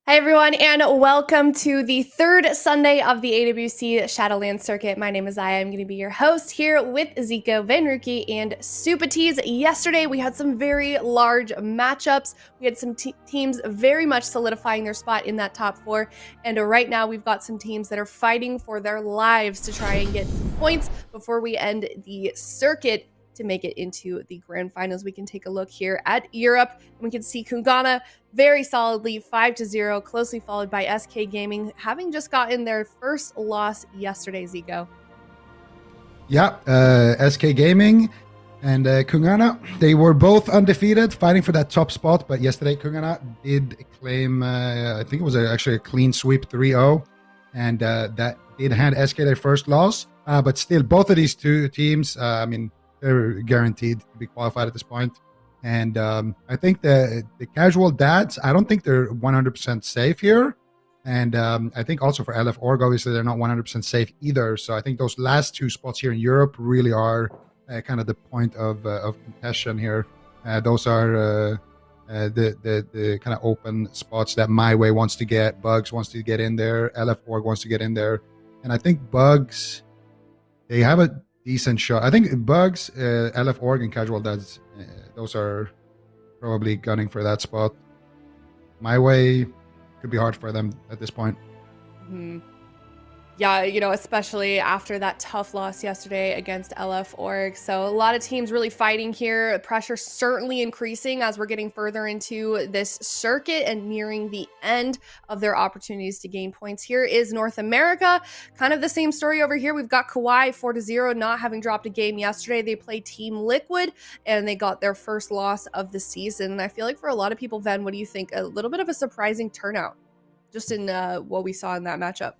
Hi everyone, and welcome to the third Sunday of the AWC Shadowlands Circuit. My name is Aya. I'm going to be your host here with Zico, Vanruki, and Supatees. Yesterday we had some very large matchups. We had some teams very much solidifying their spot in that top four, and right now we've got some teams that are fighting for their lives to try and get some points before we end the circuit to make it into the Grand Finals. We can take a look here at Europe, and we can see KUNGARNA very solidly 5-0, closely followed by SK Gaming, having just gotten their first loss yesterday, Zico. Yeah, SK Gaming and KUNGARNA, they were both undefeated, fighting for that top spot, but yesterday KUNGARNA did claim, I think it was actually a clean sweep 3-0, and that did hand SK their first loss, but still, both of these two teams, I mean, they're guaranteed to be qualified at this point. And I think the casual dads, I don't think they're 100% safe here. And I think also for LF Org, obviously, they're not 100% safe either. So I think those last two spots here in Europe really are kind of the point of contention here. Those are the kind of open spots that MYWAY wants to get, Bugs wants to get in there, LF Org wants to get in there. And I think Bugs, they have a decent shot. I think Bugs, LF Org, and Casual Dads, those are probably gunning for that spot. MYWAY could be hard for them at this point. Mm-hmm. Yeah, you know, especially after that tough loss yesterday against LF Org. So a lot of teams really fighting here. Pressure certainly increasing as we're getting further into this circuit and nearing the end of their opportunities to gain points. Here is North America. Kind of the same story over here. We've got KAWHI 4-0, not having dropped a game yesterday. They played Team Liquid and they got their first loss of the season. And I feel like for a lot of people, Ven, what do you think? A little bit of a surprising turnout just in what we saw in that matchup.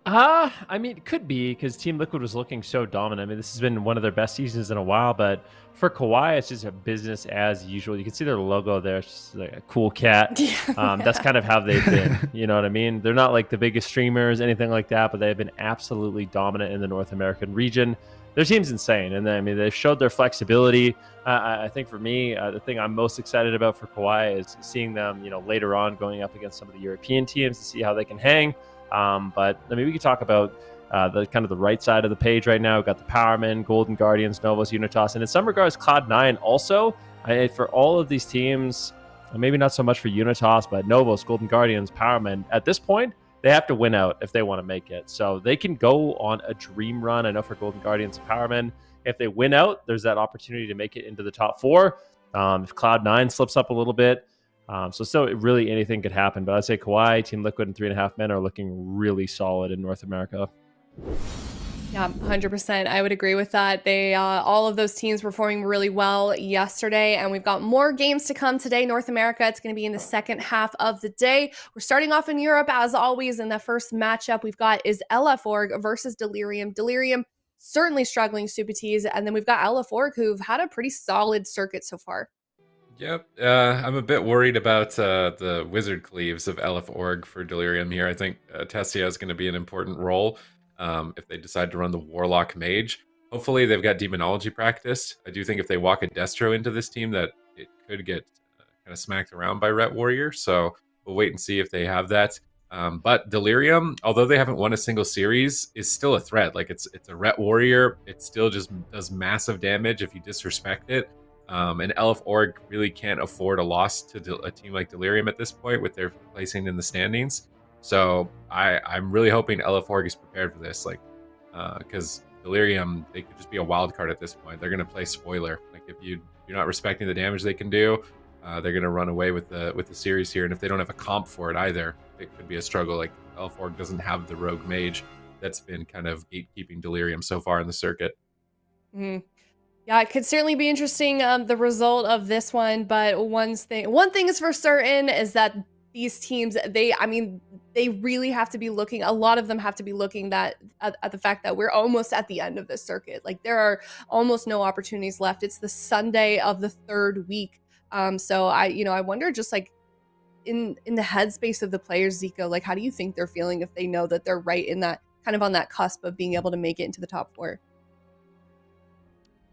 I mean, it could be because Team Liquid was looking so dominant. I mean, this has been one of their best seasons in a while, but for KAWHI, it's just a business as usual. You can see their logo there. It's just like a cool cat. That's kind of how they've been. You know what I mean? They're not like the biggest streamers, anything like that, but they've been absolutely dominant in the North American region. Their team's insane. And I mean, they've showed their flexibility. I think for me, the thing I'm most excited about for KAWHI is seeing them, you know, later on going up against some of the European teams to see how they can hang. But I mean, we could talk about the kind of the right side of the page right now. We've got the Powermen, Golden Guardians, NOVUS, UNITAS, and in some regards, Cloud9 also. For all of these teams, maybe not so much for UNITAS, but NOVUS, Golden Guardians, Powermen, at this point, they have to win out if they want to make it. So they can go on a dream run. I know for Golden Guardians and Powermen, if they win out, there's that opportunity to make it into the top four. If Cloud9 slips up a little bit, So still, really anything could happen. But I'd say KAWHI, Team Liquid, and 3.5 Men are looking really solid in North America. Yeah, 100%. I would agree with that. They all of those teams performing really well yesterday, and we've got more games to come today. North America, it's going to be in the second half of the day. We're starting off in Europe as always, and the first matchup we've got is LF versus Delerium. Delerium certainly struggling, Super Tees, and then we've got LF who've had a pretty solid circuit so far. Yep, I'm a bit worried about the wizard cleaves of LF for Delerium here. I think Tessia is going to be an important role if they decide to run the Warlock Mage. Hopefully they've got Demonology practiced. I do think if they walk a Destro into this team that it could get kind of smacked around by Ret Warrior, so we'll wait and see if they have that. But Delerium, although they haven't won a single series, is still a threat. Like it's a Ret Warrior. It still just does massive damage if you disrespect it. And LF really can't afford a loss to a team like Delerium at this point with their placing in the standings. So I'm really hoping LF is prepared for this, like because Delerium, they could just be a wild card at this point. They're going to play spoiler. Like if you're not respecting the damage they can do, they're going to run away with the series here. And if they don't have a comp for it either, it could be a struggle. Like LF doesn't have the rogue mage that's been kind of gatekeeping Delerium so far in the circuit. Mm-hmm. Yeah, it could certainly be interesting, the result of this one. But one thing is for certain is that these teams, they really have to be looking. A lot of them have to be looking at the fact that we're almost at the end of this circuit. Like there are almost no opportunities left. It's the Sunday of the third week. So I wonder, just like in the headspace of the players, Zico, like how do you think they're feeling if they know that they're right in that kind of on that cusp of being able to make it into the top 4?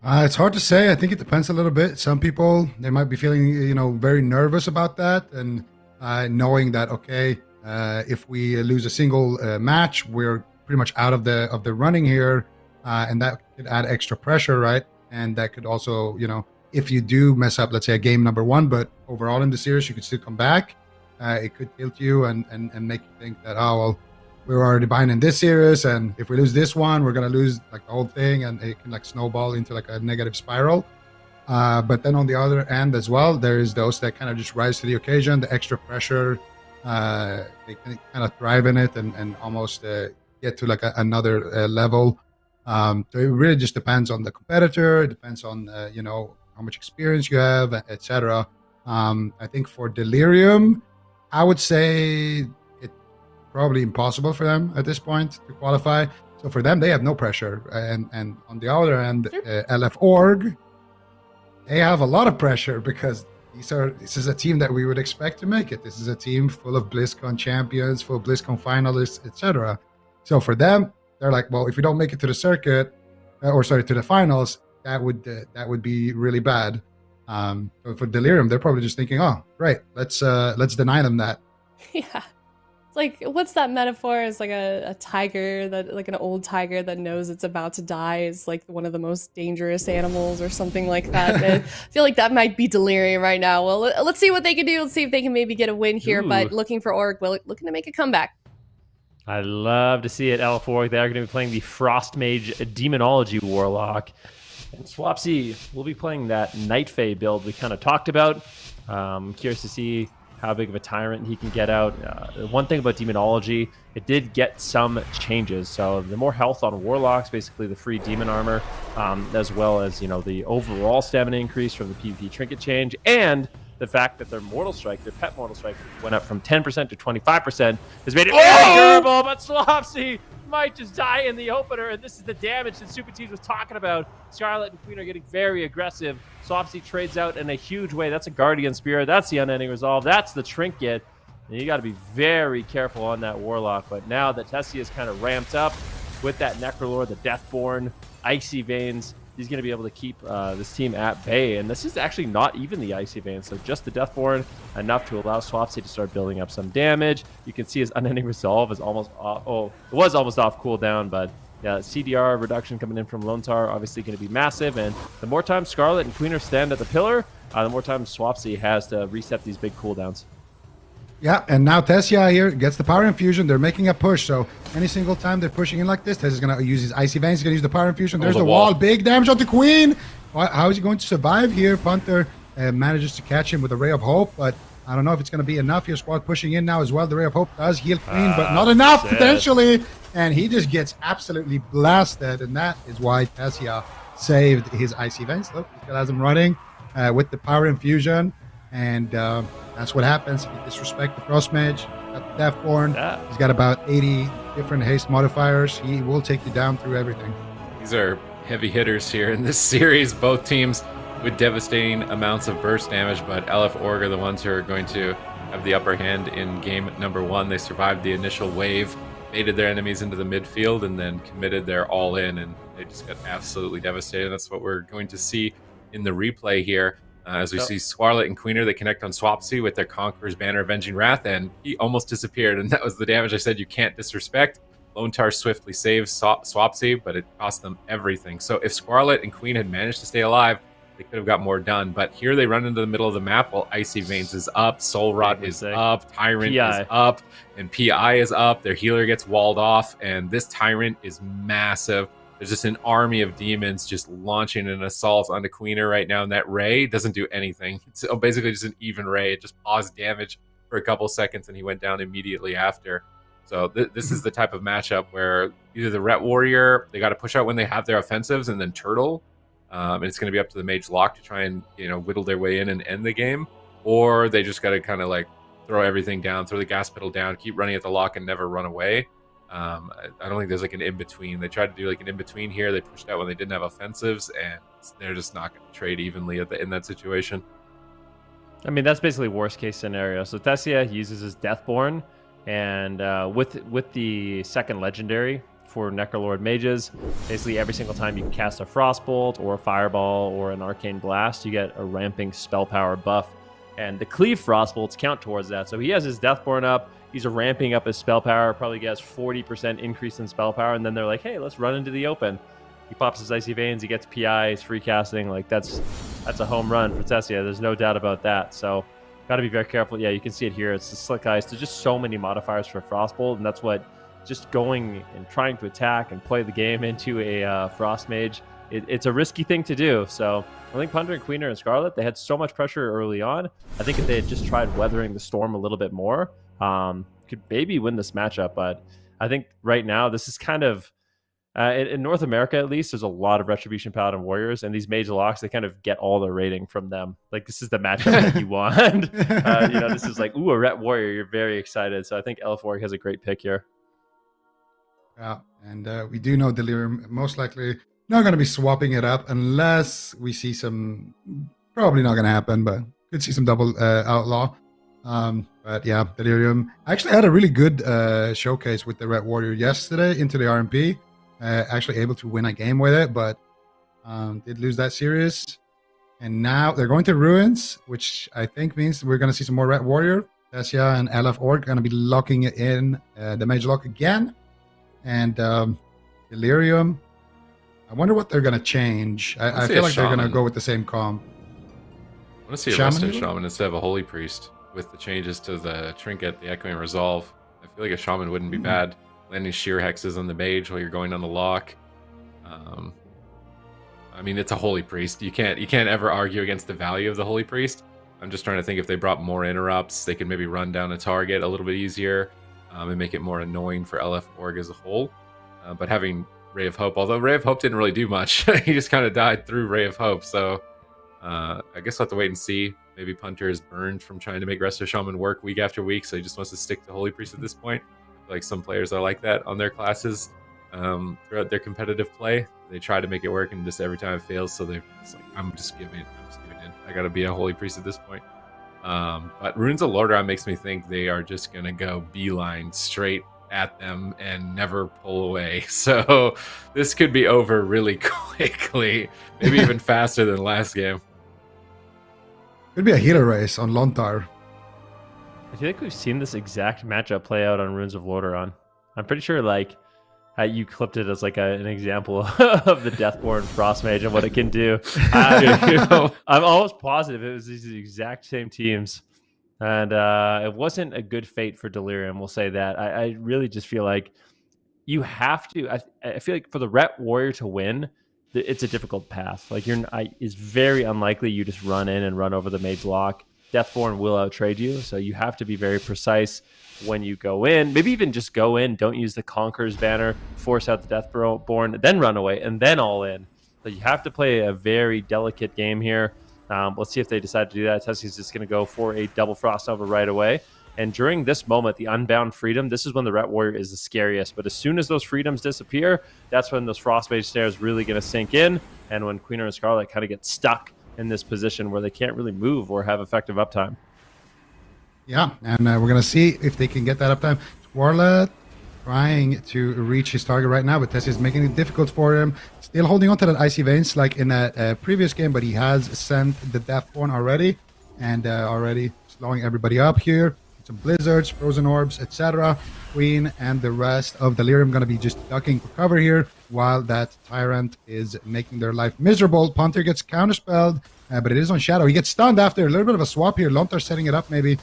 It's hard to say. I think it depends a little bit. Some people, they might be feeling, very nervous about that, and knowing that, okay, if we lose a single match, we're pretty much out of the running here, and that could add extra pressure, right? And that could also, if you do mess up, let's say a game number 1, but overall in the series, you could still come back. It could tilt you and make you think that, oh, well, we're already behind in this series, and if we lose this one, we're gonna lose like the whole thing, and it can like snowball into like a negative spiral. But then on the other end as well, there's those that kind of just rise to the occasion, the extra pressure. They can kind of thrive in it and almost get to like another level. So it really just depends on the competitor. It depends on how much experience you have, etc. I think for Delerium, I would say probably impossible for them at this point to qualify. So for them, they have no pressure. And on the other end, LF they have a lot of pressure because this is a team that we would expect to make it. This is a team full of BlizzCon champions, full of BlizzCon finalists, etc. So for them, they're like, well, if we don't make it to the circuit, to the finals, that would be really bad. So for Delerium, they're probably just thinking, oh, great, let's deny them that. Yeah. It's like, what's that metaphor? It's like a tiger that, like an old tiger that knows it's about to die is like one of the most dangerous animals or something like that. I feel like that might be Delerium right now. Well, let's see what they can do. Let's see if they can maybe get a win here. Ooh. But looking for Org, looking to make a comeback. I'd love to see it. LF they are going to be playing the Frost Mage Demonology Warlock. And Swapsy will be playing that Night Fae build we kind of talked about. Curious to see how big of a tyrant he can get out. One thing about Demonology, it did get some changes. So the more health on Warlocks, basically the free demon armor, as well as the overall stamina increase from the PvP trinket change, and the fact that their Mortal Strike, their pet Mortal Strike, went up from 10% to 25% has made it very durable. But Swapsy might just die in the opener, and this is the damage that Super Tees was talking about. Scarlet and Queen are getting very aggressive. Swapsy trades out in a huge way. That's a Guardian Spear. That's the Unending Resolve. That's the Trinket. And you got to be very careful on that Warlock. But now that Tessie is kind of ramped up with that Necrolord, the Deathborn, Icy Veins, he's going to be able to keep this team at bay. And this is actually not even the Icy Veins, so just the Deathborn, enough to allow Swapsy to start building up some damage. You can see his Unending Resolve is almost off. Oh, it was almost off cooldown, but yeah, CDR reduction coming in from Lontar obviously going to be massive. And the more time Scarlet and Queener stand at the pillar, the more time Swapsy has to reset these big cooldowns. Yeah, and now Tessia here gets the power infusion. They're making a push, so any single time they're pushing in like this, Tessia's going to use his Icy Veins. He's going to use the power infusion. There's the wall. Big damage on the Queen. How is he going to survive here? Punter manages to catch him with a Ray of Hope, but I don't know if it's going to be enough. Your squad pushing in now as well. The Ray of Hope does heal clean, but not enough potentially. And he just gets absolutely blasted. And that is why Tessia saved his Icy Veins. Look, he still has him running with the Power Infusion. And that's what happens if you disrespect the Frost Mage. Got the Deathborn. He's got about 80 different haste modifiers. He will take you down through everything. These are heavy hitters here in this series. Both teams with devastating amounts of burst damage, but LF Org are the ones who are going to have the upper hand in game number 1. They survived the initial wave, baited their enemies into the midfield, and then committed their all-in, and they just got absolutely devastated. That's what we're going to see in the replay here. As we see Scarlet and Queener, they connect on Swapsy with their Conqueror's Banner Avenging Wrath, and he almost disappeared, and that was the damage I said you can't disrespect. Lone Tar swiftly saves Swapsy, but it cost them everything. So if Scarlet and Queen had managed to stay alive, they could have got more done. But here they run into the middle of the map while Icy Veins is up, Soul Rot is up, Tyrant is up, and PI is up. Their healer gets walled off, and this Tyrant is massive. There's just an army of demons just launching an assault onto Queener right now, and that Ray doesn't do anything. It's basically just an even Ray. It just paused damage for a couple seconds, and he went down immediately after. So this is the type of matchup where either the Ret Warrior, they got to push out when they have their offensives, and then Turtle, and it's going to be up to the Mage Lock to try and whittle their way in and end the game, or they just got to kind of like throw everything down, throw the gas pedal down, keep running at the lock, and never run away. I don't think there's like an in-between. They tried to do like an in-between here. They pushed out when they didn't have offensives, and they're just not going to trade evenly in that situation. I mean, that's basically worst case scenario. So Tessia uses his Deathborn, and with the second legendary for Necrolord mages, basically every single time you can cast a Frostbolt or a Fireball or an Arcane Blast, you get a ramping spell power buff, and the Cleave Frostbolts count towards that. So he has his Deathborn up. He's ramping up his spell power, probably gets 40% increase in spell power, and then they're like, hey, let's run into the open. He pops his Icy Veins, he gets PI, he's free casting. Like, that's a home run for Tessia. There's no doubt about that. So got to be very careful. Yeah, you can see it here. It's the Slick Ice. There's just so many modifiers for Frostbolt, and that's what just going and trying to attack and play the game into a Frost Mage, it's a risky thing to do. So I think Punter and Queener and Scarlet, they had so much pressure early on. I think if they had just tried weathering the storm a little bit more, could maybe win this matchup. But I think right now this is kind of in North America, at least, there's a lot of Retribution Paladin Warriors, and these Mage Locks, they kind of get all the rating from them. Like, this is the matchup that you want. This is like, ooh, a Ret Warrior, you're very excited. So I think Elf has a great pick here. Yeah, and we do know Delirium most likely not going to be swapping it up unless we see some, probably not going to happen, but could see some double Outlaw. But yeah, Delirium actually had a really good showcase with the Red Warrior yesterday into the RMP. Actually able to win a game with it, but did lose that series. And now they're going to Ruins, which I think means we're going to see some more Red Warrior. Tessia and LF Org going to be locking it in the Mage Lock again. And Delirium, I wonder what they're going to change. I feel like they're going to go with the same comp. I want to see a Resto Shaman instead of a Holy Priest with the changes to the Trinket, the Echoing Resolve. I feel like a Shaman wouldn't be bad. Landing Sheer Hexes on the Mage while you're going on the lock. I mean, it's a Holy Priest. You can't ever argue against the value of the Holy Priest. I'm just trying to think if they brought more interrupts, they could maybe run down a target a little bit easier and make it more annoying for LF Org as a whole. But having Ray of Hope, although Ray of Hope didn't really do much. He just kind of died through Ray of Hope. So I guess we'll have to wait and see. Maybe Punter is burned from trying to make Resto Shaman work week after week, so he just wants to stick to Holy Priest at this point. Like, some players are like that on their classes throughout their competitive play. They try to make it work, and just every time it fails, so it's like, I'm just giving in. I gotta be a Holy Priest at this point. But Runes of Lordaeron makes me think they are just gonna go beeline straight at them and never pull away. So this could be over really quickly, maybe even faster than last game. Could be a healer race on Lontar. I feel like we've seen this exact matchup play out on Runes of Lordaeron. I'm pretty sure, like, you clipped it as like an example of the Deathborn Frost Mage and what it can do. I'm almost positive it was these exact same teams. And it wasn't a good fate for Delirium, we'll say that. I really just feel like you have to... I feel like for the Ret Warrior to win, it's a difficult path. Like, it's very unlikely you just run in and run over the Mage Lock. Deathborn will outtrade you. So you have to be very precise when you go in. Maybe even just go in. Don't use the Conqueror's banner. Force out the Deathborn, then run away, and then all in. So you have to play a very delicate game here. Let's see if they decide to do that. Tessie's just going to go for a double Frost Nova right away. And during this moment, the Unbound Freedom, this is when the Ret Warrior is the scariest. But as soon as those freedoms disappear, that's when those Frost Mage snares really going to sink in. And when Queen and Scarlet kind of get stuck in this position where they can't really move or have effective uptime. Yeah, and we're going to see if they can get that uptime. Scarlet trying to reach his target right now, but Tessie is making it difficult for him. Still holding on to that Icy Veins like in that previous game, but he has sent the Deathborn already, and already slowing everybody up here. Some blizzards, frozen orbs, etc. Queen and the rest of Delirium going to be just ducking for cover here, while that Tyrant is making their life miserable. Punter gets counterspelled, but it is on Shadow. He gets stunned after a little bit of a swap here. Lontar setting it up maybe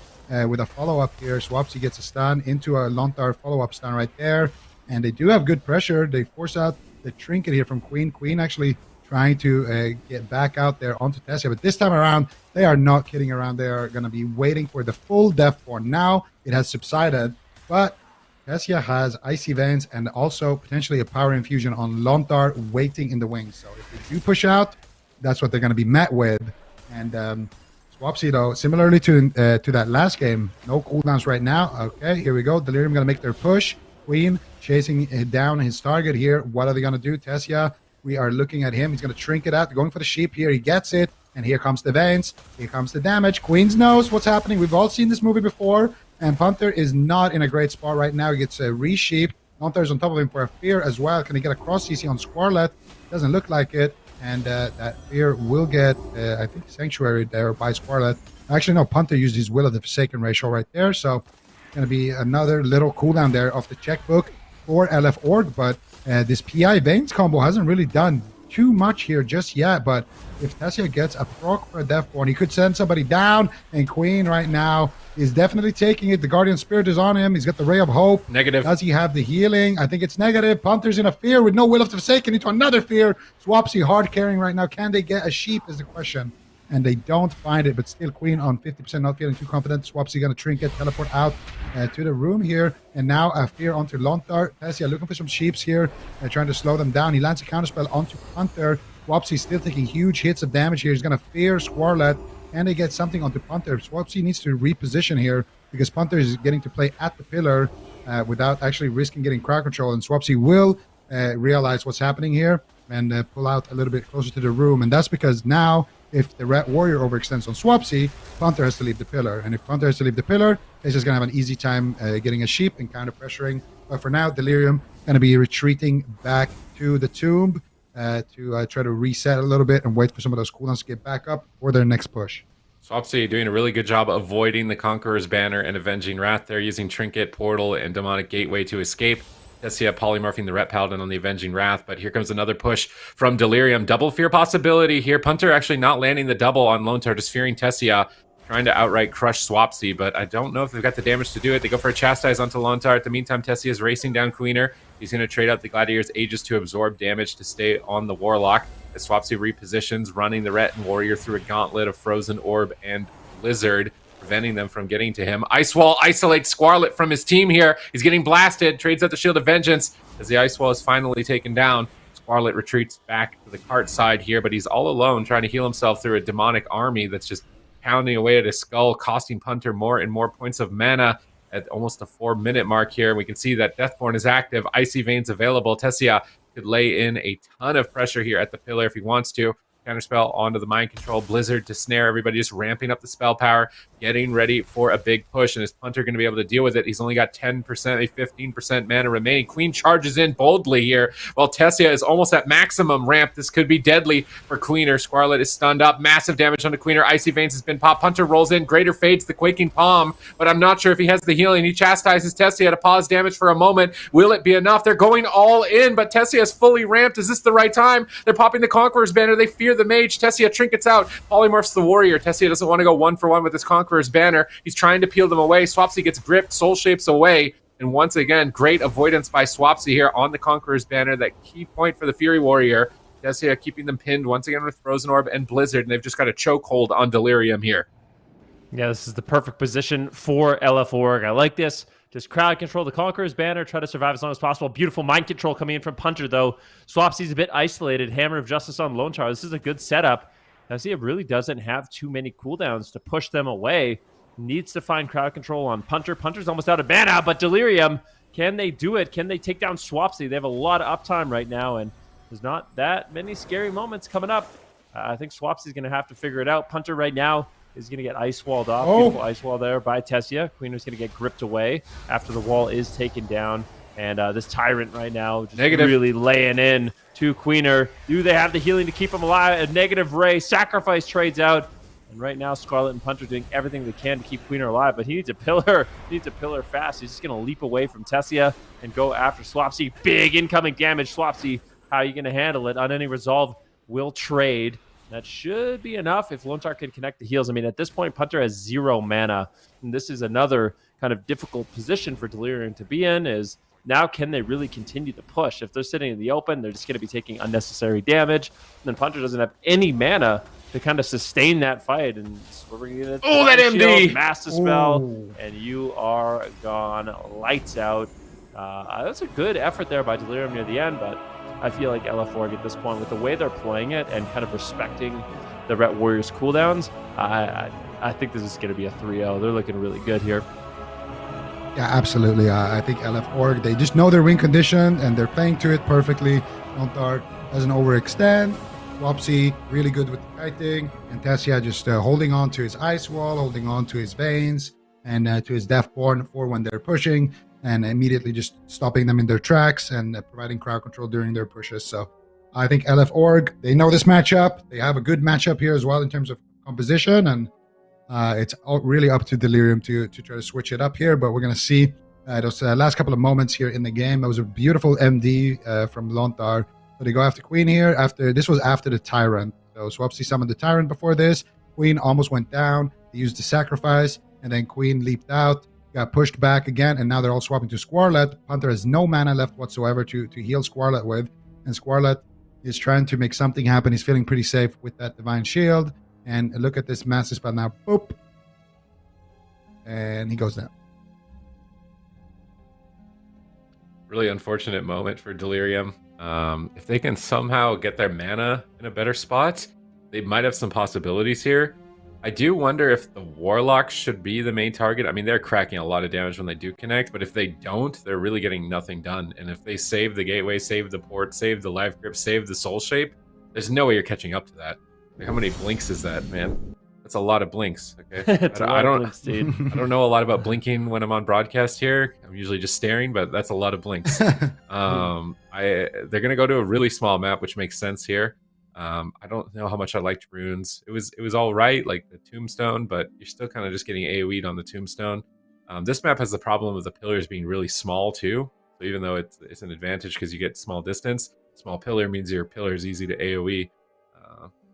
with a follow-up here. Swapsy gets a stun into a Lontar follow-up stun right there, and they do have good pressure. They force out the Trinket here from Queen. Queen actually trying to get back out there onto Tessia, but this time around, they are not kidding around. They are going to be waiting for the full Deathborn. Now it has subsided, but Tessia has Icy Veins and also potentially a Power Infusion on Lontar waiting in the wings. So if they do push out, that's what they're going to be met with. And Swapsy, though, similarly to that last game, no cooldowns right now. Okay, here we go. Delirium going to make their push. Queen chasing down his target here. What are they going to do? Tessia, we are looking at him. He's going to Trinket out, going for the sheep here. He gets it. And here comes the Veins. Here comes the damage. Queens knows what's happening. We've all seen this movie before. And Punter is not in a great spot right now. He gets a re-sheep. Lontar's on top of him for a fear as well. Can he get a cross CC on Squarlet? Doesn't look like it. And that fear will get, I think, Sanctuary there by Squarlet. Actually, no, Punter used his Will of the Forsaken ratio right there. So going to be another little cooldown there off the checkbook for LF Org. But this PI Veins combo hasn't really done too much here just yet, but if Tessia gets a proc for a Deathborn, he could send somebody down, and Queen right now is definitely taking it. The Guardian Spirit is on him. He's got the Ray of Hope. Negative. Does he have the healing? I think it's negative. Punter's in a fear with no Will of the Forsaken into another fear. Swapsy hard carrying right now. Can they get a sheep is the question. And they don't find it, but still Queen on 50%, not feeling too confident. Swapsy going to Trinket, teleport out to the room here. And now a fear onto Lontar. Tessia looking for some sheeps here, trying to slow them down. He lands a counterspell onto Punter. Swapsy still taking huge hits of damage here. He's going to fear Squarlet. And they get something onto Punter. Swapsy needs to reposition here because Punter is getting to play at the pillar without actually risking getting crowd control. And Swapsy will realize what's happening here and pull out a little bit closer to the room. And that's because now, if the Rat Warrior overextends on Swapsy, Punter has to leave the pillar. And if Punter has to leave the pillar, he's just going to have an easy time getting a sheep and counter pressuring. But for now, Delirium going to be retreating back to the tomb to try to reset a little bit and wait for some of those cooldowns to get back up for their next push. Swapsy doing a really good job avoiding the Conqueror's Banner and Avenging Wrath there, using Trinket, Portal, and Demonic Gateway to escape. Tessia polymorphing the Ret Paladin on the Avenging Wrath, but here comes another push from Delirium. Double fear possibility here. Punter actually not landing the double on Lontar, just fearing Tessia, trying to outright crush Swapsy, but I don't know if they've got the damage to do it. They go for a Chastise onto Lontar. At the meantime, Tessia is racing down Queener. He's going to trade out the Gladiator's Aegis to absorb damage to stay on the Warlock. As Swapsy repositions, running the Ret and Warrior through a gauntlet of Frozen Orb and Blizzard, preventing them from getting to him. Ice Wall isolates Squarlet from his team here. He's getting blasted, trades out the Shield of Vengeance. As the Ice Wall is finally taken down, Squarlet retreats back to the cart side here, but he's all alone trying to heal himself through a demonic army that's just pounding away at his skull, costing Punter more and more points of mana at almost a 4-minute mark here. We can see that Deathborn is active, Icy Veins available. Tessia could lay in a ton of pressure here at the pillar if he wants to. Counterspell onto the Mind Control, Blizzard to snare everybody, just ramping up the spell power, getting ready for a big push. And is Punter going to be able to deal with it? He's only got 10%, a 15% mana remaining. Queen charges in boldly here, while Tessia is almost at maximum ramp. This could be deadly for Queener. Squarlet is stunned up. Massive damage onto Queener. Icy Veins has been popped. Punter rolls in. Greater fades the Quaking Palm, but I'm not sure if he has the healing. He chastises Tessia to pause damage for a moment. Will it be enough? They're going all in, but Tessia is fully ramped. Is this the right time? They're popping the Conqueror's Banner. They fear the Mage. Tessia trinkets out. Polymorphs the Warrior. Tessia doesn't want to go 1-for-1 with this Conqueror's Banner. He's trying to peel them away. Swapsy gets gripped. Soul Shapes away. And once again, great avoidance by Swapsy here on the Conqueror's Banner. That key point for the Fury Warrior. Tessia keeping them pinned once again with Frozen Orb and Blizzard. And they've just got a chokehold on Delirium here. Yeah, this is the perfect position for LF Org. I like this. Just crowd control the Conqueror's banner, try to survive as long as possible. Beautiful mind control coming in from Punter, though. Swapsy's a bit isolated. Hammer of Justice on Lone Star. This is a good setup. Now, see, it really doesn't have too many cooldowns to push them away. Needs to find crowd control on Punter. Punter's almost out of mana, but Delirium, can they do it? Can they take down Swapsy? They have a lot of uptime right now, and there's not that many scary moments coming up. I think Swapsy's going to have to figure it out. Punter right now is going to get ice walled off. Beautiful ice wall there by Tessia. Queener's going to get gripped away after the wall is taken down. And this Tyrant right now just really laying in to Queener. Do they have the healing to keep him alive? A negative Ray. Sacrifice trades out. And right now, Scarlet and Punter doing everything they can to keep Queener alive. But he needs a pillar. He needs a pillar fast. He's just going to leap away from Tessia and go after Swapsy. Big incoming damage. Swapsy, how are you going to handle it? On any resolve, will trade. That should be enough if Lone Star can connect the heals. I mean, at this point, Punter has 0 mana. And this is another kind of difficult position for Delirium to be in, is now can they really continue to push? If they're sitting in the open, they're just going to be taking unnecessary damage. And then Punter doesn't have any mana to kind of sustain that fight. And that MD! Master spell, and you are gone. Lights out. That's a good effort there by Delirium near the end, but I feel like LF Org at this point, with the way they're playing it and kind of respecting the Ret Warriors cooldowns, I think this is going to be a 3-0. They're looking really good here. Yeah, absolutely. I think LF Org, they just know their win condition and they're playing to it perfectly. Nontar doesn't overextend. Swapsy, really good with the kiting. And Tessia just holding on to his ice wall, holding on to his veins, and to his Deathborn for when they're pushing, and immediately just stopping them in their tracks and providing crowd control during their pushes. So I think LF Org, they know this matchup. They have a good matchup here as well in terms of composition, and it's really up to Delirium to try to switch it up here. But we're going to see those last couple of moments here in the game. That was a beautiful MD from Lontar. So they go after Queen here. This was after the Tyrant. So Swapsy summoned the Tyrant before this. Queen almost went down. They used the sacrifice, and then Queen leaped out. Got pushed back again, and now they're all swapping to Squarlet. Punter has no mana left whatsoever to heal Squarlet with, and Squarlet is trying to make something happen. He's feeling pretty safe with that Divine Shield, and look at this massive spell now. Boop. And he goes down. Really unfortunate moment for Delirium. If they can somehow get their mana in a better spot, they might have some possibilities here. I do wonder if the Warlocks should be the main target. I mean, they're cracking a lot of damage when they do connect, but if they don't, they're really getting nothing done. And if they save the Gateway, save the Port, save the Life Grip, save the Soul Shape, there's no way you're catching up to that. Like, how many blinks is that, man? That's a lot of blinks, okay? I don't know a lot about blinking when I'm on broadcast here. I'm usually just staring, but that's a lot of blinks. They're going to go to a really small map, which makes sense here. I don't know how much I liked runes. It was all right, like the tombstone, but you're still kind of just getting AoE'd on the tombstone. This map has the problem of the pillars being really small too. So even though it's an advantage because you get small distance, small pillar means your pillar is easy to AoE.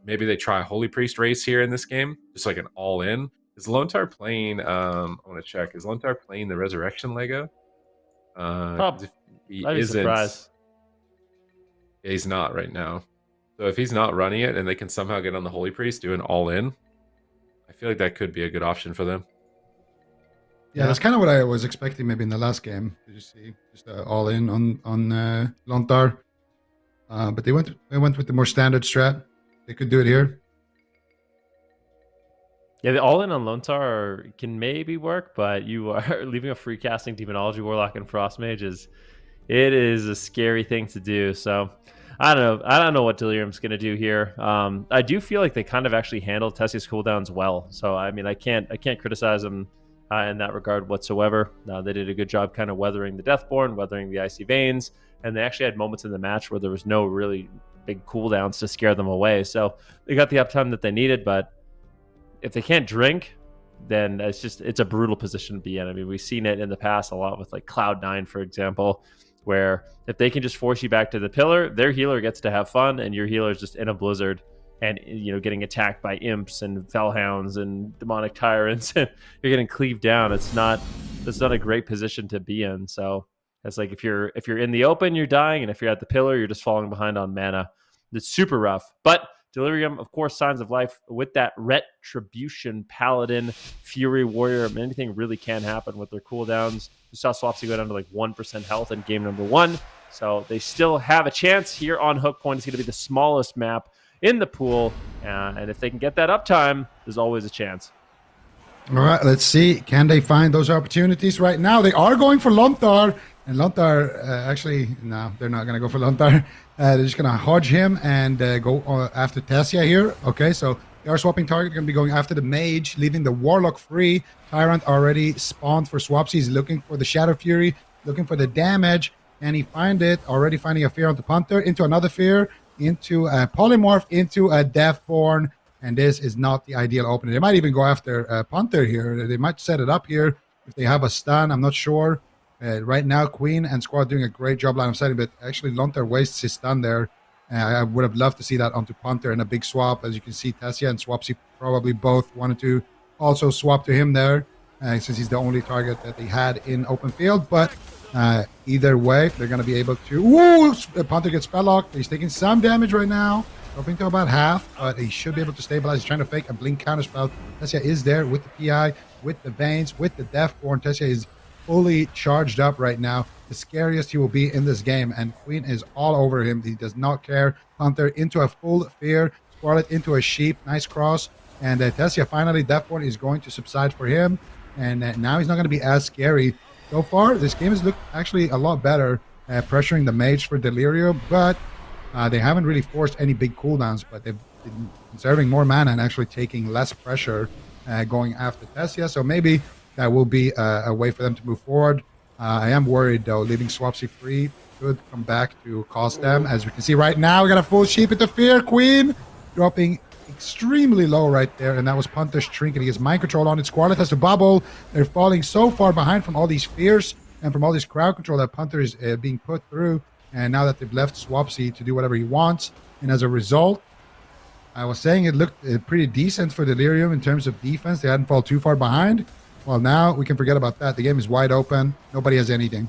Maybe they try a Holy Priest race here in this game, just like an all-in. Is Lontar playing? I want to check. Is Lontar playing the Resurrection Lego? I'd be surprised. Yeah, he's not right now. So if he's not running it and they can somehow get on the Holy Priest, do an all-in, I feel like that could be a good option for them. Yeah, that's kind of what I was expecting maybe in the last game. Did you see just all-in on Lontar? But they went with the more standard strat. They could do it here. Yeah, the all-in on Lone Star can maybe work, but you are leaving a free casting Demonology Warlock and Frost Mage is a scary thing to do. So I don't know what Delirium's going to do here. I do feel like they kind of actually handled Tessia's cooldowns well. So I mean, I can't criticize them in that regard whatsoever. They did a good job kind of weathering the Deathborn, weathering the Icy Veins, and they actually had moments in the match where there was no really big cooldowns to scare them away. So they got the uptime that they needed, but if they can't drink, then it's a brutal position to be in. I mean, we've seen it in the past a lot with like Cloud9, for example, where if they can just force you back to the pillar, their healer gets to have fun and your healer is just in a blizzard and, you know, getting attacked by imps and fellhounds and demonic tyrants and you're getting cleaved down. That's not a great position to be in. So it's like if you're in the open, you're dying, and if you're at the pillar, you're just falling behind on mana. It's super rough. But Delirium, of course, Signs of Life with that Retribution Paladin, Fury Warrior. Anything really can happen with their cooldowns. We saw Swapsy go down to like 1% health in game number 1. So they still have a chance here on Hook Point. It's going to be the smallest map in the pool. And if they can get that uptime, there's always a chance. All right, let's see. Can they find those opportunities right now? They are going for Lontar. And Lontar, actually, no, they're not going to go for Lontar. They're just going to hodge him and go after Tessia here. Okay, so they are swapping target. Going to be going after the Mage, leaving the Warlock free. Tyrant already spawned for Swapsy. He's looking for the Shadow Fury, looking for the damage. And he find it, already finding a Fear on the Punter, into another Fear, into a Polymorph, into a Deathborn. And this is not the ideal opening. They might even go after Punter here. They might set it up here if they have a stun. I'm not sure. Right now, Queen and Squad doing a great job line of sighting, but actually Lontar wastes his stun there. I would have loved to see that onto Punter in a big swap. As you can see, Tessia and Swapsy probably both wanted to also swap to him there, since he's the only target that they had in open field. But either way, they're going to be able to... Ooh! Punter gets spell locked. He's taking some damage right now. Dropping to about half, but he should be able to stabilize. He's trying to fake a blink counterspell. Tessia is there with the PI, with the Veins, with the Deathborn. Tessia is fully charged up right now. The scariest he will be in this game, and Queen is all over him. He does not care. Hunter into a full Fear. Scarlet into a Sheep. Nice cross. And Tessia finally, Deathborn is going to subside for him. And now he's not going to be as scary. So far, this game has looked actually a lot better, pressuring the Mage for Delirium, but they haven't really forced any big cooldowns, but they've been conserving more mana and actually taking less pressure going after Tessia. So maybe that will be a way for them to move forward. I am worried, though. Leaving Swapsy free could come back to cost them. As we can see right now, we got a full Sheep into Fear. Queen dropping extremely low right there, and that was Punter's Trinket. He has Mind Control on it. Squarlet has to bubble. They're falling so far behind from all these Fears and from all this crowd control that Punter is being put through. And now that they've left Swapsy to do whatever he wants, and as a result, I was saying it looked pretty decent for Delirium in terms of defense. They hadn't fallen too far behind. Well, now we can forget about that. The game is wide open. Nobody has anything.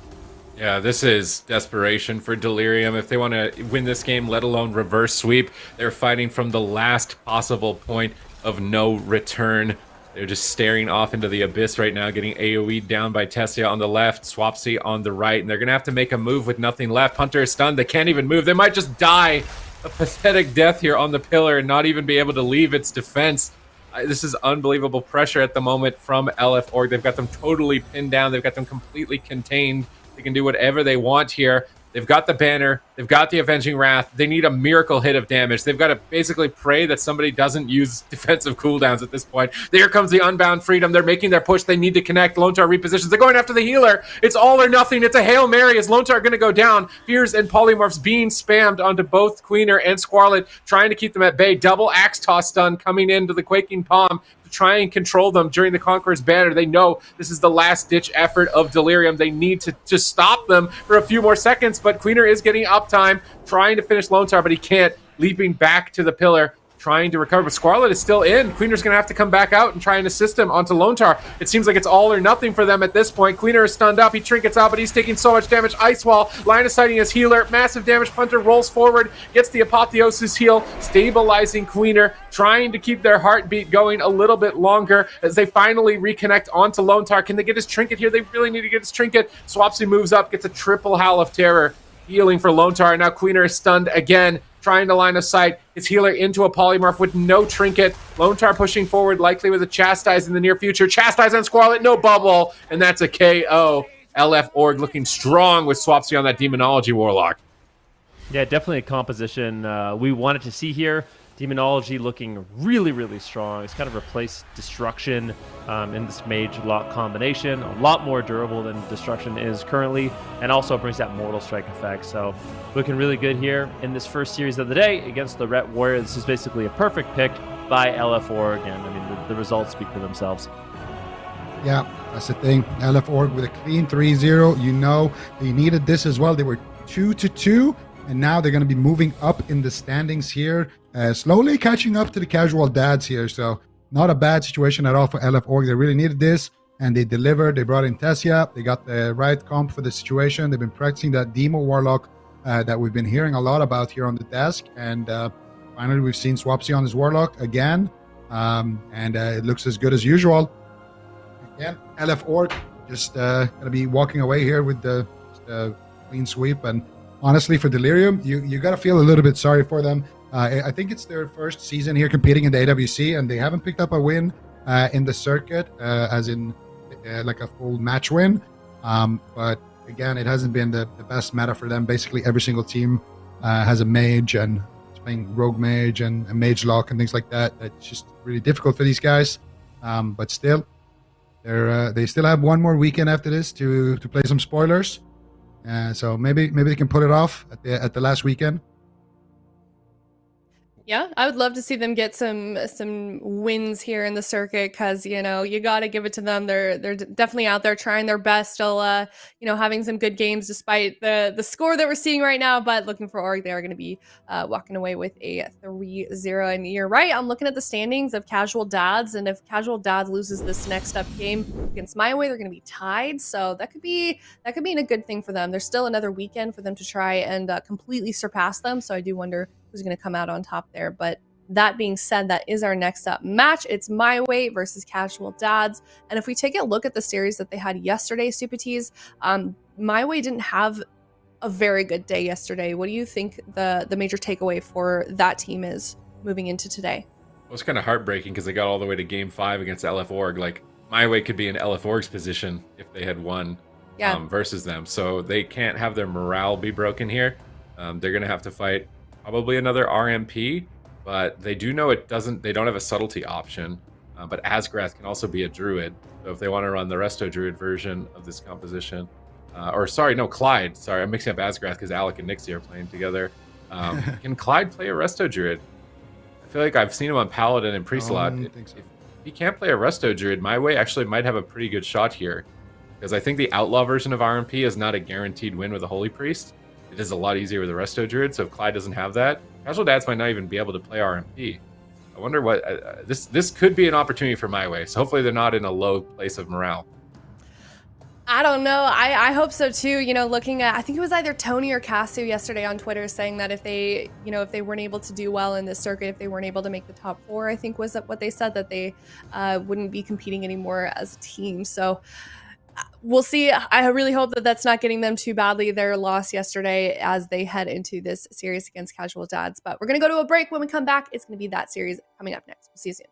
Yeah, this is desperation for Delirium. If they want to win this game, let alone reverse sweep, they're fighting from the last possible point of no return. They're just staring off into the abyss right now, getting AoE down by Tessia on the left, Swapsy on the right, and they're going to have to make a move with nothing left. Hunter is stunned. They can't even move. They might just die a pathetic death here on the pillar and not even be able to leave its defense. This is unbelievable pressure at the moment from LF Org. They've got them totally pinned down. They've got them completely contained. They can do whatever they want here. They've got the banner. They've got the Avenging Wrath. They need a miracle hit of damage. They've got to basically pray that somebody doesn't use defensive cooldowns at this point. There comes the Unbound Freedom. They're making their push. They need to connect. Lontar repositions. They're going after the healer. It's all or nothing. It's a Hail Mary. Is Lontar going to go down? Fears and Polymorphs being spammed onto both Queener and Squarlet, trying to keep them at bay. Double Axe Toss stun coming into the Quaking Palm to try and control them during the Conqueror's banner. They know this is the last-ditch effort of Delirium. They need to stop them for a few more seconds, but Queener is getting uptime, trying to finish Lontar, but he can't. Leaping back to the pillar, trying to recover, but Squarlet is still in. Queener's going to have to come back out and try and assist him onto Lontar. It seems like it's all or nothing for them at this point. Queener is stunned up. He trinkets out, but he's taking so much damage. Ice Wall, line of sighting his healer. Massive damage. Punter rolls forward, gets the Apotheosis heal, stabilizing Queener, trying to keep their heartbeat going a little bit longer as they finally reconnect onto Lontar. Can they get his trinket here? They really need to get his trinket. Swapsy moves up, gets a triple Howl of Terror, healing for Lontar. Now Queener is stunned again, trying to line of sight his healer into a Polymorph with no trinket. Lontar pushing forward, likely with a Chastise in the near future. Chastise on Squarlet, no bubble, and that's a KO. LF Org looking strong with Swapsy on that Demonology Warlock. Yeah, definitely a composition we wanted to see here. Demonology looking really, really strong. It's kind of replaced Destruction in this Mage Lock combination. A lot more durable than Destruction is currently, and also brings that Mortal Strike effect. So looking really good here in this first series of the day against the Ret Warrior. This is basically a perfect pick by LF Org, and I mean, the results speak for themselves. Yeah, that's the thing. LF Org with a clean 3-0. You know, they needed this as well. They were 2-2. And now they're going to be moving up in the standings here, slowly catching up to the casual dads here. So not a bad situation at all for LF Org. They really needed this, and they delivered. They brought in Tessia. They got the right comp for the situation. They've been practicing that Demo Warlock that we've been hearing a lot about here on the desk. And finally we've seen Swapsy on his Warlock again, and it looks as good as usual. Again, LF Orc just gonna be walking away here with the clean sweep. And honestly, for Delirium, you gotta feel a little bit sorry for them. I think it's their first season here competing in the AWC, and they haven't picked up a win in the circuit, as in like a full match win. But again, it hasn't been the best meta for them. Basically, every single team has a mage, and it's playing rogue mage and a mage lock and things like that. That's just really difficult for these guys. But still, they still have one more weekend after this to play some spoilers. So maybe they can pull it off at the last weekend. Yeah, I would love to see them get some wins here in the circuit, because you got to give it to them. They're definitely out there trying their best, still having some good games despite the score that we're seeing right now. But looking for Org, they are going to be walking away with a 3-0. And you're right, I'm looking at the standings of Casual Dads, and if Casual Dads loses this next up game against MYWAY, they're going to be tied. So that could be a good thing for them. There's still another weekend for them to try and completely surpass them. So I do wonder who's going to come out on top there. But that being said, that is our next up match. It's MYWAY versus Casual Dads. And if we take a look at the series that they had yesterday, Supatees, MYWAY didn't have a very good day yesterday. What do you think the major takeaway for that team is moving into today? It was kind of heartbreaking because they got all the way to Game 5 against LF Org. Like, MYWAY could be in LF Org's position if they had won versus them. So they can't have their morale be broken here. They're going to have to fight probably another RMP, but they do know they don't have a subtlety option, but Asgrath can also be a druid. So if they want to run the Resto Druid version of this composition, Clyde. Sorry, I'm mixing up Asgrath because Alec and Nixie are playing together. Can Clyde play a Resto Druid? I feel like I've seen him on Paladin and Priest-a-lot. I think so. If he can't play a Resto Druid, MYWAY actually might have a pretty good shot here, because I think the Outlaw version of RMP is not a guaranteed win with a Holy Priest. It is a lot easier with a Resto Druid, so if Clyde doesn't have that, Casual Dads might not even be able to play RMP. I wonder what... this could be an opportunity for MYWAY, so hopefully they're not in a low place of morale. I don't know. I hope so too. Looking at, I think it was either Tony or Casu yesterday on Twitter saying that if they weren't able to do well in this circuit, if they weren't able to make the top 4, I think was what they said, that they wouldn't be competing anymore as a team. So we'll see. I really hope that that's not getting them too badly, their loss yesterday, as they head into this series against Casual Dads. But we're going to go to a break. When we come back, it's going to be that series coming up next. We'll see you soon.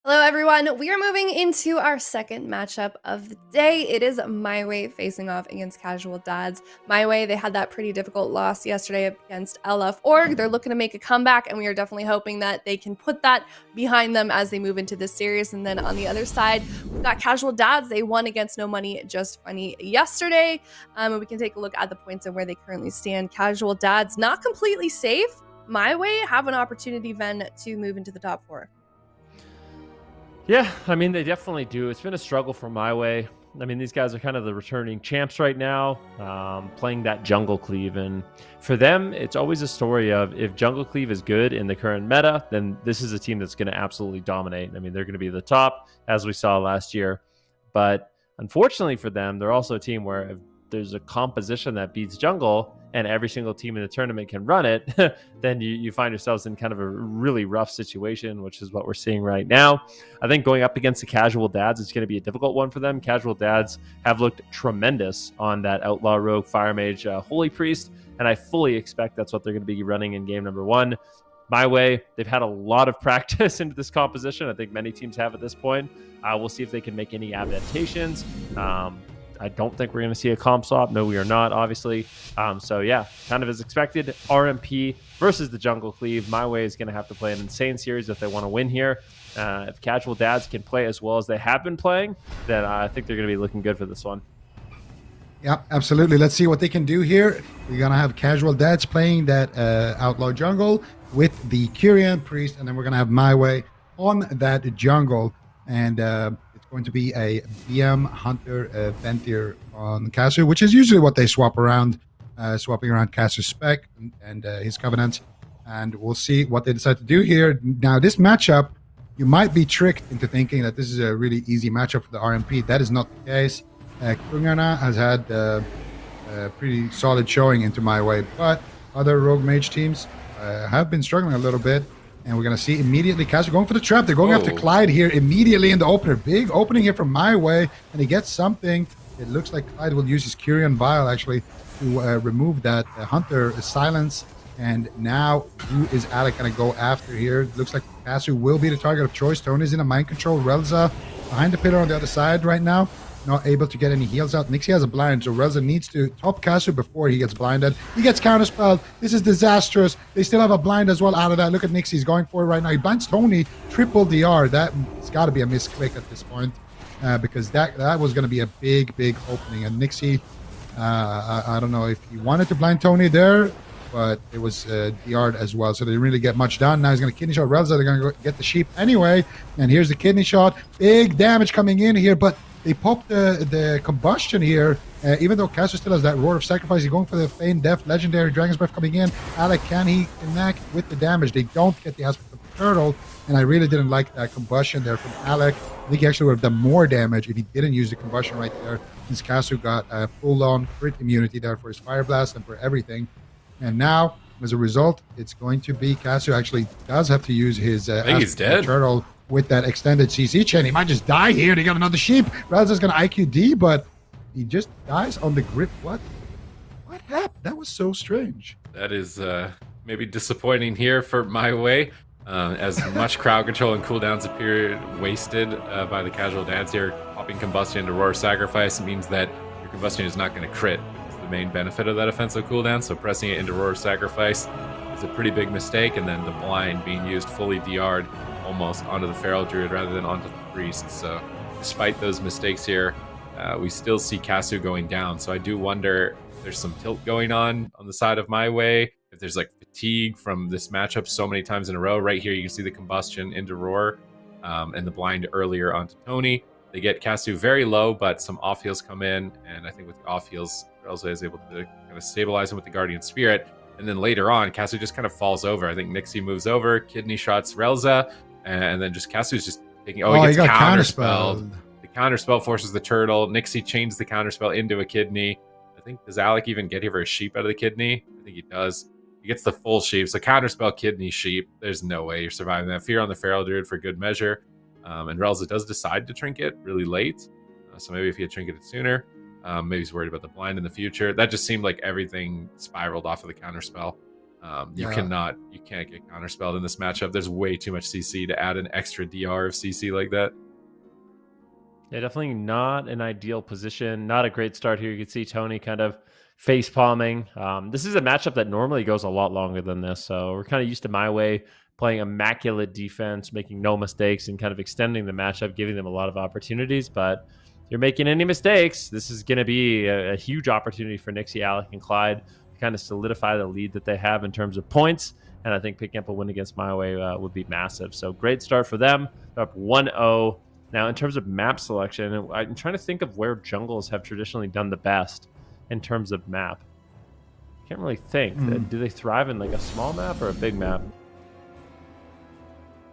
Hello, everyone. We are moving into our second matchup of the day. It is MYWAY facing off against Casual Dads. MYWAY, they had that pretty difficult loss yesterday against LF Org. They're looking to make a comeback, and we are definitely hoping that they can put that behind them as they move into this series. And then on the other side, we've got Casual Dads. They won against No Money Just Funny yesterday. And we can take a look at the points and where they currently stand. Casual Dads not completely safe. MYWAY have an opportunity then to move into the top 4. Yeah, I mean, they definitely do. It's been a struggle for MYWAY. I mean, these guys are kind of the returning champs right now, playing that jungle cleave. And for them, it's always a story of if jungle cleave is good in the current meta, then this is a team that's going to absolutely dominate. I mean, they're going to be the top, as we saw last year. But unfortunately for them, they're also a team where if there's a composition that beats jungle and every single team in the tournament can run it, then you find yourselves in kind of a really rough situation, which is what we're seeing right now. I think going up against the Casual Dads is going to be a difficult one for them. Casual Dads have looked tremendous on that Outlaw Rogue Fire Mage Holy Priest, and I fully expect that's what they're going to be running in game number 1. MYWAY, they've had a lot of practice into this composition. I think many teams have at this point. We'll see if they can make any adaptations. I don't think we're going to see a comp swap. No, we are not, obviously. So, yeah, kind of as expected. RMP versus the Jungle Cleave. MYWAY is going to have to play an insane series if they want to win here. If Casual Dads can play as well as they have been playing, then I think they're going to be looking good for this one. Yeah, absolutely. Let's see what they can do here. We're going to have Casual Dads playing that Outlaw Jungle with the Kyrian Priest, and then we're going to have MYWAY on that jungle. And it's going to be a BM Hunter Ventier on Casu, which is usually what they swap around, swapping around Casu's spec and his Covenant. And we'll see what they decide to do here. Now, this matchup, you might be tricked into thinking that this is a really easy matchup for the RMP. That is not the case. KUNGARNA has had a pretty solid showing into MYWAY, but other Rogue Mage teams have been struggling a little bit. And we're going to see immediately Casu going for the trap. They're going after Clyde here immediately in the opener. Big opening here from MYWAY, and he gets something. It looks like Clyde will use his Kyrian Vial actually to remove that Hunter silence. And now, who is Alec going to go after here? It looks like Casu will be the target of choice. Tony's in a mind control. Relza behind the pillar on the other side right now. Not able to get any heals out. Nixie has a blind, so Relza needs to top Casu before he gets blinded. He gets counterspelled. This is disastrous. They still have a blind as well out of that. Look at Nixie. He's going for it right now. He blinds Tony. Triple DR. That's got to be a misclick at this point because that was going to be a big opening. And Nixie, I don't know if he wanted to blind Tony there, but it was DR'd as well, so they didn't really get much done. Now he's going to kidney shot Relza. They're going to get the sheep anyway. And here's the kidney shot. Big damage coming in here, but they popped the combustion here, even though Casu still has that Roar of Sacrifice. He's going for the Feign Death, Legendary Dragon's Breath coming in. Alec, can he connect with the damage? They don't get the aspect of the turtle, and I really didn't like that combustion there from Alec. I think he actually would have done more damage if he didn't use the combustion right there, since Casu got a full-on crit immunity there for his Fire Blast and for everything. And now, as a result, it's going to be Casu actually does have to use his I think he's dead. turtle with that extended CC chain. He might just die here. They got another sheep. Relza's going to IQD, but he just dies on the grip. What happened? That was so strange. That is maybe disappointing here for MYWAY. As much crowd control and cooldowns appear wasted by the Casual Dads here. Popping combustion into Roar Sacrifice means that your combustion is not going to crit. It's the main benefit of that offensive cooldown, so pressing it into Roar Sacrifice is a pretty big mistake, and then the blind being used fully DR'd almost onto the Feral Druid rather than onto the Priest. So despite those mistakes here, we still see Casu going down. So I do wonder if there's some tilt going on the side of MYWAY, if there's like fatigue from this matchup so many times in a row. Right here you can see the combustion into Roar and the blind earlier onto Tony. They get Casu very low, but some off heals come in, and I think with the off heals, Relza is able to kind of stabilize him with the Guardian Spirit. And then later on, Casu just kind of falls over. I think Nixie moves over, kidney shots Relza, and then just Casu's just taking. He gets got counterspelled. The counterspell forces the turtle. Nixie chains the counterspell into a kidney. I think, does Alec even get here for a sheep out of the kidney? I think he does. He gets the full sheep. So counterspell, kidney, sheep. There's no way you're surviving that. Fear on the Feral Druid for good measure. And Relza does decide to trinket really late. So maybe if he had trinketed sooner, maybe he's worried about the blind in the future. That just seemed like everything spiraled off of the counterspell. You can't get counterspelled in this matchup. There's way too much CC to add an extra DR of CC like that. Yeah, definitely not an ideal position. Not a great start here. You can see Tony kind of face palming. This is a matchup that normally goes a lot longer than this. So we're kind of used to MYWAY playing immaculate defense, making no mistakes, and kind of extending the matchup, giving them a lot of opportunities. But if you're making any mistakes, this is going to be a huge opportunity for Nixie, Alec, and Clyde to kind of solidify the lead that they have in terms of points. And I think picking up a win against MYWAY would be massive. So great start for them. They're up 1-0. Now, in terms of map selection, I'm trying to think of where jungles have traditionally done the best in terms of map. Can't really think. Do they thrive in like a small map or a big map?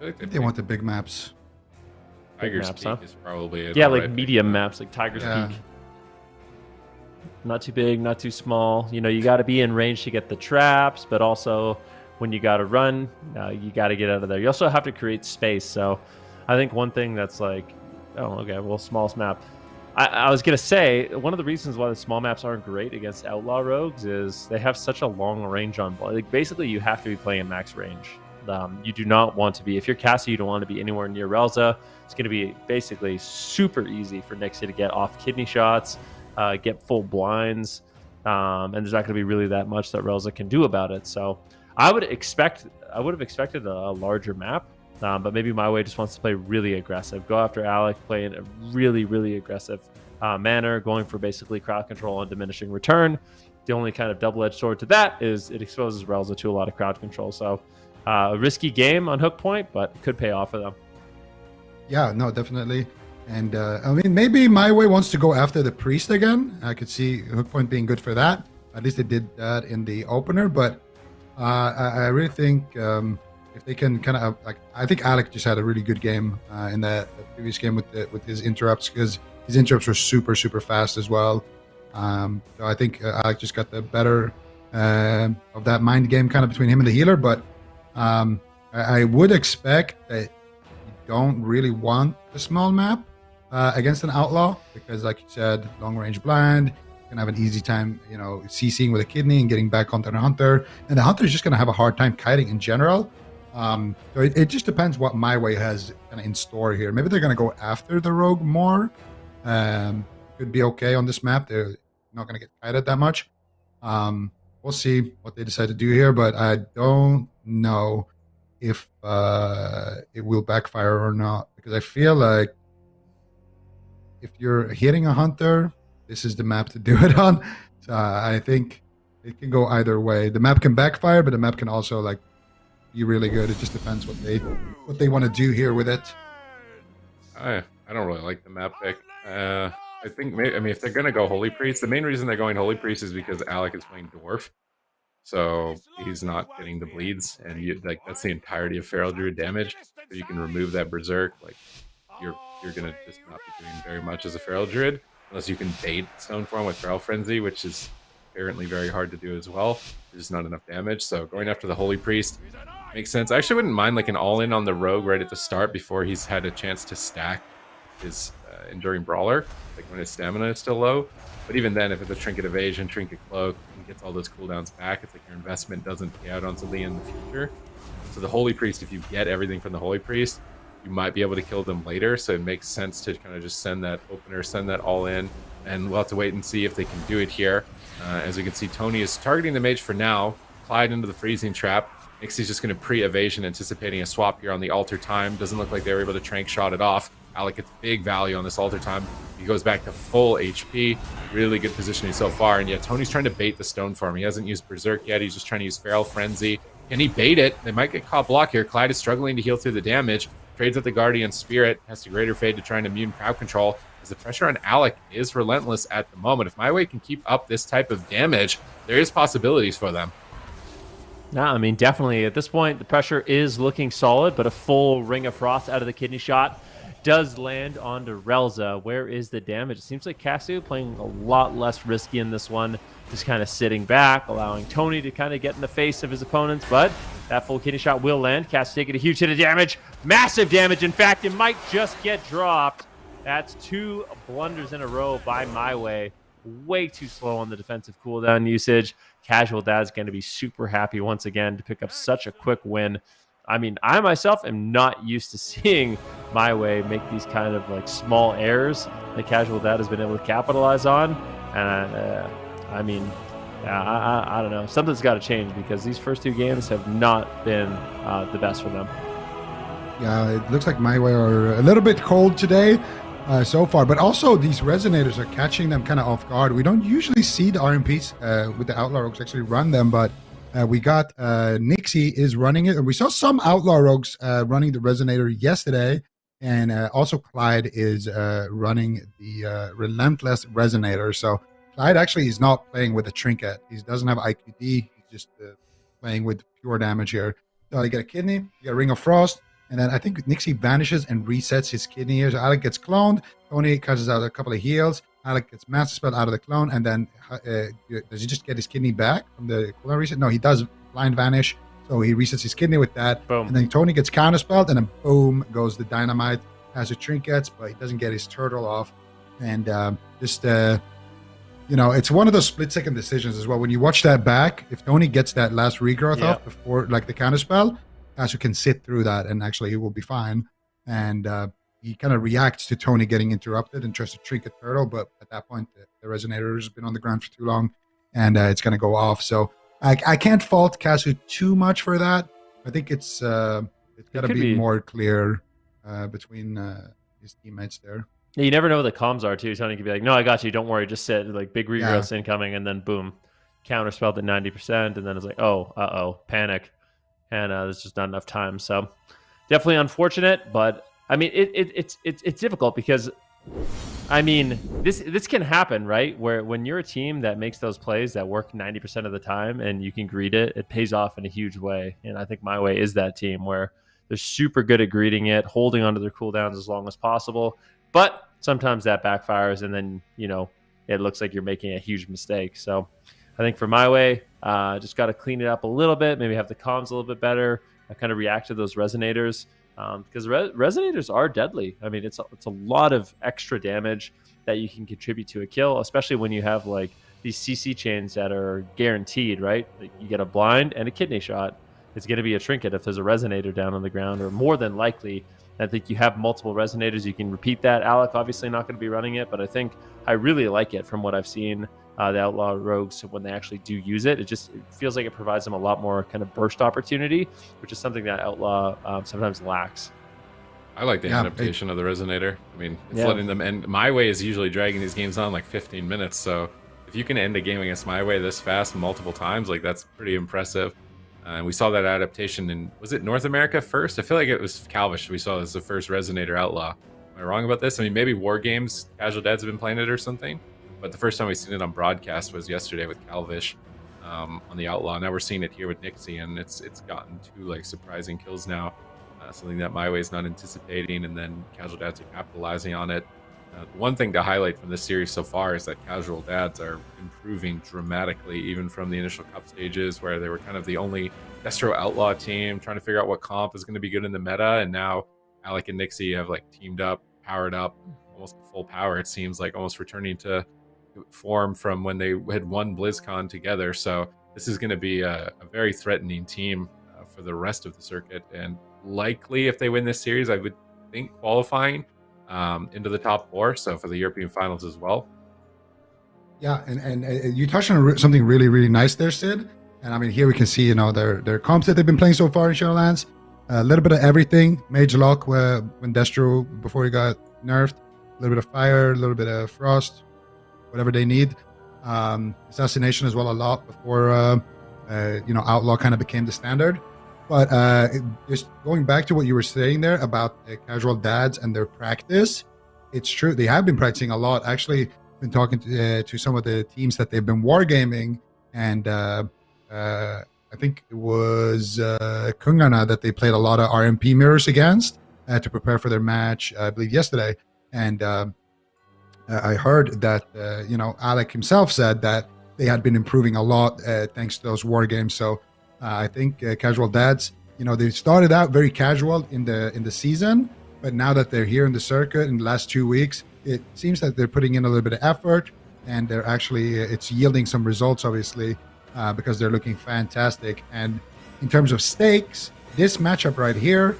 I think They want the big maps. Tiger's maps, Peak huh? is probably Yeah, like medium maps, like Tiger's Yeah. Peak. Not too big, not too small. You know, you got to be in range to get the traps, but also when you got to run, you got to get out of there. You also have to create space. So I think one thing that's like, oh, okay, well, smallest map. I was going to say, one of the reasons why the small maps aren't great against Outlaw Rogues is they have such a long range on ball. Like, basically, you have to be playing max range. You do not want to be, if you're Cassie, you don't want to be anywhere near Relza. It's going to be basically super easy for Nixie to get off kidney shots, get full blinds, and there's not going to be really that much that Relza can do about it. So I would have expected a larger map, but maybe MYWAY just wants to play really aggressive. Go after Alec, play in a really, really aggressive manner, going for basically crowd control and diminishing return. The only kind of double-edged sword to that is it exposes Relza to a lot of crowd control. So a risky game on hook point, but it could pay off for them. Yeah, no, definitely. And I mean, maybe MYWAY wants to go after the priest again. I could see hook point being good for that. At least they did that in the opener. But I really think if they can kind of like, I think Alec just had a really good game in the previous game with his interrupts, because his interrupts were super, super fast as well. So I think Alec just got the better of that mind game kind of between him and the healer. But I would expect that you don't really want a small map against an outlaw, because like you said, long range blind, you can have an easy time, you know, CCing with a kidney and getting back onto the hunter, and the hunter is just going to have a hard time kiting in general. So it just depends what MYWAY has kind of in store here. Maybe they're going to go after the rogue more. Could be okay on this map. They're not going to get kited that much. We'll see what they decide to do here, but I don't know if it will backfire or not, because I feel like if you're hitting a hunter, this is the map to do it on. So I think it can go either way. The map can backfire, but the map can also like be really good. It just depends what they want to do here with it. I don't really like the map pick. I think maybe, I mean, if they're gonna go Holy Priest, the main reason they're going Holy Priest is because Alec is playing Dwarf, so he's not getting the bleeds, and like that's the entirety of Feral Druid damage. So you can remove that Berserk. Like you're gonna just not be doing very much as a Feral Druid unless you can bait Stone Form with Feral Frenzy, which is apparently very hard to do as well. There's not enough damage, so going after the Holy Priest makes sense. I actually wouldn't mind like an all-in on the Rogue right at the start before he's had a chance to stack his Enduring Brawler, like when his stamina is still low. But even then, if it's a Trinket Evasion, Trinket Cloak, and gets all those cooldowns back, it's like your investment doesn't pay out on something in the future. So the Holy Priest, if you get everything from the Holy Priest, you might be able to kill them later, so it makes sense to kind of just send that opener, send that all in, and we'll have to wait and see if they can do it here. As you can see, Tony is targeting the mage for now, Clyde into the freezing trap. Nixie's just going to pre-evasion, anticipating a swap here on the altar time. Doesn't look like they were able to trank shot it off. Alec gets big value on this altar time. He goes back to full HP. Really good positioning so far. And yeah, Tony's trying to bait the Stone Form. He hasn't used Berserk yet. He's just trying to use Feral Frenzy. Can he bait it? They might get caught block here. Clyde is struggling to heal through the damage. Trades at the Guardian Spirit. Has to Greater Fade to try and immune crowd control, as the pressure on Alec is relentless at the moment. If MYWAY can keep up this type of damage, there is possibilities for them. No, I mean, definitely at this point, the pressure is looking solid, but a full Ring of Frost out of the kidney shot does land onto Relza. Where is the damage? It seems like Casu playing a lot less risky in this one, just kind of sitting back, allowing Tony to kind of get in the face of his opponents, but that full kidney shot will land. Casu taking a huge hit of damage, massive damage. In fact, it might just get dropped. That's 2 blunders in a row by MYWAY. way too slow on the defensive cooldown usage. Casual Dad's going to be super happy once again to pick up such a quick win. I mean, I myself am not used to seeing MYWAY make these kind of like small errors that Casual Dad has been able to capitalize on. And I mean, I don't know. Something's got to change because these first 2 games have not been the best for them. Yeah, it looks like MYWAY are a little bit cold today so far, but also these resonators are catching them kind of off guard. We don't usually see the RMPs with the Outlaw Rogues actually run them, but we got Nixie is running it, and we saw some Outlaw Rogues running the Resonator yesterday, and also Clyde is running the Relentless Resonator. So Clyde actually is not playing with a Trinket. He doesn't have IQD. He's just playing with pure damage here. So you get a Kidney, you get a Ring of Frost, and then I think Nixie vanishes and resets his Kidney here. So Alec gets cloned. Tony catches out a couple of heals. Alec gets Master Spell out of the clone, and then does he just get his Kidney back from the cooldown reset? No, he does Blind Vanish, so he resets his Kidney with that. Boom. And then Tony gets Counterspelled, and then boom goes the Dynamite. Has the Trinkets, but he doesn't get his Turtle off. And it's one of those split-second decisions as well. When you watch that back, if Tony gets that last regrowth off before, like the Counterspell, Kazu can sit through that, and actually he will be fine. And he kind of reacts to Tony getting interrupted and tries to Trinket Turtle, but at that point, the Resonator has been on the ground for too long, and it's going to go off. So I can't fault Kazu too much for that. I think it's got to be more clear between his teammates there. Yeah, you never know what the comms are, too. Tony could be like, no, I got you. Don't worry. Just sit. Like, big regrowths incoming, and then boom, counterspelled at 90%, and then it's like, oh, panic. And there's just not enough time. So definitely unfortunate, but I mean, it's difficult because, I mean, this can happen, right? Where when you're a team that makes those plays that work 90% of the time and you can greet it, it pays off in a huge way. And I think MYWAY is that team where they're super good at greeting it, holding onto their cooldowns as long as possible. But sometimes that backfires, and then, it looks like you're making a huge mistake. So I think for MYWAY, just got to clean it up a little bit, maybe have the comms a little bit better, kind of react to those Resonators. Because Resonators are deadly. I mean, it's a lot of extra damage that you can contribute to a kill, especially when you have like these CC chains that are guaranteed, right? Like you get a blind and a kidney shot. It's going to be a Trinket if there's a Resonator down on the ground, or more than likely. I think you have multiple Resonators. You can repeat that. Alec obviously not going to be running it, but I think I really like it from what I've seen. The Outlaw Rogues, when they actually do use it, it feels like it provides them a lot more kind of burst opportunity, which is something that Outlaw sometimes lacks. I like the adaptation of the Resonator. I mean, it's letting them end. MYWAY is usually dragging these games on like 15 minutes, so if you can end a game against MYWAY this fast multiple times, like that's pretty impressive. And we saw that adaptation in, was it North America first? I feel like it was Calvish we saw as the first Resonator Outlaw. Am I wrong about this? I mean, maybe War Games, Casual Dads have been playing it or something. But the first time we've seen it on broadcast was yesterday with Calvish on the Outlaw. Now we're seeing it here with Nixie, and it's gotten 2 like surprising kills now. Something that MYWAY is not anticipating, and then Casual Dads are capitalizing on it. One thing to highlight from this series so far is that Casual Dads are improving dramatically, even from the initial cup stages where they were kind of the only Destro Outlaw team trying to figure out what comp is going to be good in the meta, and now Alec and Nixie have like teamed up, powered up, almost full power. It seems like almost returning to form from when they had won BlizzCon together. So this is going to be a very threatening team for the rest of the circuit, and likely if they win this series, I would think qualifying into the top 4, so for the European finals as well. Yeah, and you touched on something really, really nice there, Sid. And I mean, here we can see, their comps that they've been playing so far in Shadowlands. A little bit of everything. Mage Lock when Destro, before he got nerfed. A little bit of Fire, a little bit of Frost, whatever they need. Assassination as well a lot before, Outlaw kind of became the standard. But just going back to what you were saying there about Casual Dads and their practice, it's true. They have been practicing a lot. Actually, been talking to some of the teams that they've been wargaming, and I think it was KUNGARNA that they played a lot of RMP mirrors against to prepare for their match, I believe, yesterday. And I heard that, Alec himself said that they had been improving a lot thanks to those war games. So I think Casual Dads, they started out very casual in the season, but now that they're here in the circuit in the last 2 weeks, it seems that they're putting in a little bit of effort. and they're actually it's yielding some results, obviously, because they're looking fantastic. And in terms of stakes, this matchup right here,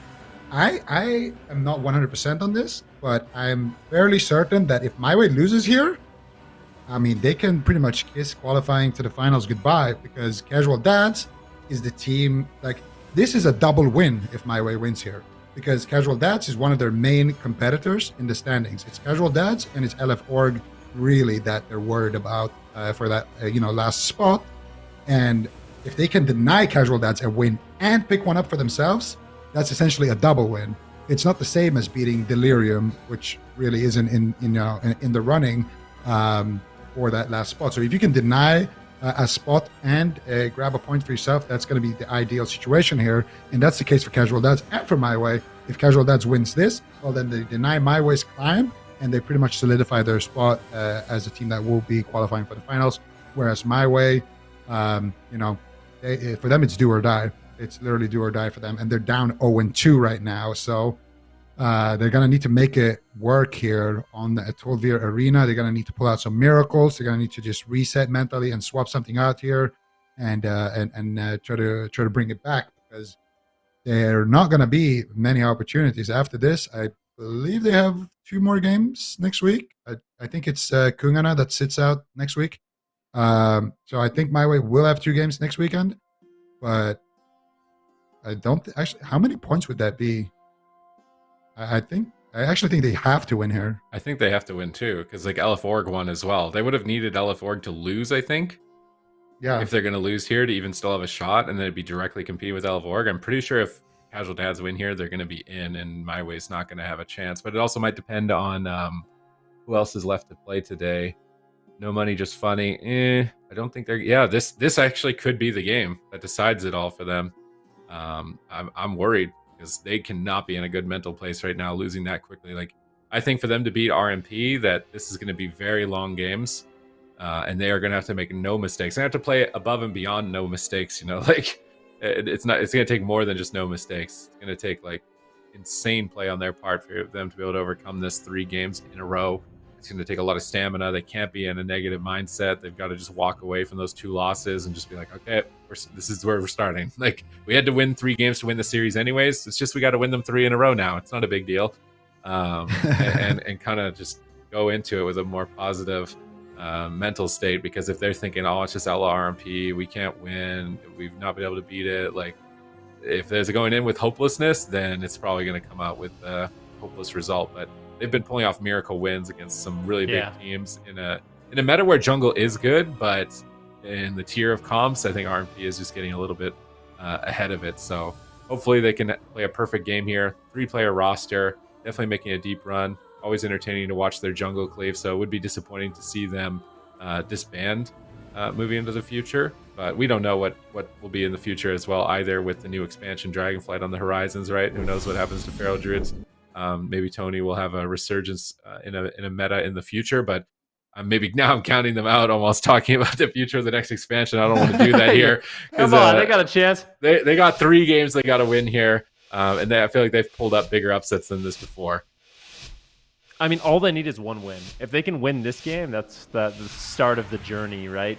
I am not 100% on this, but I'm fairly certain that if MYWAY loses here, I mean, they can pretty much kiss qualifying to the finals goodbye, because Casual Dads is the team. Like, this is a double win if MYWAY wins here, because Casual Dads is one of their main competitors in the standings. It's Casual Dads and it's LF Org really that they're worried about for that last spot. And if they can deny Casual Dads a win and pick one up for themselves, that's essentially a double win. It's not the same as beating Delirium, which really isn't in the running for that last spot. So if you can deny a spot and grab a point for yourself, that's going to be the ideal situation here. And that's the case for Casual Dads and for MYWAY. If Casual Dads wins this, well, then they deny MYWAY's climb, and they pretty much solidify their spot as a team that will be qualifying for the finals. Whereas MYWAY, for them, it's do or die. It's literally do or die for them. And they're down 0-2 right now. So they're going to need to make it work here on the Atolvir Arena. They're going to need to pull out some miracles. They're going to need to just reset mentally and swap something out here and try to bring it back, because there are not going to be many opportunities after this. I believe they have 2 more games next week. I think it's KUNGARNA that sits out next week. So I think MYWAY will have 2 games next weekend, but I don't actually. How many points would that be? I actually think they have to win here. I think they have to win too, because like LF Org won as well. They would have needed LF Org to lose, I think. Yeah. If they're going to lose here to even still have a shot, and then it'd be directly compete with LF Org. I'm pretty sure if Casual Dads win here, they're going to be in, and MYWAY's not going to have a chance. But it also might depend on who else is left to play today. No Money, Just Funny. I don't think they're. Yeah, this actually could be the game that decides it all for them. I'm worried, because they cannot be in a good mental place right now, losing that quickly. Like, I think for them to beat RMP, that this is going to be very long games, and they are going to have to make no mistakes. They have to play above and beyond no mistakes. Like it's going to take more than just no mistakes. It's going to take like insane play on their part for them to be able to overcome this 3 games in a row. It's going to take a lot of stamina. They can't be in a negative mindset. They've got to just walk away from those 2 losses and just be like, okay, this is where we're starting. Like, we had to win 3 games to win the series anyways. It's just we got to win them 3 in a row now. It's not a big deal. And kind of just go into it with a more positive mental state, because if they're thinking, oh, it's just outlaw RMP, we can't win, we've not been able to beat it. Like, if there's going in with hopelessness, then it's probably going to come out with a hopeless result. But they've been pulling off miracle wins against some really big teams in a meta where jungle is good, but in the tier of comps, I think RMP is just getting a little bit ahead of it. So hopefully they can play a perfect game here. 3-player roster, definitely making a deep run. Always entertaining to watch their jungle cleave. So it would be disappointing to see them disband moving into the future. But we don't know what will be in the future as well either, with the new expansion Dragonflight on the horizons, right? Who knows what happens to Feral Druids. Maybe Tony will have a resurgence in a meta in the future, but maybe now I'm counting them out, almost talking about the future of the next expansion. I don't want to do that here. Come on, they got a chance. They got 3 games they got to win here, and I feel like they've pulled up bigger upsets than this before. I mean, all they need is 1 win. If they can win this game, that's the start of the journey, right?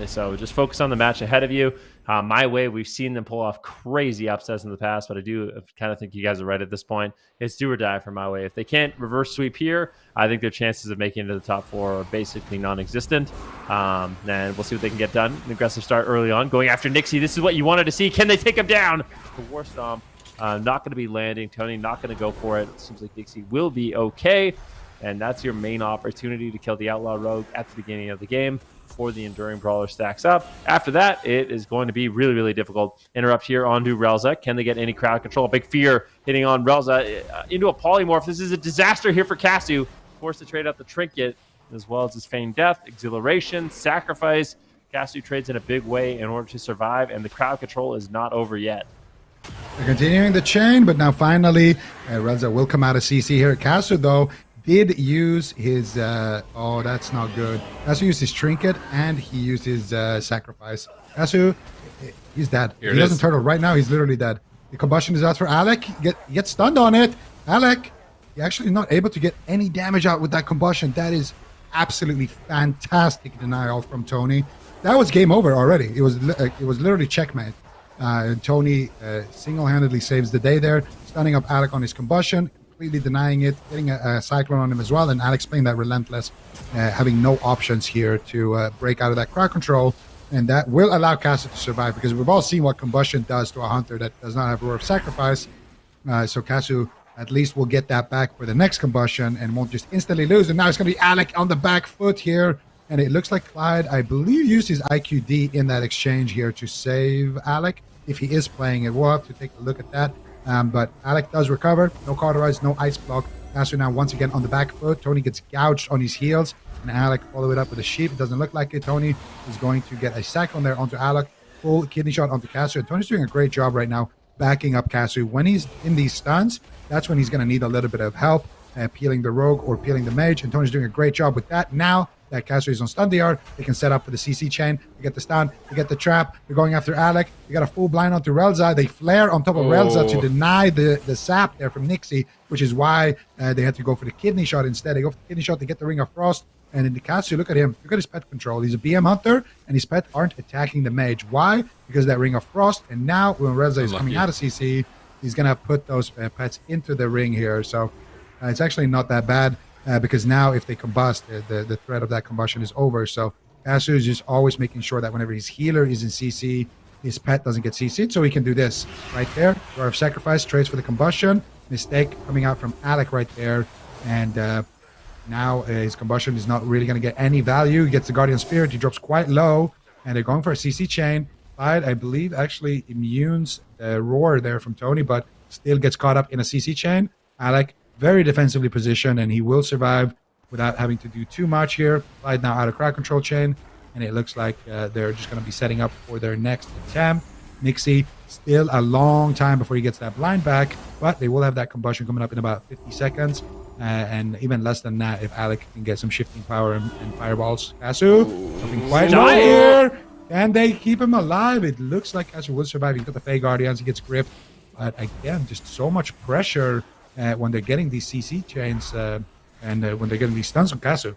So just focus on the match ahead of you. MYWAY, we've seen them pull off crazy upsets in the past, but I do kind of think you guys are right at this point. It's do or die for MYWAY. If they can't reverse sweep here, I think their chances of making it to the top 4 are basically non-existent. And we'll see what they can get done. An aggressive start early on, going after Nixie. This is what you wanted to see. Can they take him down? The War Stomp. Not going to be landing. Tony not going to go for it. It seems like Dixie will be okay. And that's your main opportunity to kill the Outlaw Rogue at the beginning of the game before the Enduring Brawler stacks up. After that, it is going to be really, really difficult. Interrupt here onto Relza. Can they get any crowd control? Big Fear hitting on Relza into a polymorph. This is a disaster here for Casu. Forced to trade out the Trinket as well as his Feigned Death, Exhilaration, Sacrifice. Casu trades in a big way in order to survive, and the crowd control is not over yet. They're continuing the chain, but now finally, Relza will come out of CC here. Casu, though, did use his... oh, that's not good. Casu used his Trinket, and he used his Sacrifice. Casu, he's dead. He doesn't turtle. Right now, he's literally dead. The combustion is out for Alec. He gets stunned on it. Alec, you're actually not able to get any damage out with that combustion. That is absolutely fantastic denial from Tony. That was game over already. It was literally checkmate. Tony single-handedly saves the day there, stunning up Alec on his combustion, completely denying it, getting a cyclone on him as well. And Alex playing that relentless, having no options here to break out of that crowd control. And that will allow Casu to survive, because we've all seen what combustion does to a hunter that does not have Roar of Sacrifice. So Casu at least will get that back for the next combustion and won't just instantly lose. And now it's going to be Alec on the back foot here. And it looks like Clyde, I believe, used his IQD in that exchange here to save Alec. If he is playing it, we'll have to take a look at that. But Alec does recover. No cauterize, no ice block. Casu now once again on the back foot. Tony gets gouged on his heels. And Alec follow it up with a sheep. It doesn't look like it. Tony is going to get a cyclone there onto Alec. Full kidney shot onto Casu. And Tony's doing a great job right now backing up Casu. When he's in these stuns, that's when he's going to need a little bit of help peeling the rogue or peeling the mage. And Tony's doing a great job with that. Now that Casu is on stun DR, they can set up for the CC chain. They get the stun, they get the trap. They're going after Alec. They got a full blind onto Relza. They flare on top of Relza to deny the sap there from Nixie, which is why they had to go for the kidney shot instead. They go for the kidney shot, they get the Ring of Frost. And in the Casu, look at him. Look at his pet control. He's a BM hunter, and his pet aren't attacking the mage. Why? Because of that Ring of Frost. And now when Relza is coming out of CC, he's going to put those pets into the ring here. So it's actually not that bad. Because now if they combust, the threat of that combustion is over. So Casu is just always making sure that whenever his healer is in CC, his pet doesn't get CC'd. So he can do this right there. Roar of Sacrifice, trades for the combustion. Mistake coming out from Alec right there. And now his combustion is not really going to get any value. He gets the Guardian Spirit. He drops quite low. And they're going for a CC chain. Clyde, I believe, actually immunes the Roar there from Tony, but still gets caught up in a CC chain. Alec, very defensively positioned, and he will survive without having to do too much here. Clyde now out of crowd control chain, and it looks like they're just going to be setting up for their next attempt. Nixie, still a long time before he gets that blind back, but they will have that combustion coming up in about 50 seconds, and even less than that if Alec can get some shifting power and fireballs. Casu, something quite low here. Can they keep him alive? It looks like Casu will survive. He's got the Fey Guardians, he gets gripped, but again, just so much pressure when they're getting these CC chains and when they're getting these stuns on Casu.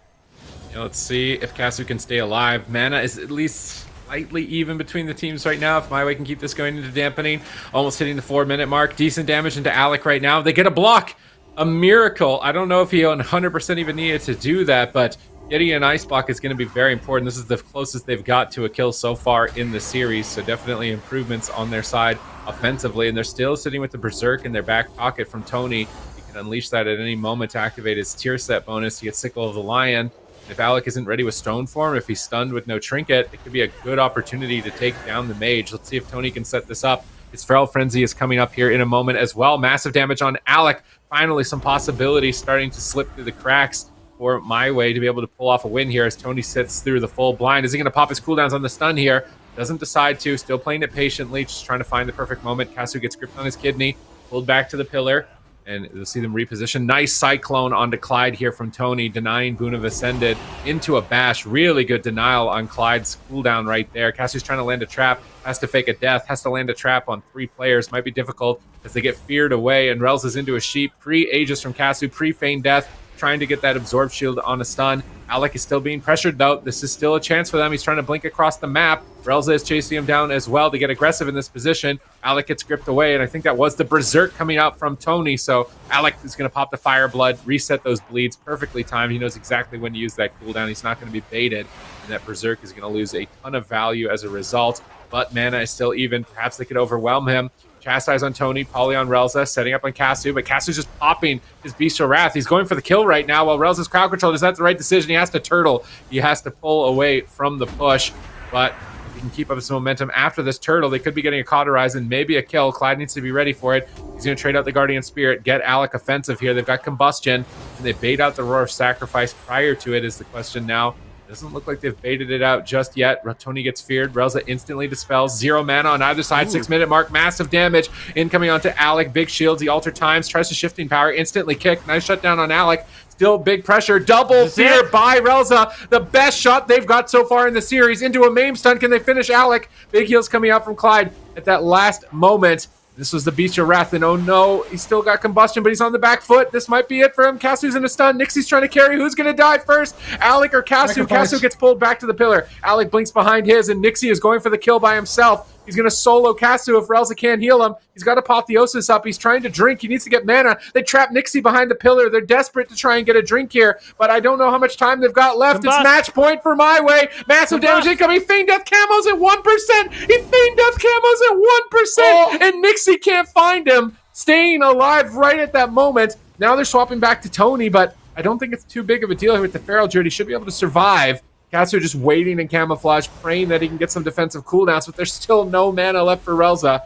Yeah, let's see if Casu can stay alive. Mana is at least slightly even between the teams right now. If MYWAY can keep this going into dampening, almost hitting the 4-minute mark. Decent damage into Alec right now. They get a block. A miracle. I don't know if he 100% even needed to do that, but getting an ice block is going to be very important. This is the closest they've got to a kill so far in the series, so definitely improvements on their side offensively, and they're still sitting with the Berserk in their back pocket from Tony. He can unleash that at any moment to activate his tier set bonus to get Sickle of the Lion. If Alec isn't ready with Stone Form, if he's stunned with no Trinket, it could be a good opportunity to take down the Mage. Let's see if Tony can set this up. His Feral Frenzy is coming up here in a moment as well. Massive damage on Alec. Finally, some possibilities starting to slip through the cracks for MYWAY to be able to pull off a win here as Tony sits through the full blind. Is he going to pop his cooldowns on the stun here? Doesn't decide to. Still playing it patiently, just trying to find the perfect moment. Casu gets gripped on his kidney, pulled back to the pillar, and you'll see them reposition. Nice Cyclone onto Clyde here from Tony, denying Boon of Ascended into a bash. Really good denial on Clyde's cooldown right there. Casu's trying to land a trap, has to fake a death, has to land a trap on 3 players. Might be difficult as they get feared away, and Relz is into a sheep. Pre-Aegis from Casu, pre-feign death, trying to get that absorb shield on a stun. Alec is still being pressured though. This is still a chance for them. He's trying to blink across the map. Relza is chasing him down as well to get aggressive in this position. Alec gets gripped away, and I think that was the Berserk coming out from Tony. So Alec is going to pop the Fire Blood, reset those bleeds, perfectly timed. He knows exactly when to use that cooldown. He's not going to be baited, and that Berserk is going to lose a ton of value as a result. But mana is still even. Perhaps they could overwhelm him. Chastise on Tony, Poly on Relza, setting up on Casu, but Casu's just popping his Bestial Wrath. He's going for the kill right now while Relza's crowd control. Is that the right decision? He has to turtle. He has to pull away from the push, but if he can keep up his momentum after this turtle, they could be getting a cauterize and maybe a kill. Clyde needs to be ready for it. He's going to trade out the Guardian Spirit, get Alec offensive here. They've got Combustion, and they bait out the Roar of Sacrifice prior to it is the question now. Doesn't look like they've baited it out just yet. Tony gets feared. Relza instantly dispels. 0 mana on either side. 6-minute mark. Massive damage. Incoming onto Alec. Big shields. He alter times. Tries to shifting power. Instantly kick. Nice shutdown on Alec. Still big pressure. Double fear by Relza. The best shot they've got so far in the series. Into a maim stun. Can they finish Alec? Big heals coming out from Clyde at that last moment. This was the Beast of Wrath, and oh no, he's still got combustion, but he's on the back foot. This might be it for him. Kasu's in a stun. Nixie's trying to carry. Who's going to die first? Alec or Kasu? Kasu gets pulled back to the pillar. Alec blinks behind his, and Nixie is going for the kill by himself. He's going to solo Kasu if Relza can't heal him. He's got Apotheosis up. He's trying to drink. He needs to get mana. They trap Nixie behind the pillar. They're desperate to try and get a drink here, but I don't know how much time they've got left. It's match point for MYWAY. Massive damage incoming. Feign Death Camo's at 1%. He Feign Death Camo's at 1%, and Nixie can't find him. Staying alive right at that moment. Now they're swapping back to Tony, but I don't think it's too big of a deal here with the Feral Druid. He should be able to survive. Cats are just waiting in camouflage, praying that he can get some defensive cooldowns, but there's still no mana left for Relza.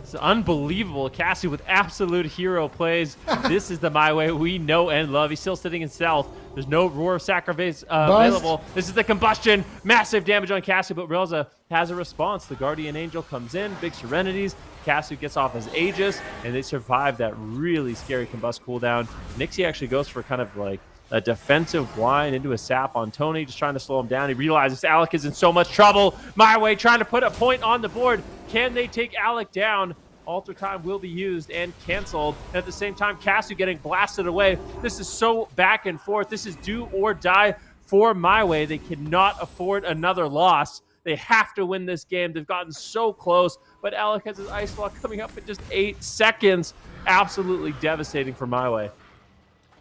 It's unbelievable. Cassie with absolute hero plays. This is the MYWAY we know and love. He's still sitting in stealth. There's no Roar of Sacrifice available. This is the combustion. Massive damage on Cassie, but Relza has a response. The Guardian Angel comes in, big Serenities. Cassie gets off his Aegis, and they survive that really scary combust cooldown. Nixie actually goes for kind of like a defensive whine into a sap on Tony, just trying to slow him down. He realizes Alec is in so much trouble. MYWAY trying to put a point on the board. Can they take Alec down? Alter time will be used and canceled. And at the same time, Casu getting blasted away. This is so back and forth. This is do or die for MYWAY. They cannot afford another loss. They have to win this game. They've gotten so close, but Alec has his Ice Block coming up in just 8 seconds. Absolutely devastating for MYWAY.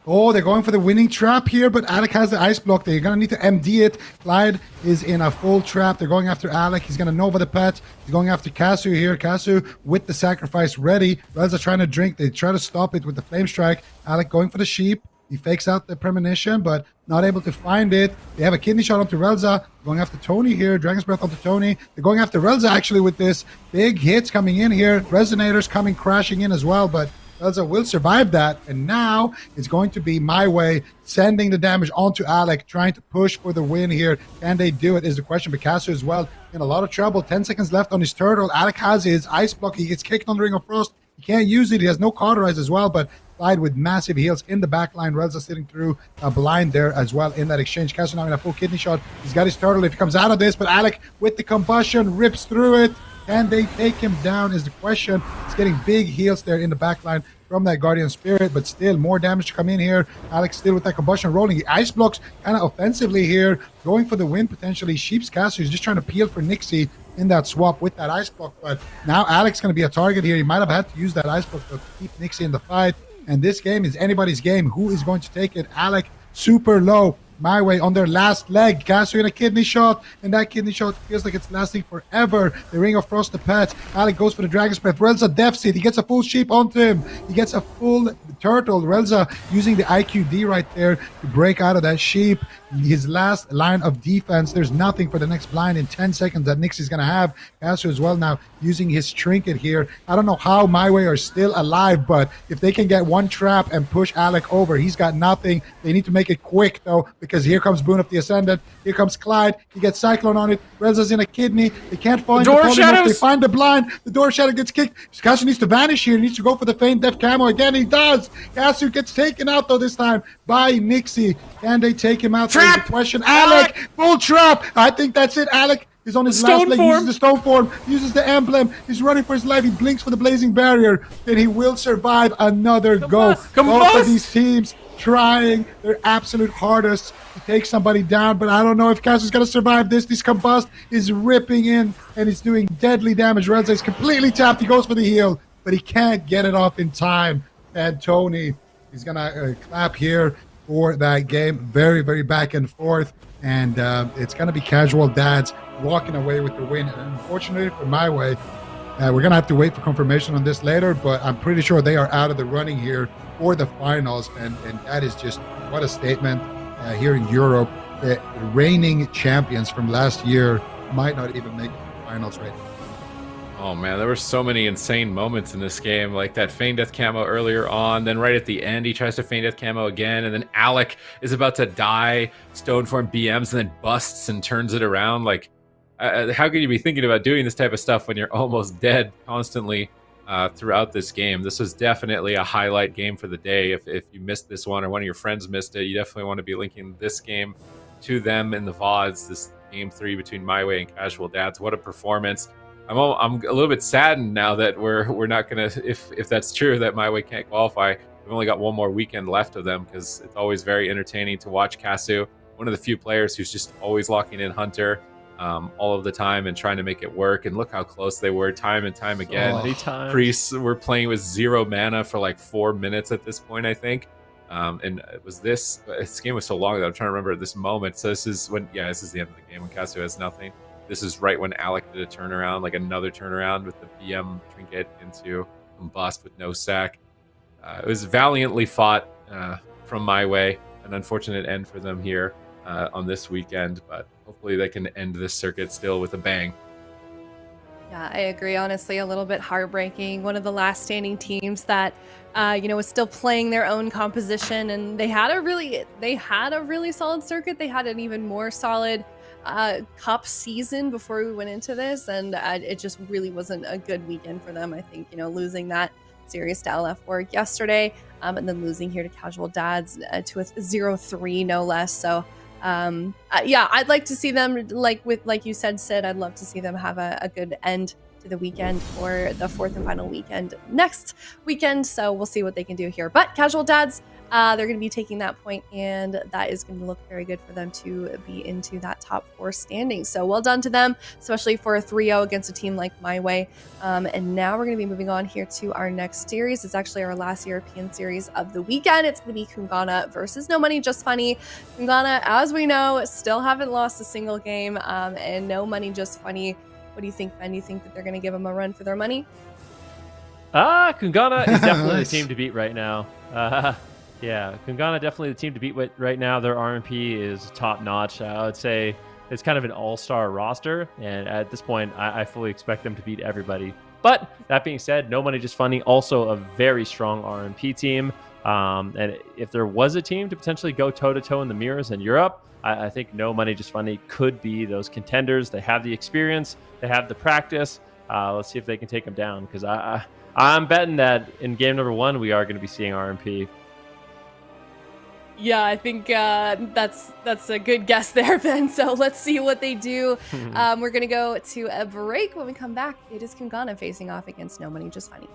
Oh, they're going for the winning trap here, but Alec has the Ice Block. They're going to need to MD it. Clyde is in a full trap. They're going after Alec. He's going to Nova the pet. He's going after Kasu here. Kasu with the sacrifice ready. Relza trying to drink. They try to stop it with the Flame Strike. Alec going for the sheep. He fakes out the premonition, but not able to find it. They have a kidney shot onto Relza. Going after Tony here. Dragon's Breath onto Tony. They're going after Relza actually with this. Big hits coming in here. Resonators coming crashing in as well, but Relza will survive that, and now it's going to be MYWAY sending the damage onto Alec, trying to push for the win here. Can they do it is the question. Picasso as well in a lot of trouble. 10 seconds left on his turtle. Alec has his Ice Block. He gets kicked on the Ring of Frost. He can't use it. He has no Cauterize as well, but Clyde with massive heals in the back line. Relza sitting through a blind there as well in that exchange. Casso now in a full kidney shot. He's got his turtle if he comes out of this, but Alec with the combustion rips through it. Can they take him down is the question. He's getting big heals there in the back line from that Guardian Spirit, but still more damage to come in here. Alex still with that combustion rolling. He Ice Blocks kind of offensively here, going for the win potentially. Sheep's Caster is just trying to peel for Nixie in that swap with that Ice Block, but now Alex going to be a target here. He might have had to use that Ice Block to keep Nixie in the fight, and this game is anybody's game. Who is going to take it? Alec super low. MYWAY on their last leg. Casu in a kidney shot, and that kidney shot feels like it's lasting forever. The Ring of Frost the pet. Alec goes for the Dragon's Breath. Relza Death Seed. He gets a full sheep onto him. He gets a full turtle. Relza using the IQD right there to break out of that sheep. His last line of defense. There's nothing for the next blind in 10 seconds that Nixie's going to have. Casu as well now using his trinket here. I don't know how MYWAY are still alive, but if they can get one trap and push Alec over, he's got nothing. They need to make it quick, though, because here comes Boon of the Ascendant. Here comes Clyde. He gets Cyclone on it. Relza's in a kidney. They can't find the polymorph. They find the blind. The door shadow gets kicked. Casu needs to vanish here. He needs to go for the Feign Death Camo again. He does. Casu gets taken out, though, this time by Nixie. Can they take him out? Trap! The question. Alec! Full trap! I think that's it. Alec is on his last leg. Uses the stone form. Uses the emblem. He's running for his life. He blinks for the blazing barrier. And he will survive another go. Both of these teams trying their absolute hardest to take somebody down, but I don't know if Cass is going to survive this. This combust is ripping in, and it's doing deadly damage. Relza is completely tapped. He goes for the heal, but he can't get it off in time. And Tony is going to clap here for that game. Very, very back and forth, and it's going to be casual dads walking away with the win. And unfortunately for MYWAY, we're going to have to wait for confirmation on this later, but I'm pretty sure they are out of the running here for the finals, and that is just what a statement here in Europe. The reigning champions from last year might not even make the finals right now. Oh man, there were so many insane moments in this game, like that Feign Death Camo earlier on, then right at the end he tries to Feign Death Camo again, and then Alec is about to die, Stoneform BMs, and then busts and turns it around. Like, how could you be thinking about doing this type of stuff when you're almost dead constantly throughout this game? This was definitely a highlight game for the day. If you missed this one or one of your friends missed it, you definitely want to be linking this game to them in the VODs. This game 3 between MYWAY and Casual Dads. What a performance. I'm a little bit saddened now that we're not gonna, if that's true, that MYWAY can't qualify. We've only got one more weekend left of them, because it's always very entertaining to watch Kasu, one of the few players who's just always locking in Hunter all of the time and trying to make it work. And look how close they were time and time again. Many times. Priests were playing with 0 mana for like 4 minutes at this point, I think. And it was this game was so long that I'm trying to remember at this moment. So this is when, yeah, this is the end of the game when Kasu has nothing. This is right when Alec did a turnaround, like another turnaround with the BM trinket into Combust with no sack. It was valiantly fought from MYWAY. An unfortunate end for them here on this weekend, but hopefully they can end this circuit still with a bang. Yeah, I agree. Honestly, a little bit heartbreaking. One of the last standing teams that, was still playing their own composition, and they had a really solid circuit. They had an even more solid cup season before we went into this, and it just really wasn't a good weekend for them. I think, losing that series to LF Org yesterday, and then losing here to Casual Dads to a 0-3 no less. So yeah, I'd like to see them, like you said, Sid, I'd love to see them have a good end to the weekend for the fourth and final weekend next weekend. So we'll see what they can do here. But Casual Dads, they're going to be taking that point, and that is going to look very good for them to be into that top 4 standing. So well done to them, especially for a 3-0 against a team like MYWAY. And now we're going to be moving on here to our next series. It's actually our last European series of the weekend. It's going to be KUNGARNA versus No Money Just Funny. KUNGARNA, as we know, still haven't lost a single game, and No Money Just Funny. What do you think, Ben? Do you think that they're going to give them a run for their money? KUNGARNA is definitely the team to beat right now. Yeah, KUNGARNA definitely the team to beat right now. Their RMP is top notch. I would say it's kind of an all-star roster, and at this point, I fully expect them to beat everybody. But that being said, No Money Just Funny, also a very strong RMP team. And if there was a team to potentially go toe-to-toe in the mirrors in Europe, I think No Money Just Funny could be those contenders. They have the experience, they have the practice. Let's see if they can take them down, because I'm betting that in game number 1 we are going to be seeing RMP. Yeah, I think that's a good guess there, Ben. So let's see what they do. We're going to go to a break. When we come back, it is KUNGARNA facing off against No Money Just Funny.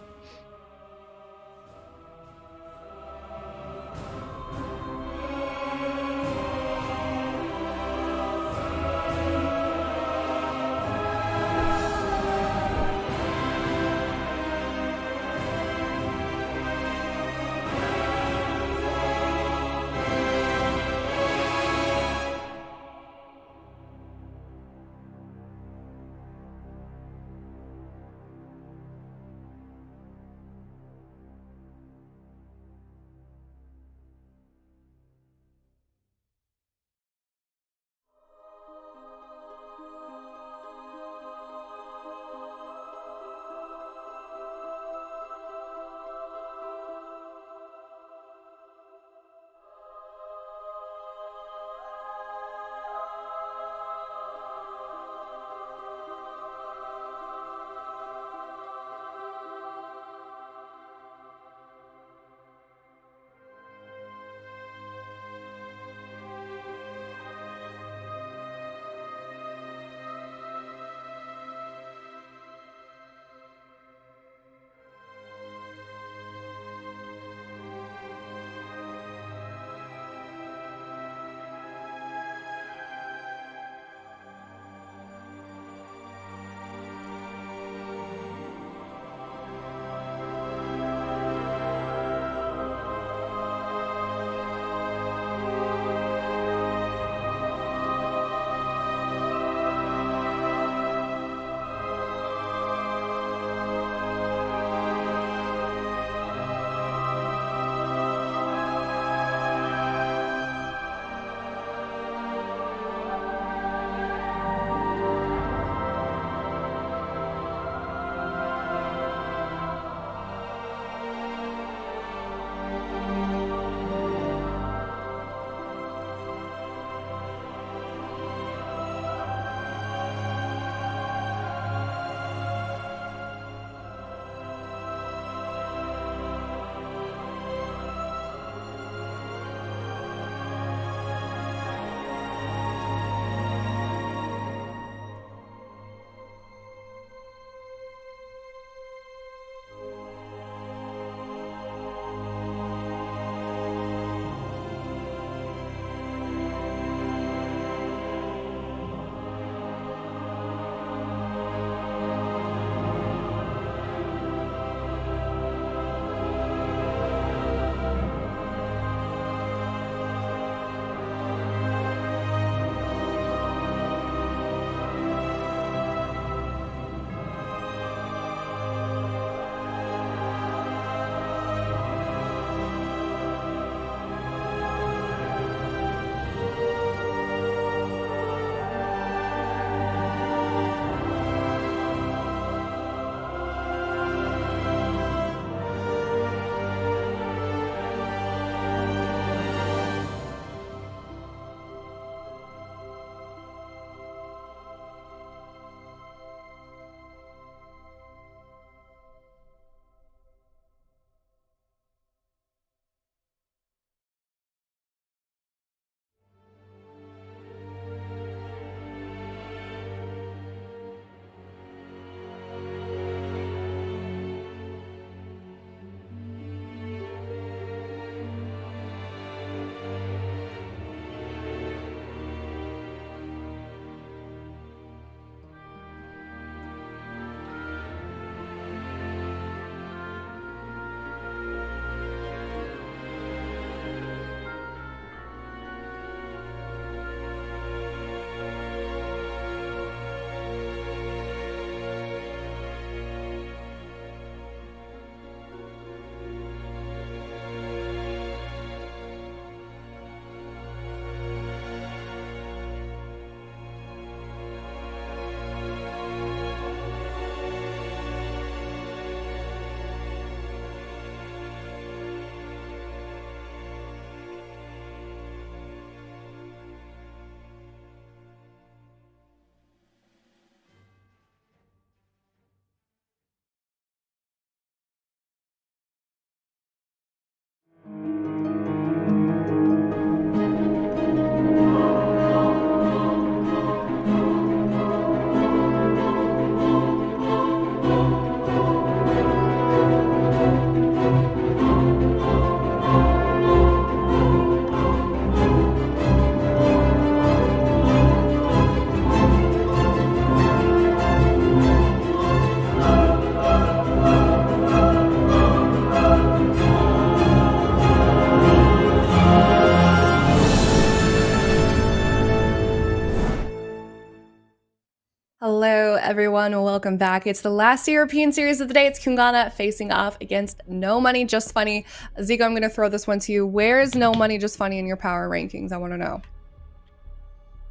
welcome back. It's the last European series of the day. It's KUNGARNA facing off against No Money Just Funny. Zico, I'm going to throw this one to you. Where is No Money Just Funny in your power rankings? I want to know.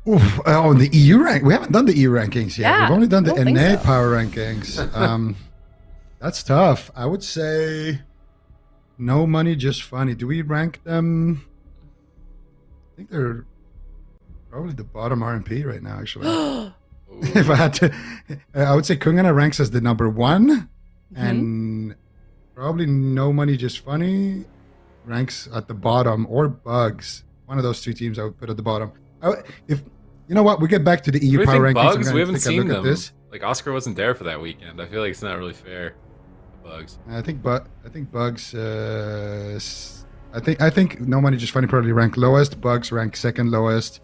Oof, oh, the EU rank. We haven't done the EU rankings yet. Yeah, We've only done the NA so. power rankings. That's tough. I would say No Money Just Funny. Do we rank them? I think they're probably the bottom RMP right now, actually. If I had to, I would say KUNGARNA ranks as the number 1, and probably No Money Just Funny ranks at the bottom, or Bugs. One of those 2 teams I would put at the bottom. If you know what, we get back to the EU power rankings. Bugs? We haven't seen them. Like Oscar wasn't there for that weekend. I feel like it's not really fair. Bugs. I think Bugs. I think No Money Just Funny probably rank lowest. Bugs rank second lowest.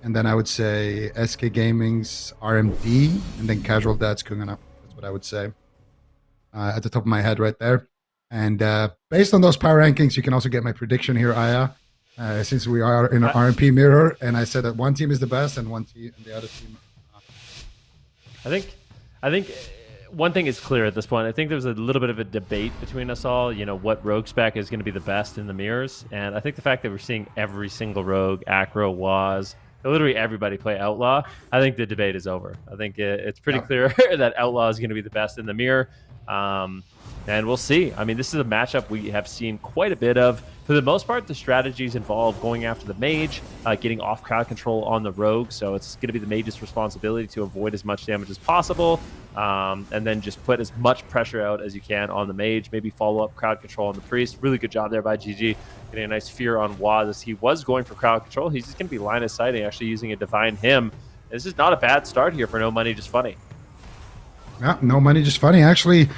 And then I would say SK Gaming's RMD, and then Casual Dad's KUNGARNA. That's what I would say at the top of my head right there. And based on those power rankings, you can also get my prediction here, Aya. Since we are in an RMP mirror, and I said that one team is the best and one team and the other team. I think one thing is clear at this point. I think there's a little bit of a debate between us all. You know, what rogue spec is going to be the best in the mirrors, and I think the fact that we're seeing every single rogue, Acro, Waz, literally everybody play Outlaw, I think the debate is over. I think it's pretty clear that Outlaw is going to be the best in the mirror. And we'll see. I mean, this is a matchup we have seen quite a bit of. For the most part, the strategies involve going after the mage, getting off crowd control on the rogue. So it's going to be the mage's responsibility to avoid as much damage as possible, and then just put as much pressure out as you can on the mage. Maybe follow up crowd control on the priest. Really good job there by GG, getting a nice fear on Waz as he was going for crowd control. He's just going to be line of sighting, actually using a Divine Hymn. This is not a bad start here for No Money Just Funny. Yeah, No Money Just Funny. Actually,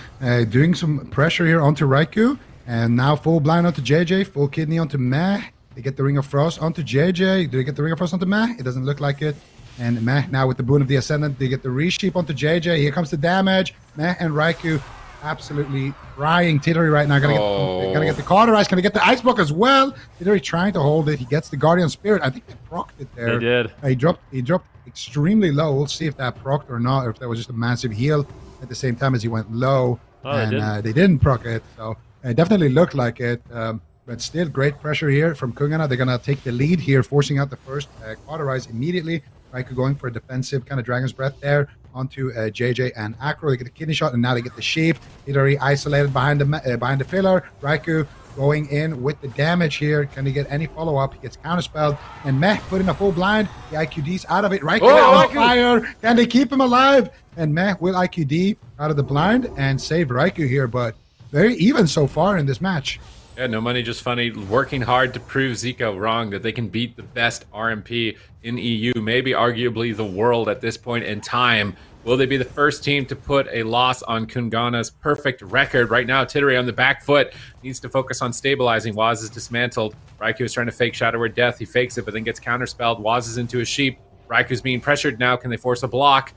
doing some pressure here onto Raikou. And now full blind onto JJ, full kidney onto Meh. They get the Ring of Frost onto JJ. Do they get the Ring of Frost onto Meh? It doesn't look like it. And Meh now with the Boon of the Ascendant, they get the Resheep onto JJ. Here comes the damage. Meh and Raikou absolutely frying Tittery right now. Gonna get the Cauterize. Gonna get the Ice Block as well. Tittery trying to hold it. He gets the Guardian Spirit. I think they procced it there. They did. He dropped extremely low. We'll see if that procced or not, or if that was just a massive heal at the same time as he went low. They didn't proc it. So it definitely looked like it, but still great pressure here from KUNGARNA. They're going to take the lead here, forcing out the first Cauterize immediately. Raikou going for a defensive kind of Dragon's Breath there onto JJ and Acro. They get the Kidney Shot, and now they get the Sheep. Tittery isolated behind the pillar. Raikou going in with the damage here. Can he get any follow-up? He gets counterspelled, and Meh put in a full blind. The IQD's out of it. Raikou on fire. Can they keep him alive? And Meh will IQD out of the blind and save Raikou here, but very even so far in this match. Yeah, No Money Just Funny working hard to prove Zico wrong, that they can beat the best RMP in EU, maybe arguably the world at this point in time. Will they be the first team to put a loss on KUNGARNA's perfect record? Right now, Tittery on the back foot needs to focus on stabilizing. Waz is dismantled. Raikou is trying to fake Shadow Word Death. He fakes it, but then gets counterspelled. Waz is into a Sheep. Raikou's being pressured now. Can they force a block?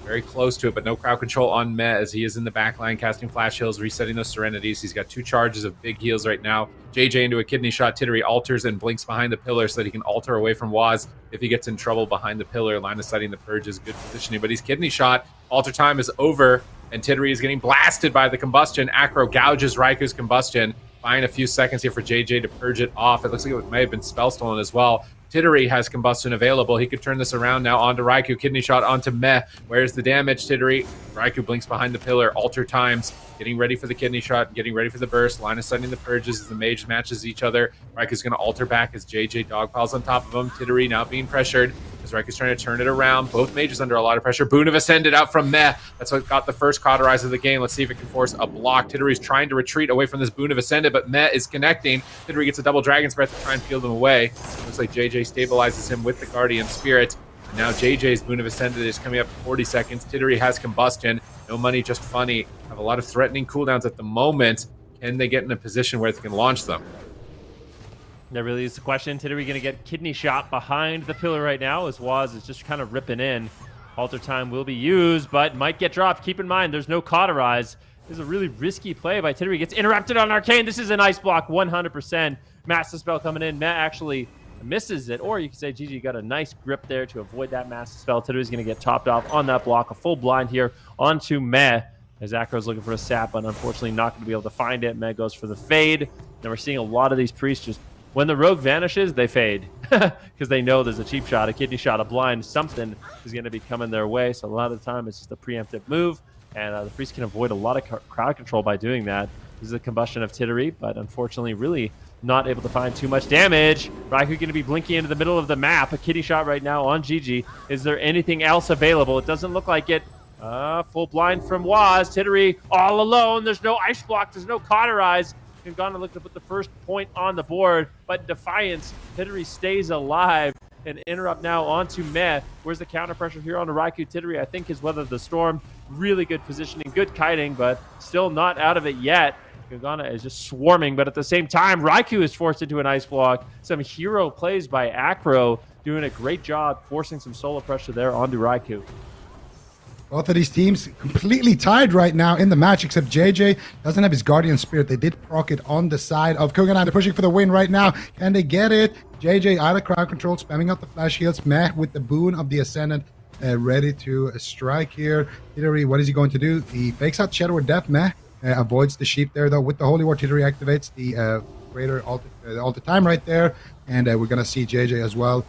Very close to it, but no crowd control on Meh as he is in the back line, casting flash heals, resetting those Serenities. He's got 2 charges of big heals right now. JJ into a Kidney Shot. Tittery alters and blinks behind the pillar so that he can alter away from Waz if he gets in trouble behind the pillar. Line of sighting the Purge is good positioning, but he's Kidney Shot. Alter time is over, and Tittery is getting blasted by the combustion. Acro gouges Raikou's combustion. Buying a few seconds here for JJ to purge it off. It looks like it may have been spell stolen as well. Tittery has combustion available. He could turn this around now onto Raikou. Kidney Shot onto Meh. Where's the damage, Tittery? Raikou blinks behind the pillar. Alter times. Getting ready for the Kidney Shot. Getting ready for the burst. Line of sighting the purges as the mage matches each other. Raikou's going to alter back as JJ dogpiles on top of him. Tittery now being pressured as Raikou's trying to turn it around. Both mages under a lot of pressure. Boon of Ascended out from Meh. That's what got the first Cauterize of the game. Let's see if it can force a block. Tittery's trying to retreat away from this Boon of Ascended, but Meh is connecting. Tittery gets a double Dragon's Breath to try and peel them away. Looks like JJ stabilizes him with the Guardian Spirit. And now JJ's Boon of Ascended is coming up in 40 seconds. Tittery has combustion. No Money Just Funny have a lot of threatening cooldowns at the moment. Can they get in a position where they can launch them? That really is the question. Tittery going to get Kidney Shot behind the pillar right now as Waz is just kind of ripping in. Alter time will be used, but might get dropped. Keep in mind, there's no Cauterize. This is a really risky play by Tittery. Gets interrupted on Arcane. This is an Ice Block, 100%. Master Spell coming in. Matt actually misses it, or you can say GG got a nice grip there to avoid that massive spell. Titteri's going to get topped off on that block. A full blind here onto Meh, as Acro's looking for a sap, but unfortunately not going to be able to find it. Meh goes for the fade. And we're seeing a lot of these priests just, when the rogue vanishes, they fade because they know there's a cheap shot, a kidney shot, a blind, something is going to be coming their way. So a lot of the time it's just a preemptive move, and the priest can avoid a lot of crowd control by doing that. This is a combustion of Titteri, but unfortunately really not able to find too much damage. Raikou going to be blinking into the middle of the map. A kidney shot right now on GG. Is there anything else available? It doesn't look like it. Full blind from Waz. Titteri all alone. There's no ice block. There's no cauterize. Kungana looking to put the first point on the board, but in defiance, Titteri stays alive. And interrupt now onto Meh. Where's the counter pressure here on Raikou? Titteri, I think, has weathered the storm. Really good positioning, good kiting, but still not out of it yet. Kungana is just swarming, but at the same time, Raikou is forced into an ice block. Some hero plays by Acro, doing a great job forcing some solo pressure there onto Raikou. Both of these teams completely tied right now in the match, except JJ doesn't have his Guardian Spirit. They did proc it on the side of Kungana. They're pushing for the win right now. Can they get it? JJ out of crowd control, spamming out the flash heals. Meh with the boon of the Ascendant, ready to strike here. Titteri, what is he going to do? He fakes out Shadow of Death. Meh avoids the sheep there, though. With the Holy War, Titteri activates the greater all the time right there. And we're going to see JJ as well.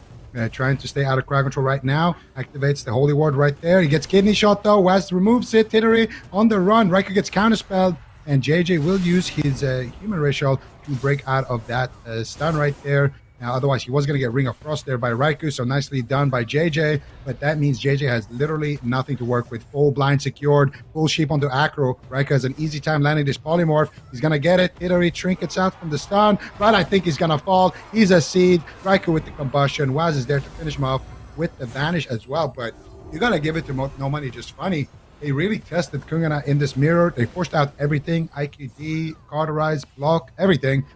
Trying to stay out of crowd control right now. Activates the Holy Ward right there. He gets kidney shot though. Waz removes it. Titteri on the run. Raikou gets counterspelled. And JJ will use his human racial to break out of that stun right there. Now, otherwise, he was going to get Ring of Frost there by Raikou, so nicely done by JJ. But that means JJ has literally nothing to work with. Full blind secured, full sheep onto Acro. Raikou has an easy time landing this polymorph. He's going to get it. Titteri trinkets out from the stun, but I think he's going to fall. He's a seed. Raikou with the combustion. Waz is there to finish him off with the vanish as well. But you got to give it to No Money Just Funny. They really tested Kungana in this mirror. They forced out everything. IQD, cauterize, block, everything.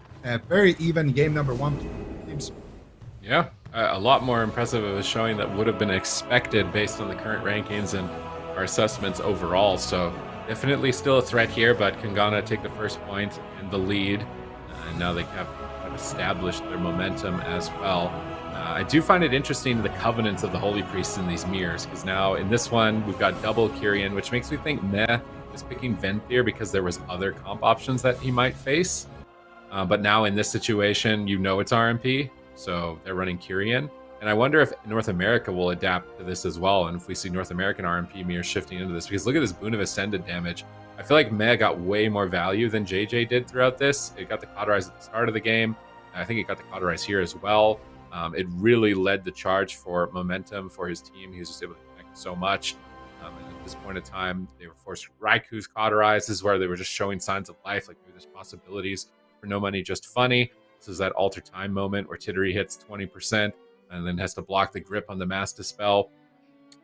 Very even game number one. Yeah, a lot more impressive of a showing that would have been expected based on the current rankings and our assessments overall. So definitely still a threat here, but Kungana take the first point and the lead. And now they have established their momentum as well. I do find it interesting the covenants of the Holy Priests in these mirrors, because now in this one we've got double Kyrian, which makes me think Meh is picking Venthyr because there was other comp options that he might face. But now in this situation, you know it's RMP, so they're running Kyrian. And I wonder if North America will adapt to this as well, and if we see North American RMP mirrors shifting into this, because look at this Boon of Ascended damage. I feel like Meh got way more value than JJ did throughout this. It got the cauterize at the start of the game. I think it got the cauterize here as well. It really led the charge for momentum for his team. He was just able to connect so much. And at this point in time, they were forced Raikou's cauterize. This is where they were just showing signs of life, like there's possibilities for No Money Just Funny. This is that alter time moment where Titteri hits 20% and then has to block the grip on the Mass Dispel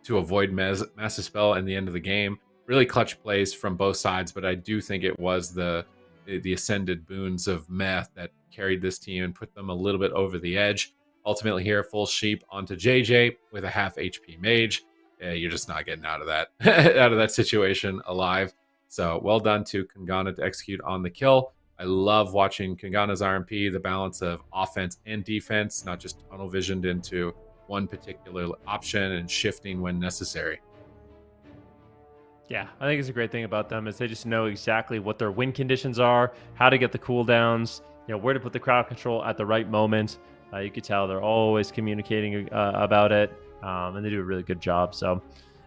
to avoid Mass Dispel in the end of the game. Really clutch plays from both sides, but I do think it was the ascended boons of Meh that carried this team and put them a little bit over the edge. Ultimately here, full sheep onto JJ with a half HP mage. You're just not getting out of that situation alive. So well done to Kungana to execute on the kill. I love watching Kungana's RMP, the balance of offense and defense, not just tunnel visioned into one particular option and shifting when necessary. Yeah, I think it's a great thing about them is they just know exactly what their win conditions are, how to get the cooldowns, where to put the crowd control at the right moment. You could tell they're always communicating about it, and they do a really good job. So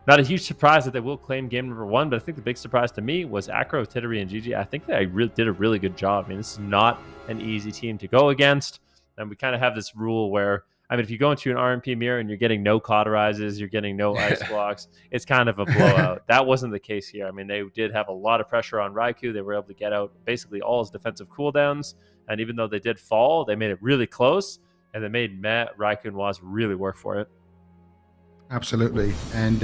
not a huge surprise that they will claim game number one, but I think the big surprise to me was Acro, Titteri, and GG. I think they did a really good job. I mean, this is not an easy team to go against, and we kind of have this rule where, I mean, if you go into an RMP mirror and you're getting no cauterizes, you're getting no ice blocks, it's kind of a blowout. That wasn't the case here. I mean, they did have a lot of pressure on Raikou. They were able to get out basically all his defensive cooldowns, and even though they did fall, they made it really close, and they made Meh, Raikou, and Waz really work for it. Absolutely. And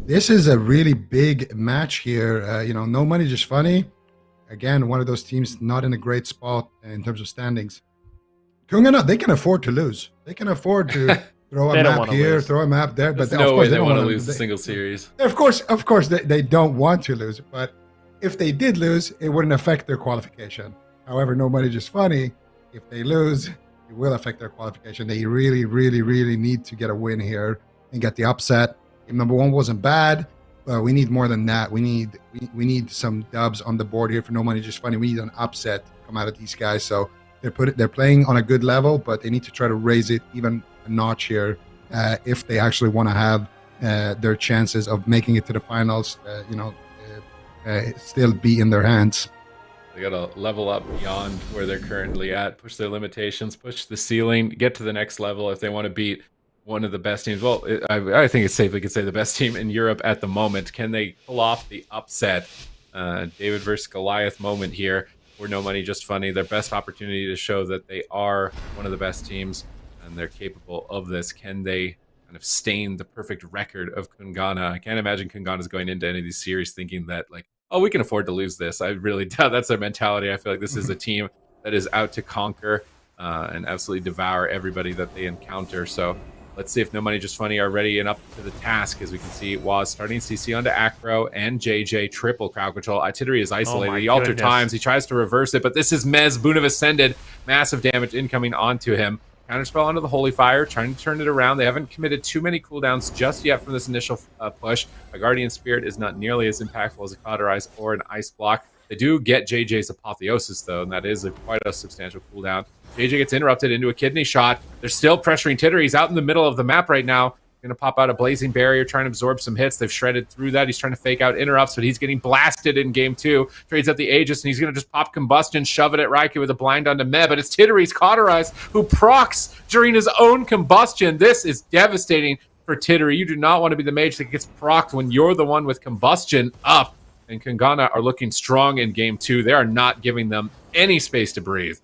this is a really big match here. No Money Just Funny. Again, one of those teams not in a great spot in terms of standings. Kungana, they can afford to lose. They can afford to throw a map here, throw a map there. There's but no way they they don't want to lose a single series. Of course, they don't want to lose. But if they did lose, it wouldn't affect their qualification. However, No Money Just Funny, if they lose, it will affect their qualification. They really, really, really need to get a win here and get the upset. Game number 1 wasn't bad, but we need more than that. We need some dubs on the board here for No Money Just Funny. We need an upset to come out of these guys. So they're playing on a good level, but they need to try to raise it even a notch here if they actually want to have their chances of making it to the finals, still be in their hands. They got to level up beyond where they're currently at, push their limitations, push the ceiling, get to the next level if they want to beat one of the best teams. Well, I think it's safe we could say the best team in Europe at the moment. Can they pull off the upset? David versus Goliath moment here for No Money Just Funny. Their best opportunity to show that they are one of the best teams and they're capable of this. Can they kind of stain the perfect record of KUNGARNA? I can't imagine KUNGARNA's going into any of these series thinking that, like, oh, we can afford to lose this. I really doubt that's their mentality. I feel like this is a team that is out to conquer and absolutely devour everybody that they encounter. So let's see if No Money Just Funny are ready and up to the task. As we can see, Waz starting CC onto Acro and JJ triple crowd control. Itinerary is isolated. He altered times. He tries to reverse it, but this is Mez. Boon of Ascended. Massive damage incoming onto him. Counterspell onto the Holy Fire, trying to turn it around. They haven't committed too many cooldowns just yet from this initial push. A Guardian Spirit is not nearly as impactful as a Cauterize or an Ice Block. They do get JJ's Apotheosis, though, and that is quite a substantial cooldown. JJ gets interrupted into a kidney shot. They're still pressuring Titter. He's out in the middle of the map right now. Going to pop out a Blazing Barrier, trying to absorb some hits. They've shredded through that. He's trying to fake out interrupts, but he's getting blasted in game 2. Trades up the Aegis, and he's going to just pop Combustion, shove it at Raikou with a blind onto Meh, but it's Tittery's Cauterize who procs during his own Combustion. This is devastating for Tittery. You do not want to be the mage that gets procced when you're the one with Combustion up. And KUNGARNA are looking strong in game 2. They are not giving them any space to breathe.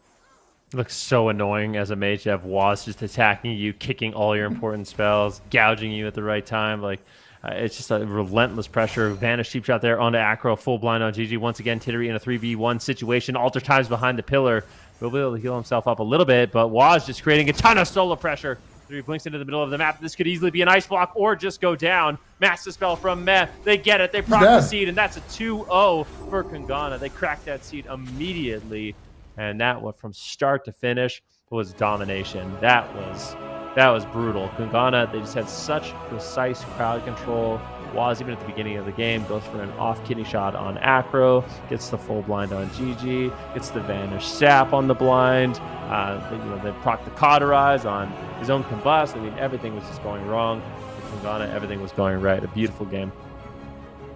It looks so annoying as a mage to have Waz just attacking you, kicking all your important spells, gouging you at the right time. Like, it's just a relentless pressure. Vanish Cheap Shot there onto Acro, full blind on GG. Once again, Tittery in a 3v1 situation. Alter times behind the pillar. He'll be able to heal himself up a little bit, but Waz just creating a ton of solo pressure. Three blinks into the middle of the map. This could easily be an ice block or just go down. Master Spell from Meh. They get it. They proc the seed, and that's a 2-0 for KUNGARNA. They cracked that seed immediately. And that one from start to finish was domination. That was brutal. KUNGARNA, they just had such precise crowd control. Waz, even at the beginning of the game, goes for an off kidney shot on Acro, gets the full blind on GG, gets the Vanish Sap on the blind. They proc the Cauterize on his own Combust. I mean, everything was just going wrong. For KUNGARNA, everything was going right. A beautiful game.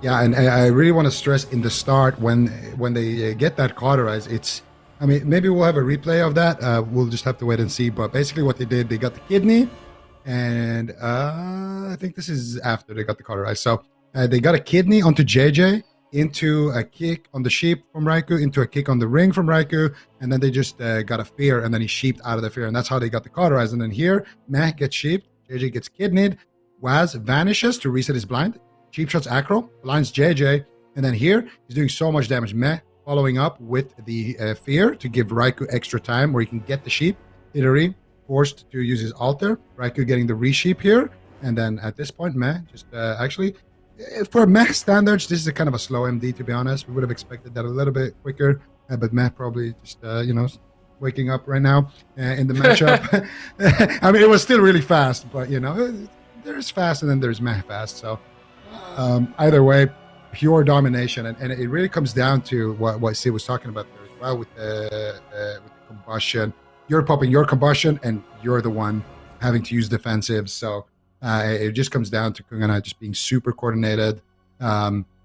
Yeah, and I really want to stress in the start when they get that Cauterize, I mean, maybe we'll have a replay of that. We'll just have to wait and see. But basically what they did, they got the kidney, and I think this is after they got the Cauterize. So they got a kidney onto JJ, into a kick on the sheep from Raikou, into a kick on the ring from Raikou, and then they just got a fear, and then he sheeped out of the fear, and that's how they got the Cauterize. And then here, Meh gets sheeped, JJ gets kidneyed, Waz vanishes to reset his blind, cheap shots Acro, blinds JJ, and then here, he's doing so much damage. Meh following up with the fear to give Raikou extra time where he can get the sheep. Tittery forced to use his altar. Raikou getting the re-sheep here. And then at this point, Meh just actually, for Meh standards, this is a kind of a slow MD, to be honest. We would have expected that a little bit quicker. But Meh probably just, waking up right now in the matchup. I mean, it was still really fast, but, there's fast and then there's Meh fast. So either way, pure domination, and it really comes down to what Sid was talking about there as well with the combustion. You're popping your combustion, and you're the one having to use defensives. So it just comes down to KUNGARNA just being super coordinated,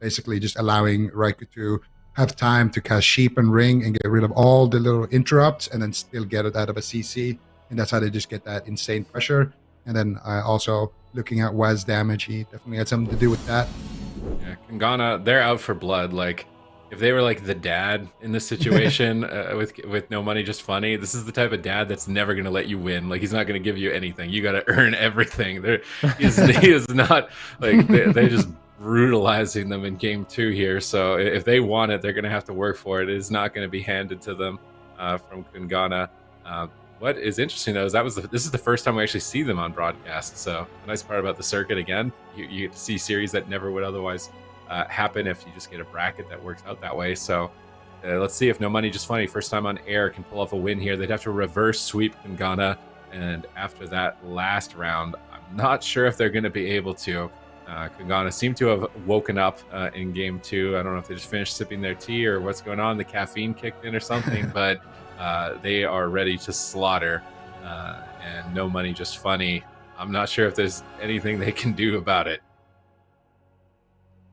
basically just allowing Raikou to have time to cast Sheep and Ring and get rid of all the little interrupts, and then still get it out of a CC. And that's how they just get that insane pressure. And then also looking at Waz damage, he definitely had something to do with that. Yeah, KUNGARNA, they're out for blood. Like, if they were like the dad in this situation with No Money Just Funny, this is the type of dad that's never going to let you win. Like, he's not going to give you anything. You got to earn everything. He is not, like, they're just brutalizing them in game 2 here. So if they want it, they're going to have to work for it. It is not going to be handed to them from KUNGARNA. What is interesting, though, is this is the first time we actually see them on broadcast. So the nice part about the circuit, again, you get to see series that never would otherwise happen if you just get a bracket that works out that way. So Let's see if No Money Just Funny, first time on air, can pull off a win here. They'd have to reverse sweep KUNGARNA, and after that last round, I'm not sure if they're going to be able to. KUNGARNA seemed to have woken up in game 2. I don't know if they just finished sipping their tea or what's going on. The caffeine kicked in or something, but they are ready to slaughter. And No Money Just Funny, I'm not sure if there's anything they can do about it.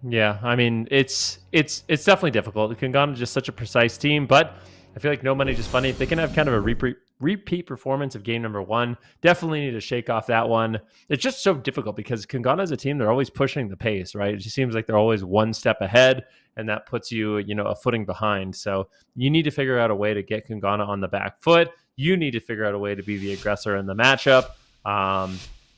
Yeah, I mean, it's definitely difficult. KUNGARNA is just such a precise team, but I feel like No Money Just Funny, if they can have kind of a repeat performance of game number 1, definitely need to shake off that one. It's just so difficult because KUNGARNA as a team, they're always pushing the pace, right? It just seems like they're always one step ahead, and that puts you, a footing behind. So you need to figure out a way to get KUNGARNA on the back foot. You need to figure out a way to be the aggressor in the matchup.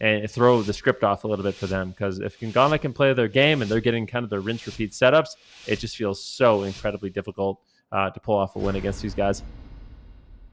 And throw the script off a little bit for them, because if KUNGARNA can play their game and they're getting kind of the rinse-repeat setups, it just feels so incredibly difficult to pull off a win against these guys.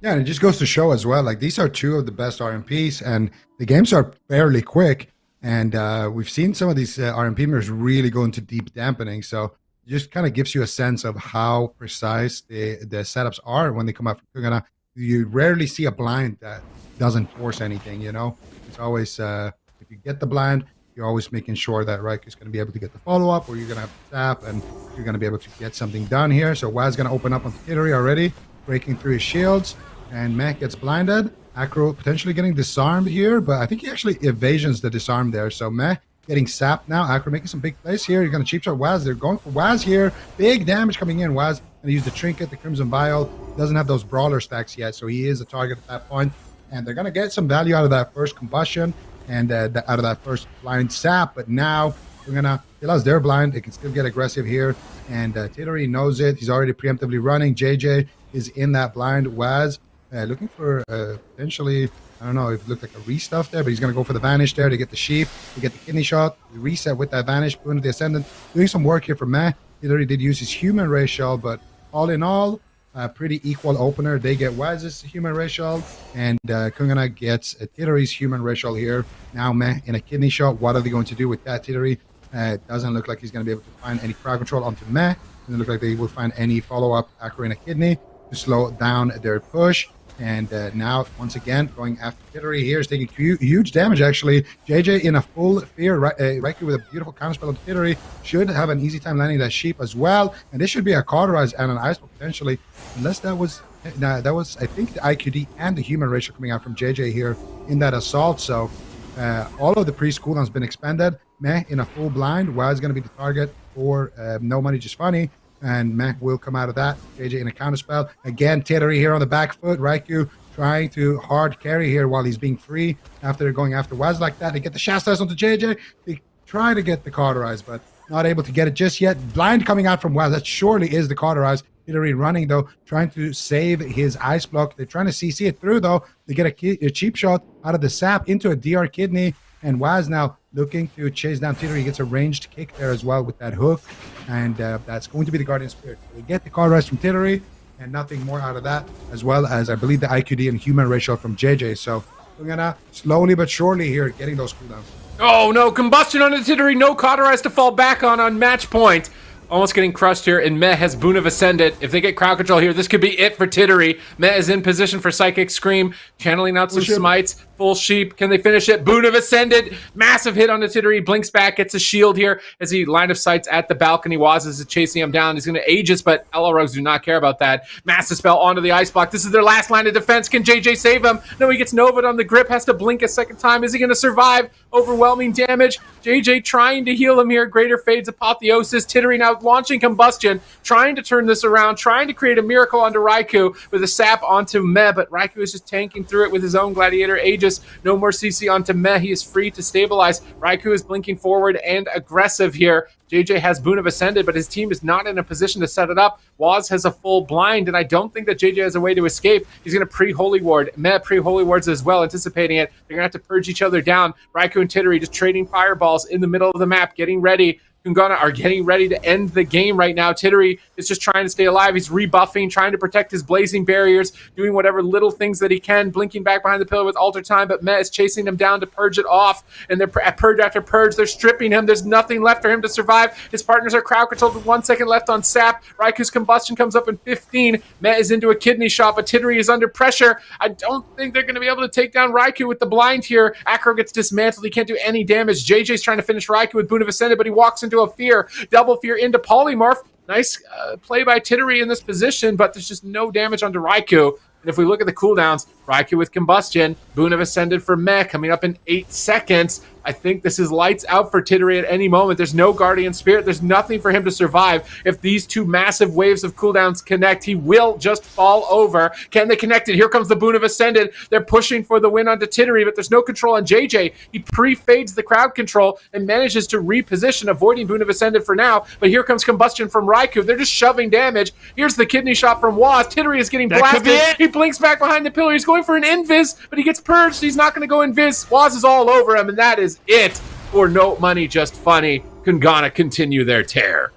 Yeah, and it just goes to show as well, like these are 2 of the best RMPs, and the games are fairly quick, and we've seen some of these RMP mirrors really go into deep dampening, so it just kind of gives you a sense of how precise the setups are when they come out from KUNGARNA. You rarely see a blind that doesn't force anything, It's always, if you get the blind, you're always making sure that Raiku's going to be able to get the follow-up, or you're going to have the tap, and you're going to be able to get something done here. So Waz going to open up on Tittery already, breaking through his shields, and Mech gets blinded. Acro potentially getting disarmed here, but I think he actually evasions the disarm there. So Mech getting sapped now. Acro making some big plays here. You're going to cheap shot Waz. They're going for Waz here. Big damage coming in. Waz going to use the Trinket, the Crimson Vial. Doesn't have those Brawler stacks yet, so he is a target at that point. And they're going to get some value out of that first combustion and out of that first blind sap. But now we're going to realize they're blind. They can still get aggressive here. And Tittery knows it. He's already preemptively running. JJ is in that blind. Waz looking for potentially, I don't know if it looked like a restuff there, but he's going to go for the Vanish there to get the Sheep, to get the Kidney Shot, the reset with that Vanish, Boon of the Ascendant. Doing some work here for Meh. Tittery did use his Human Racial, but all in all, pretty equal opener. They get Waz's Human Racial, and KUNGARNA gets Tittery's Human Racial here. Now Meh in a Kidney Shot. What are they going to do with that? Tittery doesn't look like he's going to be able to find any crowd control onto Meh. Doesn't look like they will find any follow-up Acro in a Kidney to slow down their push. And now, once again, going after Tittery here is taking huge damage, actually. JJ in a full fear. Raikou with a beautiful counterspell on Tittery should have an easy time landing that Sheep as well. And this should be a Cauterize and an Ice Block potentially. Unless that was, I think, the IQD and the Human Racial coming out from JJ here in that assault. So all of the pre-cooldown has been expended. Meh in a full blind. Waz going to be the target for No Money Just Funny. And Mech will come out of that. JJ in a counterspell. Again, Tittery here on the back foot. Raikou trying to hard carry here while he's being free after they're going after Waz like that. They get the Shastas onto JJ. They try to get the Cauterize, but not able to get it just yet. Blind coming out from Waz. That surely is the Cauterize. Tittery running, though, trying to save his Ice Block. They're trying to CC it through, though. They get a cheap shot out of the sap into a DR Kidney. And Waz now looking to chase down Tittery. He gets a ranged kick there as well with that hook. And that's going to be the Guardian Spirit. They get the Cauterize from Tittery and nothing more out of that, as well as, I believe, the IQD and Human Racial from JJ. So we're going to slowly but surely here getting those cooldowns. Oh, no. Combustion on the Tittery. No Cauterize to fall back on match point. Almost getting crushed here, and Meh has Boon of Ascendant. If they get crowd control here, this could be it for Tittery. Meh is in position for Psychic Scream, channeling out some smites. Full Sheep. Can they finish it? Boon of Ascendant. Massive hit on the Tittery. Blinks back, gets a shield here as he line of sights at the balcony. Waz is chasing him down. He's going to Aegis, but LR Rogues do not care about that. Massive spell onto the Ice Block. This is their last line of defense. Can JJ save him? No, he gets Nova'd on the grip. Has to blink a second time. Is he going to survive? Overwhelming damage. JJ trying to heal him here. Greater Fade's Apotheosis. Tittery now launching Combustion. Trying to turn this around. Trying to create a miracle onto Raikou with a sap onto Meh, but Raikou is just tanking through it with his own Gladiator Aegis. No more CC onto Meh. He is free to stabilize. Raikou is blinking forward and aggressive here. JJ has Boon of Ascended, but his team is not in a position to set it up. Waz has a full blind, and I don't think that JJ has a way to escape. He's going to pre-Holy Ward. Meh pre-Holy Wards as well, anticipating it. They're going to have to purge each other down. Raikou and Tittery just trading fireballs in the middle of the map, getting ready KUNGARNA are getting ready to end the game right now. Tittery is just trying to stay alive. He's rebuffing, trying to protect his blazing barriers, doing whatever little things that he can, blinking back behind the pillar with Alter Time, but Met is chasing him down to purge it off, and they're at purge after purge. They're stripping him. There's nothing left for him to survive. His partners are crowd controlled with 1 second left on Sap. Raiku's combustion comes up in 15. Met is into a kidney shot, but Tittery is under pressure. I don't think they're going to be able to take down Raikou with the blind here. Acro gets dismantled. He can't do any damage. JJ's trying to finish Raikou with Boon of Ascendant, but he walks into a fear. Double fear into Polymorph. Nice play by Tittery in this position, but there's just no damage onto Raikou. And if we look at the cooldowns, Raikou with Combustion, Boon of Ascended for Meh coming up in 8 seconds. I think this is lights out for Tittery at any moment. There's no Guardian Spirit. There's nothing for him to survive. If these two massive waves of cooldowns connect, he will just fall over. Can they connect it? Here comes the Boon of Ascended. They're pushing for the win onto Tittery, but there's no control on JJ. He pre-fades the crowd control and manages to reposition, avoiding Boon of Ascended for now. But here comes Combustion from Raikou. They're just shoving damage. Here's the kidney shot from Waz. Tittery is getting blasted. He blinks back behind the pillar. He's going for an invis, but he gets purged. He's not going to go invis. Waz is all over him, and that is it for No Money Just Funny. KUNGARNA continue their tear.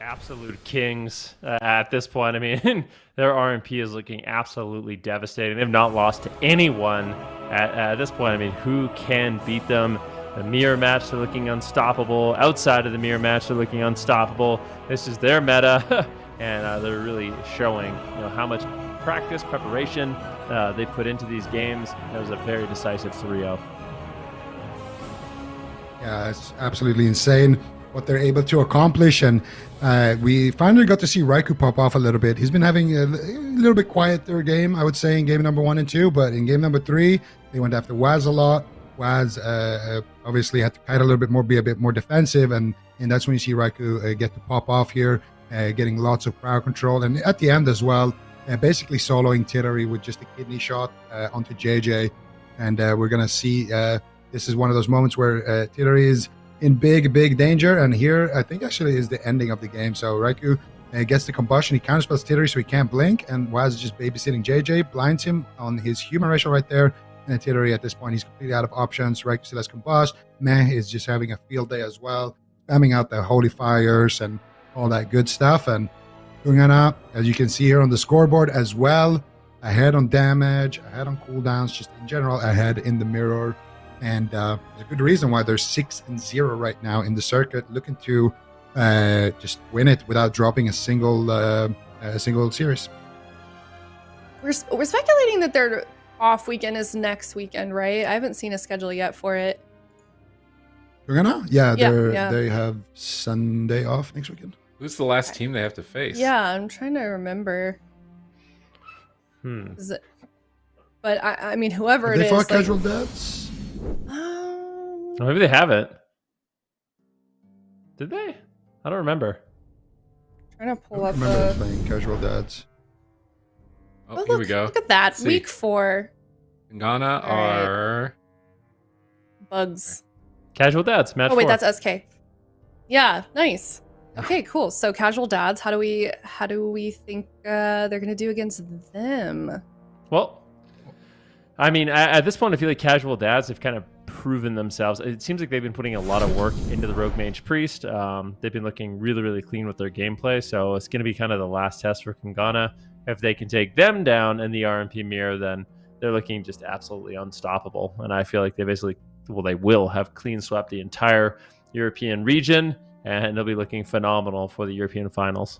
Absolute kings at this point. I mean, their RMP is looking absolutely devastating. They've not lost to anyone at this point. I mean, who can beat them? The mirror match, they're looking unstoppable. Outside of the mirror match, they're looking unstoppable. This is their meta, and they're really showing how much practice, preparation they put into these games. That was a very decisive 3-0. Yeah, it's absolutely insane what they're able to accomplish, and we finally got to see Raikou pop off a little bit. He's been having a little bit quieter game, I would say, in game number 1 and 2, but in game number 3, they went after Waz a lot. Waz obviously had to kite a little bit more, be a bit more defensive, and that's when you see Raikou get to pop off here, getting lots of crowd control, and at the end as well, basically soloing Tittery with just a kidney shot onto JJ, and we're going to see... this is one of those moments where Tittery is in big danger, and here I think actually is the ending of the game. So Raikou gets the combustion, he counterspells Tittery so he can't blink, and Waz is just babysitting JJ, blinds him on his human ratio right there, and Tittery at this point, he's completely out of options. Raikou still has combust. Meh is just having a field day as well, spamming out the holy fires and all that good stuff, and KUNGARNA, as you can see here on the scoreboard as well, ahead on damage, ahead on cooldowns, just in general ahead in the mirror. And there's a good reason why they're 6-0 right now in the circuit, looking to just win it without dropping a single series. We're speculating that their off weekend is next weekend, right? I haven't seen a schedule yet for it. KUNGARNA? Yeah, Yeah. they have Sunday off next weekend. Who's the last team they have to face? Yeah, I'm trying to remember. Is it, but I mean, whoever Have it they is. fought Casual Deaths? Oh, maybe they haven't. Did they? I don't remember. Trying to pull I up don't remember the. playing Casual Deaths. Oh, here we go. Look at that. Let's see. Week 4. KUNGARNA are... Bugs. Casual Dads, match 4. Oh wait, that's SK. Yeah, nice. Okay, cool. So Casual Dads, how do we think they're gonna do against them? Well, I mean, at this point, I feel like Casual Dads have kind of proven themselves. It seems like they've been putting a lot of work into the Rogue Mage Priest. They've been looking really clean with their gameplay, so it's going to be kind of the last test for KUNGARNA. If they can take them down in the RMP mirror, then they're looking just absolutely unstoppable. And I feel like they will have clean swept the entire European region, and they'll be looking phenomenal for the European finals.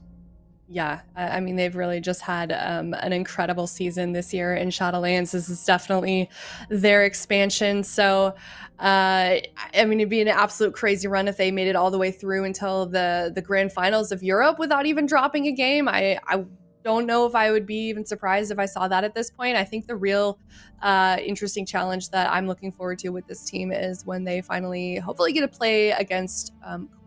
Yeah, I mean, they've really just had an incredible season this year in Shadowlands. This is definitely their expansion. So, I mean, it'd be an absolute crazy run if they made it all the way through until the Grand Finals of Europe without even dropping a game. I don't know if I would be even surprised if I saw that at this point. I think the real interesting challenge that I'm looking forward to with this team is when they finally hopefully get to play against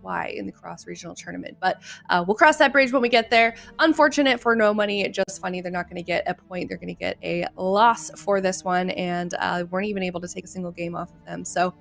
KAWHI in the Cross-Regional Tournament. But we'll cross that bridge when we get there. Unfortunate for No Money Just Funny. They're not going to get a point. They're going to get a loss for this one, and weren't even able to take a single game off of them. So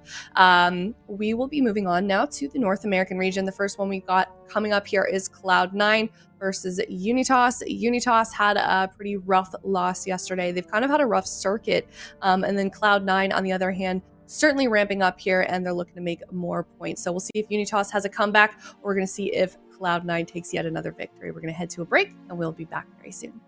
we will be moving on now to the North American region. The first one we got coming up here is Cloud9 versus UNITAS. UNITAS had a pretty rough loss yesterday. They've kind of had a rough circuit. And then Cloud9, on the other hand, certainly ramping up here, and they're looking to make more points. So we'll see if UNITAS has a comeback, or we're going to see if Cloud9 takes yet another victory. We're going to head to a break, and we'll be back very soon.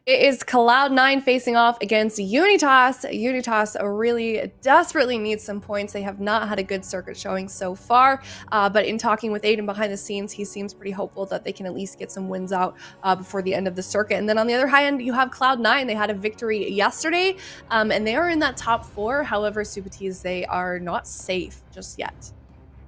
It is Cloud9 facing off against Unitas. Unitas really desperately needs some points. They have not had a good circuit showing so far, but in talking with Aiden behind the scenes, he seems pretty hopeful that they can at least get some wins out before the end of the circuit. And then on the other hand, you have Cloud9. They had a victory yesterday, and they are in that top 4. However, Supatees, they are not safe just yet.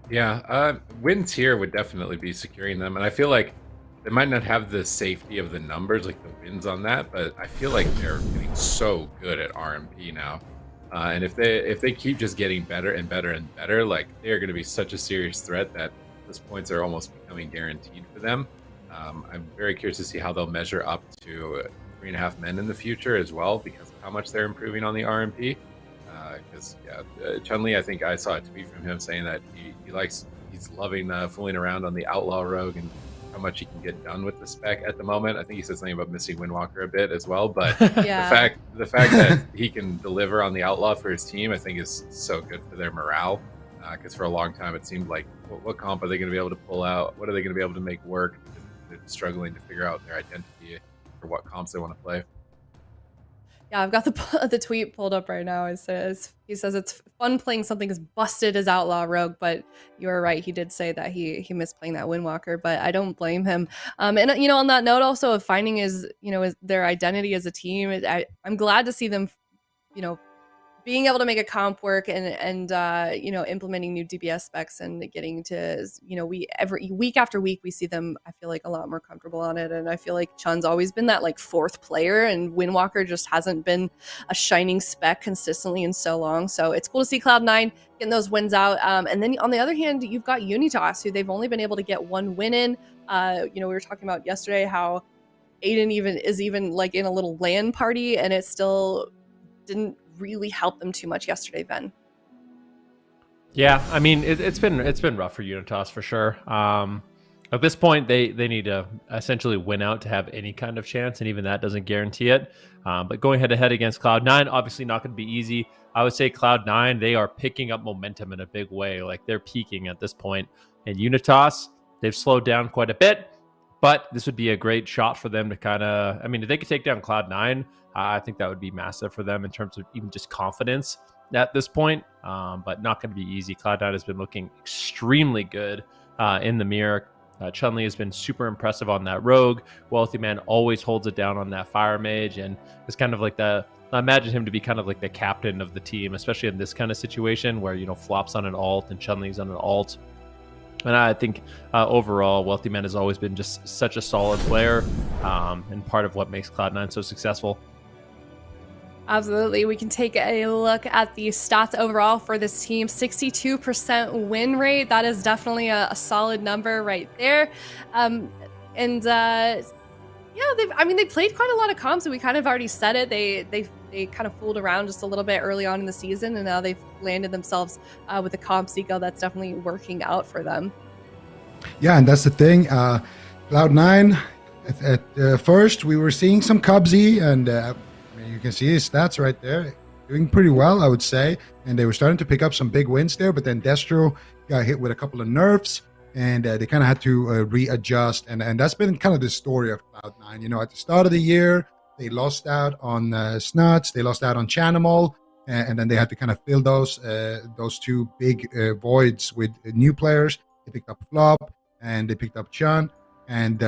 Yeah, wins here would definitely be securing them, and I feel like they might not have the safety of the numbers, like the wins on that, but I feel like they're getting so good at RMP now. And if they keep just getting better and better and better, like they are going to be such a serious threat that those points are almost becoming guaranteed for them. I'm very curious to see how they'll measure up to 3.5 men in the future as well, because of how much they're improving on the RMP. Because Chun-Li, I think I saw a tweet from him saying that he's loving fooling around on the Outlaw Rogue and how much he can get done with the spec at the moment. I think he said something about missing Windwalker a bit as well, but Yeah. the fact that he can deliver on the Outlaw for his team, I think is so good for their morale. Because for a long time it seemed like, what comp are they going to be able to pull out? What are they going to be able to make work? They're struggling to figure out their identity for what comps they want to play. Yeah, I've got the tweet pulled up right now. He says it's fun playing something as busted as Outlaw Rogue, but you're right. He did say that he missed playing that Windwalker, but I don't blame him. And on that note, also of finding is their identity as a team. I'm glad to see them, being able to make a comp work and implementing new DBS specs and getting to, every week after week we see them, I feel like, a lot more comfortable on it. And I feel like Chun's always been that like 4th player, and Windwalker just hasn't been a shining spec consistently in so long. So it's cool to see Cloud9 getting those wins out. And then on the other hand, you've got Unitas, who they've only been able to get 1 win in. We were talking about yesterday how Aiden is like in a little LAN party, and it still didn't really help them too much yesterday, Ben. Yeah, I mean it's been rough for Unitas for sure. At this point, they need to essentially win out to have any kind of chance, and even that doesn't guarantee it. But going head to head against Cloud9, obviously not going to be easy. I would say Cloud9, they are picking up momentum in a big way. Like they're peaking at this point. And Unitas, they've slowed down quite a bit, but this would be a great shot for them to kind of, if they could take down Cloud9, I think that would be massive for them in terms of even just confidence at this point, but not going to be easy. Cloud9 has been looking extremely good in the mirror. Chun-Li has been super impressive on that Rogue. Wealthy Man always holds it down on that Fire Mage, and it's kind of like I imagine him to be kind of like the captain of the team, especially in this kind of situation where, Flop's on an alt and Chun-Li's on an alt. And I think overall, Wealthy Man has always been just such a solid player, and part of what makes Cloud9 so successful. Absolutely. We can take a look at the stats overall for this team. 62% win rate. That is definitely a solid number right there. They played quite a lot of comps, and we kind of already said it. They kind of fooled around just a little bit early on in the season, and now they've landed themselves with the comp Seco that's definitely working out for them. Yeah, and that's the thing. Cloud9, at first we were seeing some Cubsy, and you can see his stats right there. Doing pretty well, I would say. And they were starting to pick up some big wins there, but then Destro got hit with a couple of nerfs, and they kind of had to readjust. And that's been kind of the story of Cloud9. At the start of the year, they lost out on Snuts, they lost out on Chanimal, and then they had to kind of fill those 2 big voids with new players. They picked up Flop, and they picked up Chun, and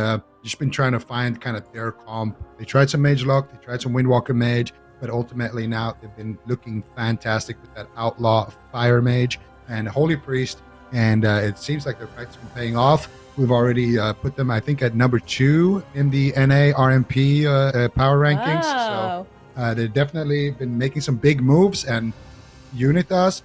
just been trying to find kind of their comp. They tried some Mage Lock, they tried some Windwalker Mage, but ultimately now they've been looking fantastic with that Outlaw Fire Mage and Holy Priest, and it seems like their practice been paying off. We've already put them, I think, at number 2 in the NA RMP power rankings. Wow. So they've definitely been making some big moves, and Unitas,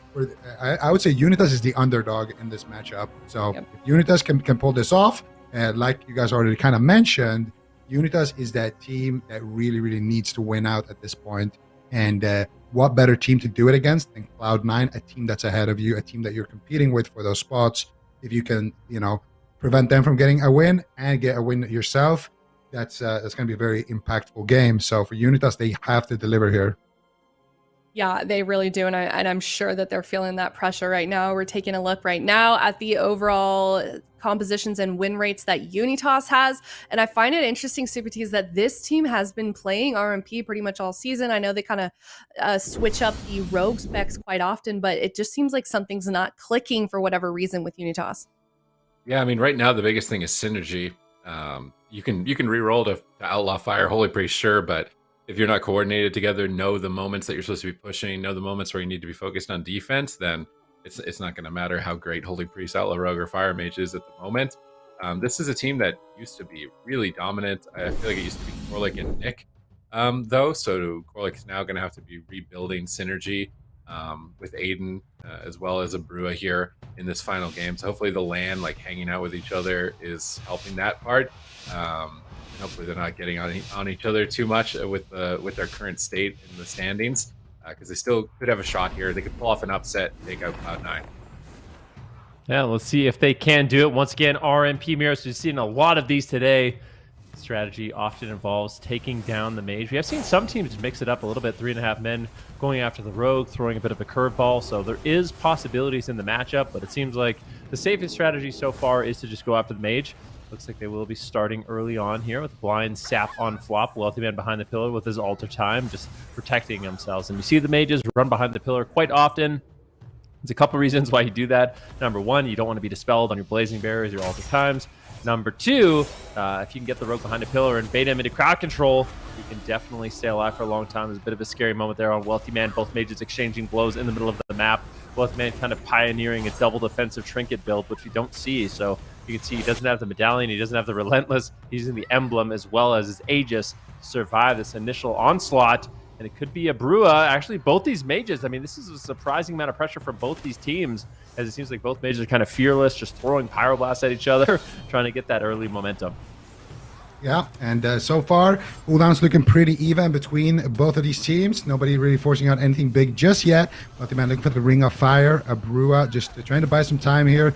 I would say Unitas is the underdog in this matchup. So if Unitas can pull this off, like you guys already kind of mentioned, Unitas is that team that really, really needs to win out at this point. And what better team to do it against than Cloud9, a team that's ahead of you, a team that you're competing with for those spots. If you can, prevent them from getting a win and get a win yourself, that's going to be a very impactful game. So for Unitas, they have to deliver here. Yeah, they really do, and I'm sure that they're feeling that pressure right now. We're taking a look right now at the overall compositions and win rates that UNITAS has, and I find it interesting, Super T's, that this team has been playing RMP pretty much all season. I know they kind of switch up the rogue specs quite often, but it just seems like something's not clicking for whatever reason with UNITAS. Yeah, I mean, right now the biggest thing is synergy. You can re-roll to Outlaw Fire Holy Priest, sure, but if you're not coordinated together, know the moments that you're supposed to be pushing, know the moments where you need to be focused on defense, then it's not going to matter how great Holy Priest, Outlaw Rogue, or Fire Mage is at the moment. This is a team that used to be really dominant. I feel like it used to be Corlick and Nick, though. So Corlick is now going to have to be rebuilding synergy with Aiden as well as Abrua here in this final game. So hopefully the LAN, like hanging out with each other, is helping that part. Hopefully they're not getting on each other too much with their current state in the standings, because they still could have a shot here. They could pull off an upset, take out Cloud9. Yeah, let's see if they can do it. Once again, RMP mirrors. We've seen a lot of these today. Strategy often involves taking down the mage. We have seen some teams mix it up a little bit, 3.5 men going after the rogue, throwing a bit of a curveball. So there is possibilities in the matchup, but it seems like the safest strategy so far is to just go after the mage. Looks like they will be starting early on here with blind sap on flop. Wealthy Man behind the pillar with his altar time, just protecting themselves. And you see the mages run behind the pillar quite often. There's a couple reasons why you do that. Number one, you don't want to be dispelled on your blazing barriers, your altar times. Number two, if you can get the rogue behind the pillar and bait him into crowd control, you can definitely stay alive for a long time. There's a bit of a scary moment there on Wealthy Man. Both mages exchanging blows in the middle of the map. Wealthy Man kind of pioneering a double defensive trinket build, which we don't see. So you can see he doesn't have the medallion, he doesn't have the relentless, he's using the emblem as well as his Aegis to survive this initial onslaught. And it could be Abrua. Actually, both these mages, I mean, this is a surprising amount of pressure for both these teams, as it seems like both mages are kind of fearless, just throwing pyroblasts at each other, trying to get that early momentum. Yeah, and so far, cooldown's looking pretty even between both of these teams. Nobody really forcing out anything big just yet. Wealthy Man looking for the Ring of Fire. Abrua just trying to buy some time here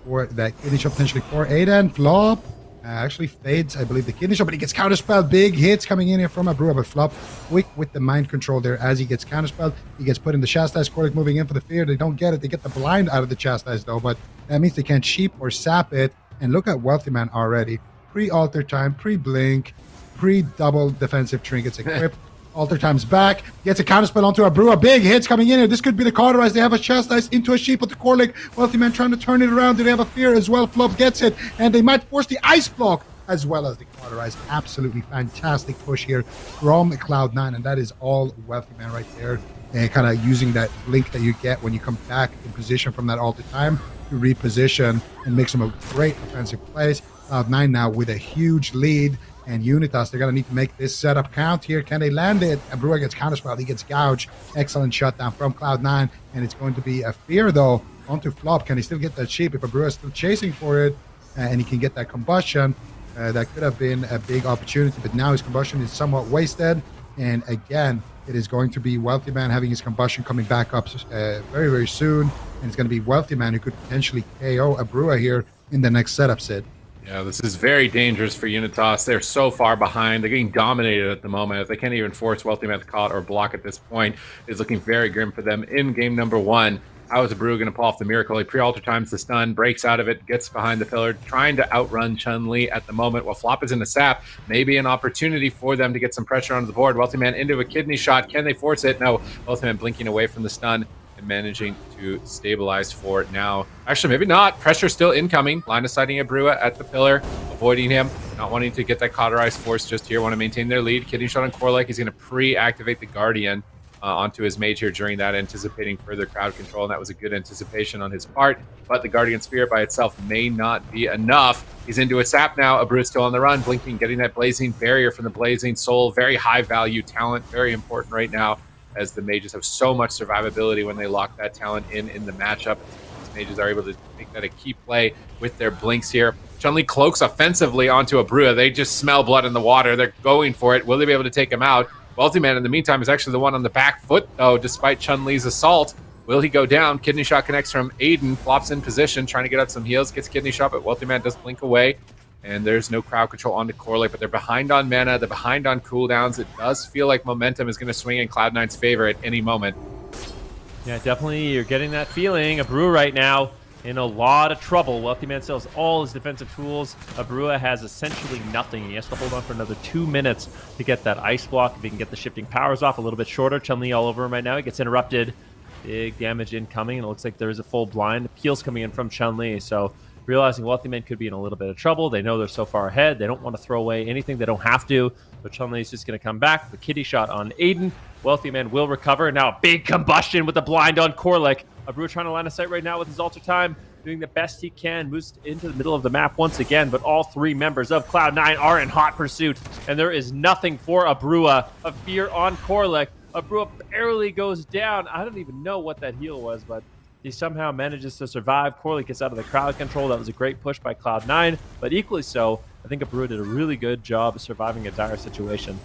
for that kidney shot potentially for Aiden. Flop actually fades, I believe, the kidney shot, but he gets counterspelled. Big hits coming in here from Abrua, but Flop quick with the mind control there as he gets counterspelled. He gets put in the Chastise. Corlick moving in for the fear. They don't get it. They get the blind out of the Chastise, though, but that means they can't sheep or sap it. And look at Wealthy Man already. Pre-altar time, pre-blink, pre-double defensive trinkets equipped. Altar time's back. Gets a counterspell onto Abrua. Big hits coming in here. This could be the cauterize. They have a Chastise into a sheep with the Corlick. Wealthy Man trying to turn it around. Do they have a fear as well? Flop gets it. And they might force the ice block as well as the cauterize. Absolutely fantastic push here from Cloud9. And that is all Wealthy Man right there. And kind of using that blink that you get when you come back in position from that altar time to reposition and make some great offensive plays. Cloud9 now with a huge lead, and UNITAS, they're going to need to make this setup count here. Can they land it? Abrua gets counterspelled. He gets gouged. Excellent shutdown from Cloud9, and it's going to be a fear, though, onto Flop. Can he still get that sheep if Abrua is still chasing for it, and he can get that combustion? That could have been a big opportunity, but now his combustion is somewhat wasted, and again, it is going to be Wealthy Man having his combustion coming back up very, very soon, and it's going to be Wealthy Man who could potentially KO Abrua here in the next setup, Sid. Yeah, this is very dangerous for Unitas. They're so far behind. They're getting dominated at the moment. If they can't even force Wealthy Man to call it or block at this point, it's looking very grim for them in game number one. How is Abrua going to pull off the miracle? He pre-altar times the stun, breaks out of it, gets behind the pillar, trying to outrun Chun-Li at the moment while Flop is in the sap. Maybe an opportunity for them to get some pressure onto the board. Wealthy Man into a kidney shot. Can they force it? No. Wealthy Man blinking away from the stun and managing to stabilize for it now. Actually, maybe not. Pressure still incoming. Line of sighting Abrua at the pillar, avoiding him, not wanting to get that cauterized force just here. Want to maintain their lead. Kidney shot on Corlick. He's going to pre-activate the Guardian onto his mage here during that, anticipating further crowd control, and that was a good anticipation on his part. But the Guardian Spirit by itself may not be enough. He's into a sap now. Abrua's still on the run, blinking, getting that blazing barrier from the Blazing Soul. Very high value talent, very important right now, as the mages have so much survivability when they lock that talent in the matchup. These mages are able to make that a key play with their blinks here. Chun-Li cloaks offensively onto Abrua. They just smell blood in the water. They're going for it. Will they be able to take him out? Wealthy Man, in the meantime, is actually the one on the back foot, though, despite Chun-Li's assault. Will he go down? Kidney shot connects from Aiden. Flops in position, trying to get out some heals. Gets kidney shot, but Wealthy Man does blink away. and there's no crowd control onto Corley, but they're behind on mana, they're behind on cooldowns. It does feel like momentum is going to swing in Cloud9's favor at any moment. Yeah, definitely. You're getting that feeling. Abrua right now in a lot of trouble. Wealthy Man still has all his defensive tools. Abrua has essentially nothing. He has to hold on for another 2 minutes to get that ice block. If he can get the shifting powers off a little bit shorter. Chun-Li all over him right now. He gets interrupted. Big damage incoming. And it looks like there is a full blind. Peel's coming in from Chun-Li. So realizing Wealthy Man could be in a little bit of trouble. They know they're so far ahead. They don't want to throw away anything they don't have to. But Chun-Li is just going to come back. The kitty shot on Aiden. Wealthy Man will recover. Now a big combustion with the blind on Corlick. Abrua trying to line of sight right now with his altar time. Doing the best he can. Moves into the middle of the map once again. But all 3 members of Cloud9 are in hot pursuit. And there is nothing for Abrua. A fear on Corlick. Abrua barely goes down. I don't even know what that heal was, but he somehow manages to survive. Corlick gets out of the crowd control. That was a great push by Cloud9. But equally so, I think Abrua did a really good job of surviving a dire situation.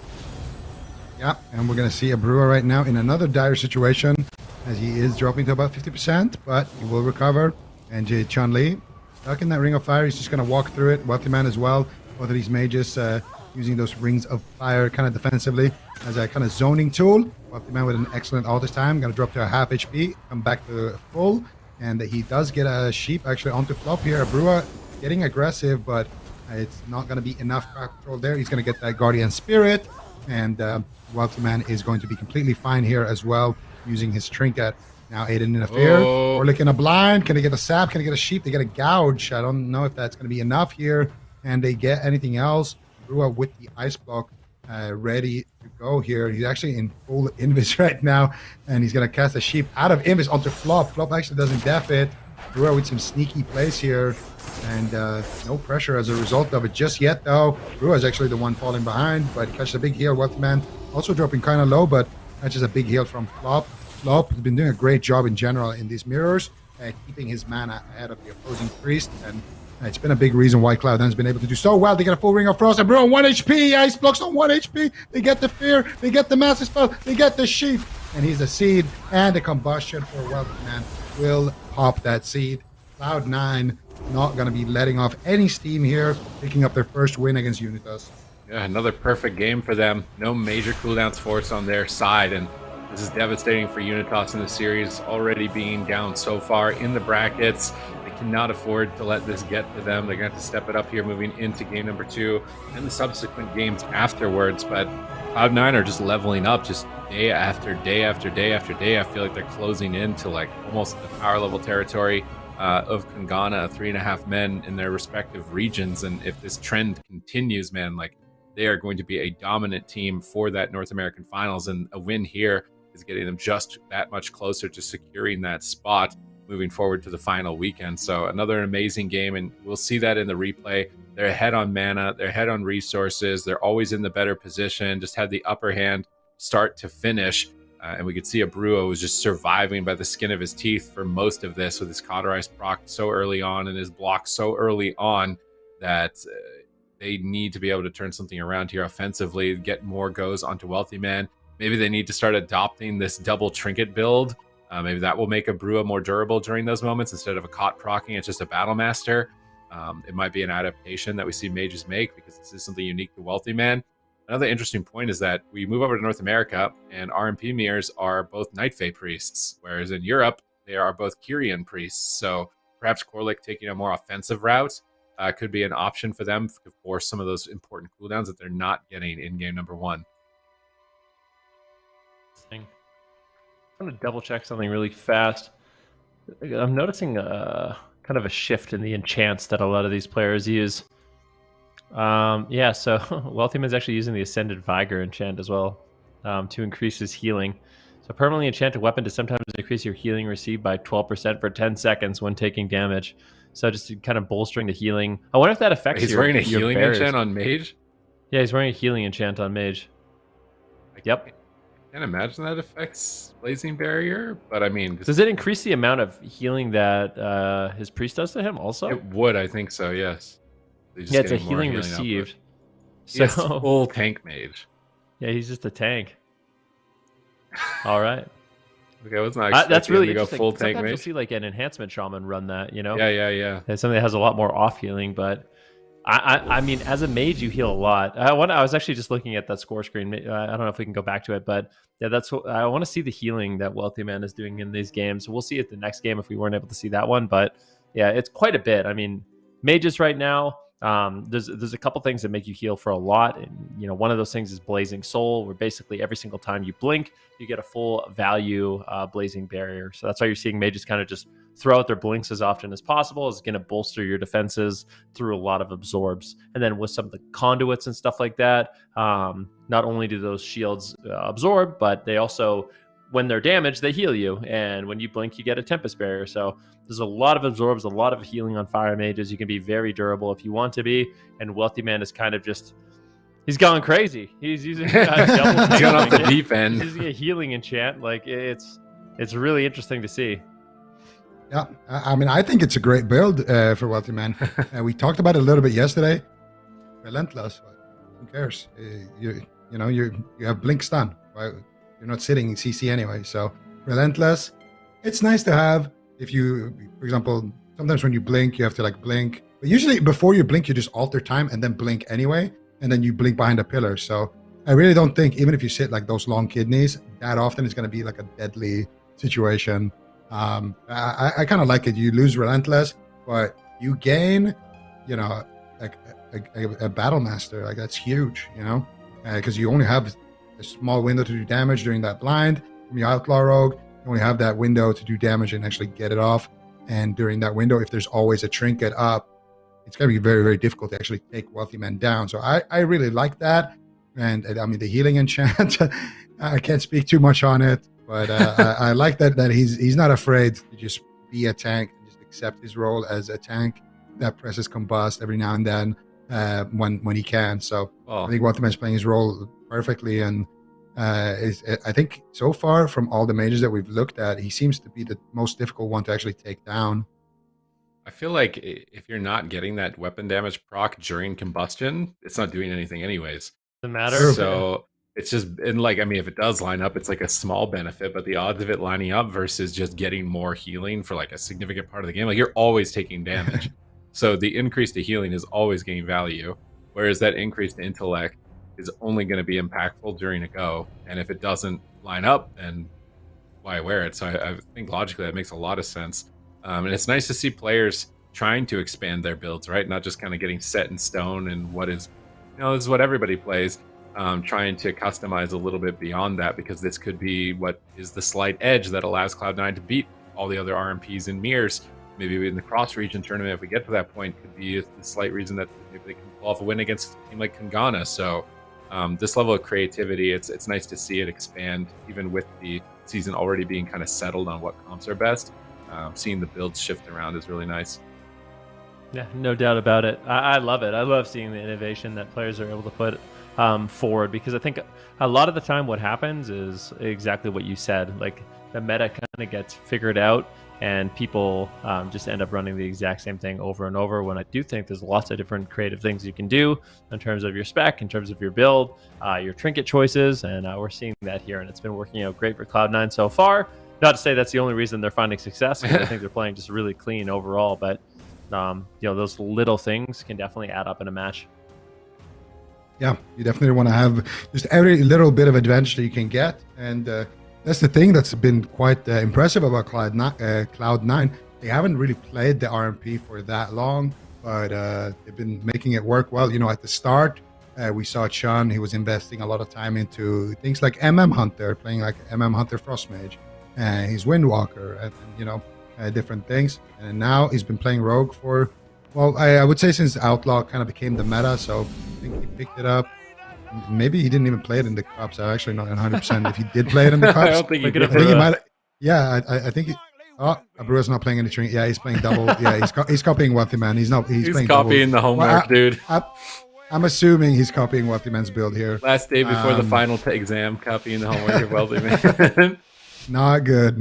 Yeah, and we're going to see Abrua right now in another dire situation as he is dropping to about 50%, but he will recover. And Chun-Li stuck in that ring of fire. He's just going to walk through it. Wealthy Man as well. Both of these mages using those rings of fire kind of defensively as a kind of zoning tool. Wealthy Man with an excellent all this time. Going to drop to a half HP, come back to full. And he does get a sheep actually onto flop here. Abrua getting aggressive, but it's not going to be enough crowd control there. He's going to get that Guardian Spirit. And Wealthy Man is going to be completely fine here as well, using his trinket. Now Aiden in a fear, or looking a blind. Can they get a sap? Can they get a sheep? They get a gouge. I don't know if that's going to be enough here. And they get anything else. Abrua with the ice block ready to go here. He's actually in full invis right now, and he's going to cast a sheep out of invis onto flop. Flop actually doesn't def it. Abrua with some sneaky plays here, and no pressure as a result of it just yet, though. Abrua is actually the one falling behind, but he catches a big heal. Wealthy Man also dropping kind of low, but catches a big heal from Flop. Flop has been doing a great job in general in these mirrors, keeping his mana ahead of the opposing priest, and it's been a big reason why Cloud9 has been able to do so well. They get a full Ring of Frost, and on 1 HP, ice blocks on 1 HP. They get the fear, they get the massive spell, they get the sheep, and he's a seed, and the combustion for Wealthy Man will pop that seed. Cloud9 not going to be letting off any steam here, picking up their first win against UNITAS. Yeah, another perfect game for them. No major cooldowns forced on their side, and this is devastating for Unitas in the series, already being down so far in the brackets. They cannot afford to let this get to them. They're going to have to step it up here moving into game number 2 and the subsequent games afterwards. But Cloud9 are just leveling up just day after day after day after day. I feel like they're closing into like almost the power level territory of KUNGARNA, 3.5 men in their respective regions. And if this trend continues, man, like they are going to be a dominant team for that North American Finals, and a win here is getting them just that much closer to securing that spot moving forward to the final weekend. So another amazing game, and we'll see that in the replay. They're ahead on mana, they're ahead on resources, they're always in the better position, just had the upper hand start to finish. And we could see Abrua was just surviving by the skin of his teeth for most of this, with his Cauterize proc so early on and his block so early on that they need to be able to turn something around here offensively, get more goes onto Wealthy Man. Maybe they need to start adopting this double trinket build. Maybe that will make Abrua more durable during those moments. Instead of a caught procking, it's just a Battle Master. It might be an adaptation that we see mages make, because this is something unique to Wealthy Man. Another interesting point is that we move over to North America, and RMP mirrors are both Night Fae priests, whereas in Europe, they are both Kyrian priests. So perhaps Corlick taking a more offensive route could be an option for them to force some of those important cooldowns that they're not getting in game number 1. I'm going to double check something really fast. I'm noticing kind of a shift in the enchants that a lot of these players use. Yeah, so Wealthy Man's actually using the Ascended Vigor enchant as well to increase his healing. So permanently enchant a weapon to sometimes increase your healing received by 12% for 10 seconds when taking damage. So just kind of bolstering the healing. I wonder if that affects He's wearing a healing enchant on Mage? Yeah, he's wearing a healing enchant on Mage. Yep. I can't imagine that affects Blazing Barrier, but I mean... Does it increase the amount of healing that his priest does to him also? It would, I think so, yes. Yeah, it's a healing received. So he's full tank mage. Yeah, he's just a tank. All right. Okay, I was not expecting that's really to go interesting. full tank Sometimes mage. you'll see like an enhancement shaman run that, you know? Yeah. It's something that has a lot more off healing, but I mean, as a mage, you heal a lot. I was actually just looking at that score screen. I don't know if we can go back to it, but yeah, that's what I want to see, the healing that Wealthy Man is doing in these games. We'll see it the next game if we weren't able to see that one, but yeah, it's quite a bit. I mean, mages right now, there's a couple things that make you heal for a lot, and one of those things is Blazing Soul, where basically every single time you blink, you get a full value blazing barrier. So that's why you're seeing mages kind of just throw out their blinks as often as possible. Is going to bolster your defenses through a lot of absorbs. And then with some of the conduits and stuff like that, not only do those shields absorb, but they also, when they're damaged, they heal you. And when you blink, you get a Tempest Barrier. So there's a lot of absorbs, a lot of healing on fire mages. You can be very durable if you want to be. And Wealthy Man is kind of just, he's gone crazy. He's using double He's gone off the deep end. He's using a healing enchant. Like, it's really interesting to see. Yeah, I mean, I think it's a great build for Wealthy Man. We talked about it a little bit yesterday. Relentless. Who cares? You have blink stun. Right? You're not sitting in CC anyway. So Relentless. It's nice to have. If you, for example, sometimes when you blink, you have to like blink. But usually before you blink, you just alter time and then blink anyway. And then you blink behind a pillar. So I really don't think, even if you sit like those long kidneys, that often it's going to be like a deadly situation. I kind of like it. You lose Relentless, but you gain, like a Battle Master. Like, that's huge, because you only have a small window to do damage during that blind. From your Outlaw Rogue, you only have that window to do damage and actually get it off. And during that window, if there's always a trinket up, it's going to be very, very difficult to actually take Wealthy Man down. So I really like that. And I mean, the healing enchant, I can't speak too much on it. But I like that he's not afraid to just be a tank and just accept his role as a tank that presses combust every now and then when he can. So I think Wealthy Man is playing his role perfectly, and I think so far from all the mages that we've looked at, he seems to be the most difficult one to actually take down. I feel like if you're not getting that weapon damage proc during combustion, it's not doing anything anyways. Doesn't matter. So it's just, and like, I mean, if it does line up, it's like a small benefit, but the odds of it lining up versus just getting more healing for like a significant part of the game, like, you're always taking damage. So the increase to healing is always gaining value, whereas that increase to intellect is only going to be impactful during a go. And if it doesn't line up, then why wear it? So I think logically that makes a lot of sense. And it's nice to see players trying to expand their builds, right? Not just kind of getting set in stone and what is, this is what everybody plays. Trying to customize a little bit beyond that, because this could be what is the slight edge that allows Cloud9 to beat all the other RMPs and mirrors. Maybe in the Cross-Region Tournament, if we get to that point, could be the slight reason that maybe they can pull off a win against a team like KUNGARNA. So this level of creativity, it's nice to see it expand, even with the season already being kind of settled on what comps are best. Seeing the builds shift around is really nice. Yeah, no doubt about it. I love it. I love seeing the innovation that players are able to put forward, because I think a lot of the time what happens is exactly what you said. Like, the meta kind of gets figured out and people just end up running the exact same thing over and over, when I do think there's lots of different creative things you can do in terms of your spec, in terms of your build, your trinket choices, and we're seeing that here, and it's been working out great for Cloud9 so far. Not to say that's the only reason they're finding success, because I think they're playing just really clean overall, but those little things can definitely add up in a match. Yeah, you definitely want to have just every little bit of advantage that you can get. And that's the thing that's been quite impressive about Cloud9. They haven't really played the RMP for that long, but they've been making it work well. At the start, we saw Chun. He was investing a lot of time into things like MM Hunter, playing like MM Hunter Frostmage. He's Windwalker, and different things. And now he's been playing Rogue for, well, I would say since Outlaw kind of became the meta, so I think he picked it up. Maybe he didn't even play it in the cups. I'm actually not 100% if he did play it in the cups. I don't think he did. I think he might. Yeah, I think he. Oh, Abua's not playing any string. Yeah, he's playing double. Yeah, he's copying Wealthy Man. He's playing copying double. the homework, dude. I'm assuming he's copying Wealthy Man's build here. Last day before the final exam, copying the homework of Wealthy Man. Not good.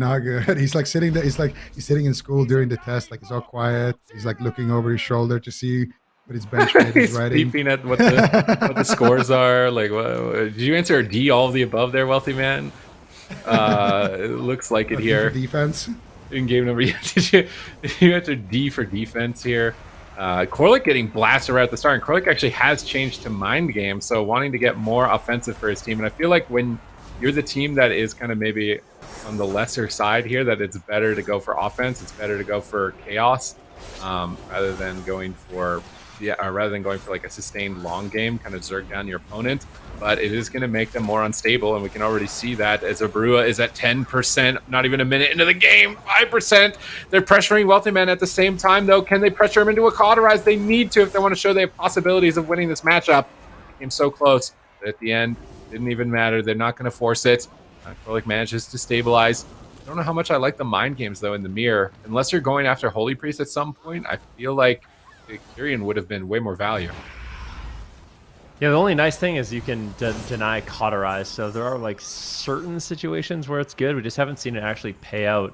He's like sitting there. He's sitting in school during the test. Like, it's all quiet. He's like looking over his shoulder to see what his benchmate is writing. He's peeping at what the scores are. Like, did you answer D, all of the above there, Wealthy Man? It looks like it here. Defense. In game number, did you answer D for defense here? Korlik getting blasted right at the start, and Korlik actually has changed to mind game, so wanting to get more offensive for his team. And I feel like when you're the team that is kind of maybe on the lesser side here, that it's better to go for offense, it's better to go for chaos, rather than going for like a sustained long game, kind of zerg down your opponent. But it is going to make them more unstable, and we can already see that as Abrua is at 10%, not even a minute into the game, 5%. They're pressuring Wealthy Man at the same time, though. Can they pressure him into a cauterize? They need to if they want to show they have possibilities of winning this matchup. Came so close, but at the end, didn't even matter. They're not going to force it. Krolik manages to stabilize. I don't know how much I like the mind games, though, in the mirror. Unless you're going after Holy Priest at some point, I feel like the Kyrian would have been way more value. Yeah, the only nice thing is you can deny cauterize. So there are like certain situations where it's good. We just haven't seen it actually pay out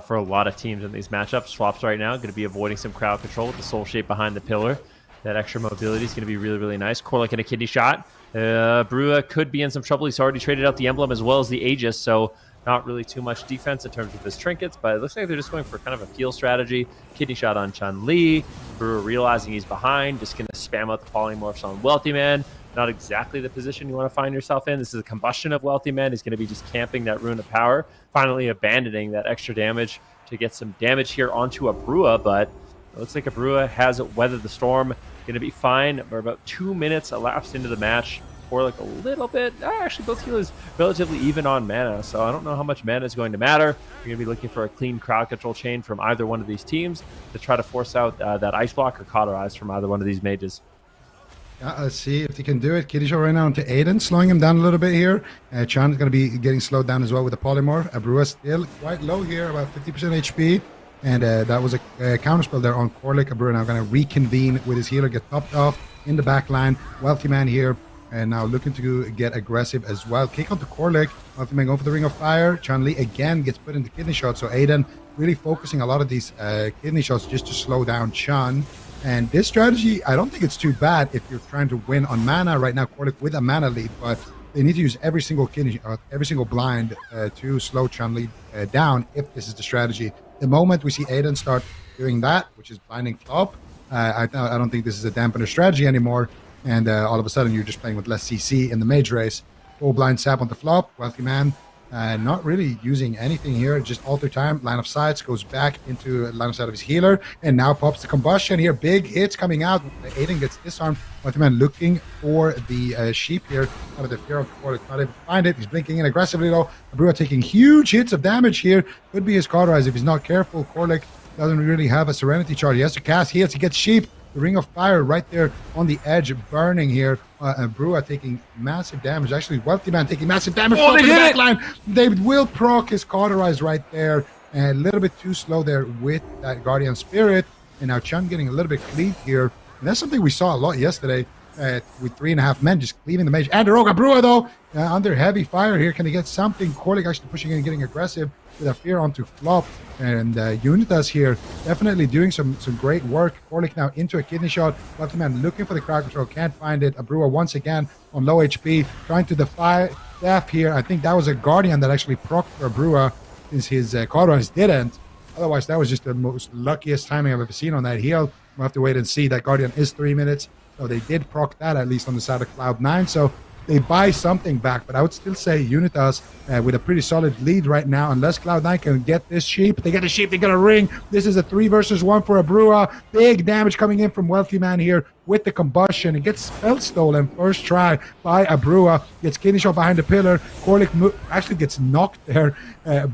for a lot of teams in these matchups. Swaps right now going to be avoiding some crowd control with the soul shape behind the pillar. That extra mobility is going to be really, really nice. Korlik in a kidney shot. Brua could be in some trouble. He's already traded out the emblem as well as the Aegis, so not really too much defense in terms of his trinkets, but it looks like they're just going for kind of a peel strategy. Kidney shot on Chun-Li. Brua realizing he's behind, just going to spam out the polymorphs on Wealthy Man. Not exactly the position you want to find yourself in. This is a combustion of Wealthy Man. He's going to be just camping that Rune of Power, finally abandoning that extra damage to get some damage here onto Abrua, but it looks like Abrua has weathered the storm. Going to be fine. We're about 2 minutes elapsed into the match. Korlik a little bit. Actually, both healers relatively even on mana, so I don't know how much mana is going to matter. You're going to be looking for a clean crowd control chain from either one of these teams to try to force out that ice block or cauterize from either one of these mages. Yeah, let's see if they can do it. Kitty Show right now into Aiden, slowing him down a little bit here. Chan is going to be getting slowed down as well with the polymorph. Abrua still quite low here, about 50% HP. And that was a counterspell there on Korlik. Abrua now going to reconvene with his healer, get topped off in the back line. Wealthy Man here, and now looking to get aggressive as well. Kick onto Korlik. Wealthy Man going for the Ring of Fire. Chun-Li again gets put into kidney shot. So Aiden really focusing a lot of these kidney shots just to slow down Chun. And this strategy, I don't think it's too bad if you're trying to win on mana right now. Korlik with a mana lead, but they need to use every single kidney, every single blind to slow Chun-Li down if this is the strategy. The moment we see Aiden start doing that, which is blinding flop, I don't think this is a dampener strategy anymore. And all of a sudden, you're just playing with less CC in the mage race. Full blind sap on the flop. Wealthy Man not really using anything here. Just alter time. Line of sights goes back into line of sight of his healer. And now pops the combustion here. Big hits coming out. Aiden gets disarmed. Wealthy Man looking for the sheep here. Out of the fear of Korlik. Not able to find it. He's blinking in aggressively though. Abrua taking huge hits of damage here. Could be his cauterize if he's not careful. Korlik doesn't really have a Serenity charge. He has to cast heals. He gets sheep. The Ring of Fire right there on the edge, burning here. Brua taking massive damage. Actually, Wealthy Man taking massive damage from the back line. They will proc his cauterize right there. And a little bit too slow there with that Guardian Spirit. And now Chun getting a little bit cleaved here. And that's something we saw a lot yesterday with 3.5 men just cleaving the mage. And Roga Brua, though, under heavy fire here. Can he get something? Korlik actually pushing in and getting aggressive with a fear onto flop. And Unitas here definitely doing some great work. Korlik now into a kidney shot. Wealthy Man looking for the crowd control, can't find it. Abrua once again on low HP, trying to defy death here. I think that was a Guardian that actually procced for Abrua since his cauterize didn't. Otherwise, that was just the most luckiest timing I've ever seen on that heal. We'll have to wait and see. That Guardian is 3 minutes. So they did proc that, at least on the side of Cloud9. So they buy something back, but I would still say Unitas with a pretty solid lead right now. Unless Cloud9 can get this sheep, they get a sheep, they get a ring. This is a 3 versus 1 for Abrua. Big damage coming in from Wealthy Man here with the combustion. It gets spell stolen first try by Abrua. Gets kidney shot behind the pillar. Korlik actually gets knocked there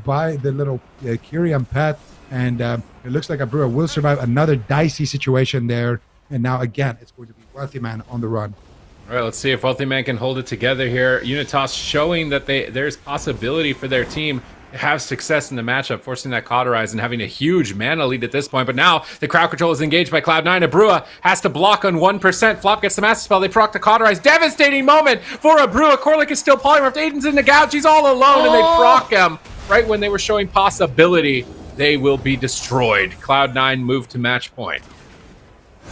by the little Kyrian pet, and it looks like Abrua will survive another dicey situation there. And now again, it's going to be Wealthy Man on the run. All right, let's see if Wealthy Man can hold it together here. Unitas showing that there's possibility for their team to have success in the matchup, forcing that cauterize and having a huge mana lead at this point. But now the crowd control is engaged by Cloud9. Abrua has to block on 1%. Flop gets the master spell. They proc the cauterize. Devastating moment for Abrua. Korlik is still polymorphed. Aiden's in the gouge. He's all alone, and they proc him right when they were showing possibility. They will be destroyed. Cloud9 move to match point.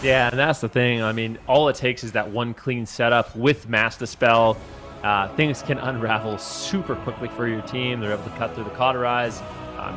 Yeah, and that's the thing. I mean, all it takes is that one clean setup with Master Spell. Things can unravel super quickly for your team. They're able to cut through the cauterize,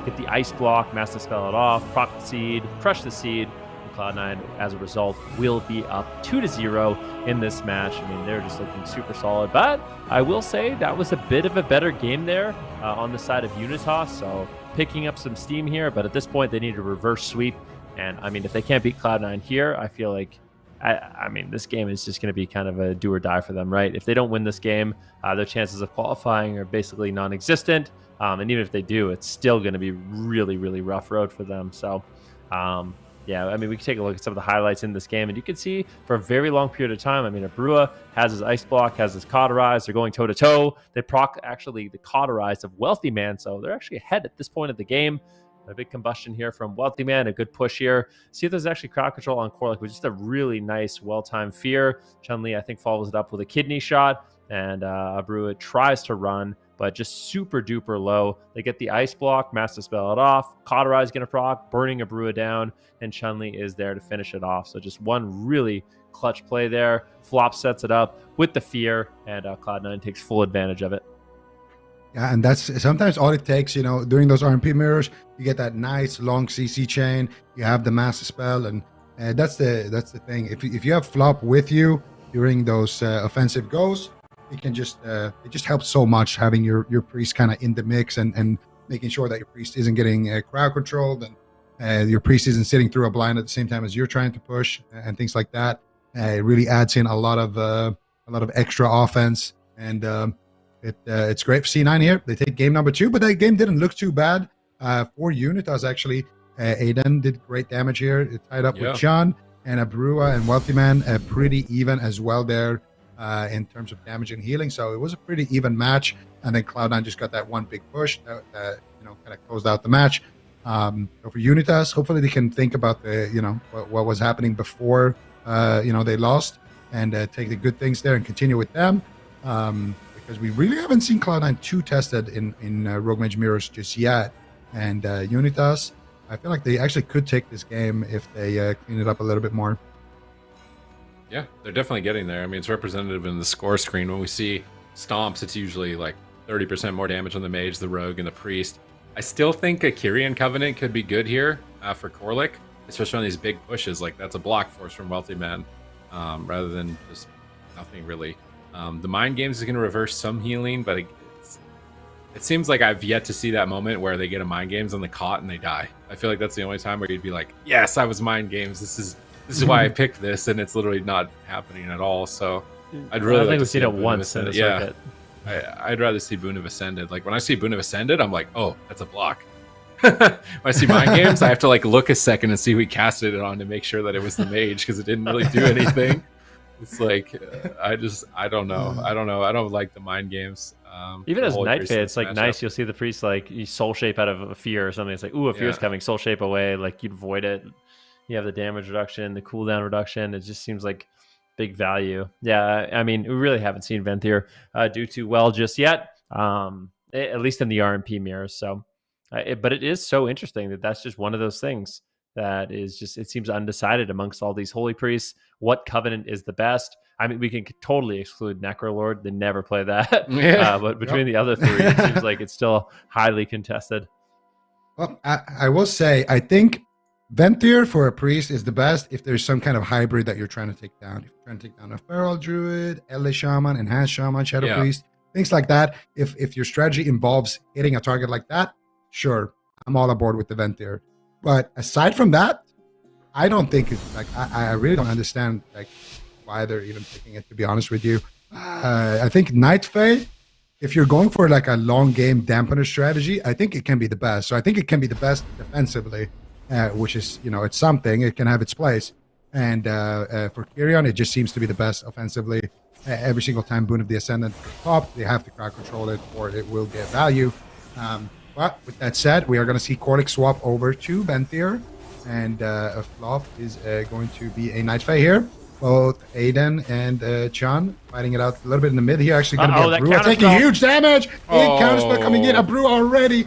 get the ice block, Master Spell it off, proc the seed, crush the seed, Cloud9, as a result, will be up 2-0 in this match. I mean, they're just looking super solid. But I will say that was a bit of a better game there on the side of UNITAS. So picking up some steam here. But at this point, they need a reverse sweep. And I mean, if they can't beat Cloud9 here, I feel like, I mean, this game is just going to be kind of a do or die for them, right? If they don't win this game, their chances of qualifying are basically non-existent. And even if they do, it's still going to be really, really rough road for them. So, yeah, I mean, we can take a look at some of the highlights in this game, and you can see for a very long period of time, I mean, Abrua has his ice block, has his cauterize, they're going toe-to-toe. They proc actually the cauterize of Wealthy Man, so they're actually ahead at this point of the game. A big combustion here from Wealthy Man, a good push here. See if there's actually crowd control on Korlik, which is just a really nice, well-timed fear. Chun-Li, I think, follows it up with a kidney shot, and Abrua tries to run, but just super duper low. They get the ice block, Master Spell it off, Cauterize gonna proc, burning Abrua down, and Chun-Li is there to finish it off. So just one really clutch play there. Flop sets it up with the fear, and Cloud9 takes full advantage of it. Yeah, and that's sometimes all it takes, you know, during those RMP mirrors, you get that nice long CC chain, you have the Master Spell, and that's the thing. If you have flop with you during those offensive goes, it can just it just helps so much having your priest kind of in the mix and making sure that your priest isn't getting crowd controlled, and your priest isn't sitting through a blind at the same time as you're trying to push and things like that. It really adds in a lot of extra offense, and it's great for C9 here. They take game number 2, but that game didn't look too bad for UNITAS actually. Aiden did great damage here. It tied up with John, and Abrua and Wealthy Man pretty even as well there in terms of damage and healing. So it was a pretty even match, and then Cloud9 just got that one big push that you know, kind of closed out the match. So for UNITAS, hopefully they can think about the, you know, what was happening before you know, they lost, and take the good things there and continue with them. Because we really haven't seen Cloud9 too tested in Rogue Mage mirrors just yet. And UNITAS, I feel like they actually could take this game if they clean it up a little bit more. Yeah, they're definitely getting there. I mean, it's representative in the score screen. When we see stomps, it's usually like 30% more damage on the mage, the rogue, and the priest. I still think a Kyrian Covenant could be good here for Korlik, especially on these big pushes. Like, that's a block force from Wealthy Man, rather than just nothing really. The Mind Games is going to reverse some healing, but it seems like I've yet to see that moment where they get a Mind Games on the cot and they die. I feel like that's the only time where you'd be like, yes, I was Mind Games. This is why I picked this, and it's literally not happening at all. So I'd really like to see it once in the circuit. I'd rather see Boon of Ascended. Like, when I see Boon of Ascended, I'm like, oh, that's a block. When I see Mind Games, I have to like look a second and see who he casted it on to make sure that it was the mage, because it didn't really do anything. It's like, I don't know. I don't like the Mind Games. Even as Night Fade, it's like nice. You'll see the priest like you soul shape out of a fear or something. It's like, ooh, a fear's coming, soul shape away. Like, you'd avoid it. You have the damage reduction, the cooldown reduction. It just seems like big value. Yeah, I mean, we really haven't seen Venthyr do too well just yet, at least in the RMP mirrors. So, but it is so interesting that that's just one of those things that is just, it seems undecided amongst all these holy priests. What covenant is the best? I mean, we can totally exclude Necrolord. They never play that. But between the other three, it seems like it's still highly contested. Well, I will say, I think Venthyr for a priest is the best if there's some kind of hybrid that you're trying to take down. If you're trying to take down a Feral Druid, LA Shaman, Enhanced Shaman, Shadow Priest, things like that. If your strategy involves hitting a target like that, sure, I'm all aboard with the Venthyr. But aside from that, I don't think it's like, I really don't understand like why they're even picking it, to be honest with you. I think Night Fae, if you're going for like a long game dampener strategy, I think it can be the best. So I think it can be the best defensively, which is, you know, it's something. It can have its place. And for Kyrian, it just seems to be the best offensively. Every single time Boon of the Ascendant top, they have to crowd control it or it will get value. But with that said, we are going to see Korlik swap over to Venthyr, and a flop is going to be a Night Fae here. Both Aiden and Chan fighting it out a little bit in the mid here. Actually going to get Abrua taking huge damage. Big counterspell coming in. Abrua already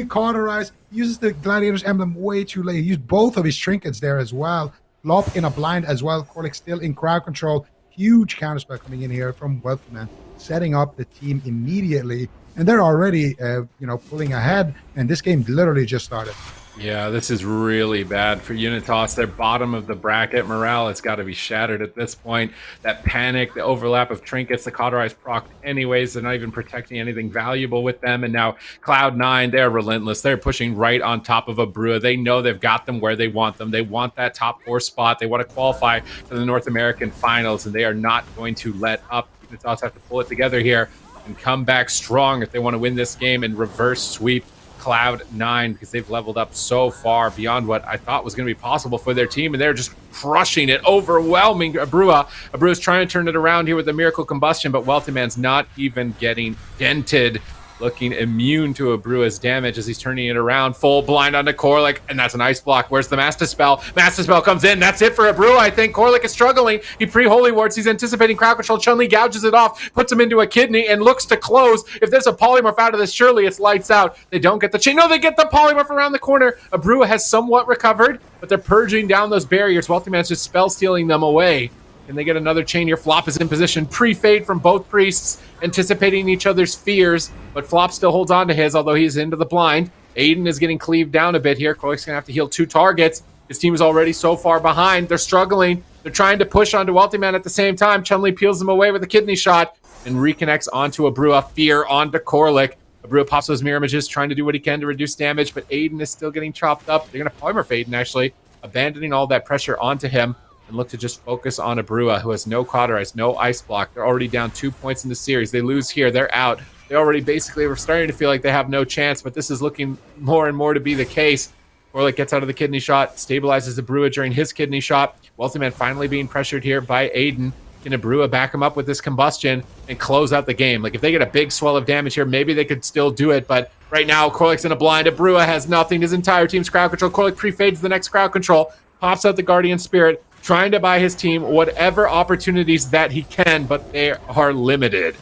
cauterized. Uses the Gladiator's Emblem way too late. He used both of his trinkets there as well. Flop in a blind as well. Korlik still in crowd control. Huge counterspell coming in here from Wealthy Man, setting up the team immediately. And they're already, you know, pulling ahead. And this game literally just started. Yeah, this is really bad for Unitas. They're bottom of the bracket. Morale has got to be shattered at this point. That panic, the overlap of trinkets, the cauterized proc anyways, they're not even protecting anything valuable with them. And now Cloud9, they're relentless. They're pushing right on top of Abrua. They know they've got them where they want them. They want that top 4 spot. They want to qualify for the North American Finals, and they are not going to let up. Unitas have to pull it together here and come back strong if they want to win this game and reverse sweep Cloud9, because they've leveled up so far beyond what I thought was going to be possible for their team, and they're just crushing it, overwhelming Abrua. Abrua's trying to turn it around here with the Miracle Combustion, but Wealthy Man's not even getting dented, looking immune to Abrua's damage as he's turning it around. Full blind onto Corlic, and that's an ice block. Where's the Master Spell? Master Spell comes in. That's it for Abrua, I think. Corlic is struggling. He pre-Holy Wards. He's anticipating crowd control. Chun-Li gouges it off, puts him into a kidney, and looks to close. If there's a polymorph out of this, surely it's lights out. They don't get the chain. No, they get the polymorph around the corner. Abrua has somewhat recovered, but they're purging down those barriers. Wealthy Man's just spell stealing them away. Can they get another chain here? Flop is in position. Pre-fade from both priests, anticipating each other's fears, but Flop still holds on to his, although he's into the blind. Aiden is getting cleaved down a bit here. Corlic's going to have to heal 2 targets. His team is already so far behind. They're struggling. They're trying to push onto Wealthy Man at the same time. Chun-Li peels them away with a kidney shot and reconnects onto Abrua. Fear onto Corlic. Abrua pops those mirror images, trying to do what he can to reduce damage, but Aiden is still getting chopped up. They're going to polymorph Aiden, actually, abandoning all that pressure onto him, and look to just focus on Abrua, who has no cauterize, no ice block. They're already down 2 points in the series. They lose here. They're out. They already basically were starting to feel like they have no chance, but this is looking more and more to be the case. Corlic gets out of the kidney shot, stabilizes Abrua during his kidney shot. Wealthy Man finally being pressured here by Aiden. Can Abrua back him up with this combustion and close out the game? Like, if they get a big swell of damage here, maybe they could still do it, but right now, Corlic's in a blind. Abrua has nothing. His entire team's crowd control. Corlic pre-fades the next crowd control, pops out the Guardian Spirit, trying to buy his team whatever opportunities that he can, but they are limited.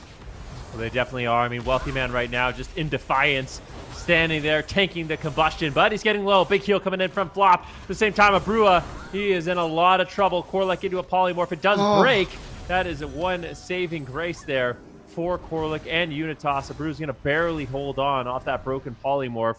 Well, they definitely are. I mean, Wealthy Man right now just in defiance, standing there, tanking the combustion, but he's getting low. Big heal coming in from Flop. At the same time, Abrua, he is in a lot of trouble. Corlic into a polymorph. It does break. That is one saving grace there for Corlic and Unitas. Abrua's going to barely hold on off that broken polymorph.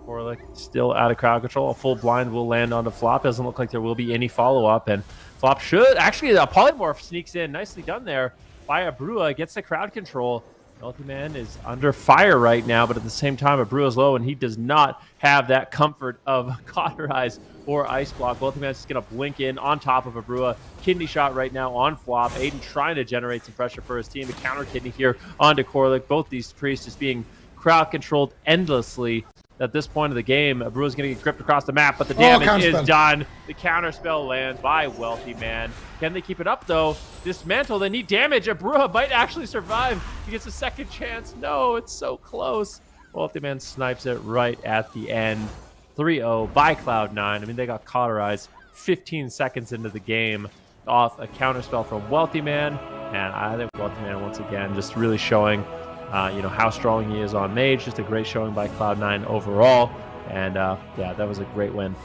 Corlic still out of crowd control. A full blind will land on the Flop. Doesn't look like there will be any follow-up, and Flop should. Actually, the polymorph sneaks in. Nicely done there by Abrua. Gets the crowd control. Wealthy Man is under fire right now, but at the same time, Abrua's low, and he does not have that comfort of cauterize or ice block. Wealthy Man's just going to blink in on top of Abrua. Kidney shot right now on Flop. Aiden trying to generate some pressure for his team. The counter kidney here onto Corlic. Both these priests just being crowd controlled endlessly. At this point of the game, Abrua's going to get gripped across the map, but the damage is done. The counter spell lands by Wealthy Man. Can they keep it up, though? Dismantle, they need damage. Abrua might actually survive. He gets a second chance. No, it's so close. Wealthy Man snipes it right at the end. 3-0 by Cloud9. I mean, they got cauterized 15 seconds into the game off a counter spell from Wealthy Man. And I think Wealthy Man, once again, just really showing how strong he is on Mage. Just a great showing by Cloud9 overall. And yeah, that was a great win.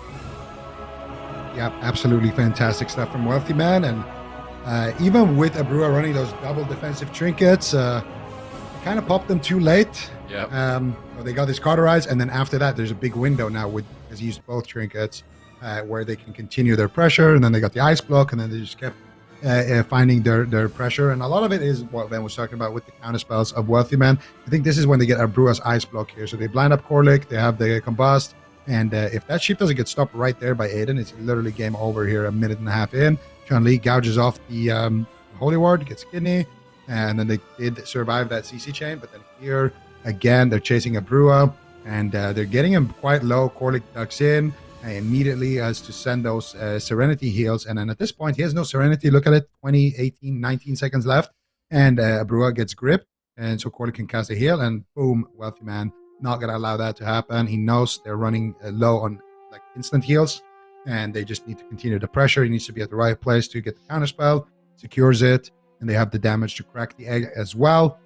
Yeah, absolutely fantastic stuff from Wealthy Man. And even with Abrua running those double defensive trinkets, kind of popped them too late. Yeah. They got this cauterized, and then after that, there's a big window now as he used both trinkets, where they can continue their pressure, and then they got the ice block, and then they just kept finding their pressure. And a lot of it is what Ben was talking about with the counter spells of Wealthy Man. I think this is when they get Abrua's ice block here. So they blind up Corlic, they have the combust, and if that sheep doesn't get stopped right there by Aiden, it's literally game over here a minute and a half in. Chun-Li gouges off the Holy Ward, gets kidney, and then they did survive that CC chain. But then here, again, they're chasing Abrua, and they're getting him quite low. Corlic ducks in, immediately has to send those Serenity heals. And then at this point, he has no Serenity. Look at it, 20, 18, 19 seconds left. And Abrua gets gripped. And so Corlic can cast a heal, and boom, Wealthy Man. Not going to allow that to happen. He knows they're running low on like instant heals, and they just need to continue the pressure. He needs to be at the right place to get the counterspell, secures it, and they have the damage to crack the egg as well.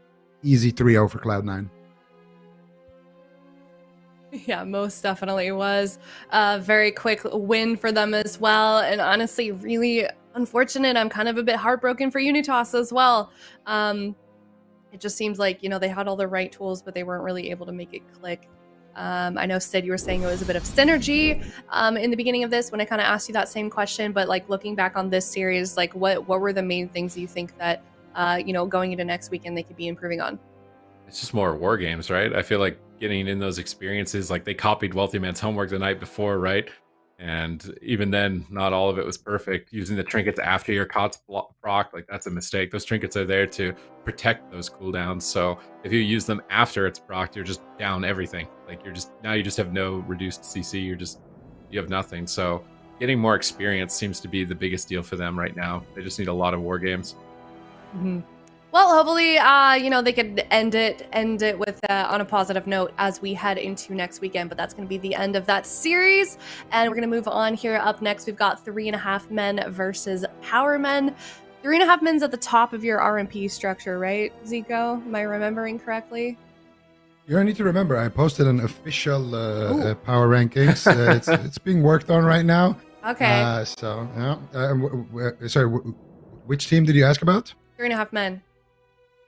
Easy 3-0 for Cloud9. Yeah, most definitely was a very quick win for them as well. And honestly, really unfortunate. I'm kind of a bit heartbroken for Unitas as well. It just seems like, they had all the right tools, but they weren't really able to make it click I know, Sid, you were saying it was a bit of synergy in the beginning of this when I kind of asked you that same question. But like looking back on this series, like what were the main things you think that going into next weekend they could be improving on? It's just more war games, right? I feel like getting in those experiences, like they copied Wealthy Man's Homework the night before, right? And even then, not all of it was perfect. Using the trinkets after your COTS proc, like that's a mistake. Those trinkets are there to protect those cooldowns. So if you use them after it's proc, you're just down everything. Like you just have no reduced CC. You have nothing. So getting more experience seems to be the biggest deal for them right now. They just need a lot of war games. Mm-hmm. Well, hopefully, they could end it with on a positive note as we head into next weekend. But that's going to be the end of that series, and we're going to move on here. Up next, we've got 3.5 men versus Power Men. 3.5 men's at the top of your RMP structure, right, Zico? Am I remembering correctly? You need to remember, I posted an official power rankings. It's being worked on right now. Okay. Sorry, which team did you ask about? 3.5 men.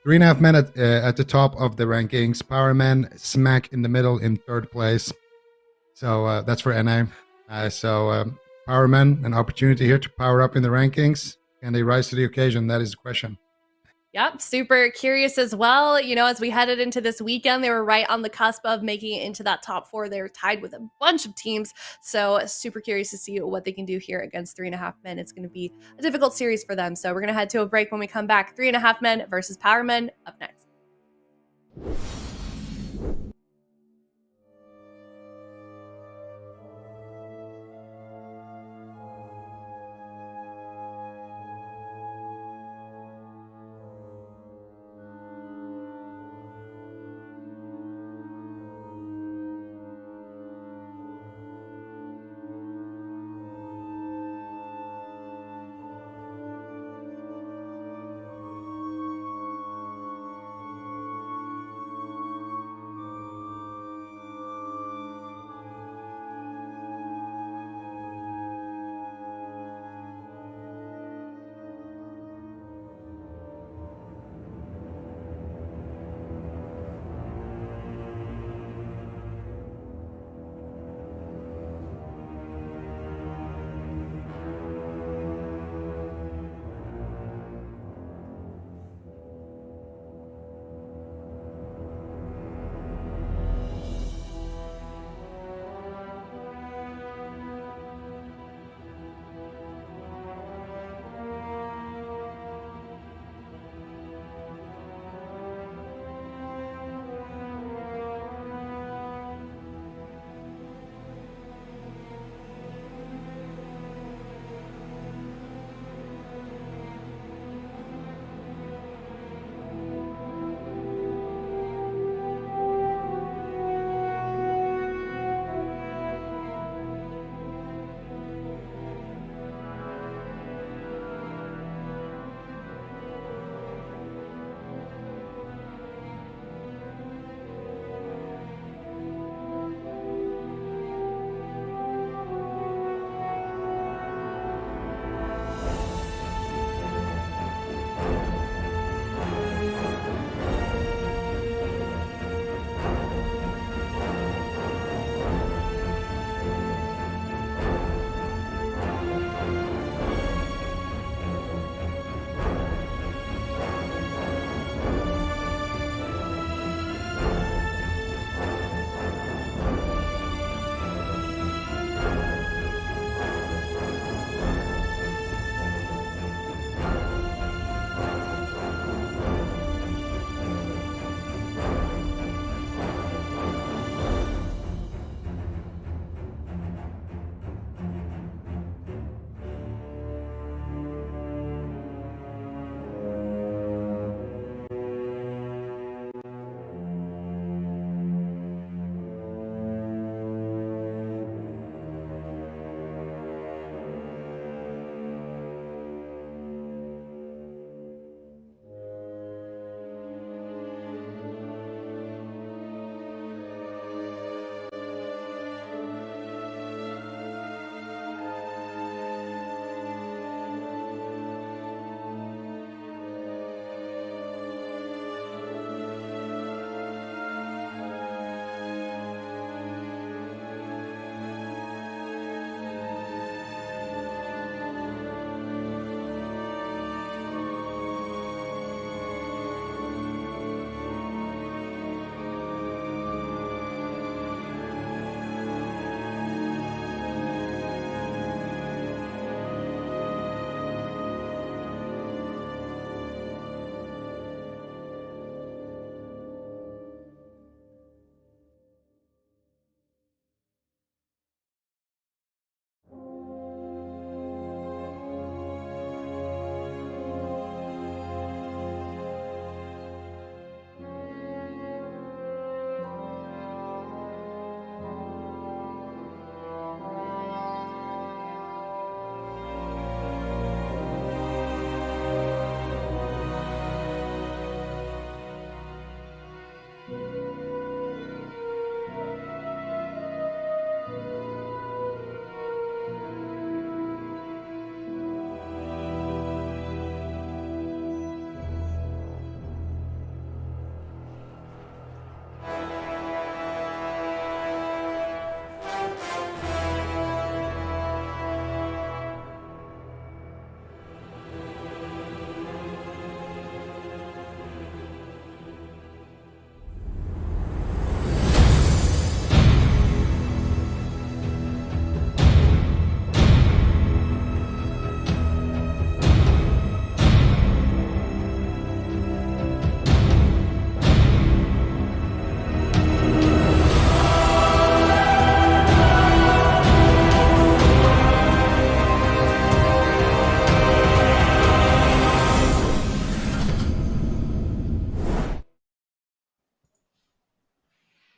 3.5 men at the top of the rankings. Power Men smack in the middle in 3rd place. So that's for NA. Power Men, an opportunity here to power up in the rankings. Can they rise to the occasion? That is the question. Yep, super curious as well. As we headed into this weekend, they were right on the cusp of making it into that top 4. They were tied with a bunch of teams. So super curious to see what they can do here against 3.5 men. It's going to be a difficult series for them. So we're going to head to a break. When we come back, 3.5 men versus Power Men up next.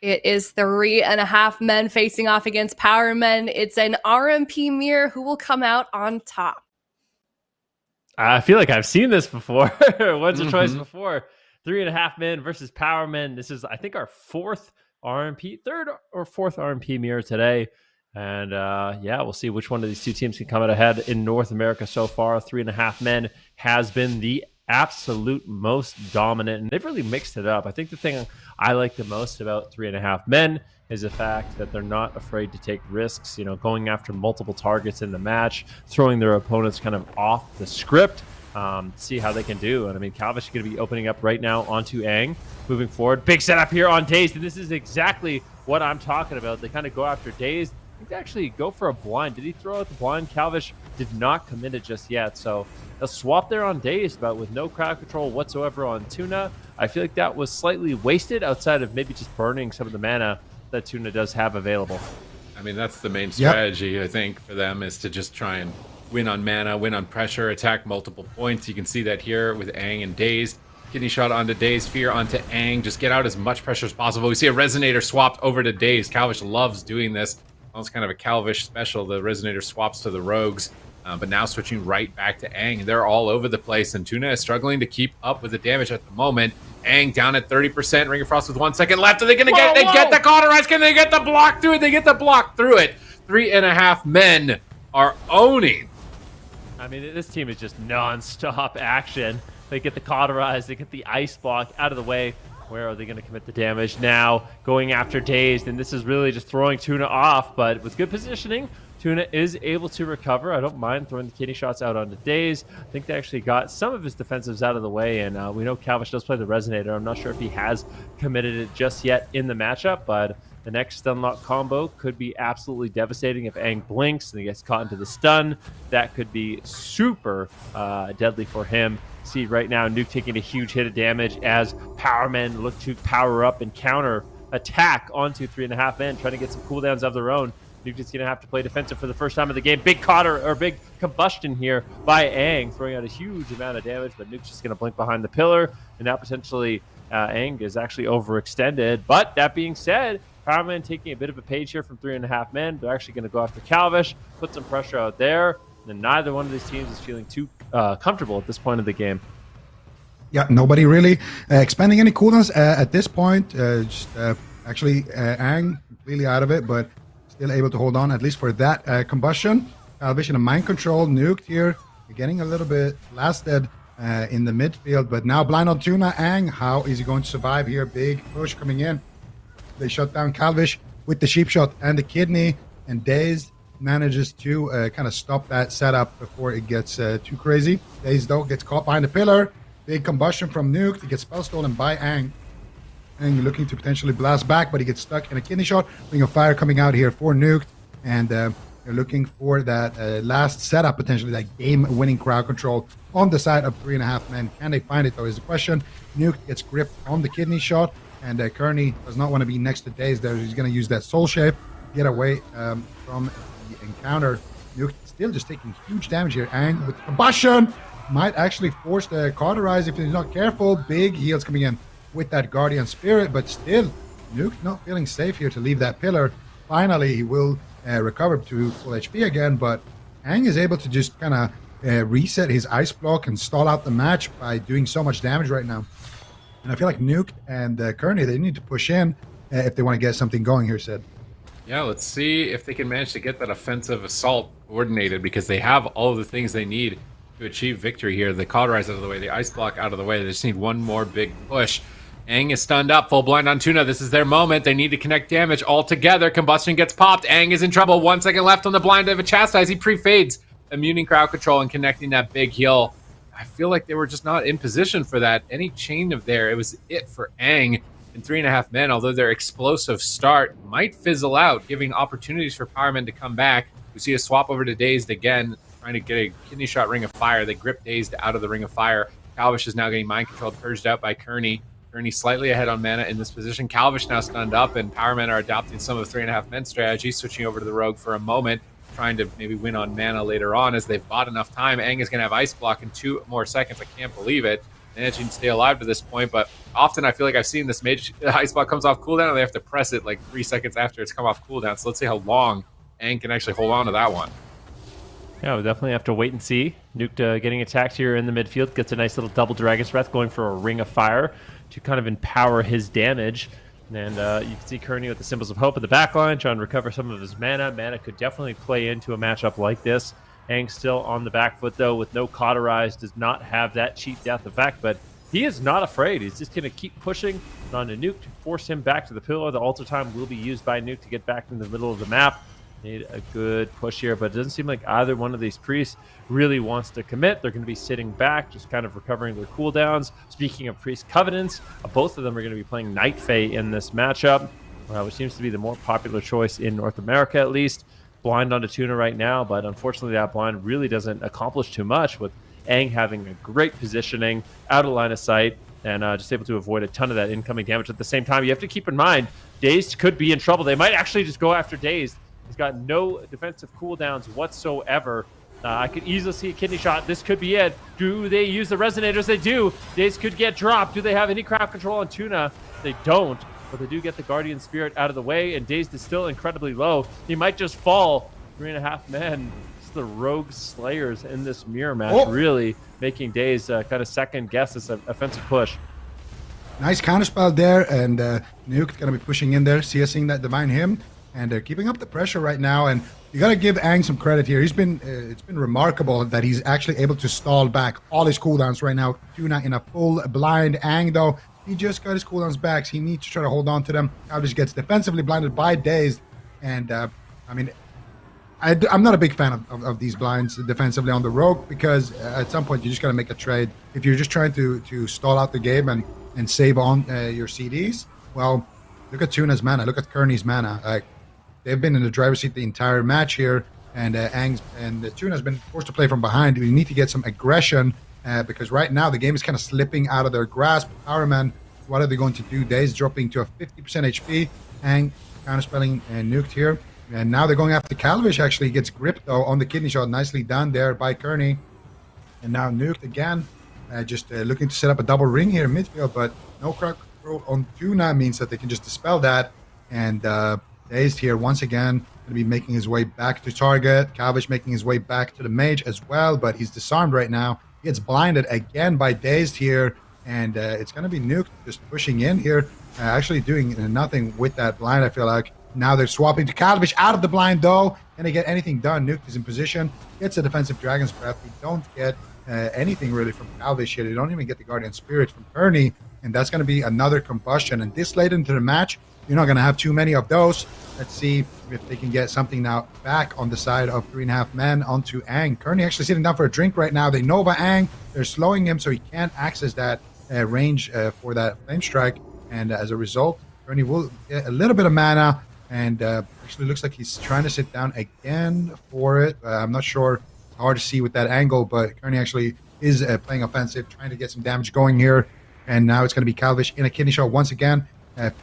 It is 3.5 men facing off against Power Men. It's an RMP mirror who will come out on top. I feel like I've seen this before. Once or twice before. 3.5 men versus Power Men. This is, I think, our third or fourth RMP mirror today. And yeah, we'll see which one of these two teams can come out ahead in North America so far. 3.5 men has been the absolute most dominant, and they've really mixed it up. I think the thing I like the most about 3.5 men is the fact that they're not afraid to take risks, you know, going after multiple targets in the match, throwing their opponents kind of off the script, see how they can do. And I mean, KAWHI is going to be opening up right now onto Aang, moving forward. Big setup here on Dazed, and this is exactly what I'm talking about. They kind of go after Dazed. I think they actually go for a blind. Did he throw out the blind? KAWHI did not commit it just yet, so a swap there on Dazed, but with no crowd control whatsoever on Tuna. I feel like that was slightly wasted outside of maybe just burning some of the mana that Tuna does have available. I mean, that's the main strategy, I think, for them, is to just try and win on mana, win on pressure, attack multiple points. You can see that here with Aang and Dazed. Kidney shot onto Dazed, Fear onto Aang. Just get out as much pressure as possible. We see a Resonator swapped over to Dazed. KAWHI loves doing this. Almost kind of a KAWHI special. The Resonator swaps to the Rogues. But now switching right back to Aang. They're all over the place, and Tuna is struggling to keep up with the damage at the moment. Aang down at 30%. Ring of Frost with 1 second left. Are they going to get? They get the cauterize. Can they get the block through it? They get the block through it. 3.5 men are owning. I mean, this team is just non-stop action. They get the cauterize. They get the ice block out of the way. Where are they going to commit the damage now? Going after Dazed, and this is really just throwing Tuna off, but with good positioning, Tuna is able to recover. I don't mind throwing the kidney shots out onto Dazed. I think they actually got some of his defensives out of the way, and we know KAWHI does play the Resonator. I'm not sure if he has committed it just yet in the matchup, but the next Stunlock combo could be absolutely devastating if Aang blinks and he gets caught into the stun. That could be super deadly for him. See right now, Nuke taking a huge hit of damage as Power Men look to power up and counter attack onto 3.5 men, trying to get some cooldowns of their own. Nuke is going to have to play defensive for the first time of the game. Big big combustion here by Aang, throwing out a huge amount of damage, but Nuke's just going to blink behind the pillar, and now potentially Aang is actually overextended. But that being said, Power Man taking a bit of a page here from 3.5 men. They're actually going to go after KAWHI, put some pressure out there, and neither one of these teams is feeling too comfortable at this point of the game. Yeah, nobody really expending any cooldowns at this point. Actually, Aang completely out of it, but still able to hold on, at least for that combustion. KAWHI in a mind control, Nuked here, getting a little bit blasted in the midfield, but now blind on Tuna. Aang, how is he going to survive here? Big push coming in. They shut down KAWHI with the sheep shot and the kidney, and Dazed manages to kind of stop that setup before it gets too crazy. Dazed, though, gets caught behind the pillar. Big combustion from Nuke. He gets spell stolen by Aang. Aang looking to potentially blast back, but he gets stuck in a kidney shot. Ring of Fire coming out here for Nuke, and they're looking for that last setup, potentially that game-winning crowd control on the side of 3.5 men. Can they find it, though, is the question. Nuke gets gripped on the kidney shot, and Kearney does not want to be next to Dazed there. He's going to use that soul shape to get away from the encounter. Nuke still just taking huge damage here. Aang with combustion might actually force the cauterize if he's not careful. Big heals coming in with that Guardian Spirit, but still, Nuke not feeling safe here to leave that pillar. Finally, he will recover to full HP again, but Aang is able to just kind of reset his ice block and stall out the match by doing so much damage right now. And I feel like Nuke and Kearney, they need to push in if they want to get something going here, Sid. Yeah, let's see if they can manage to get that offensive assault coordinated, because they have all of the things they need to achieve victory here. The cauterize out of the way, the ice block out of the way. They just need one more big push. Aang is stunned up, full blind on Tuna. This is their moment. They need to connect damage all together. Combustion gets popped. Aang is in trouble. 1 second left on the blind of a Chastise. He pre-fades, immuning crowd control and connecting that big heal. I feel like they were just not in position for that. Any chain of there, it was it for Aang and 3.5 men, although their explosive start might fizzle out, giving opportunities for Power Men to come back. We see a swap over to Dazed again, trying to get a kidney shot Ring of Fire. They grip Dazed out of the Ring of Fire. KAWHI is now getting mind controlled, purged out by Kearney. Kearney slightly ahead on mana in this position. KAWHI now stunned up, and Power Men are adopting some of the 3.5 men strategy, switching over to the Rogue for a moment, trying to maybe win on mana later on as they've bought enough time. Aang is going to have Ice Block in 2 more seconds. I can't believe it. managing to stay alive to this point. But often I feel like I've seen this mage ice block comes off cooldown and they have to press it like 3 seconds after it's come off cooldown. So let's see how long Aang can actually hold on to that one. Yeah, we'll definitely have to wait and see. Nuke getting attacked here in the midfield, gets a nice little double Dragon's Breath, going for a Ring of Fire to kind of empower his damage. And you can see Kearney with the Symbols of Hope in the back line, trying to recover some of his mana. Mana could definitely play into a matchup like this. Aang still on the back foot, though, with no Cauterize, does not have that cheat death effect, but he is not afraid. He's just going to keep pushing on a Nuke to force him back to the pillar. The Altar Time will be used by Nuke to get back in the middle of the map. Need a good push here, but it doesn't seem like either one of these priests really wants to commit. They're going to be sitting back, just kind of recovering their cooldowns. Speaking of Priest Covenants, both of them are going to be playing Night Fae in this matchup, which seems to be the more popular choice in North America, at least. Blind onto Tuna right now, but unfortunately that blind really doesn't accomplish too much, with Aang having a great positioning, out of line of sight, and just able to avoid a ton of that incoming damage. At the same time, you have to keep in mind, Dazed could be in trouble. They might actually just go after Dazed. He's got no defensive cooldowns whatsoever. I could easily see a kidney shot. This could be it. Do they use the resonators? They do. Daze could get dropped. Do they have any crowd control on Tuna? They don't, but they do get the Guardian Spirit out of the way, and Dazed is still incredibly low. He might just fall. 3.5 men. It's the Rogue Slayers in this mirror match, really making Daze kind of second guess this offensive push. Nice counterspell there, and Nuke going to be pushing in there, CSing that Divine Hymn. And they're keeping up the pressure right now, and you got to give Aang some credit here. He's been it's been remarkable that he's actually able to stall back all his cooldowns right now. Tuna in a full blind. Aang, though, he just got his cooldowns back, so he needs to try to hold on to them. Now just gets defensively blinded by Dazed, and I mean, I'm not a big fan of these blinds defensively on the Rogue, because at some point you just got to make a trade. If you're just trying to stall out the game and save on your CDs, well, look at Tuna's mana, look at Kearney's mana. They've been in the driver's seat the entire match here, and Tuna's been forced to play from behind. We need to get some aggression, because right now the game is kind of slipping out of their grasp. Powerman, what are they going to do? Daze dropping to a 50% HP. Aang counterspelling and nuked here. And now they're going after Calvish. Actually gets gripped, though, on the kidney shot. Nicely done there by Kearney. And now nuked again. Just looking to set up a double ring here in midfield, but no crowd control on Tuna means that they can just dispel that. And Dazed here once again going to be making his way back to target. Calvish making his way back to the mage as well, but he's disarmed right now. He gets blinded again by Dazed here, and it's going to be Nuke just pushing in here, actually doing nothing with that blind, I feel like. Now they're swapping to Calvish out of the blind, though. Can they get anything done? Nuke is in position, gets a defensive Dragon's Breath. We don't get anything really from Calvish here. They don't even get the Guardian Spirit from Kearney, and that's going to be another combustion. And this late into the match, you're not going to have too many of those. Let's see if they can get something now back on the side of 3.5 men onto Aang. Kearney actually sitting down for a drink right now. They Nova Aang. They're slowing him so he can't access that range for that Flame Strike. And as a result, Kearney will get a little bit of mana. And actually looks like he's trying to sit down again for it. I'm not sure. It's hard to see with that angle, but Kearney actually is playing offensive, trying to get some damage going here. And now it's going to be Calvish in a kidney shot once again.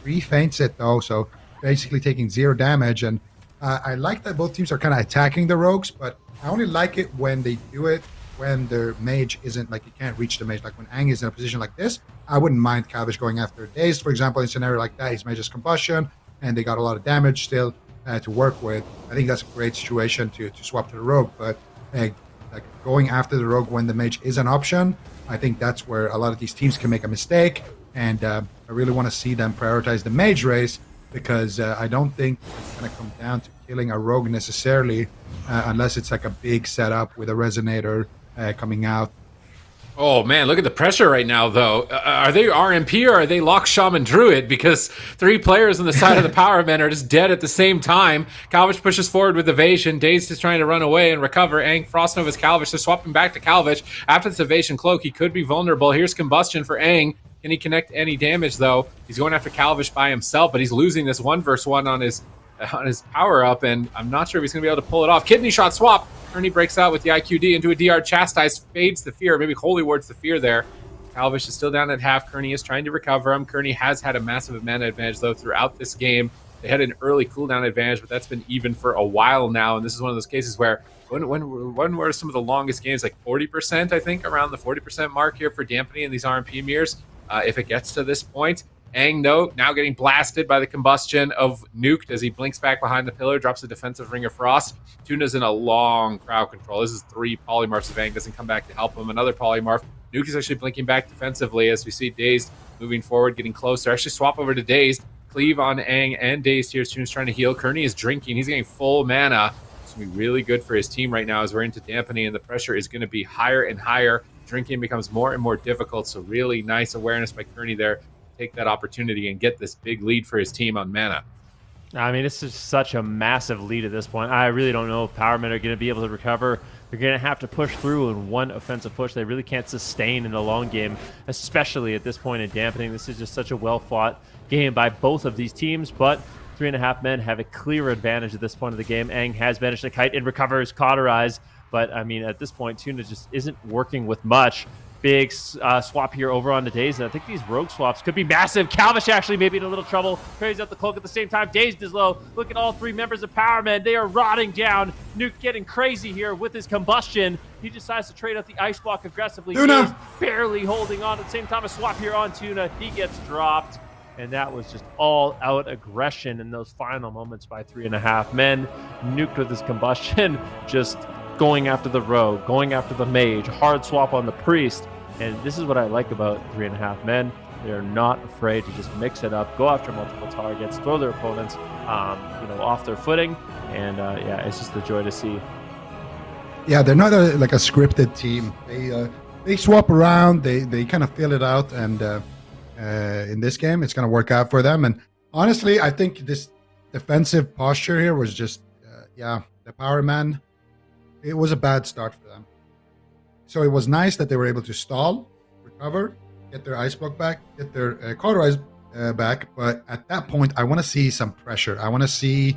Pre-feints it, though, so basically taking 0 damage. And I like that both teams are kind of attacking the rogues, but I only like it when they do it when their mage isn't, like, you can't reach the mage. Like when Aang is in a position like this, I wouldn't mind Calvish going after Dazed, for example. In a scenario like that, his mage is combustion, and they got a lot of damage still to work with. I think that's a great situation to swap to the rogue, but like going after the rogue when the mage is an option, I think that's where a lot of these teams can make a mistake. And I really want to see them prioritize the mage race, because I don't think it's going to come down to killing a rogue necessarily, unless it's like a big setup with a resonator coming out. Oh man, look at the pressure right now, though. Are they RMP or are they Lock Shaman Druid? Because 3 players on the side of the Power Men are just dead at the same time. Calvish pushes forward with evasion. Dazed is trying to run away and recover. Aang, Frostnova's Calvish. They're swapping back to Calvish. After this evasion cloak, he could be vulnerable. Here's combustion for Aang. Can he connect any damage, though? He's going after Calvish by himself, but he's losing this 1v1 on his power up, and I'm not sure if he's going to be able to pull it off. Kidney shot swap. Kearney breaks out with the IQD into a DR Chastise, fades the fear, maybe Holy Words the fear there. Calvish is still down at half. Kearney is trying to recover him. Kearney has had a massive mana advantage, though, throughout this game. They had an early cooldown advantage, but that's been even for a while now. And this is one of those cases where when were some of the longest games, like 40%, I think, around the 40% mark here for dampening in these RMP mirrors. If it gets to this point, Aang now getting blasted by the combustion of Nuked as he blinks back behind the pillar, drops a defensive Ring of Frost. Tuna's in a long crowd control. This is 3 polymorphs. If Aang doesn't come back to help him, another polymorph. Nuke is actually blinking back defensively as we see Dazed moving forward, getting closer. Actually swap over to Dazed. Cleave on Aang and Dazed here. Tuna's trying to heal. Kearney is drinking. He's getting full mana. It's going to be really good for his team right now as we're into dampening, and the pressure is going to be higher and higher. Drinking becomes more and more difficult, so really nice awareness by Kearney there. Take that opportunity and get this big lead for his team on mana. I mean, this is such a massive lead at this point. I really don't know if Powermen are going to be able to recover. They're going to have to push through in one offensive push. They really can't sustain in the long game, especially at this point in dampening. This is just such a well-fought game by both of these teams, but 3.5 men have a clear advantage at this point of the game. Aang has managed to kite and recovers, cauterize, but I mean, at this point, Tuna just isn't working with much. Big swap here over on the Dazed, and I think these rogue swaps could be massive. Calvish actually maybe in a little trouble. Carries out the cloak at the same time. Dazed is low. Look at all 3 members of Powermen. They are rotting down. Nuke getting crazy here with his combustion. He decides to trade out the ice block aggressively. Dazed barely holding on at the same time. A swap here on Tuna. He gets dropped. And that was just all-out aggression in those final moments by 3.5 men. Nuked with his combustion, just going after the rogue, going after the mage, hard swap on the priest. And this is what I like about 3.5 men. They're not afraid to just mix it up, go after multiple targets, throw their opponents off their footing. And yeah, it's just a joy to see. Yeah, they're not like a scripted team. They swap around, they kind of fill it out, and in this game, it's going to work out for them. And honestly, I think this defensive posture here was just, the Power Man, it was a bad start for them. So it was nice that they were able to stall, recover, get their ice block back, get their cauterize back. But at that point, I want to see some pressure. I want to see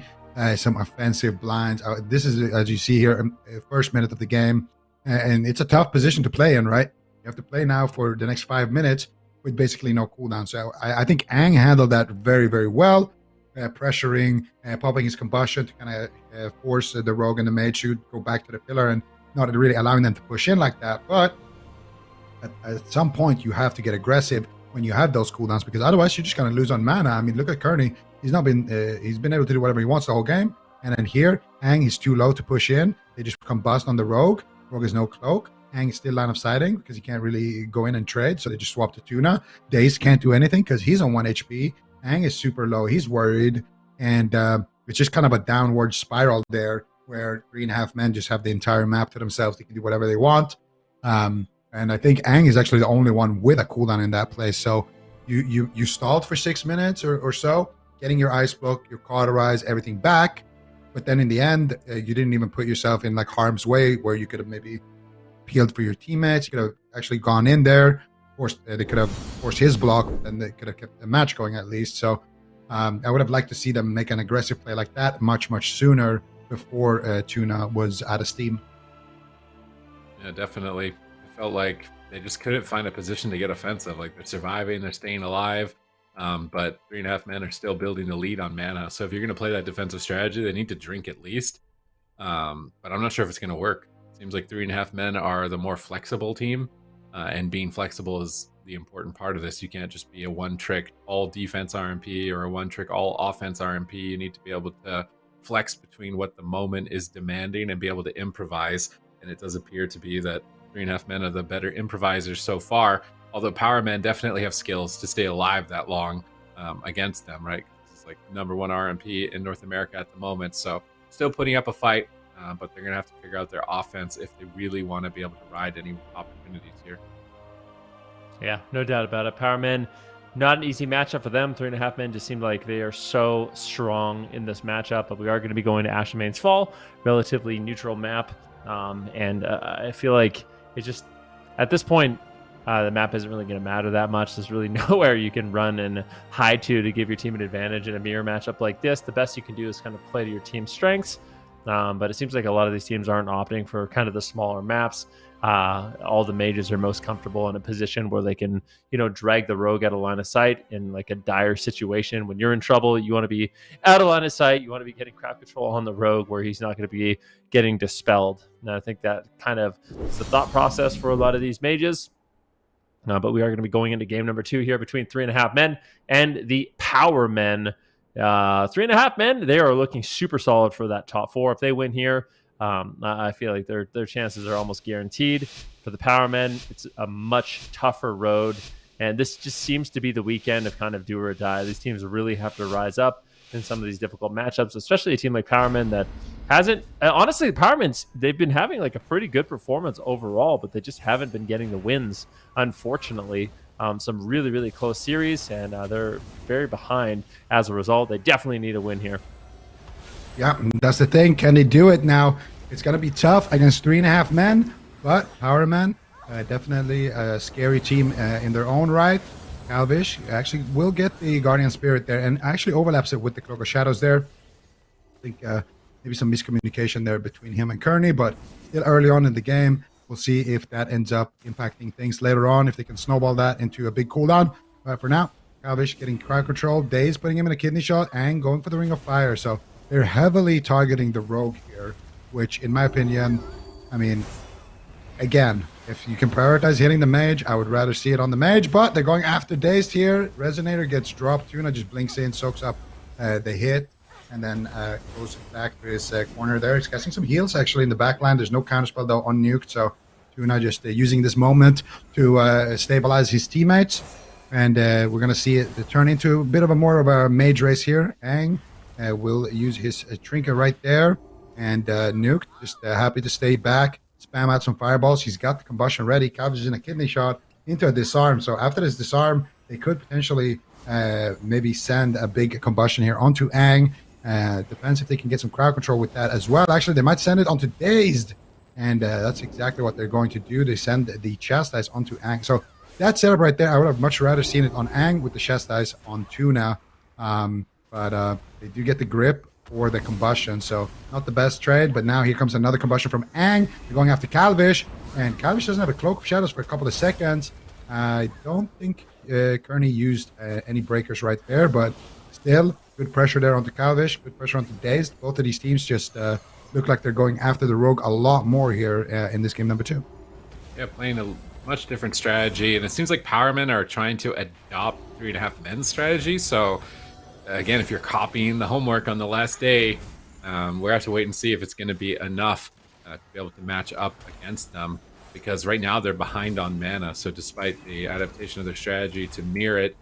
some offensive blinds. This is, as you see here, first minute of the game. And it's a tough position to play in, right? You have to play now for the next 5 minutes with basically no cooldown. So I think Aang handled that very, very well, pressuring, popping his combustion to kind of force the rogue and the mage to go back to the pillar and not really allowing them to push in like that. But at some point, you have to get aggressive when you have those cooldowns, because otherwise you're just going to lose on mana. I mean, look at Kearney. He's been able to do whatever he wants the whole game. And then here, Aang is too low to push in. They just combust on the rogue. Rogue has no cloak. Aang is still line of sighting because he can't really go in and trade, so they just swap to Tuna. Dazed can't do anything because he's on 1 HP. Aang is super low. He's worried. And it's just kind of a downward spiral there where 3.5 men just have the entire map to themselves. They can do whatever they want. And I think Aang is actually the only one with a cooldown in that place. So you stalled for 6 minutes or so, getting your ice block, your cauterize, everything back. But then in the end, you didn't even put yourself in like harm's way where you could have maybe peeled for your teammates. You could have actually gone in there. They could have forced his block, and they could have kept the match going at least. So I would have liked to see them make an aggressive play like that much, much sooner before Tuna was out of steam. Yeah, definitely. It felt like they just couldn't find a position to get offensive. Like they're surviving, they're staying alive, but 3.5 men are still building the lead on mana. So if you're going to play that defensive strategy, they need to drink at least. But I'm not sure if it's going to work. Seems like 3.5 men are the more flexible team, and being flexible is the important part of this. You can't just be a one-trick all defense RMP or a one-trick all offense RMP. You need to be able to flex between what the moment is demanding and be able to improvise. And it does appear to be that 3.5 men are the better improvisers so far. Although Power Men definitely have skills to stay alive that long against them, right? It's like #1 RMP in North America at the moment. So still putting up a fight. But they're going to have to figure out their offense if they really want to be able to ride any opportunities here. Yeah, no doubt about it. Power Men, not an easy matchup for them. 3.5 men just seem like they are so strong in this matchup. But we are going to be going to Ashmane's Fall, relatively neutral map. And I feel like it's just, at this point, the map isn't really going to matter that much. There's really nowhere you can run and hide to give your team an advantage in a mirror matchup like this. The best you can do is kind of play to your team's strengths. But it seems like a lot of these teams aren't opting for kind of the smaller maps. All the mages are most comfortable in a position where they can, drag the rogue out of line of sight in like a dire situation. When you're in trouble, you want to be out of line of sight. You want to be getting crowd control on the rogue where he's not going to be getting dispelled. And I think that kind of is the thought process for a lot of these mages. But we are going to be going into game number 2 here between 3.5 men and the power men. 3.5 men, they are looking super solid for that top 4. If they win here, I feel like their chances are almost guaranteed. For the power men, it's a much tougher road, and this just seems to be the weekend of kind of do or die. These teams really have to rise up in some of these difficult matchups, especially a team like Powermen that hasn't. Honestly, the Powermen, they've been having like a pretty good performance overall, but they just haven't been getting the wins, unfortunately. Some really, really close series, and they're very behind as a result. They definitely need a win here. Yeah, that's the thing. Can they do it now? It's going to be tough against 3.5 men, but Power Men, definitely a scary team in their own right. KAWHI actually will get the Guardian Spirit there and actually overlaps it with the Cloak of Shadows there. I think maybe some miscommunication there between him and Kearney, but still early on in the game. We'll see if that ends up impacting things later on, if they can snowball that into a big cooldown. But for now, KAWHI getting crowd control, Daze putting him in a kidney shot, and going for the Ring of Fire. So they're heavily targeting the rogue here, which in my opinion, I mean, again, if you can prioritize hitting the mage, I would rather see it on the mage, but they're going after Dazed here. Resonator gets dropped. Tuna just blinks in, soaks up the hit, and then goes back to his corner there. He's casting some heals actually in the backline. There's no counterspell though on Nuke, so Tuna just using this moment to stabilize his teammates. And we're going to see it turn into a bit of a more of a mage race here. Aang will use his Trinket right there. And Nuke just happy to stay back, spam out some fireballs. He's got the combustion ready. KAWHI is in a kidney shot into a disarm. So after this disarm, they could potentially maybe send a big combustion here onto Aang. Depends if they can get some crowd control with that as well. Actually, they might send it onto Dazed. And that's exactly what they're going to do. They send the Chastise onto Aang. So that setup right there, I would have much rather seen it on Aang with the Chastise on Tuna. But they do get the grip for the combustion. So not the best trade. But now here comes another combustion from Aang. They're going after KAWHI. And KAWHI doesn't have a Cloak of Shadows for a couple of seconds. I don't think Kearney used any breakers right there. But still, good pressure there onto KAWHI. Good pressure onto Dazed. Both of these teams just look like they're going after the rogue a lot more here in this game number 2. Yeah, playing a much different strategy, and it seems like Powermen are trying to adopt 3.5 men's strategy. So again, if you're copying the homework on the last day, we'll have to wait and see if it's going to be enough to be able to match up against them, because right now they're behind on mana. So despite the adaptation of their strategy to mirror it,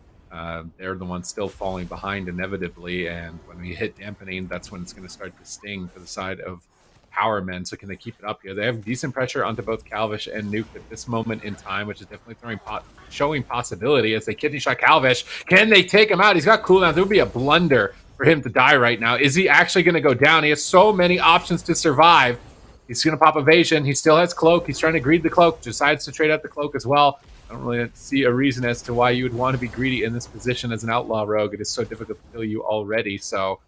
they're the ones still falling behind inevitably, and when we hit dampening, that's when it's going to start to sting for the side of Powermen. So can they keep it up here? They have decent pressure onto both KAWHI and Nuke at this moment in time, which is definitely showing possibility as they kidney shot KAWHI. Can they take him out? He's got cooldowns. It would be a blunder for him to die right now. Is he actually going to go down? He has so many options to survive. He's going to pop evasion. He still has cloak. He's trying to greed the cloak. Decides to trade out the cloak as well. I don't really see a reason as to why you would want to be greedy in this position as an outlaw rogue. It is so difficult to kill you already. So,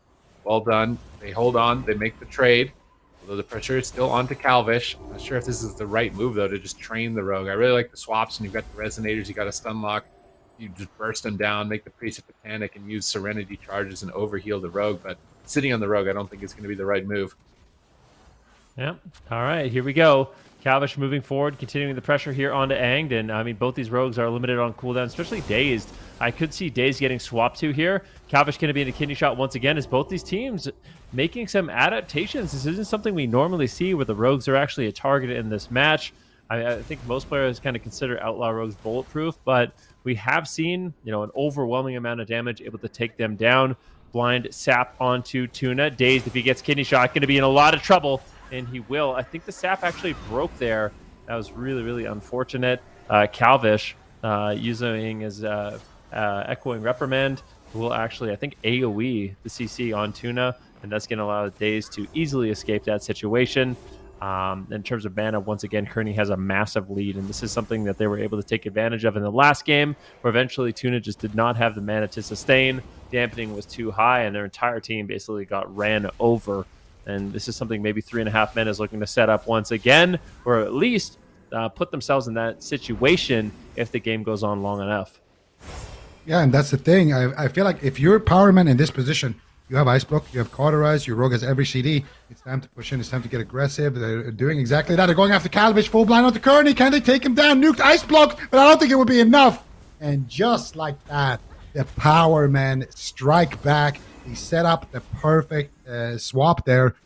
well done. They hold on. They make the trade. Although the pressure is still onto KAWHI. I'm not sure if this is the right move, though, to just train the rogue. I really like the swaps, and you've got the resonators. You got a stun lock. You just burst them down, make the Priest of Panic, and use Serenity charges and overheal the rogue. But sitting on the rogue, I don't think is going to be the right move. Yep. All right, here we go. KAWHI moving forward, continuing the pressure here onto Aang. And I mean, both these rogues are limited on cooldown, especially Dazed. I could see Dazed getting swapped to here. KAWHI going to be in a kidney shot once again, as both these teams making some adaptations. This isn't something we normally see where the rogues are actually a target in this match. I think most players kind of consider outlaw rogues bulletproof, but we have seen, an overwhelming amount of damage, able to take them down. Blind sap onto Tuna. Dazed, if he gets kidney shot, going to be in a lot of trouble. And he will. I think the sap actually broke there. That was really, really unfortunate. KAWHI using his Echoing Reprimand will actually, I think, AoE the CC on Tuna, and that's going to allow Dazed to easily escape that situation. In terms of mana, once again, Kearney has a massive lead, and this is something that they were able to take advantage of in the last game, where eventually Tuna just did not have the mana to sustain. Dampening was too high, and their entire team basically got ran over. And this is something maybe 3.5 men is looking to set up once again, or at least put themselves in that situation if the game goes on long enough. Yeah, and that's the thing. I feel like if you're Powerman in this position, you have Ice Block, you have Cauterize, your Rogue has every CD. It's time to push in. It's time to get aggressive. They're doing exactly that. They're going after Calvish, full blind onto Kearney. Can they take him down? Nuked Ice Block, but I don't think it would be enough. And just like that, the Powermen strike back. He set up the perfect swap there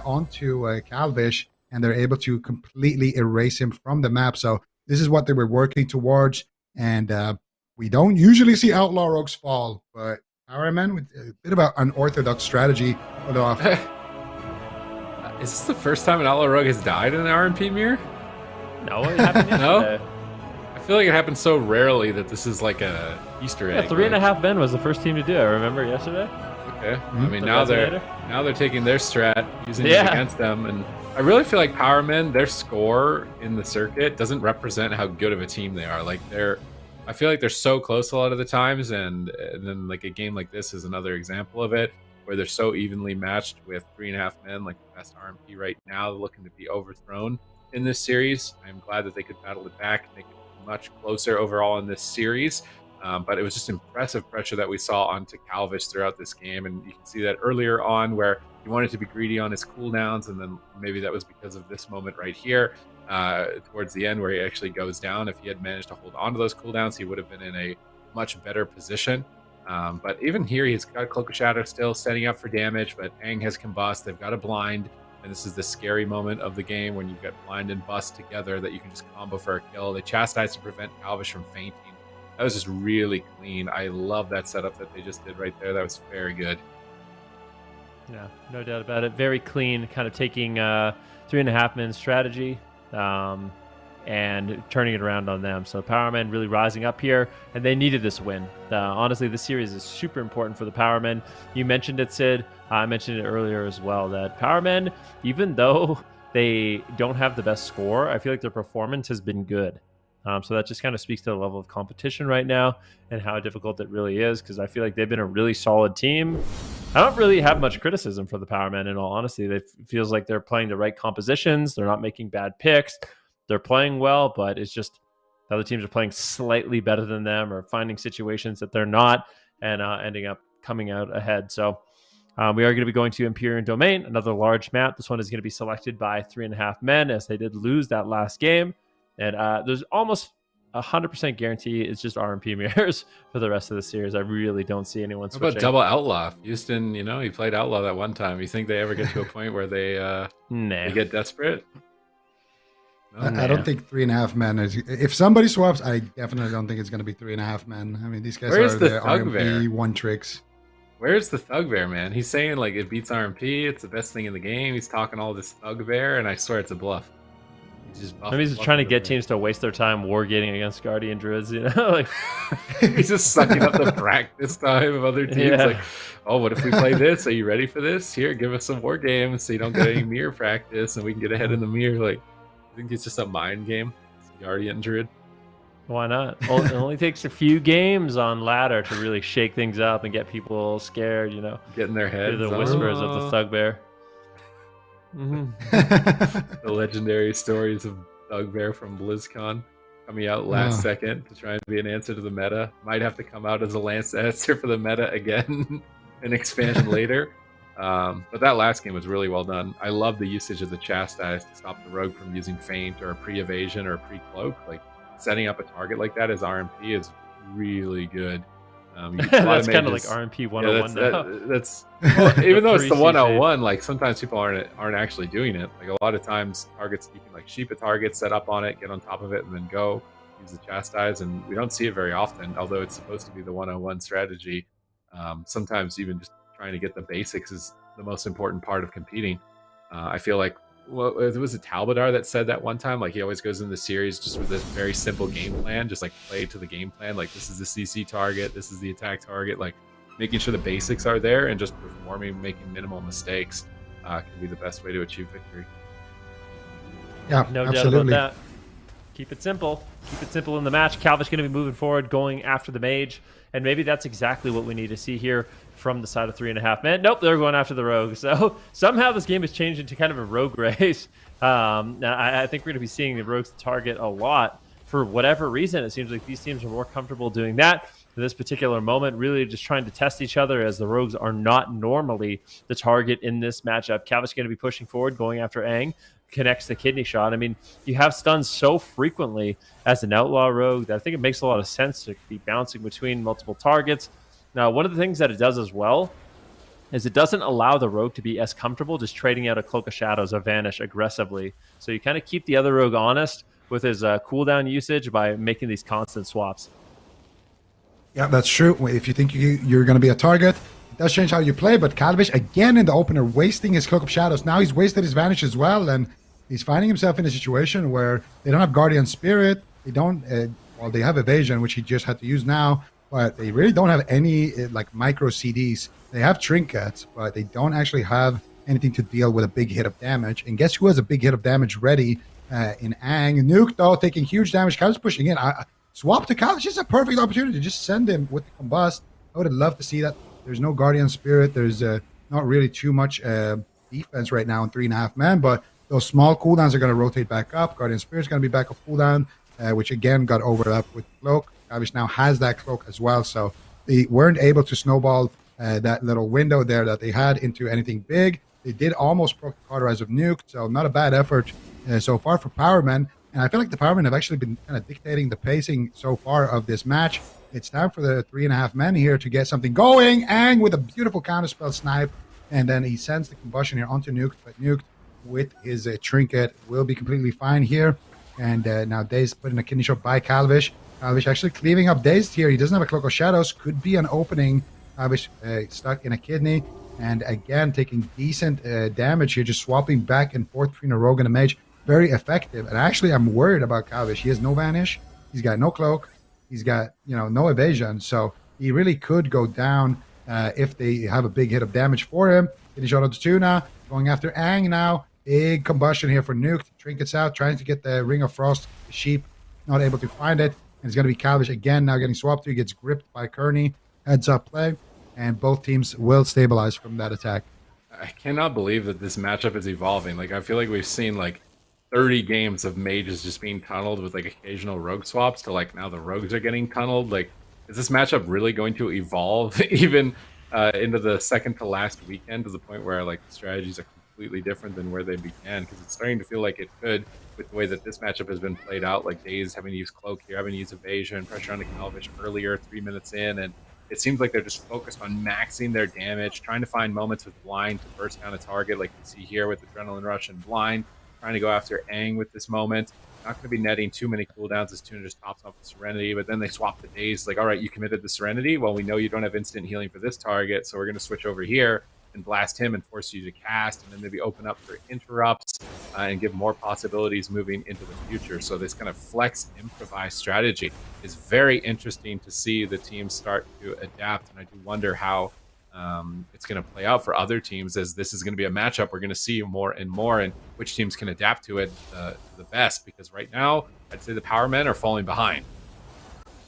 onto Calvish, and they're able to completely erase him from the map. So this is what they were working towards, and we don't usually see Outlaw Rogues fall, but Powermen with a bit of an unorthodox strategy put off. Is this the first time an Outlaw Rogue has died in an RMP mirror? No, it happened yesterday. No? I feel like it happens so rarely that this is like a Easter egg. Yeah, 3.5 men was the first team to do it. I remember yesterday. Okay. I mean, now they're taking their strat, using it against them, and I really feel like Powermen, their score in the circuit doesn't represent how good of a team they are. Like I feel like they're so close a lot of the times, and then like a game like this is another example of it, where they're so evenly matched with 3.5 men, like the best RMP right now, looking to be overthrown in this series. I'm glad that they could battle it back, make it much closer overall in this series. But it was just impressive pressure that we saw onto Calvish throughout this game, and you can see that earlier on where he wanted to be greedy on his cooldowns, and then maybe that was because of this moment right here towards the end where he actually goes down. If he had managed to hold on to those cooldowns, he would have been in a much better position. But even here, he's got Cloak of Shadow still setting up for damage, but Aang has Combust. They've got a blind, and this is the scary moment of the game when you've got blind and bust together that you can just combo for a kill. They chastise to prevent Calvish from fainting. That was just really clean. I love that setup that they just did right there. That was very good. Yeah, no doubt about it. Very clean, kind of taking 3.5 men strategy and turning it around on them. So Powermen really rising up here, and they needed this win. Honestly, this series is super important for the Powermen. You mentioned it, Sid. I mentioned it earlier as well, that Powermen, even though they don't have the best score, I feel like their performance has been good. So that just kind of speaks to the level of competition right now and how difficult it really is, because I feel like they've been a really solid team. I don't really have much criticism for the Powermen, in all honesty. It feels like they're playing the right compositions. They're not making bad picks. They're playing well, but it's just the other teams are playing slightly better than them or finding situations that they're not and ending up coming out ahead. So we are going to be going to Empyrean Domain, another large map. This one is going to be selected by 3.5 men, as they did lose that last game. And there's almost 100% guarantee it's just RMP mirrors for the rest of the series. I really don't see anyone switching. How about double Outlaw? Houston, he played Outlaw that one time. You think they ever get to a point where they get desperate? No, I don't think 3.5 men is. If somebody swaps, I definitely don't think it's going to be 3.5 men. I mean, these guys are the RMP one tricks. Where's the Thugbear, man? He's saying like it beats RMP. It's the best thing in the game. He's talking all this Thugbear, and I swear it's a bluff. Maybe he's trying to get teams to waste their time wargating against Guardian Druids, like he's just sucking up the practice time of other teams. Yeah. Like, oh, what if we play this? Are you ready for this? Here, give us some war games so you don't get any mirror practice and we can get ahead in the mirror. Like, I think it's just a mind game. Guardian Druid. Why not? It only takes a few games on ladder to really shake things up and get people scared, Get in their heads. The whispers of the Thugbear. The legendary stories of Thugbear from BlizzCon coming out last second to try and be an answer to the meta. Might have to come out as a last answer for the meta again in expansion later. But that last game was really well done. I love the usage of the Chastise to stop the rogue from using feint or a pre-evasion or a pre-cloak. Like, setting up a target like that as RMP is really good. That's kind of like RMP 101 now. That's well, even though it's the 101, like sometimes people aren't actually doing it. Like a lot of times targets, you can like sheep a target, set up on it, get on top of it, and then go use the Chastise. And we don't see it very often, although it's supposed to be the 101 strategy. Sometimes even just trying to get the basics is the most important part of competing. I feel like, well, it was a Talbadar that said that one time, like he always goes in the series just with this very simple game plan, just like play to the game plan. Like, this is the CC target, this is the attack target, like making sure the basics are there and just performing, making minimal mistakes can be the best way to achieve victory. Yeah, no absolutely. doubt about that. Keep it simple. Keep it simple in the match. KAWHI's going to be moving forward, going after the mage. And maybe that's exactly what we need to see here from the side of 3.5 men. Nope, they're going after the rogue. So somehow this game has changed into kind of a rogue race. I think we're going to be seeing the rogues target a lot. For whatever reason, it seems like these teams are more comfortable doing that in this particular moment, really just trying to test each other, as the rogues are not normally the target in this matchup. KAWHI's going to be pushing forward, going after Aang. Connects the kidney shot. I mean, you have stuns so frequently as an outlaw rogue that I think it makes a lot of sense to be bouncing between multiple targets. Now, one of the things that it does as well is it doesn't allow the rogue to be as comfortable just trading out a Cloak of Shadows or Vanish aggressively. So you kind of keep the other rogue honest with his cooldown usage by making these constant swaps. Yeah, that's true. If you think you're going to be a target, it does change how you play, but KAWHI, again in the opener, wasting his Cloak of Shadows. Now he's wasted his Vanish as well, and he's finding himself in a situation where they don't have Guardian Spirit. They don't, well, they have Evasion, which he just had to use now, but they really don't have any like micro CDs. They have Trinkets, but they don't actually have anything to deal with a big hit of damage. And guess who has a big hit of damage ready in Aang? Nuke, though, taking huge damage. KAWHI's pushing in. Swap to KAWHI. It's just a perfect opportunity to just send him with the Combust. I would have loved to see that. There's no Guardian Spirit. There's not really too much defense right now in 3.5 men, but those small cooldowns are going to rotate back up. Guardian Spirit's going to be back off cooldown, which again got overlapped with Cloak. KAWHI now has that Cloak as well, so they weren't able to snowball that little window there that they had into anything big. They did almost proc the Cauterize of Nuke, so not a bad effort so far for Powermen. And I feel like the Powermen have actually been kind of dictating the pacing so far of this match. It's time for the 3.5 men here to get something going. Aang with a beautiful counterspell snipe, and then he sends the combustion here onto Nuke, but Nuke with his trinket will be completely fine here. And now Dazed put in a kidney shot by KAWHI. KAWHI actually cleaving up Dazed here. He doesn't have a Cloak of Shadows. Could be an opening. KAWHI stuck in a kidney. And again, taking decent damage here, just swapping back and forth between a rogue and a mage. Very effective. And actually, I'm worried about KAWHI. He has no Vanish. He's got no Cloak. He's got, no evasion. So he really could go down if they have a big hit of damage for him. Kidney shot onto Tuna. Going after Aang now. Big combustion here for Nuke. Trinkets out, trying to get the Ring of Frost. The sheep not able to find it. And it's going to be KAWHI again now getting swapped to. He gets gripped by Kearney. Heads up play. And both teams will stabilize from that attack. I cannot believe that this matchup is evolving. Like, I feel like we've seen 30 games of mages just being tunneled with occasional rogue swaps to now the rogues are getting tunneled. Is this matchup really going to evolve even into the second to last weekend, to the point where the strategies are completely different than where they began? Because it's starting to feel like it could, with the way that this matchup has been played out. Daze having to use Cloak here, having to use evasion, pressure on the KAWHI earlier, 3 minutes in, and it seems like they're just focused on maxing their damage, trying to find moments with Blind to burst down a target, like you see here with Adrenaline Rush and Blind, trying to go after Aang with this moment. Not going to be netting too many cooldowns as Tuna just tops off the Serenity, but then they swap the Daze. All right, you committed the Serenity? Well, we know you don't have instant healing for this target, so we're going to switch over here and blast him and force you to cast, and then maybe open up for interrupts and give more possibilities moving into the future. So this kind of flex improvise strategy is very interesting to see the teams start to adapt, and I do wonder how it's going to play out for other teams, as this is going to be a matchup we're going to see more and more, and which teams can adapt to it the best, because right now I'd say the Power Men are falling behind.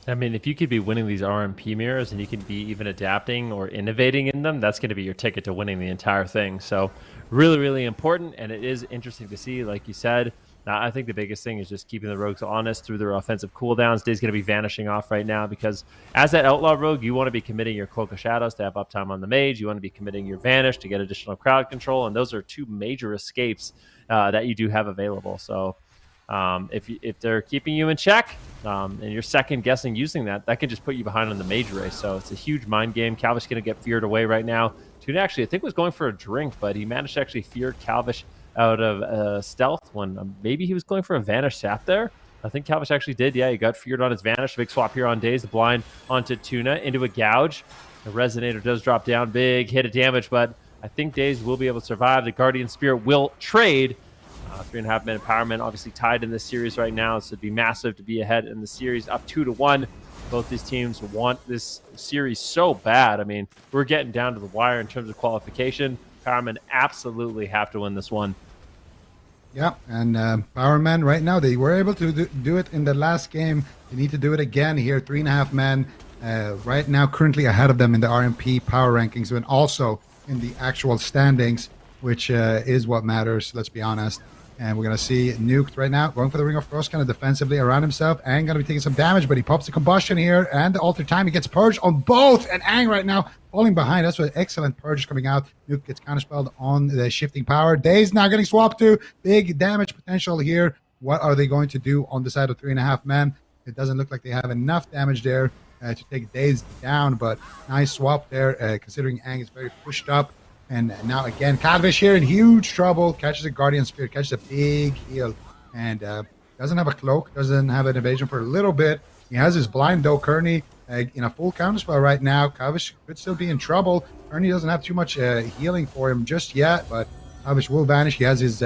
I mean, if you could be winning these RMP mirrors and you can be even adapting or innovating in them, that's going to be your ticket to winning the entire thing. So really, really important, and it is interesting to see, like you said. I think the biggest thing is just keeping the rogues honest through their offensive cooldowns. Day's going to be vanishing off right now, because as that outlaw rogue, you want to be committing your Cloak of Shadows to have uptime on the mage. You want to be committing your Vanish to get additional crowd control, and those are two major escapes that you do have available. So if they're keeping you in check and you're second guessing using that can just put you behind on the mage race. So it's a huge mind game. KAWHI's going to get feared away right now. Tuna actually, I think, was going for a drink, but he managed to actually fear KAWHI out of stealth when maybe he was going for a Vanish Sap there. I think KAWHI actually did. Yeah, he got feared on his Vanish. Big swap here on Daze. The Blind onto Tuna into a Gouge. The Resonator does drop down. Big hit of damage, but I think Daze will be able to survive. The Guardian Spirit will trade. 3.5 men Power Men obviously tied in this series right now, so it'd be massive to be ahead in the series, up 2-1. Both these teams want this series so bad. I mean, we're getting down to the wire in terms of qualification. Power Men absolutely have to win this one. Yeah, and Powerman right now, they were able to do it in the last game. They need to do it again here. 3.5 men right now currently ahead of them in the RMP power rankings and also in the actual standings, which is what matters, let's be honest. And we're going to see Nuked right now going for the Ring of Frost kind of defensively around himself. Aang going to be taking some damage, but he pops the combustion here and the Alter Time. He gets purged on both. And Aang right now falling behind. That's what excellent purge coming out. Nuke gets counterspelled on the shifting power. Daze now getting swapped to. Big damage potential here. What are they going to do on the side of 3.5 men? It doesn't look like they have enough damage there to take Daze down, but nice swap there considering Aang is very pushed up. And now again, Kalvish here in huge trouble. Catches a Guardian Spirit, catches a big heal. And doesn't have a cloak, doesn't have an evasion for a little bit. He has his blind though. Kearney in a full counterspell right now. Kalvish could still be in trouble. Kearney doesn't have too much healing for him just yet, but Kalvish will vanish. He has his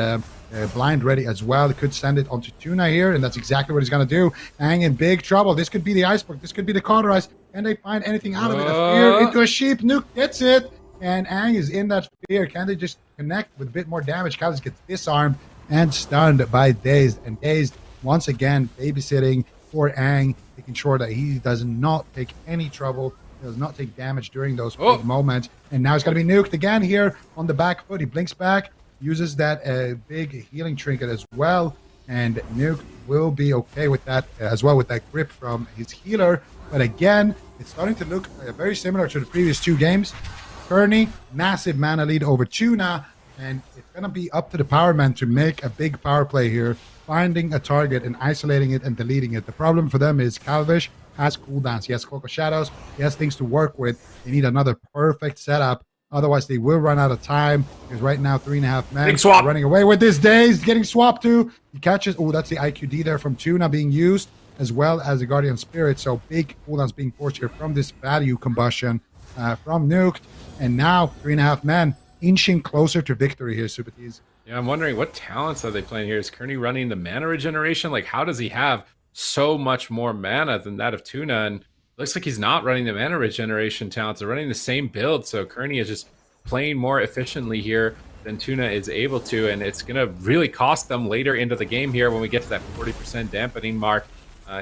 blind ready as well. He could send it onto Tuna here, and that's exactly what he's going to do. Aang in big trouble. This could be the Iceberg. This could be the Cauterize. Can they find anything out of it? A fear into a sheep. Nuke gets it. And Aang is in that fear. Can they just connect with a bit more damage? Kalvish gets disarmed and stunned by Dazed. And Dazed, once again, babysitting for Aang, making sure that he does not take any trouble, does not take damage during those big moments. And now he's going to be nuked again here on the back foot. He blinks back, uses that big healing trinket as well. And Nuke will be okay with that as well, with that grip from his healer. But again, it's starting to look very similar to the previous two games. Kearney, massive mana lead over Tuna, and it's going to be up to the Powerman to make a big power play here, finding a target and isolating it and deleting it. The problem for them is Kalvish has cooldowns. He has Cloak of Shadows. He has things to work with. They need another perfect setup. Otherwise, they will run out of time, because right now, 3.5 men are running away with this Daze, getting swapped to. He catches, oh, that's the IQD there from Tuna being used, as well as the Guardian Spirit. So big cooldowns being forced here from this value combustion from Nuked. And now 3.5 men inching closer to victory here, Supatis. Yeah, I'm wondering what talents are they playing here? Is Kearney running the mana regeneration? Like, how does he have so much more mana than that of Tuna? And looks like he's not running the mana regeneration talents. They're running the same build, so Kearney is just playing more efficiently here than Tuna is able to, and it's going to really cost them later into the game here when we get to that 40% dampening mark.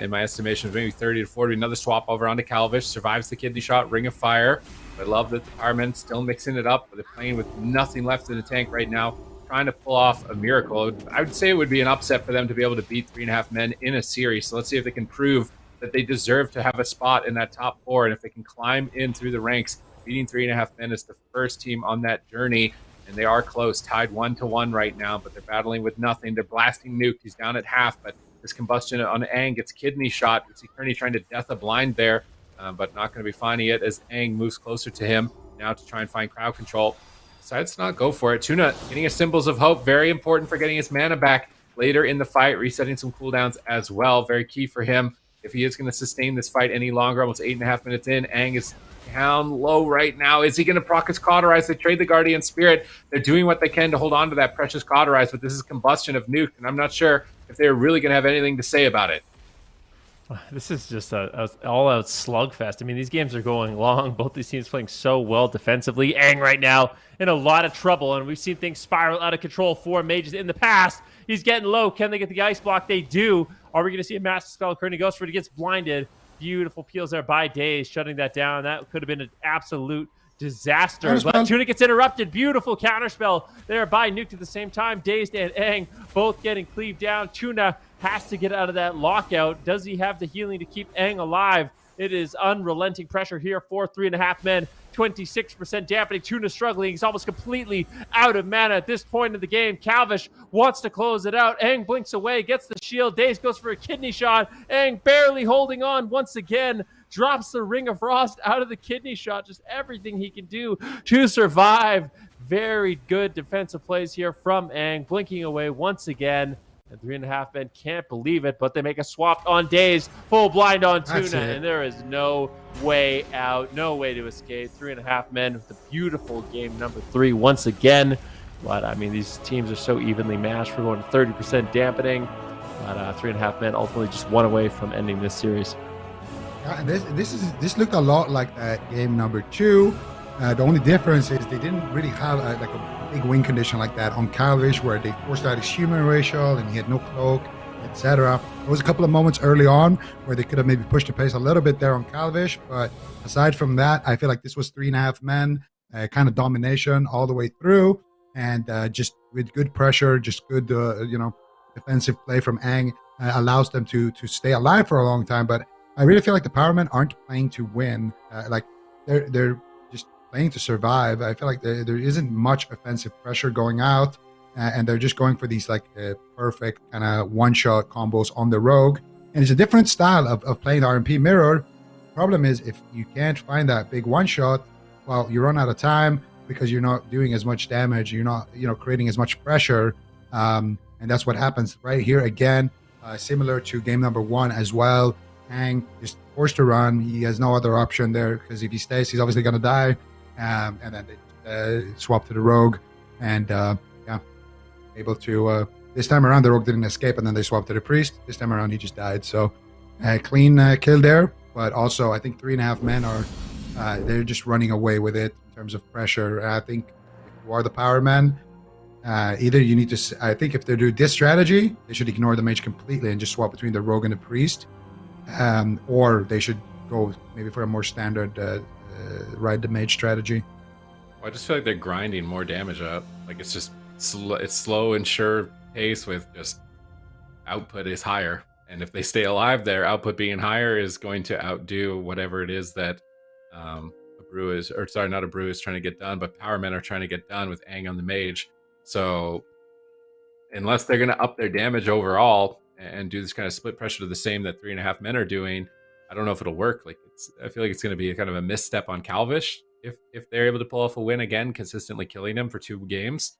In my estimation, maybe 30 to 40. Another swap over onto Kalvish. Survives the kidney shot, Ring of Fire. I love that the Powermen still mixing it up, but they're playing with nothing left in the tank right now, trying to pull off a miracle. I would say it would be an upset for them to be able to beat 3.5 men in a series. So let's see if they can prove that they deserve to have a spot in that top four, and if they can climb in through the ranks. Beating 3.5 men is the first team on that journey, and they are close, tied 1-1 right now, but they're battling with nothing. They're blasting Nuke. He's down at half, but this combustion on Aang gets kidney shot. You see Kearney trying to death a blind there, but not going to be finding it as Aang moves closer to him now to try and find crowd control. Decides to not go for it. Tuna getting his Symbols of Hope, very important for getting his mana back later in the fight, resetting some cooldowns as well. Very key for him if he is going to sustain this fight any longer. Almost 8.5 minutes in. Aang is down low right now. Is he going to proc his Cauterize? They trade the Guardian Spirit. They're doing what they can to hold on to that precious Cauterize, but this is combustion of Nuke, and I'm not sure if they're really going to have anything to say about it. This is just a all-out slugfest. I mean, these games are going long. Both these teams playing so well defensively. Aang right now in a lot of trouble, and we've seen things spiral out of control for Mages in the past. He's getting low. Can they get the ice block? They do. Are we going to see a massive spell? Kearney goes for it. He gets blinded. Beautiful peels there by Daze, shutting that down. That could have been an absolute disaster. But Tuna gets interrupted. Beautiful counterspell there by Nuke at the same time. Dazed and Aang both getting cleaved down. Tuna has to get out of that lockout. Does he have the healing to keep Aang alive? It is unrelenting pressure here for 3.5 men. 26% dampening. Tuna struggling. He's almost completely out of mana at this point in the game. Kalvish wants to close it out. Aang blinks away, gets the shield. Daze goes for a kidney shot. Aang barely holding on once again. Drops the Ring of Frost out of the kidney shot. Just everything he can do to survive. Very good defensive plays here from Aang. Blinking away once again. And 3.5 men can't believe it, but they make a swap on Daze. Full blind on Tuna, and there is no way out, no way to escape. 3.5 men with a beautiful game number 3 once again. But, I mean, these teams are so evenly matched. We're going to 30% dampening. But 3.5 men ultimately just one away from ending this series. This looked a lot like game number 2. The only difference is they didn't really have big win condition like that on Calvish, where they forced out his human racial and he had no cloak, etc. There was a couple of moments early on where they could have maybe pushed the pace a little bit there on Calvish, but aside from that, I feel like this was 3.5 men, kind of domination all the way through, and just with good pressure, just good, defensive play from Aang allows them to stay alive for a long time. But I really feel like the Powermen aren't playing to win. They're just playing to survive. I feel like there isn't much offensive pressure going out, and they're just going for these perfect kind of one-shot combos on the Rogue. And it's a different style of playing the RMP mirror. Problem is, if you can't find that big one-shot, well, you run out of time because you're not doing as much damage. You're not, creating as much pressure. And that's what happens right here again, similar to game number 1 as well. Aang is forced to run. He has no other option there because if he stays, he's obviously going to die. And then they swap to the Rogue. And able to, this time around, the Rogue didn't escape, and then they swapped to the Priest. This time around, he just died. So clean kill there. But also, I think 3.5 men are, they're just running away with it in terms of pressure. I think if you are the Power Man, either you need to, I think if they do this strategy, they should ignore the mage completely and just swap between the Rogue and the Priest. Or they should go maybe for a more standard ride the mage strategy. Well, I just feel like they're grinding more damage out. Like it's just it's slow and sure pace with just output is higher. And if they stay alive, their output being higher is going to outdo whatever it is that a brew is, or sorry, not a brew is trying to get done, but Power Men are trying to get done with Aang on the mage. So unless they're going to up their damage overall and do this kind of split pressure to the same that 3.5 men are doing, I don't know if it'll work. I feel like it's going to be kind of a misstep on Calvish if they're able to pull off a win again, consistently killing him for 2 games.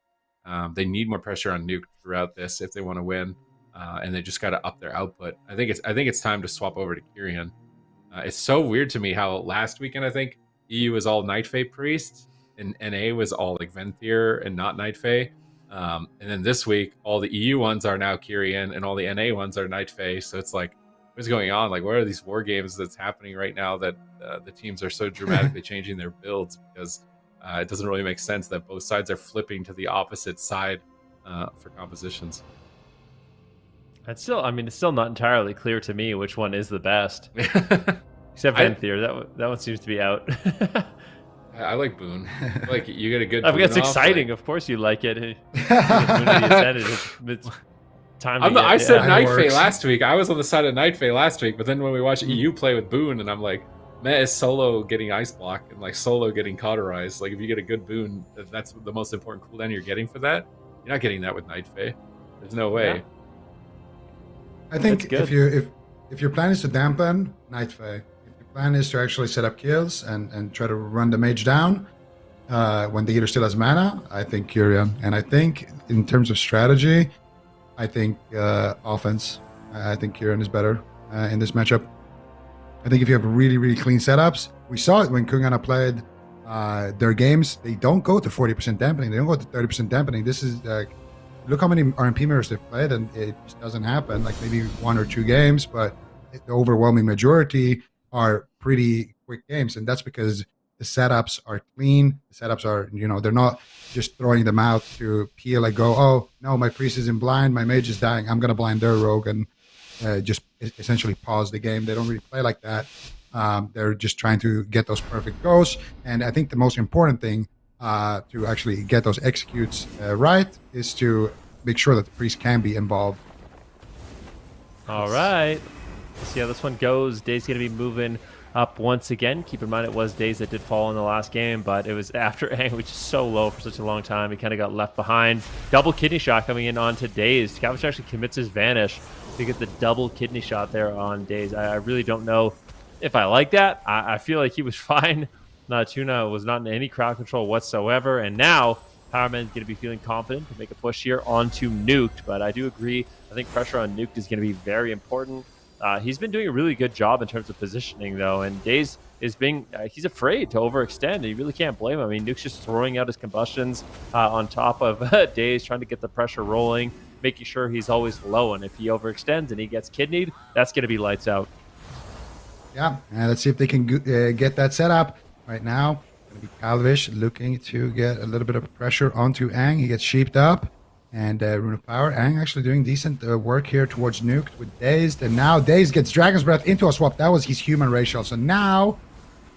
They need more pressure on Nuke throughout this if they want to win, and they just got to up their output. I think it's time to swap over to Kyrian. It's so weird to me how last weekend I think EU was all Night Fae Priest and NA was all like Venthyr and not Night Fae. And then this week, all the EU ones are now Kyrian and all the NA ones are Night Fae. So it's like, what's going on? Like, what are these war games that's happening right now that the teams are so dramatically changing their builds? Because it doesn't really make sense that both sides are flipping to the opposite side for compositions. It's still not entirely clear to me which one is the best. Except Venthyr, that one seems to be out. I like Boone. Like you get a good. I mean, it's exciting. Of course, you like it. It's time. I said Night Fae last week. I was on the side of Night Fae last week, but then when we watched EU play with Boone, and I'm like, man, is Solo getting ice block and like Solo getting cauterized? Like if you get a good Boone, that's the most important cooldown you're getting for that. You're not getting that with Night Fae. There's no way. Yeah. I think if your plan is to dampen Night Fae, if your plan is to actually set up kills and try to run the mage down when the healer still has mana, I think Kyrian. And I think in terms of strategy, I think offense. I think Kyrian is better in this matchup. I think if you have really, really clean setups, we saw it when KUNGARNA played their games. They don't go to 40% dampening. They don't go to 30% dampening. This is look how many RMP mirrors they've played, and it just doesn't happen. Like maybe 1 or 2 games, but the overwhelming majority are pretty quick games, and that's because the setups are clean. The setups are, they're not just throwing them out to peel and go, oh, no, my priest is in blind, my mage is dying, I'm going to blind their rogue, and just essentially pause the game. They don't really play like that. They're just trying to get those perfect goes, and I think the most important thing to actually get those executes right is to make sure that the priest can be involved. All right. Let's see how this one goes. Day's going to be moving up once again. Keep in mind it was Days that did fall in the last game, but it was after Aang, which is so low for such a long time. He kind of got left behind. Double kidney shot coming in onto Days. KAWHI actually commits his vanish to get the double kidney shot there on Days. I really don't know if I like that. I feel like he was fine. Tuna was not in any crowd control whatsoever, and now Powerman's going to be feeling confident to make a push here onto Nuked, but I do agree. I think pressure on Nuked is going to be very important. He's been doing a really good job in terms of positioning, though, and Days is being he's afraid to overextend, and you really can't blame him. I mean, Nuke's just throwing out his combustions on top of Days, trying to get the pressure rolling, making sure he's always low, and if he overextends and he gets kidneyed, that's going to be lights out. Yeah, let's see if they can get that set up. Right now, going to be Calvish looking to get a little bit of pressure onto Ang. He gets sheeped up. And Rune of Power. Ang actually doing decent work here towards Nuked with Dazed. And now Dazed gets Dragon's Breath into a swap. That was his human racial. So now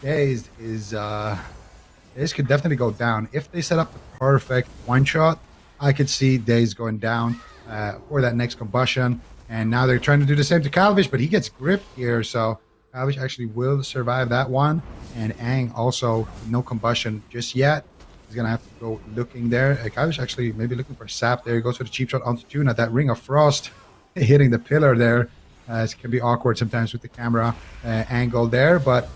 Dazed is... Dazed could definitely go down. If they set up the perfect one-shot, I could see Dazed going down for that next combustion. And now they're trying to do the same to Calvish, but he gets gripped here. So Calvish actually will survive that one. And Ang also, no combustion just yet. He's going to have to go looking there. Calvish actually maybe looking for sap there. He goes for the cheap shot onto Tuna. That Ring of Frost hitting the pillar there. It can be awkward sometimes with the camera angle there, but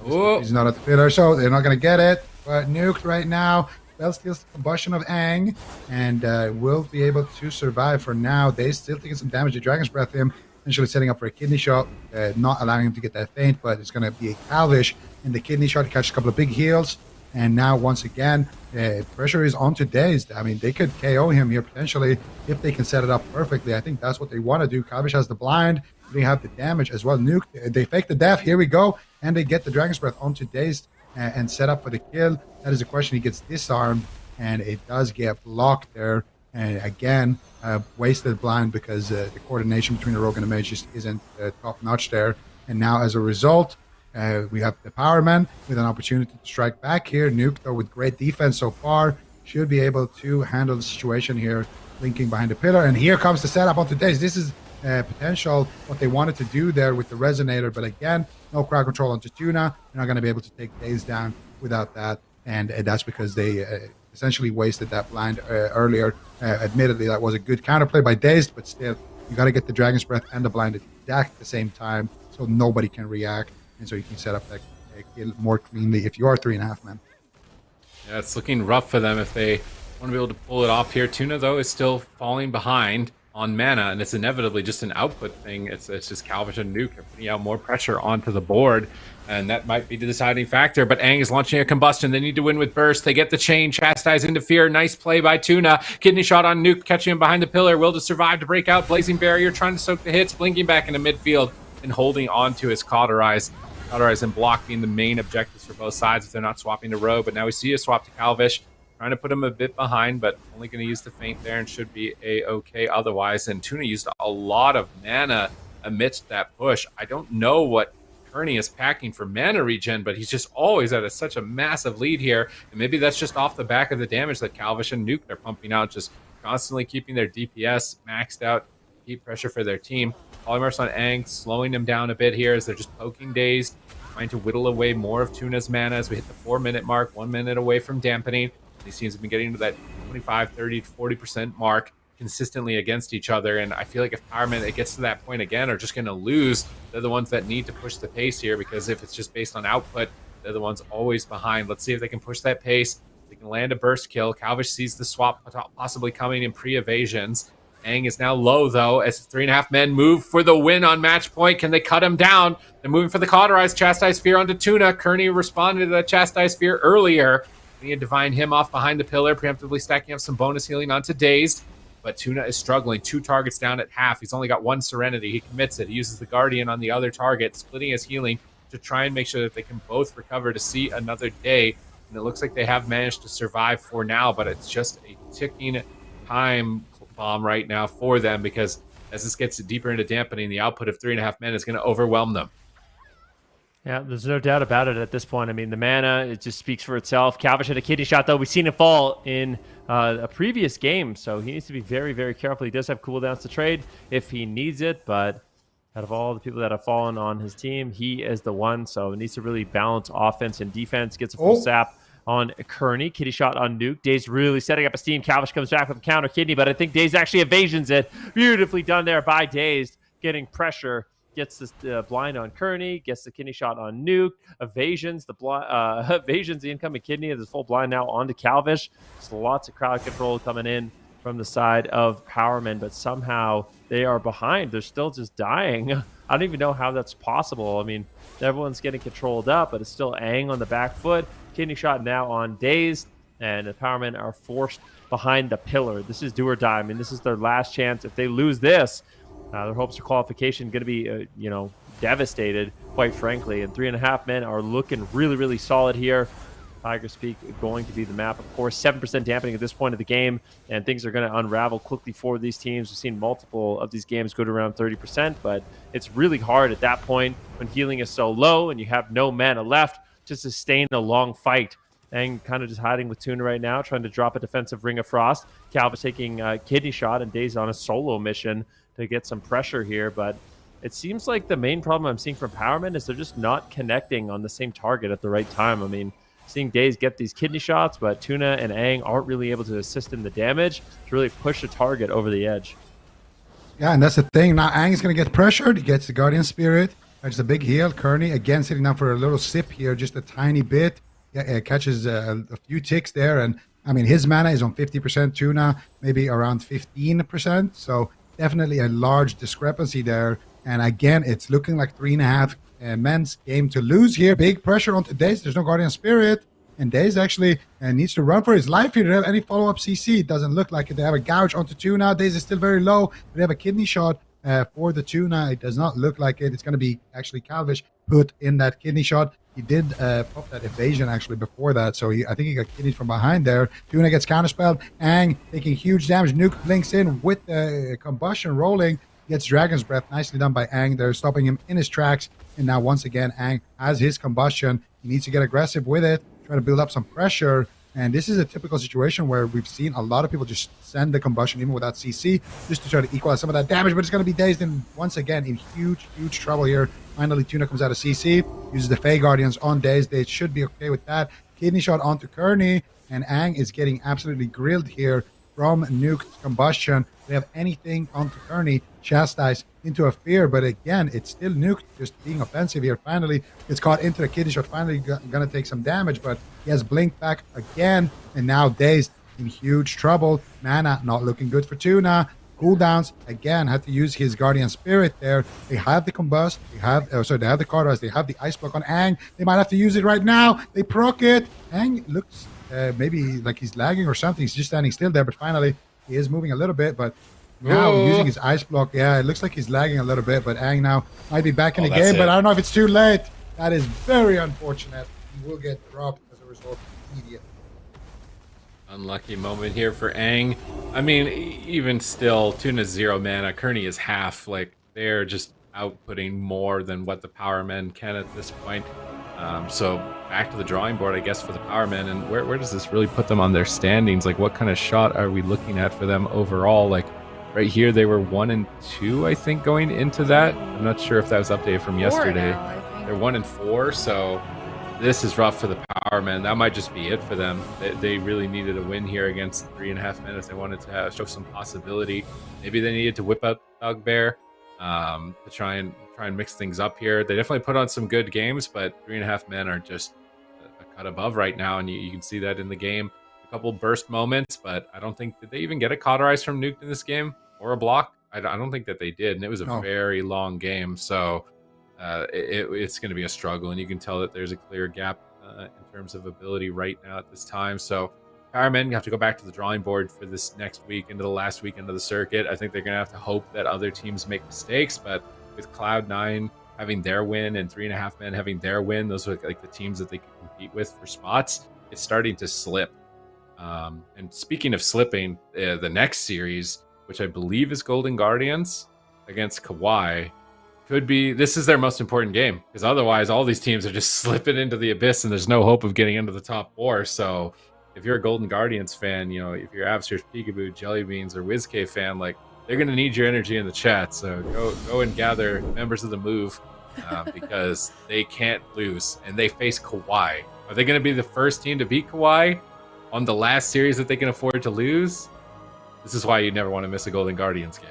he's not at the pillar, so they're not going to get it. But Nuked right now. Bell steals the combustion of Ang and will be able to survive for now. They still taking some damage. The Dragon's Breath him, essentially setting up for a kidney shot, not allowing him to get that feint, but it's going to be a Calvish in the kidney shot. He catches a couple of big heals. And now, once again, pressure is onto Dazed. I mean, they could KO him here potentially if they can set it up perfectly. I think that's what they want to do. Calvish has the blind. They have the damage as well. Nuke. They fake the death. Here we go. And they get the Dragon's Breath onto Dazed and set up for the kill. That is a question. He gets disarmed, and it does get blocked there. And again, wasted blind because the coordination between the Rogue and the Mage just isn't top-notch there. And now, as a result... we have the Powerman with an opportunity to strike back here. Nuke, though, with great defense so far, should be able to handle the situation here, linking behind the pillar. And here comes the setup onto Dazed. This is potential what they wanted to do there with the Resonator. But again, no crowd control onto Tuna. They're not going to be able to take Dazed down without that. And that's because they essentially wasted that blind earlier. Admittedly, that was a good counterplay by Dazed, but still, you got to get the Dragon's Breath and the blind attack at the same time so nobody can react. And so you can set up that kill more cleanly if you are 3.5 men. Yeah, it's looking rough for them if they want to be able to pull it off here. Tuna, though, is still falling behind on mana, and it's inevitably just an output thing. It's just Calvish and Nuke are putting out more pressure onto the board, and that might be the deciding factor. But Ang is launching a combustion. They need to win with Burst. They get the chain. Chastise into fear. Nice play by Tuna. Kidney shot on Nuke, catching him behind the pillar. Will to survive to break out. Blazing Barrier, trying to soak the hits. Blinking back into midfield and holding on to his Cauterize. Cauterize and block being the main objectives for both sides if they're not swapping to Rogue. But now we see a swap to Calvish, trying to put him a bit behind, but only going to use the feint there and should be a-okay otherwise. And Tuna used a lot of mana amidst that push. I don't know what Kearney is packing for mana regen, but he's just always at such a massive lead here. And maybe that's just off the back of the damage that Calvish and Nuke are pumping out, just constantly keeping their DPS maxed out, keep pressure for their team. Polymorphs on Ang, slowing them down a bit here as they're just poking Dazed, trying to whittle away more of Tuna's mana as we hit the 4-minute mark, 1 minute away from dampening. These teams have been getting to that 25, 30, 40% mark consistently against each other, and I feel like if Powerman, it gets to that point again, are just going to lose. They're the ones that need to push the pace here, because if it's just based on output, they're the ones always behind. Let's see if they can push that pace. They can land a burst kill. Calvish sees the swap possibly coming in pre-evasions. Ang is now low, though, as 3.5 men move for the win on match point. Can they cut him down? They're moving for the Cauterize. Chastise Fear onto Tuna. Kearney responded to that Chastise Fear earlier. They need to divine him off behind the pillar, preemptively stacking up some bonus healing onto Dazed. But Tuna is struggling. 2 targets down at half. He's only got 1 Serenity. He commits it. He uses the Guardian on the other target, splitting his healing to try and make sure that they can both recover to see another day. And it looks like they have managed to survive for now, but it's just a ticking time bomb right now for them, because as this gets deeper into dampening, the output of 3.5 men is going to overwhelm them. Yeah, there's no doubt about it at this point. I mean, the mana, it just speaks for itself. Calvish had a kidney shot, though. We've seen it fall in a previous game, so he needs to be very, very careful. He does have cooldowns to trade if he needs it, but out of all the people that have fallen on his team, he is the one, so it needs to really balance offense and defense. Gets a full sap on Kearney. Kidney shot on Nuke. Dazed really setting up a steam. Calvish comes back with a counter kidney, but I think Dazed actually evasions it. Beautifully done there by Dazed, getting pressure. Gets this blind on Kearney, gets the kidney shot on Nuke, evasions the incoming kidney. There's full blind now onto Calvish. So lots of crowd control coming in from the side of Powerman, but somehow they are behind. They're still just dying. I don't even know how that's possible. I mean, everyone's getting controlled up, but it's still Ang on the back foot. Kidney shot now on Dazed, and the Powermen are forced behind the pillar. This is do or die. I mean, this is their last chance. If they lose this, their hopes for qualification going to be, devastated, quite frankly. And 3.5 men are looking really, really solid here. Tiger's Peak going to be the map, of course. 7% dampening at this point of the game, and things are going to unravel quickly for these teams. We've seen multiple of these games go to around 30%, but it's really hard at that point when healing is so low and you have no mana left to sustain a long fight. And kind of just hiding with Tuna right now, trying to drop a defensive Ring of Frost. Calva's taking a kidney shot, and Days on a solo mission to get some pressure here, but it seems like the main problem I'm seeing from Powerman is they're just not connecting on the same target at the right time. I mean, seeing Days get these kidney shots, but Tuna and Aang aren't really able to assist in the damage to really push a target over the edge. Yeah, and that's the thing. Now Aang is going to get pressured. He gets the Guardian Spirit. Catches a big heal. Kearney, again, sitting down for a little sip here, just a tiny bit. Yeah, catches a few ticks there. And, I mean, his mana is on 50%. Tuna, maybe around 15%. So definitely a large discrepancy there. And, again, it's looking like 3.5 men's game to lose here. Big pressure onto Daze. There's no Guardian Spirit. And Daze actually needs to run for his life here. They don't have any follow-up CC. It doesn't look like it. They have a gouge onto Tuna. Daze is still very low. They have a kidney shot for the Tuna. It does not look like it. It's going to be actually Calvish put in that kidney shot. He did pop that evasion actually before that. So I think he got kidneyed from behind there. Tuna gets counterspelled. Aang taking huge damage. Nuke blinks in with the combustion rolling. Gets Dragon's Breath. Nicely done by Aang. They're stopping him in his tracks. And now once again, Aang has his combustion. He needs to get aggressive with it. Try to build up some pressure. And this is a typical situation where we've seen a lot of people just send the combustion even without CC just to try to equalize some of that damage, but it's going to be Dazed and once again in huge trouble here. Finally, Tuna comes out of CC, uses the Fey Guardians on Dazed. They should be okay with that. Kidney shot onto Kearney, and Aang is getting absolutely grilled here from Nuke's combustion. They have anything onto Kearney, chastise into a fear, but again, it's still Nuke just being offensive here. Finally, gets caught into the kidney shot, finally gonna take some damage, but he has blinked back again, and now Dazed in huge trouble. Mana not looking good for Tuna. Cooldowns, again, had to use his Guardian Spirit there. They have the Combust, they have the Cauterize, they have the Ice Block on Aang. They might have to use it right now. They proc it. Aang looks maybe like he's lagging or something. He's just standing still there, but finally he is moving a little bit, but now using his Ice Block, yeah, it looks like he's lagging a little bit, but Aang now might be back in the game, but I don't know if it's too late. That is very unfortunate. He will get dropped as a result immediately. Unlucky moment here for Aang. I mean, even still, Tuna's 0 mana. Kearney is half. Like, they're just outputting more than what the Power Men can at this point. So back to the drawing board, I guess, for the Power Men. And where does this really put them on their standings? Like, what kind of shot are we looking at for them overall? Like, right here, they were 1 and 2, I think, going into that. I'm not sure if that was updated from yesterday. They're 1 and 4, so this is rough for the Power Men. That might just be it for them. They really needed a win here against 3.5 men if they wanted to show some possibility. Maybe they needed to whip out Bugbear to try and mix things up here. They definitely put on some good games, but 3.5 men are just a cut above right now, and you can see that in the game. A couple burst moments, but I don't think, did they even get a Cauterize from Nuke in this game or a block? I don't think that they did, and it was a very long game, so it's going to be a struggle, and you can tell that there's a clear gap in terms of ability right now at this time. So Powermen, you have to go back to the drawing board for this next week into the last weekend of the circuit. I think they're going to have to hope that other teams make mistakes, but with Cloud9 having their win and 3.5 men having their win, those are like the teams that they can compete with for spots. It's starting to slip. And speaking of slipping, the next series, which I believe is Golden Guardians against KAWHI, this is their most important game, because otherwise all these teams are just slipping into the abyss and there's no hope of getting into the top 4. So if you're a Golden Guardians fan, you know, if you're Avsters, Peekaboo, Jellybeans, or WizK fan, like, they're going to need your energy in the chat. So go and gather members of the move because they can't lose, and they face KAWHI. Are they going to be the first team to beat KAWHI on the last series that they can afford to lose? This is why you never want to miss a Golden Guardians game.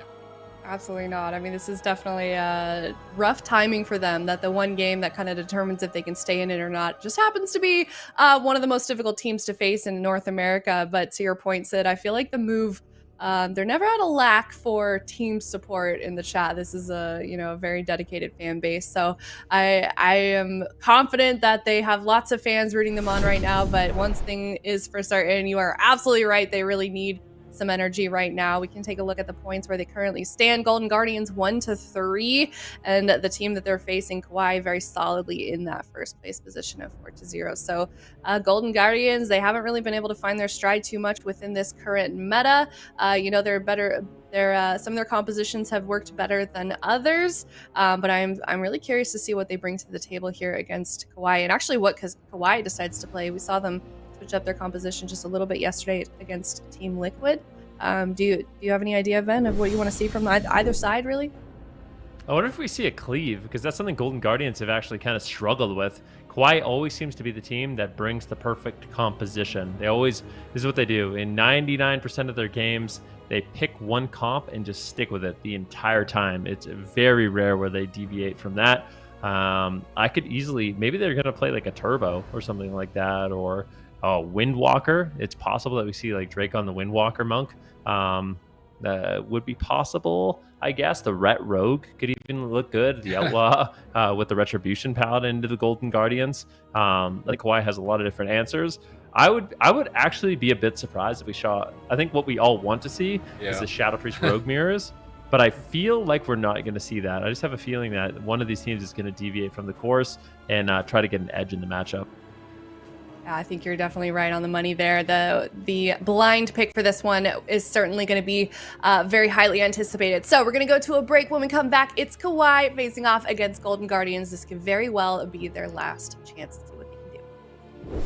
Absolutely not. I mean, this is definitely rough timing for them, that the one game that kind of determines if they can stay in it or not just happens to be one of the most difficult teams to face in North America. But to your point, Sid, I feel like the move, they're never at a lack for team support in the chat. This is a very dedicated fan base. So I am confident that they have lots of fans rooting them on right now. But one thing is for certain, you are absolutely right. They really need some energy right now. We can take a look at the points where they currently stand. Golden Guardians 1-3, and the team that they're facing, KAWHI, very solidly in that first place position of 4-0. So Golden Guardians, they haven't really been able to find their stride too much within this current meta. They're better. Some of their compositions have worked better than others, but I'm really curious to see what they bring to the table here against KAWHI, and actually what KAWHI decides to play. We saw them switch up their composition just a little bit yesterday against Team Liquid. Do you have any idea, Ben, of what you want to see from either side, really? I wonder if we see a cleave, because that's something Golden Guardians have actually kind of struggled with. KAWHI always seems to be the team that brings the perfect composition. This is what they do. In 99% of their games, they pick one comp and just stick with it the entire time. It's very rare where they deviate from that. I could easily, maybe they're going to play like a Turbo or something like that, or Windwalker. It's possible that we see like Drake on the Windwalker monk. That would be possible, I guess. The Ret Rogue could even look good. The Outlaw with the Retribution Paladin into the Golden Guardians. KAWHI has a lot of different answers. I would actually be a bit surprised if we saw. I think what we all want to see is the Shadow Priest Rogue mirrors, but I feel like we're not going to see that. I just have a feeling that one of these teams is going to deviate from the course and try to get an edge in the matchup. Yeah, I think you're definitely right on the money there. The blind pick for this one is certainly going to be very highly anticipated. So we're going to go to a break. When we come back, it's KAWHI facing off against Golden Guardians. This could very well be their last chance to see what they can do.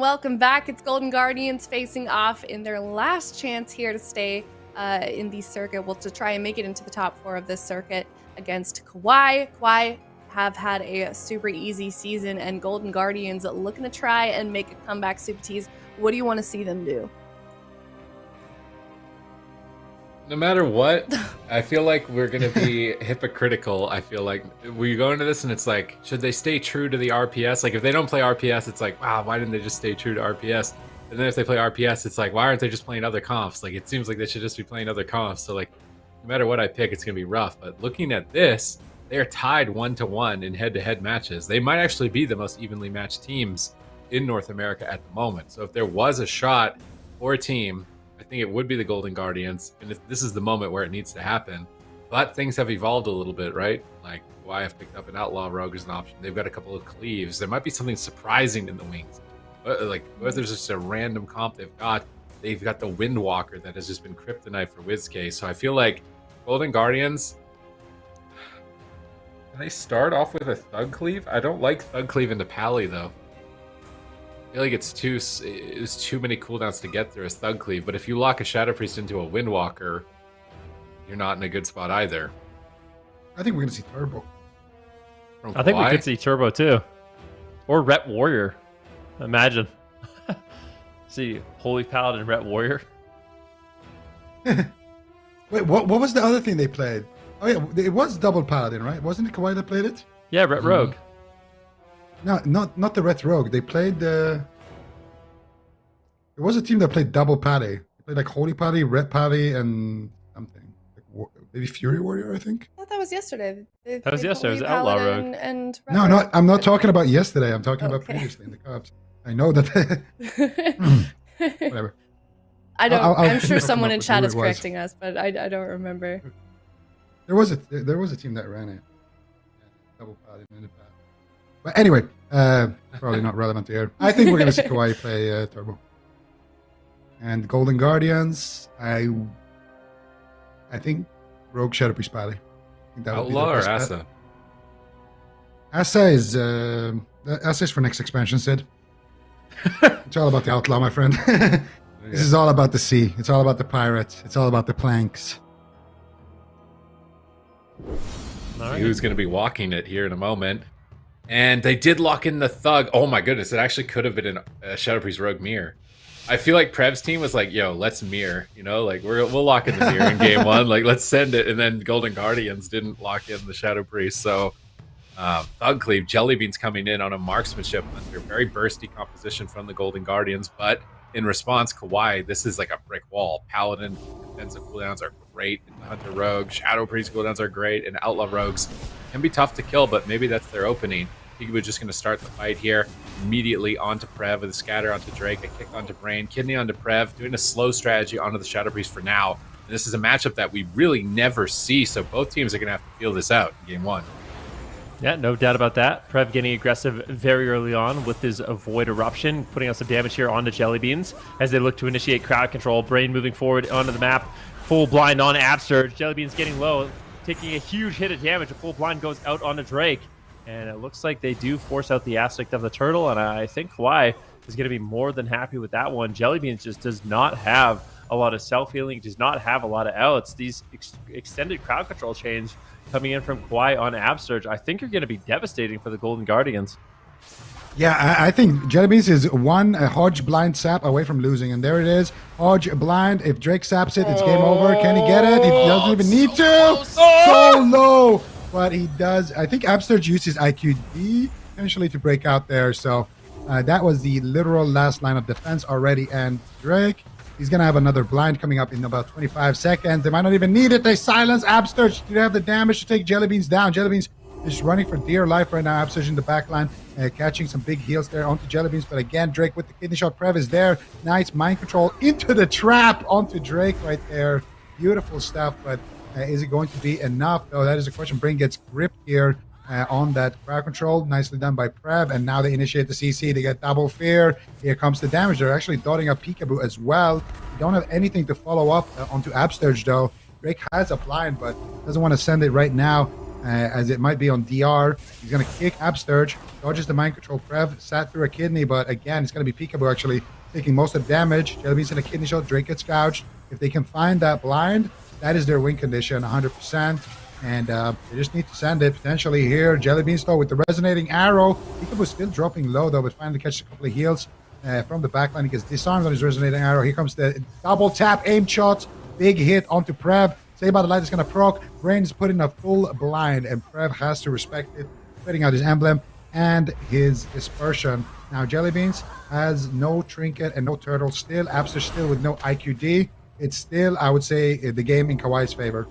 welcome back. It's Golden Guardians facing off in their last chance here to stay in the circuit. Well, to try and make it into the top 4 of this circuit against KAWHI. KAWHI have had a super easy season, and Golden Guardians looking to try and make a comeback. Super Tees, what do you want to see them do? No matter what, I feel like we're going to be hypocritical. I feel like we go into this and it's like, should they stay true to the RPS? Like, if they don't play RPS, it's like, wow, why didn't they just stay true to RPS? And then if they play RPS, it's like, why aren't they just playing other comps? Like, it seems like they should just be playing other comps. So, like, no matter what I pick, it's going to be rough. But looking at this, they are tied 1-1 in head-to-head matches. They might actually be the most evenly matched teams in North America at the moment. So if there was a shot for a team, I think it would be the Golden Guardians, and this is the moment where it needs to happen. But things have evolved a little bit, right? Like, why have picked up an Outlaw Rogue as an option. They've got a couple of Cleaves. There might be something surprising in the wings. But, like, what if there's just a random comp they've got? They've got the Windwalker that has just been kryptonite for WizK. So I feel like Golden Guardians, can they start off with a Thug Cleave? I don't like Thug Cleave into Pally, though. I feel like it's too many cooldowns to get through as Thug Cleave, but if you lock a Shadow Priest into a Windwalker, you're not in a good spot either. I think we're going to see Turbo. I think we could see Turbo too. Or Rep Warrior. Imagine. See Holy Paladin Rep Warrior. Wait, what was the other thing they played? Oh yeah, it was double Paladin, right? Wasn't it KAWHI that played it? Yeah, Rep Rogue. No, not the Red Rogue. They played the. It was a team that played double Paddy. They played like Holy Paddy, Red Paddy, and something. Like, maybe Fury Warrior, I think. I thought that was yesterday. That was yesterday. It was Outlaw Rogue. And no, I'm not talking about yesterday. I'm talking about previously in the Cubs. I know that. Whatever. I'm sure someone in chat is correcting us, but I don't remember. There was a team that ran it. Double Paddy in the past. But anyway, probably not relevant here. I think we're going to see KAWHI play Turbo. And Golden Guardians, I think Rogue Shadow Priest Pally. Outlaw or Asa? Asa is for next expansion, Sid. It's all about the Outlaw, my friend. This is all about the sea. It's all about the pirates. It's all about the planks. Right. Who's going to be walking it here in a moment? And they did lock in the Thug. Oh my goodness, it actually could have been a Shadow Priest Rogue mirror. I feel like Prev's team was like, yo, let's mirror. You know, like we'll lock in the mirror in game 1. Like, let's send it. And then Golden Guardians didn't lock in the Shadow Priest. So Thug Cleave, Jellybeans coming in on a marksmanship under very bursty composition from the Golden Guardians. But in response, KAWHI, this is like a brick wall. Paladin defensive cooldowns are great. And Hunter Rogue, Shadow Priest cooldowns are great. And Outlaw Rogues can be tough to kill, but maybe that's their opening. Peekaboo just going to start the fight here. Immediately onto Prev with a scatter onto Drake, a kick onto Brain, kidney onto Prev, doing a slow strategy onto the Shadow Priest for now. And this is a matchup that we really never see, so both teams are going to have to feel this out in game 1. Yeah, no doubt about that. Prev getting aggressive very early on with his Void Eruption, putting out some damage here onto Jellybeans as they look to initiate crowd control. Brain moving forward onto the map, full blind on Absurge. Jellybeans getting low, taking a huge hit of damage. A full blind goes out onto Drake. And it looks like they do force out the aspect of the turtle, and I think KAWHI is going to be more than happy with that one. Jellybeans just does not have a lot of self-healing, does not have a lot of outs. These extended crowd control chains coming in from KAWHI on Absurge, I think are going to be devastating for the Golden Guardians. Yeah, I think Jellybeans is one Hodge blind sap away from losing, and there it is. Hodge blind. If Drake saps it, it's game over. Can he get it? He doesn't even need to. So low. But he does. I think Absurge uses IQD potentially to break out there. So that was the literal last line of defense already. And Drake, he's going to have another blind coming up in about 25 seconds. They might not even need it. They silence Absurge. Do they have the damage to take Jellybeans down? Jellybeans is running for dear life right now. Absurge in the back line, catching some big heals there onto Jellybeans. But again, Drake with the kidney shot. Prev is there. Nice mind control into the trap onto Drake right there. Beautiful stuff, but is it going to be enough? Oh, that is a question. Brain gets gripped here on that crowd control. Nicely done by Prev. And now they initiate the CC. They get double fear. Here comes the damage. They're actually dotting up Peekaboo as well. They don't have anything to follow up onto Absurge, though. Drake has a blind, but doesn't want to send it right now. as it might be on DR. He's going to kick Absturge, dodges the mind control. Prev sat through a kidney, but again, it's going to be Peekaboo actually taking most of the damage. Jellybeans in a kidney shot. Drake gets gouged. If they can find that blind, that is their win condition, 100%. And they just need to send it potentially here. Jellybeans though with the resonating arrow. Peekaboo still dropping low though, but finally catches a couple of heals from the backline. He gets disarmed on his resonating arrow. Here comes the double tap aim shot. Big hit onto Prev. Say by the light is going to proc. Brain's put in a full blind, and Prev has to respect it, putting out his emblem and his dispersion. Now Jellybeans has no trinket and no turtle still. Abster still with no IQD. It's still, I would say, the game in KAWHI's favor.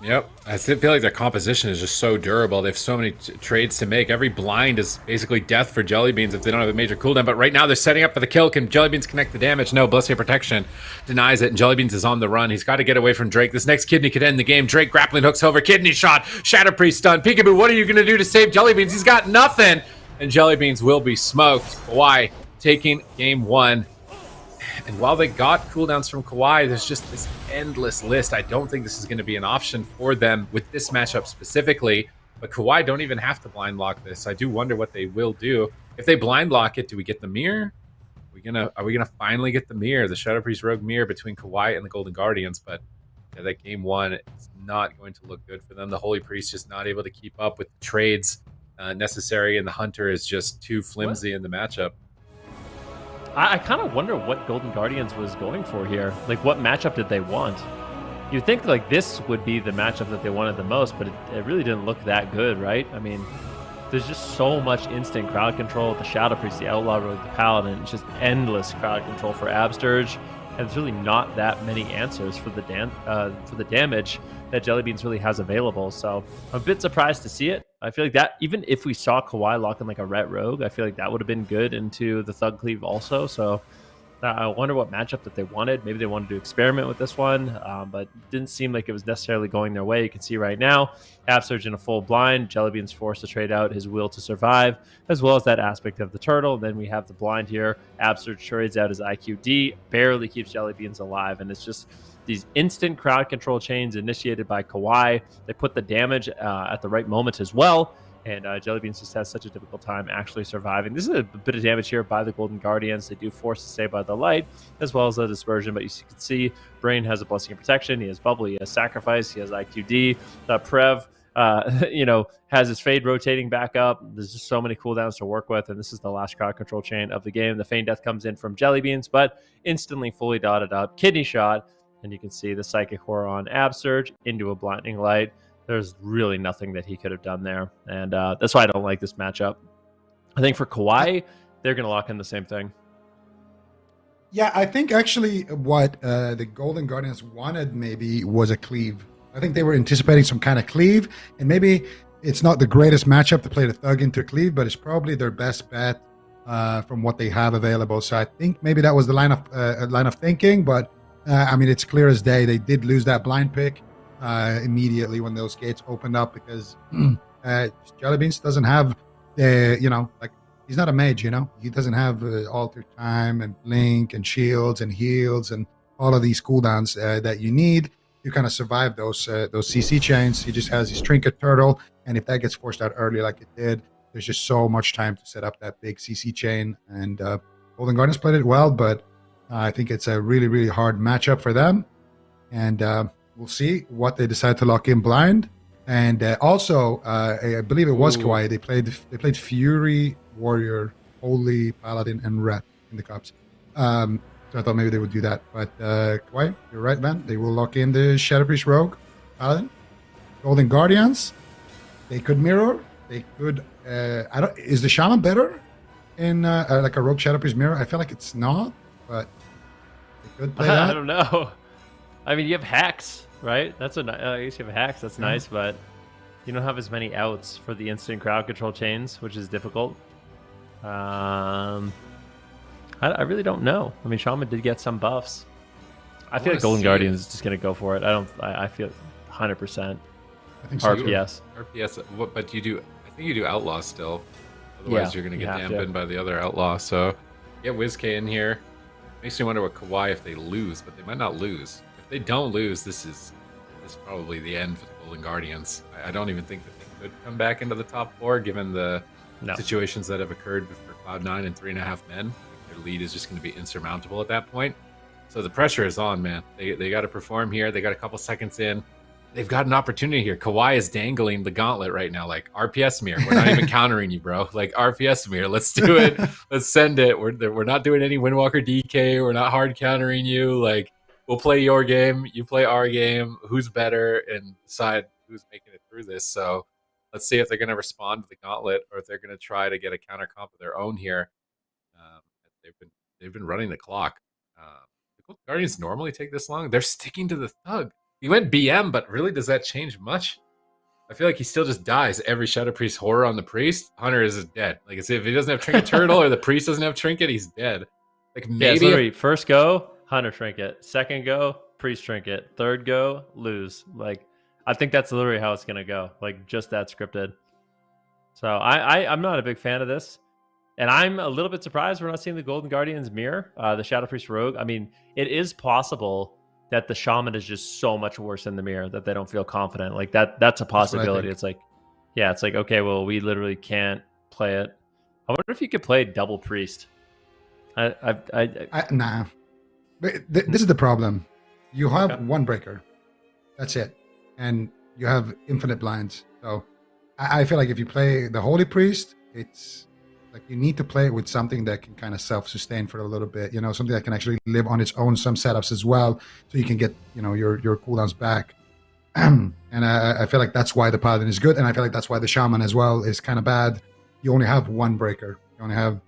Yep, I feel like their composition is just so durable. They have so many trades to make. Every blind is basically death for Jellybeans if they don't have a major cooldown. But right now they're setting up for the kill. Can Jellybeans connect the damage? No, Blessing Protection denies it, and Jellybeans is on the run. He's got to get away from Drake. This next kidney could end the game. Drake grappling hooks over, kidney shot, Shadow Priest stun. Peekaboo, what are you going to do to save Jellybeans? He's got nothing, and Jellybeans will be smoked. KAWHI taking game 1. And while they got cooldowns from KAWHI, there's just this endless list. I don't think this is going to be an option for them with this matchup specifically. But KAWHI don't even have to blind lock this. I do wonder what they will do. If they blind lock it, do we get the mirror? Are we gonna finally get the mirror, the Shadow Priest Rogue mirror between KAWHI and the Golden Guardians? But yeah, that game 1, it's not going to look good for them. The Holy Priest just not able to keep up with the trades necessary, and the Hunter is just too flimsy in the matchup. I kind of wonder what Golden Guardians was going for here. Like, what matchup did they want? You'd think, like, this would be the matchup that they wanted the most, but it really didn't look that good, right? I mean, there's just so much instant crowd control. The Shadow Priest, the Outlaw Rogue, the Paladin, it's just endless crowd control for Absturge. And there's really not that many answers for the damage that Jellybeans really has available. So I'm a bit surprised to see it. I feel like that, even if we saw KAWHI lock in like a Ret Rogue, I feel like that would have been good into the Thug Cleave also. So I wonder what matchup that they wanted. Maybe they wanted to experiment with this one, but it didn't seem like it was necessarily going their way. You can see right now, Absurge in a full blind. Jellybean's forced to trade out his will to survive, as well as that aspect of the turtle. Then we have the blind here. Absurge trades out his IQD, barely keeps Jellybeans alive, and it's just these instant crowd control chains initiated by KAWHI. They put the damage at the right moment as well. And Jellybeans just has such a difficult time actually surviving. This is a bit of damage here by the Golden Guardians. They do force to stay by the light, as well as the dispersion. But you can see Brain has a Blessing of Protection. He has Bubble. He has Sacrifice. He has IQD. Prev, has his Fade rotating back up. There's just so many cooldowns to work with. And this is the last crowd control chain of the game. The Feign Death comes in from Jellybeans, but instantly fully dotted up. Kidney shot. And you can see the Psychic Horror on Absurge into a Blinding Light. There's really nothing that he could have done there. And that's why I don't like this matchup. I think for KAWHI, they're going to lock in the same thing. Yeah, I think actually what the Golden Guardians wanted maybe was a cleave. I think they were anticipating some kind of cleave. And maybe it's not the greatest matchup to play the Thug into a cleave, but it's probably their best bet from what they have available. So I think maybe that was the line of thinking. But, I mean, it's clear as day. They did lose that blind pick immediately when those gates opened up, because Jellybeans doesn't have he's not a mage, he doesn't have alter time and blink and shields and heals and all of these cooldowns that you need to kind of survive those CC chains. He just has his trinket turtle, and if that gets forced out early like it did, there's just so much time to set up that big CC chain. And Golden Guardians played it well, but I think it's a really, really hard matchup for them. And we'll see what they decide to lock in blind. And also, I believe it was KAWHI. They played Fury, Warrior, Holy, Paladin, and Ret in the cups. So I thought maybe they would do that. But KAWHI, you're right, man. They will lock in the Shadow Priest Rogue, Paladin, Golden Guardians. They could mirror. They could. Is the Shaman better in like a Rogue Shadow Priest mirror? I feel like it's not, but they could play that. I don't know. I mean, you have Hex, right? That's I guess you have Hex. That's nice, but you don't have as many outs for the instant crowd control chains, which is difficult. I really don't know. I mean, Shaman did get some buffs. I feel like Golden Guardians is just going to go for it. I feel 100%. I think so. RPS. RPS, but you do. I think you do Outlaw still. Otherwise, you're going to get dampened by the other Outlaw. So get WizK in here. Makes me wonder what KAWHI if they lose, but they might not lose. If they don't lose, this is probably the end for the Golden Guardians. I don't even think that they could come back into the top 4 given the situations that have occurred for Cloud9 and 3.5 men. Their lead is just going to be insurmountable at that point. So the pressure is on, man. They got to perform here. They got a couple seconds in. They've got an opportunity here. KAWHI is dangling the gauntlet right now. Like, RPS mirror. We're not even countering you, bro. Like, RPS mirror. Let's do it. Let's send it. We're not doing any Windwalker DK. We're not hard countering you. Like, we'll play your game. You play our game. Who's better? And decide who's making it through this. So let's see if they're going to respond to the gauntlet or if they're going to try to get a counter comp of their own here. They've been running the clock. The Golden Guardians normally take this long. They're sticking to the Thug. He went BM, but really, does that change much? I feel like he still just dies every Shadow Priest horror on the Priest. Hunter is dead. Like, if he doesn't have Trinket Turtle or the Priest doesn't have Trinket, he's dead. Like, maybe first go, Hunter Trinket. Second go, Priest Trinket. Third go, lose. Like, I think that's literally how it's going to go. Like, just that scripted. So I'm not a big fan of this. And I'm a little bit surprised we're not seeing the Golden Guardians mirror the Shadow Priest Rogue. I mean, it is possible that the Shaman is just so much worse in the mirror that they don't feel confident. Like, that's a possibility. It's like, okay, well, we literally can't play it. I wonder if you could play double Priest. Nah. This is the problem. You have one breaker. That's it. And you have infinite blinds. So I feel like if you play the Holy Priest, it's like you need to play it with something that can kind of self-sustain for a little bit, something that can actually live on its own, some setups as well, so you can get, your cooldowns back. And I feel like that's why the Paladin is good, and I feel like that's why the Shaman as well is kind of bad. You only have one breaker. You only have,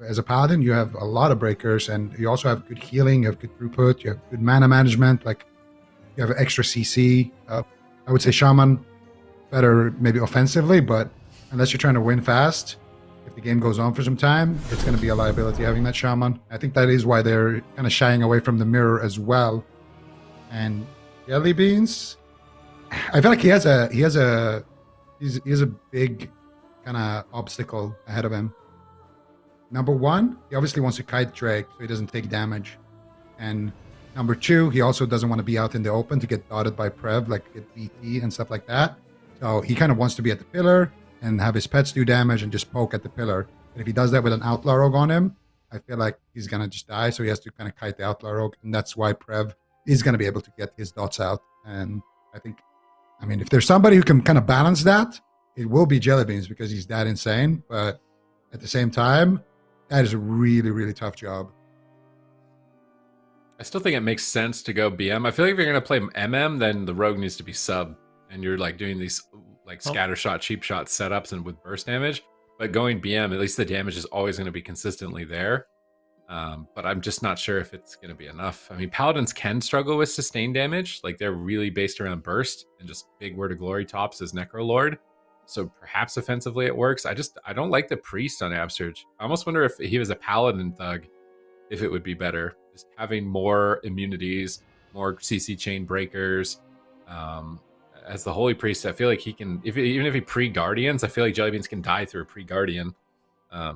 as a Paladin, you have a lot of breakers, and you also have good healing, you have good throughput, you have good mana management, like you have extra CC. I would say Shaman better maybe offensively, but unless you're trying to win fast, if the game goes on for some time, it's going to be a liability having that Shaman. I think that is why they're kind of shying away from the mirror as well. And Jelly Beans, I feel like he has a big kind of obstacle ahead of him. Number one, he obviously wants to kite Drake so he doesn't take damage. And number two, he also doesn't want to be out in the open to get dotted by Prev, like get BT and stuff like that. So he kind of wants to be at the pillar and have his pets do damage and just poke at the pillar. And if he does that with an Outlaw Rogue on him, I feel like he's going to just die. So he has to kind of kite the Outlaw Rogue. And that's why Prev is going to be able to get his dots out. And I mean, if there's somebody who can kind of balance that, it will be Jelly Beans because he's that insane. But at the same time, that is a really, really tough job. I still think it makes sense to go BM. I feel like if you're going to play MM, then the Rogue needs to be sub. And you're like doing these like scatter shot, cheap shot setups and with burst damage. But going BM, at least the damage is always going to be consistently there. But I'm just not sure if it's going to be enough. I mean, Paladins can struggle with sustained damage. Like, they're really based around burst and just big Word of Glory tops as Necro Lord. So perhaps offensively it works. I don't like the Priest on Absurge. I almost wonder if he was a Paladin Thug, if it would be better. Just having more immunities, more CC chain breakers. As the Holy Priest, I feel like he can, even if he pre-Guardians, I feel like Jellybeans can die through a pre-Guardian.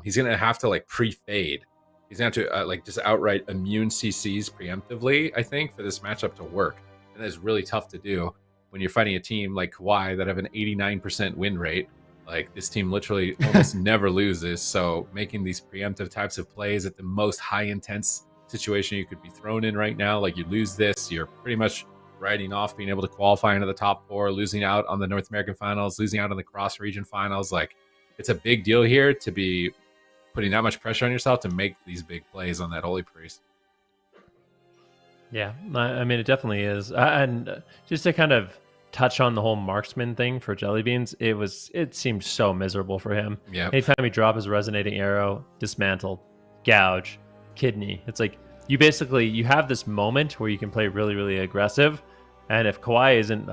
He's going to have to like pre-fade. He's going to have to like just outright immune CCs preemptively, I think, for this matchup to work. And that's really tough to do when you're fighting a team like KAWHI that have an 89% win rate. Like, this team literally almost never loses. So making these preemptive types of plays at the most high intense situation you could be thrown in right now, like you lose this, you're pretty much writing off being able to qualify into the top 4, losing out on the North American Finals, losing out on the Cross-Region Finals. Like, it's a big deal here to be putting that much pressure on yourself to make these big plays on that Holy Priest. Yeah, I mean, it definitely is. And just to kind of touch on the whole marksman thing for Jellybeans, it seemed so miserable for him. Yeah. Anytime he dropped his resonating arrow, dismantled, gouge, kidney. It's like you have this moment where you can play really, really aggressive, and if KAWHI isn't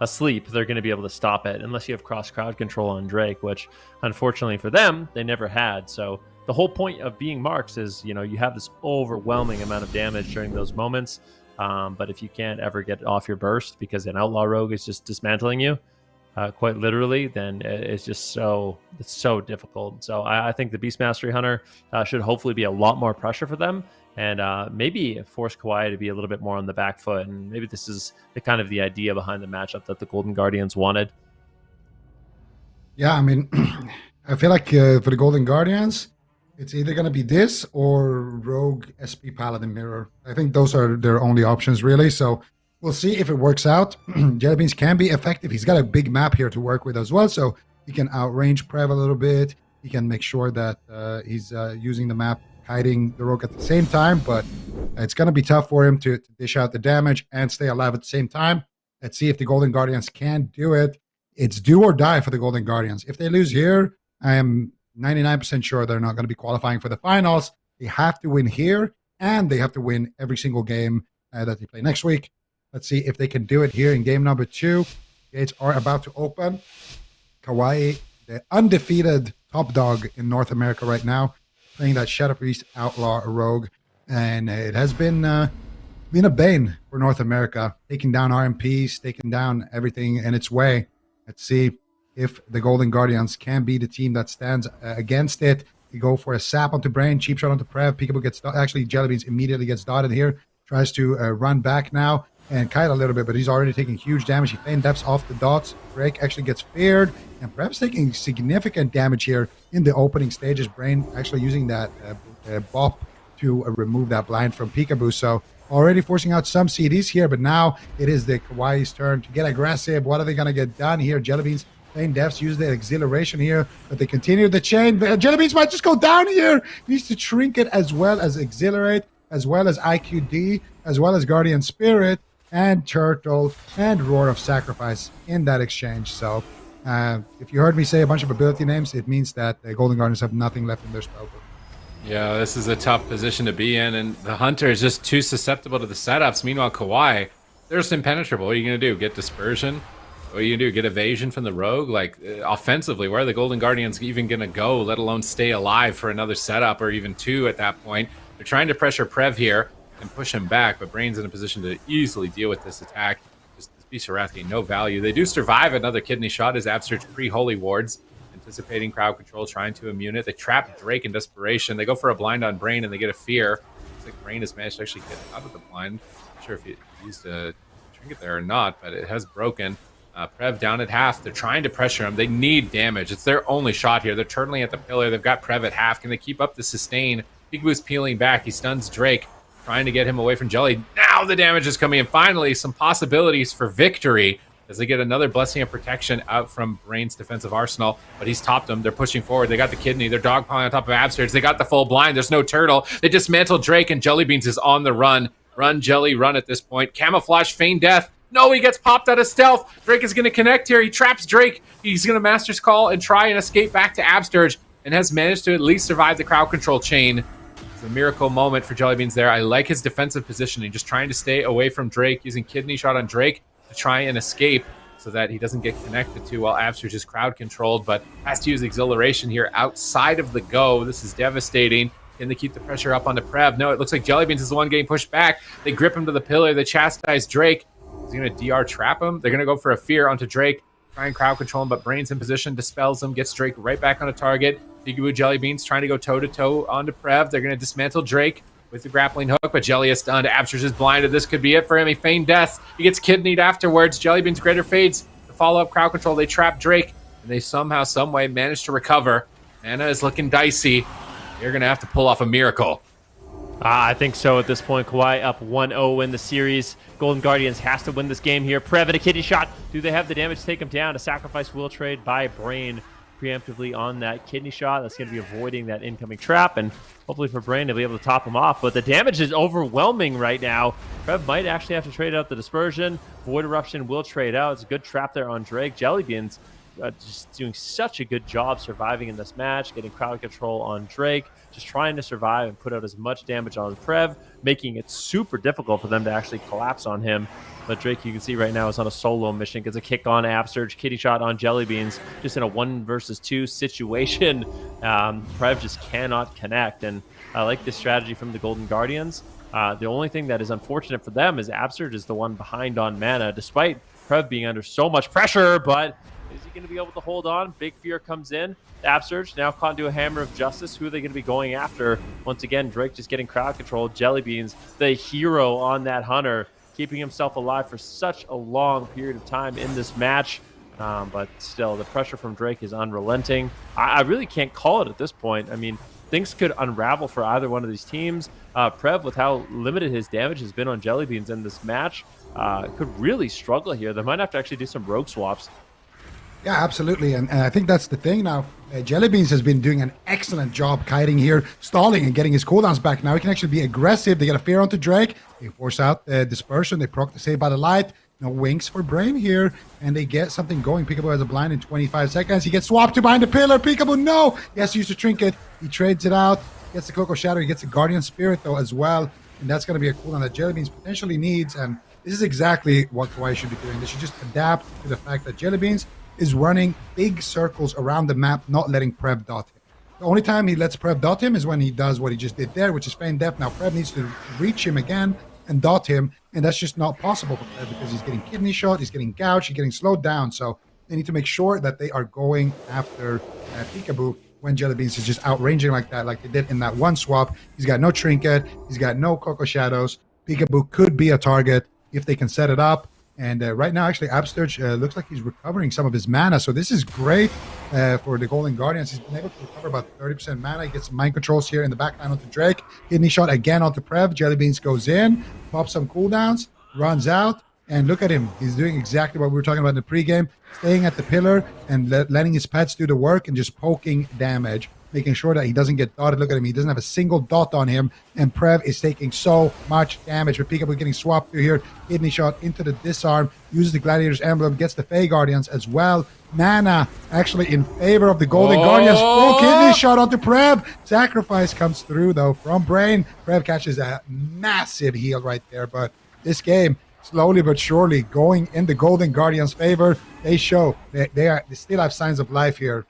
asleep, they're going to be able to stop it unless you have cross crowd control on Drake, which unfortunately for them they never had. So the whole point of being marks is you have this overwhelming amount of damage during those moments, but if you can't ever get off your burst because an Outlaw Rogue is just dismantling you quite literally, then it's so difficult. So I think the Beast Mastery Hunter should hopefully be a lot more pressure for them, and maybe force KAWHI to be a little bit more on the back foot. And maybe this is the idea behind the matchup that the Golden Guardians wanted. Yeah, I mean, I feel like for the Golden Guardians, it's either going to be this or Rogue SP Paladin Mirror. I think those are their only options, really. So we'll see if it works out. Jellybeans can be effective. He's got a big map here to work with as well, so he can outrange Prev a little bit. He can make sure that he's using the map, hiding the Rogue at the same time, but it's going to be tough for him to dish out the damage and stay alive at the same time. Let's see if the Golden Guardians can do it. It's do or die for the Golden Guardians. If they lose here, I am 99% sure they're not going to be qualifying for the finals. They have to win here, and they have to win every single game that they play next week. Let's see if they can do it here in game number 2. Gates are about to open. KAWHI, the undefeated top dog in North America right now, playing that Shadow Priest Outlaw Rogue, and it has been a bane for North America, taking down RMPs, taking down everything in its way. Let's see if the Golden Guardians can be the team that stands against it. You go for a sap onto Brain, cheap shot onto Prev. Peekaboo gets actually Jellybeans immediately gets dotted here. Tries to run back now and kite a little bit, but he's already taking huge damage. He feign depths off the dots. Drake actually gets feared, and Prev's taking significant damage here in the opening stages. Brain actually using that bop to remove that blind from Peekaboo. So already forcing out some CDs here, but now it is the KAWHI's turn to get aggressive. What are they going to get done here? Jellybeans playing Devs use the exhilaration here, but they continue the chain. Jellybeans might just go down here. Needs to Trinket as well as Exhilarate, as well as IQD, as well as Guardian Spirit, and Turtle, and Roar of Sacrifice in that exchange. So if you heard me say a bunch of ability names, it means that the Golden Guardians have nothing left in their spellbook. Yeah, this is a tough position to be in, and the Hunter is just too susceptible to the setups. Meanwhile, KAWHI, they're just impenetrable. What are you going to do? Get Dispersion? What are you going to do? Get Evasion from the Rogue? Like, offensively, where are the Golden Guardians even going to go, let alone stay alive for another setup or even 2 at that point? They're trying to pressure Prev here and push him back, but Brain's in a position to easily deal with this attack. Just Beast Wrath, no value. They do survive another kidney shot as Absurge pre-Holy Wards, anticipating crowd control, trying to immune it. They trap Drake in desperation. They go for a blind on Brain, and they get a fear. Looks like Brain has managed to actually get out of the blind. Not sure if he used a trinket there or not, but it has broken. Prev down at half. They're trying to pressure him. They need damage. It's their only shot here. They're turtling at the pillar. They've got Prev at half. Can they keep up the sustain? Peekaboo's peeling back. He stuns Drake, trying to get him away from Jelly. Now the damage is coming in. Finally, some possibilities for victory as they get another Blessing of Protection out from Brain's defensive arsenal, but he's topped them. They're pushing forward. They got the kidney. They're dogpiling on top of Absurge. They got the full blind. There's no turtle. They dismantle Drake, and Jellybeans is on the run. Run, Jelly, run at this point. Camouflage, feign death. No, he gets popped out of stealth. Drake is going to connect here. He traps Drake. He's going to Master's Call and try and escape back to Absurge, and has managed to at least survive the crowd control chain. It's a miracle moment for Jellybeans there. I like his defensive positioning, just trying to stay away from Drake, using kidney shot on Drake to try and escape so that he doesn't get connected to while Absurge is crowd controlled, but has to use Exhilaration here outside of the go. This is devastating. Can they keep the pressure up onto Prev? No, it looks like Jellybeans is the one getting pushed back. They grip him to the pillar. They chastise Drake. Is he going to DR trap him? They're going to go for a fear onto Drake, try and crowd control him, but Brain's in position, dispels him, gets Drake right back on a target. Peekaboo Jellybeans trying to go toe-to-toe onto Prev. They're going to dismantle Drake with the grappling hook, but Jelly is stunned. Absurge is blinded. This could be it for him. He feigned death. He gets kidneyed afterwards. Jellybeans greater fades. The follow-up crowd control. They trap Drake, and they somehow, someway manage to recover. Mana is looking dicey. They're going to have to pull off a miracle. I think so at this point. KAWHI up 1-0 in the series. Golden Guardians has to win this game here. Prev at a kidney shot. Do they have the damage to take him down? A sacrifice will trade by Brain preemptively on that kidney shot. That's going to be avoiding that incoming trap, and hopefully for Brain to be able to top him off. But the damage is overwhelming right now. Prev might actually have to trade out the Dispersion. Void Eruption will trade out. It's a good trap there on Drake. Jellybeans just doing such a good job surviving in this match, getting crowd control on Drake, just trying to survive and put out as much damage on Prev, making it super difficult for them to actually collapse on him. But Drake, you can see right now, is on a solo mission, gets a kick on Absurge, kitty shot on Jellybeans, just in a 1 versus 2 situation. Prev just cannot connect, and I like this strategy from the Golden Guardians. The only thing that is unfortunate for them is Absurge is the one behind on mana, despite Prev being under so much pressure, but is he going to be able to hold on? Big Fear comes in. The Upsurge now caught into a Hammer of Justice. Who are they going to be going after? Once again, Drake just getting crowd control. Jellybeans, the hero on that Hunter, keeping himself alive for such a long period of time in this match. But still, the pressure from Drake is unrelenting. I really can't call it at this point. I mean, things could unravel for either one of these teams. Prev, with how limited his damage has been on Jellybeans in this match, could really struggle here. They might have to actually do some rogue swaps. Yeah, absolutely. And I think that's the thing now. Jellybeans has been doing an excellent job kiting here, stalling and getting his cooldowns back. Now he can actually be aggressive. They get a fear onto Drake. They force out the dispersion. They proc the Save by the Light. No wings for Brain here. And they get something going. Peekaboo has a blind in 25 seconds. He gets swapped to behind the pillar. Peekaboo, no! He has to use the trinket. He trades it out. Gets the Cloak of Shadow. He gets the Guardian Spirit, though, as well. And that's going to be a cooldown that Jellybeans potentially needs. And this is exactly what KAWHI should be doing. They should just adapt to the fact that Jellybeans is running big circles around the map, not letting Prev dot him. The only time he lets Prev dot him is when he does what he just did there, which is feign depth. Now Prev needs to reach him again and dot him, and that's just not possible for Prev because he's getting kidney shot, he's getting gouged, he's getting slowed down. So they need to make sure that they are going after Peekaboo when Jellybeans is just outranging like that, like they did in that one swap. He's got no trinket, he's got no Coco Shadows. Peekaboo could be a target if they can set it up. And right now, actually, Upsurge looks like he's recovering some of his mana. So this is great for the Golden Guardians. He's been able to recover about 30% mana. He gets some mind controls here in the backline onto Drake. Kidney shot again onto Prev. Jellybeans goes in, pops some cooldowns, runs out. And look at him. He's doing exactly what we were talking about in the pregame. Staying at the pillar and letting his pets do the work and just poking damage. Making sure that he doesn't get dotted. Look at him. He doesn't have a single dot on him. And Prev is taking so much damage. With Peekaboo getting swapped through here. Kidney shot into the disarm. Uses the Gladiator's Emblem. Gets the Fey Guardians as well. Mana actually in favor of the Golden Guardians. Full kidney shot onto Prev. Sacrifice comes through though from Brain. Prev catches a massive heal right there. But this game, slowly but surely, going in the Golden Guardians' favor. They show they still have signs of life here.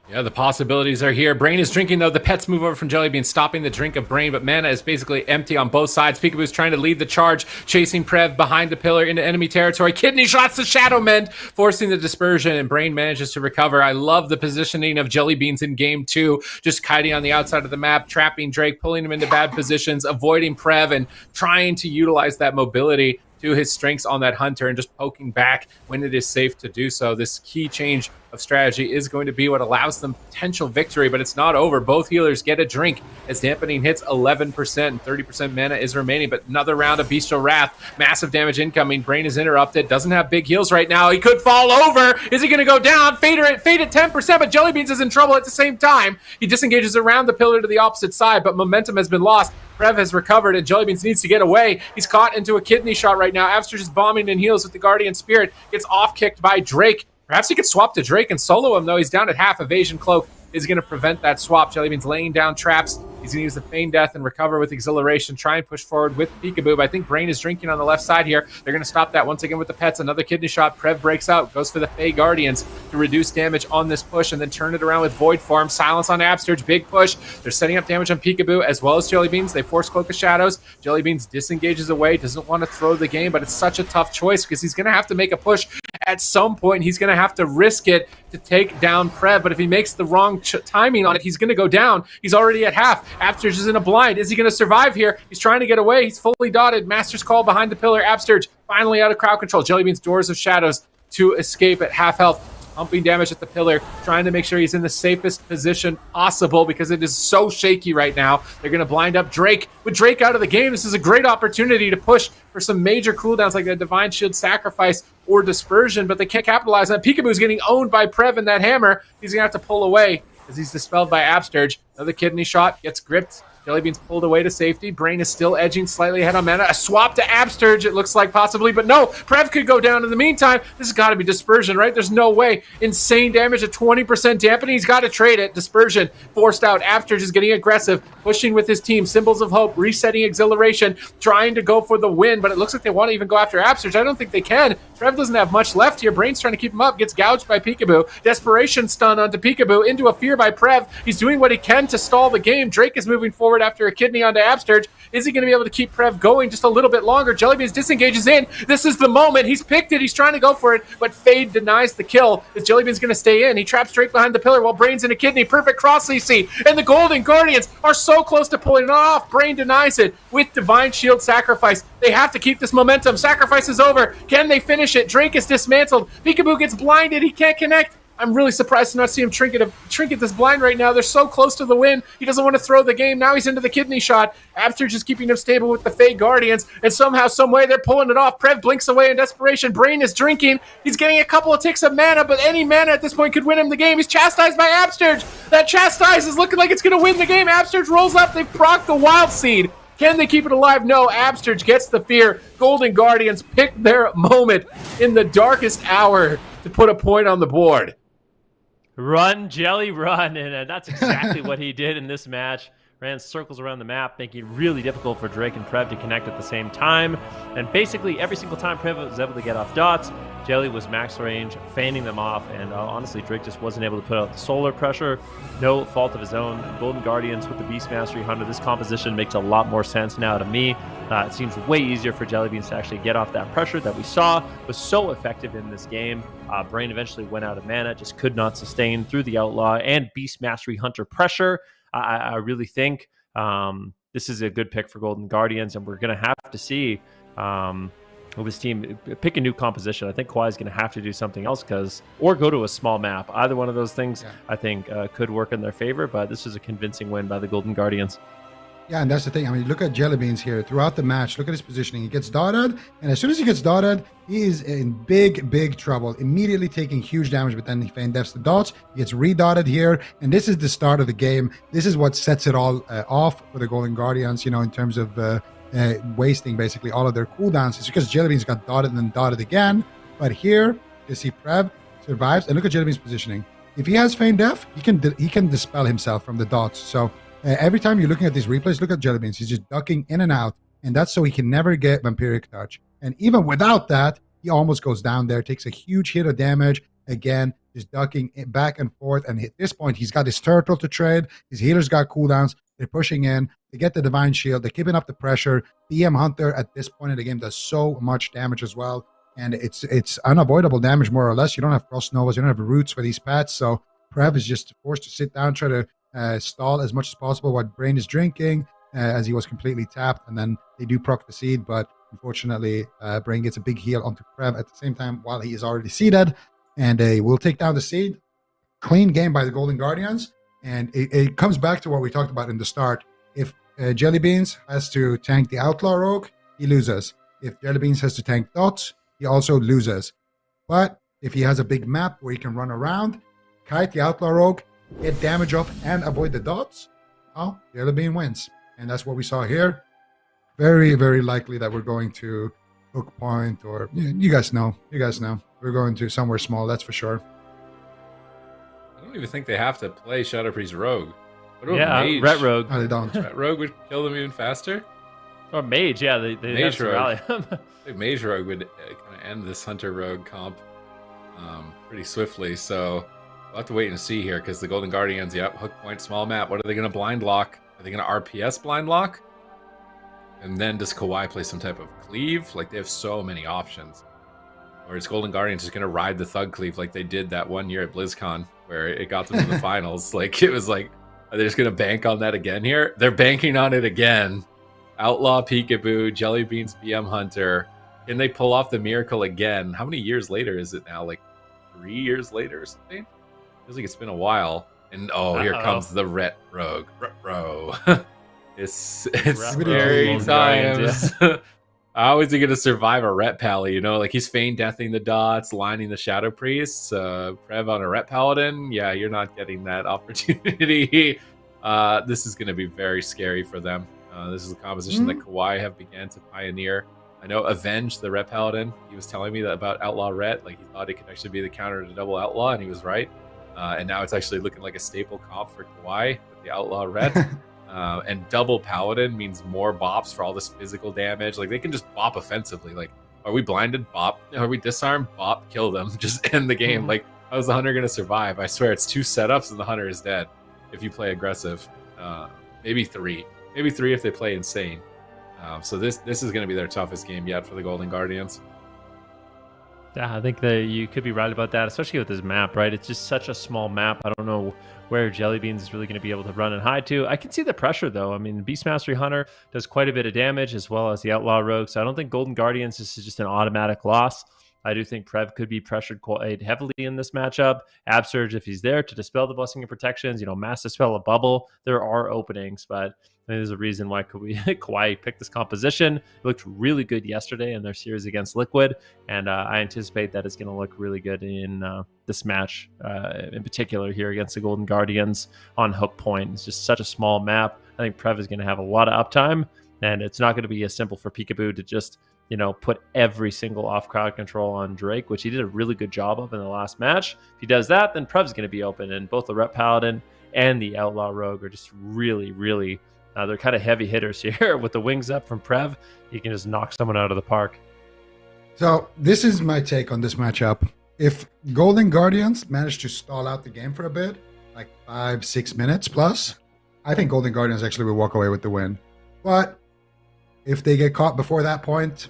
Yeah, the possibilities are here. Brain is drinking, though. The pets move over from Jellybean, stopping the drink of Brain, but mana is basically empty on both sides. Peekaboo's trying to lead the charge, chasing Prev behind the pillar into enemy territory. Kidney shots the Shadow Mend, forcing the dispersion, and Brain manages to recover. I love the positioning of Jellybeans in game 2, just kiting on the outside of the map, trapping Drake, pulling him into bad positions, avoiding Prev, and trying to utilize that mobility to his strengths on that Hunter and just poking back when it is safe to do so. This key change of strategy is going to be what allows them potential victory, but it's not over. Both healers get a drink as dampening hits 11% and 30% mana is remaining, but another round of Bestial Wrath. Massive damage incoming. Brain is interrupted. Doesn't have big heals right now. He could fall over. Is he going to go down? Fade at 10%, but Jellybeans is in trouble at the same time. He disengages around the pillar to the opposite side, but momentum has been lost. Prev has recovered, and Jellybeans needs to get away. He's caught into a kidney shot right now. Upsurge is bombing and heals with the Guardian Spirit. Gets off-kicked by Drake. Perhaps he could swap to Drake and solo him, though. He's down at half. Evasion Cloak is going to prevent that swap. Jellybeans laying down traps. He's going to use the Feign Death and recover with Exhilaration. Try and push forward with Peekaboo. But I think Brain is drinking on the left side here. They're going to stop that once again with the pets. Another kidney shot. Prev breaks out. Goes for the Fey Guardians to reduce damage on this push and then turn it around with Void Form. Silence on Upsurge. Big push. They're setting up damage on Peekaboo as well as Jellybeans. They force Cloak of Shadows. Jellybeans disengages away. Doesn't want to throw the game, but it's such a tough choice because he's going to have to make a push at some point. He's going to have to risk it to take down Prev, but if he makes the wrong timing on it, he's going to go down. He's already at half. Upsurge is in a blind. Is he going to survive here? He's trying to get away. He's fully dotted. Master's Call behind the pillar. Upsurge finally out of crowd control. Jellybeans Doors of Shadows to escape at half health. Pumping damage at the pillar, trying to make sure he's in the safest position possible because it is so shaky right now. They're going to blind up Drake. With Drake out of the game, this is a great opportunity to push for some major cooldowns like the Divine Shield Sacrifice or Dispersion, but they can't capitalize on that. Peekaboo's getting owned by Prev and that hammer. He's going to have to pull away as he's dispelled by Upsurge. Another kidney shot, gets gripped. Jellybeans pulled away to safety. Brain is still edging slightly ahead on mana. A swap to Upsurge, it looks like possibly, but no, Prev could go down in the meantime. This has got to be Dispersion, right? There's no way. Insane damage at 20% dampening. He's got to trade it. Dispersion forced out. Upsurge is getting aggressive, pushing with his team. Symbols of Hope, resetting Exhilaration, trying to go for the win, but it looks like they want to even go after Upsurge. I don't think they can. Prev doesn't have much left here. Brain's trying to keep him up. Gets gouged by Peekaboo. Desperation stun onto Peekaboo. Into a fear by Prev. He's doing what he can to stall the game. Drake is moving forward forward after a kidney onto Absturge. Is he going to be able to keep Prev going just a little bit longer? Jellybeans disengages in. This is the moment. He's picked it. He's trying to go for it, but Fade denies the kill. Is Jellybeans going to stay in? He traps straight behind the pillar while Brain's in a kidney. Perfect cross CC. And the Golden Guardians are so close to pulling it off. Brain denies it with Divine Shield sacrifice. They have to keep this momentum. Sacrifice is over. Can they finish it? Drake is dismantled. Peekaboo gets blinded. He can't connect. I'm really surprised to not see him trinket this blind right now. They're so close to the win. He doesn't want to throw the game. Now he's into the kidney shot. Absturge is keeping him stable with the Fey Guardians, and somehow, some way, they're pulling it off. Prev blinks away in desperation. Brain is drinking. He's getting a couple of ticks of mana, but any mana at this point could win him the game. He's chastised by Absturge. That chastise is looking like it's going to win the game. Absturge rolls up. They've procced the Wild Seed. Can they keep it alive? No. Absturge gets the fear. Golden Guardians pick their moment in the darkest hour to put a point on the board. Run, Jelly, run. And that's exactly what he did in this match. Ran circles around the map, making it really difficult for Drake and Prev to connect at the same time. And basically, every single time Prev was able to get off dots, Jelly was max range, fanning them off. And honestly, Drake just wasn't able to put out the solar pressure. No fault of his own. Golden Guardians with the Beast Mastery Hunter. This composition makes a lot more sense now to me. It seems way easier for Jellybeans to actually get off that pressure that we saw was so effective in this game. Brain eventually went out of mana, just could not sustain through the Outlaw and Beast Mastery Hunter pressure. I really think this is a good pick for Golden Guardians, and we're going to have to see this team pick a new composition. I think KAWHI is going to have to do something else or go to a small map. Either one of those things, I think, could work in their favor, but this is a convincing win by the Golden Guardians. Yeah, and that's the thing. I mean, look at Jellybeans here throughout the match. Look at his positioning. He gets dotted, and as soon as he gets dotted, he is in big trouble. Immediately taking huge damage, but then he feign deaths the dots. He gets redotted here, and this is the start of the game. This is what sets it all off for the Golden Guardians, you know, in terms of wasting basically all of their cooldowns. It's because Jellybeans got dotted and then dotted again. But here, you see Prev survives, and look at Jellybeans' positioning. If he has feign death, he can dispel himself from the dots. So every time you're looking at these replays, look at Jellybeans. He's just ducking in and out, and that's so he can never get Vampiric Touch. And even without that, he almost goes down there, takes a huge hit of damage. Again, just ducking back and forth. And at this point, he's got his turtle to trade. His healers got cooldowns. They're pushing in. They get the Divine Shield. They're keeping up the pressure. BM Hunter at this point in the game does so much damage as well. And it's unavoidable damage, more or less. You don't have Frost Novas. You don't have roots for these pets. So Prev is just forced to sit down, try to stall as much as possible what Brain is drinking, as he was completely tapped, and then they do proc the seed, but unfortunately Brain gets a big heal onto Prev at the same time while he is already seeded, and they will take down the seed. Clean game by the Golden Guardians, and it comes back to what we talked about in the start. If Jellybeans has to tank the Outlaw Rogue, he loses. If Jellybeans has to tank dots, he also loses. But if he has a big map where he can run around, kite the Outlaw Rogue, get damage off and avoid the dots, well, Jellybean wins. And that's what we saw here. Very, very likely that we're going to Hook Point, or you guys know. We're going to somewhere small, that's for sure. I don't even think they have to play Shadow Priest Rogue. What about Mage? Ret Rogue. No, they don't. Ret Rogue would kill them even faster? Or Mage, yeah. They Mage have to rally them. I think Mage Rogue would kind of end this Hunter Rogue comp pretty swiftly, so we'll have to wait and see here, because the Golden Guardians, Hook Point, small map. What are they going to blind lock? Are they going to RPS blind lock? And then does KAWHI play some type of cleave? Like, they have so many options. Or is Golden Guardians just going to ride the Thug cleave like they did that one year at BlizzCon, where it got them to the finals? Like, it was like, are they just going to bank on that again here? They're banking on it again. Outlaw Peekaboo, Jellybeans BM Hunter. Can they pull off the miracle again? How many years later is it now? Like 3 years later or something? Feels like it's been a while. And here comes the Ret Rogue. It's scary times. How is he going to survive a Ret Pally? You know, like, he's feign deathing the dots, lining the Shadow Priests. Prev on a Ret Paladin. Yeah, you're not getting that opportunity. This is going to be very scary for them. This is a composition that KAWHI have began to pioneer. I know Avenge, the Ret Paladin, he was telling me that about Outlaw Ret. Like, he thought it could actually be the counter to Double Outlaw, and he was right. And now it's actually looking like a staple comp for KAWHI with the Outlaw Ret. And Double Paladin means more bops for all this physical damage. Like, they can just bop offensively. Like, are we blinded? Bop. Are we disarmed? Bop. Kill them. Just end the game. Like, how is the Hunter going to survive? I swear, it's 2 setups and the Hunter is dead if you play aggressive. Maybe 3. maybe 3 if they play insane. So this is going to be their toughest game yet for the Golden Guardians. Yeah, I think that you could be right about that, especially with this map, right? It's just such a small map. I don't know where Jellybeans is really going to be able to run and hide to. I can see the pressure, though. I mean, Beast Mastery Hunter does quite a bit of damage, as well as the Outlaw Rogue. So I don't think Golden Guardians, this is just an automatic loss. I do think Prev could be pressured quite heavily in this matchup. Absurge, if he's there to dispel the Blessing of Protections, Mass Dispel a Bubble, there are openings, but there's a reason why KAWHI picked this composition. It looked really good yesterday in their series against Liquid, and I anticipate that it's going to look really good in this match, in particular here against the Golden Guardians on Hook Point. It's just such a small map. I think Prev is going to have a lot of uptime, and it's not going to be as simple for Peekaboo to just put every single off crowd control on Drake, which he did a really good job of in the last match. If he does that, then Prev's going to be open, and both the Rep Paladin and the Outlaw Rogue are just really, really, they're kind of heavy hitters here. With the wings up from Prev, he can just knock someone out of the park. So this is my take on this matchup. If Golden Guardians manage to stall out the game for a bit, like 5-6 minutes plus, I think Golden Guardians actually will walk away with the win. But if they get caught before that point,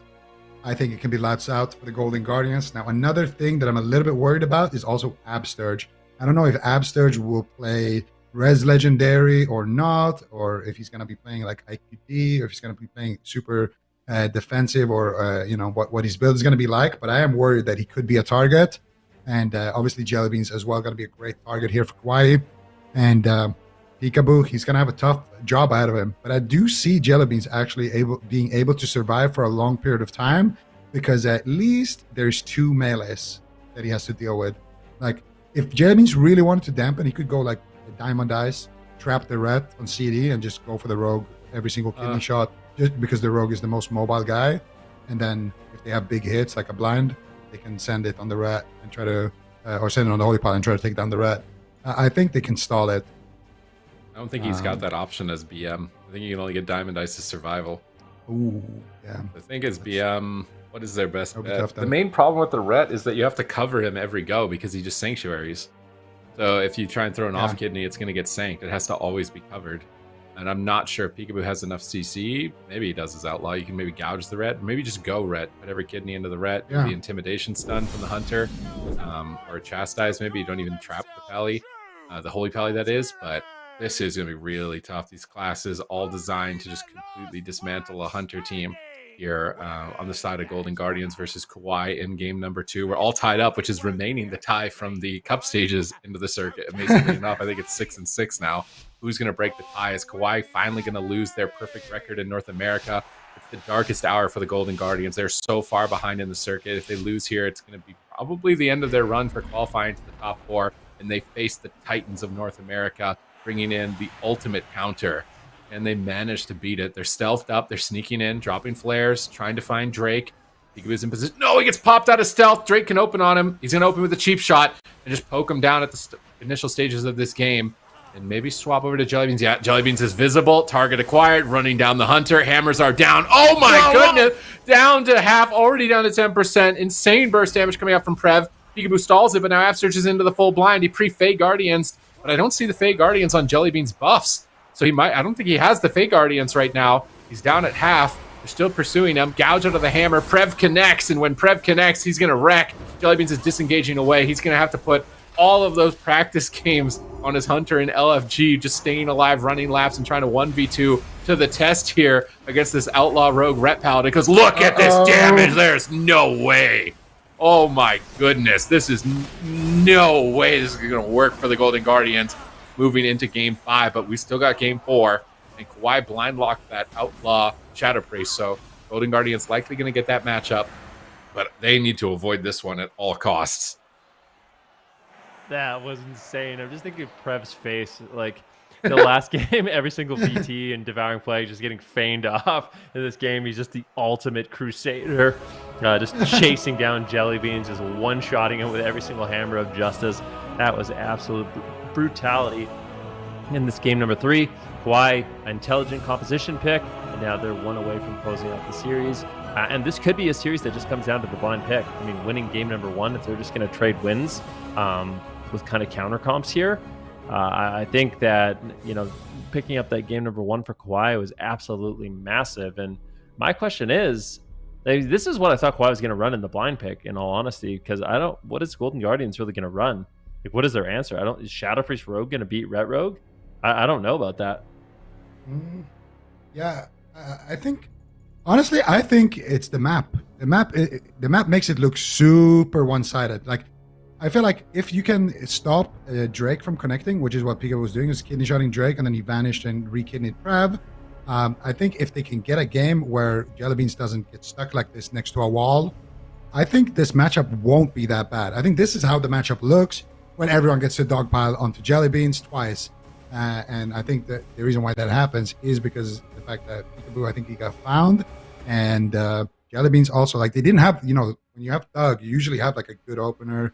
I think it can be lights out for the Golden Guardians. Now, another thing that I'm a little bit worried about is also Absturge. I don't know if Absturge will play Res Legendary or not, or if he's going to be playing like IQD, or if he's going to be playing super defensive, or what his build is going to be like. But I am worried that he could be a target, and obviously Jellybeans as well going to be a great target here for KAWHI. And Peekaboo, he's going to have a tough job ahead of him. But I do see Jellybeans actually being able to survive for a long period of time, because at least there's 2 melees that he has to deal with. Like, if Jellybeans really wanted to dampen, he could go like a Diamond Eyes, trap the Red on CD, and just go for the Rogue every single kidney shot, just because the Rogue is the most mobile guy. And then if they have big hits, like a blind, they can send it on the Red and try to, or send it on the Holy Pile and try to take down the Red. I think they can stall it. I don't think he's got that option as BM. I think you can only get Diamond Ice's survival. Ooh, yeah. I think as BM, what is their best bet? The main problem with the Ret is that you have to cover him every go because he just sanctuaries. So if you try and throw an off kidney, it's going to get sanked. It has to always be covered. And I'm not sure if Peekaboo has enough CC. Maybe he does as Outlaw. You can maybe gouge the Ret. Maybe just go Ret. Put every kidney into the Ret. The Intimidation stun from the Hunter. Or Chastise. Maybe you don't even trap the Pally. The Holy Pally, that is. But this is going to be really tough. These classes all designed to just completely dismantle a Hunter team here on the side of Golden Guardians versus KAWHI in game number 2. We're all tied up, which is remaining the tie from the cup stages into the circuit. Amazingly enough, I think it's 6-6 now. Who's going to break the tie? Is KAWHI finally going to lose their perfect record in North America? It's the darkest hour for the Golden Guardians. They're so far behind in the circuit. If they lose here, it's going to be probably the end of their run for qualifying to the top 4. And they face the Titans of North America, bringing in the ultimate counter. And they managed to beat it. They're stealthed up. They're sneaking in, dropping flares, trying to find Drake. Peekaboo's in position. No, he gets popped out of stealth. Drake can open on him. He's going to open with a cheap shot and just poke him down at the initial stages of this game. And maybe swap over to Jellybeans. Yeah, Jellybeans is visible. Target acquired. Running down the Hunter. Hammers are down. Oh my goodness. Down to half. Already down to 10%. Insane burst damage coming out from Prev. Peekaboo stalls it, but now Absurge is into the full blind. He pre-Fey Guardians. But I don't see the Fey Guardians on Jellybeans buffs. So he might. I don't think he has the Fey Guardians right now. He's down at half. They're still pursuing him. Gouge out of the hammer. Prev connects. And when Prev connects, he's going to wreck. Jellybeans is disengaging away. He's going to have to put all of those practice games on his Hunter and LFG, just staying alive, running laps, and trying to 1v2 to the test here against this Outlaw Rogue Ret Paladin. Because look at this damage. There's no way. Oh my goodness. This is no way this is going to work for the Golden Guardians moving into game 5. But we still got game 4. And KAWHI blind locked that Outlaw Shadow Priest. So Golden Guardians likely going to get that matchup. But they need to avoid this one at all costs. That was insane. I'm just thinking of Prev's face. Like, the last game, every single VT and Devouring Plague just getting feigned off. In this game, he's just the ultimate crusader. Just chasing down Jellybeans, just one-shotting him with every single hammer of justice. That was absolute brutality. In this game number 3, KAWHI, intelligent composition pick, and now they're 1 away from closing out the series. And this could be a series that just comes down to the blind pick. I mean, winning game number 1, if they're just going to trade wins with kind of counter comps here, I think that, picking up that game number 1 for KAWHI was absolutely massive. And my question is, this is what I thought KAWHI was going to run in the blind pick, in all honesty, because what is Golden Guardians really going to run? Like, what is their answer? Is Shadow Priest Rogue going to beat Ret Rogue? I don't know about that. Yeah, I think, honestly, I think it's the map. The map makes it look super one-sided. Like, I feel like if you can stop Drake from connecting, which is what Pika was doing, is kidney shotting Drake, and then he vanished and re-kidneyed Prev. I think if they can get a game where Jellybeans doesn't get stuck like this next to a wall, I think this matchup won't be that bad. I think this is how the matchup looks when everyone gets to dogpile onto Jellybeans twice. And I think that the reason why that happens is because the fact that Peekaboo, I think he got found, and Jellybeans also, like, they didn't have, when you have Thug, you usually have like a good opener,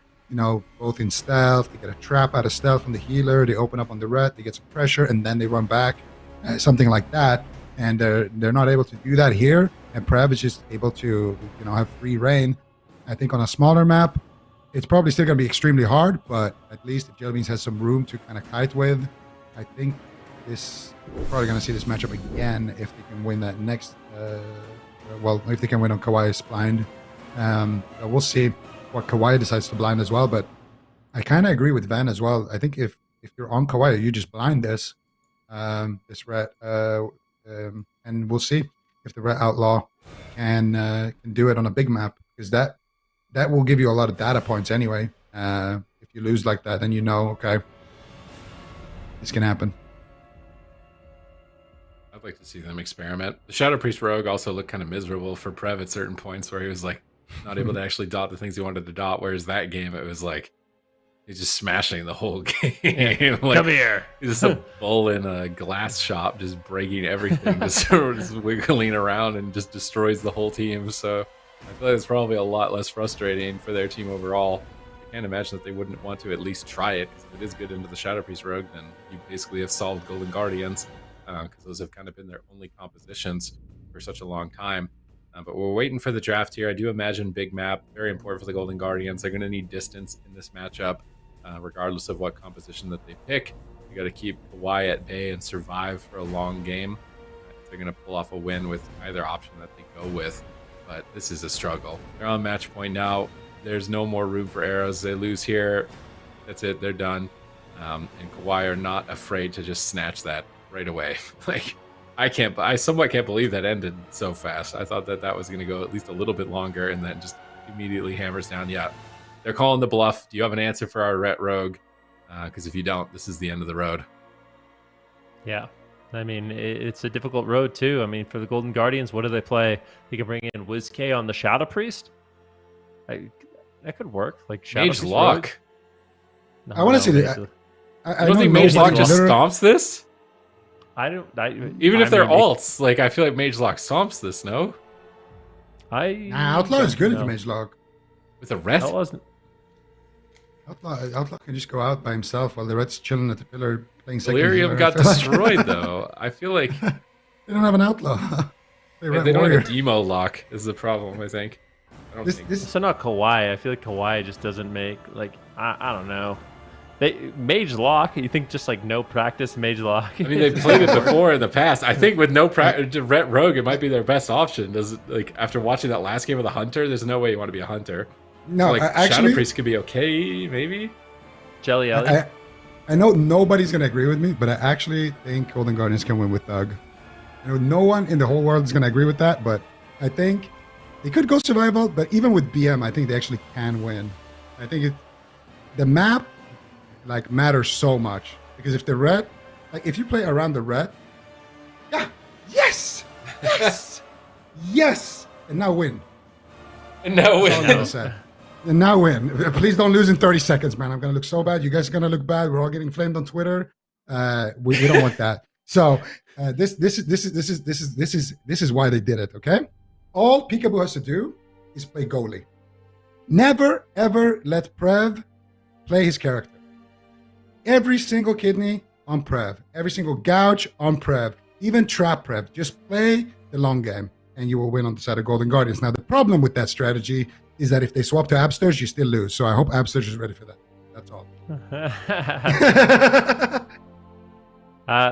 both in stealth. They get a trap out of stealth from the healer, they open up on the ret, they get some pressure, and then they run back, something like that. And they're not able to do that here, and Prev is just able to, have free reign. I think on a smaller map, it's probably still going to be extremely hard, but at least if Jellybeans has some room to kind of kite with, I think we're probably going to see this matchup again if they can win that next, if they can win on KAWHI's blind. We'll see what KAWHI decides to blind as well, but I kind of agree with Van as well. I think if you're on KAWHI, you just blind this Ret, and we'll see if the Ret Outlaw can do it on a big map, because that will give you a lot of data points anyway. If you lose like that, then okay, this can happen. I'd like to see them experiment. The Shadow Priest Rogue also looked kind of miserable for Prev at certain points, where he was like not able to actually dot the things he wanted to dot, whereas that game, it was like he's just smashing the whole game. Like, come here. He's just a bull in a glass shop, just breaking everything, just wiggling around, and just destroys the whole team. So I feel like it's probably a lot less frustrating for their team overall. I can't imagine that they wouldn't want to at least try it, because if it is good into the Shadow Priest Rogue, then you basically have solved Golden Guardians, because those have kind of been their only compositions for such a long time. But we're waiting for the draft here. I do imagine big map, very important for the Golden Guardians. They're going to need distance in this matchup, regardless of what composition that they pick. You got to keep KAWHI at bay and survive for a long game. They're going to pull off a win with either option that they go with. But this is a struggle. They're on match point now. There's no more room for arrows. They lose here. That's it. They're done. And KAWHI are not afraid to just snatch that right away. Like, I somewhat can't believe that ended so fast. I thought that was going to go at least a little bit longer, and then just immediately hammers down. Yeah, they're calling the bluff. Do you have an answer for our Ret Rogue? Because if you don't, this is the end of the road. Yeah. I mean, it's a difficult road, too. I mean, for the Golden Guardians, what do they play? They can bring in WizK on the Shadow Priest. That could work. Like Shadow Mage Priest Lock. No, I want to see that. I don't think Mage Lock just stomps this? Even if they're alts, like, I feel like Mage Lock stomps this, no? Outlaw is good into Mage Lock. With a Ret? Outlaw can just go out by himself while the Ret's chilling at the pillar playing second. Delirium got destroyed, though. I feel like they don't have an Outlaw. They don't have a demo lock is the problem, I think. So not KAWHI. I feel like KAWHI just doesn't make, like, I don't know. Mage Lock, you think just like no practice Mage Lock? I mean, they've played it before in the past. I think with no practice, Ret Rogue, it might be their best option. After watching that last game of the Hunter, there's no way you want to be a Hunter. No, so, like, actually, Shadow Priest could be okay, maybe. Jelly Ellie. I know nobody's gonna agree with me, but I actually think Golden Guardians can win with Thug. I know no one in the whole world is gonna agree with that, but I think they could go survival. But even with BM, I think they actually can win. I think the map matters so much, because if the Ret, if you play around the Ret, yes, and now win. And now win. That's all I'm gonna say. And now win. Please don't lose in 30 seconds, man. I'm gonna look so bad. You guys are gonna look bad. We're all getting flamed on Twitter. We don't want that. So this is why they did it. Okay, all Peekaboo has to do is play goalie. Never ever let Prev play his character. Every single kidney on Prev. Every single gouge on Prev. Even trap Prev. Just play the long game, and you will win on the side of Golden Guardians. Now, the problem with that strategy is that if they swap to Absters, you still lose. So I hope Absters is ready for that. That's all.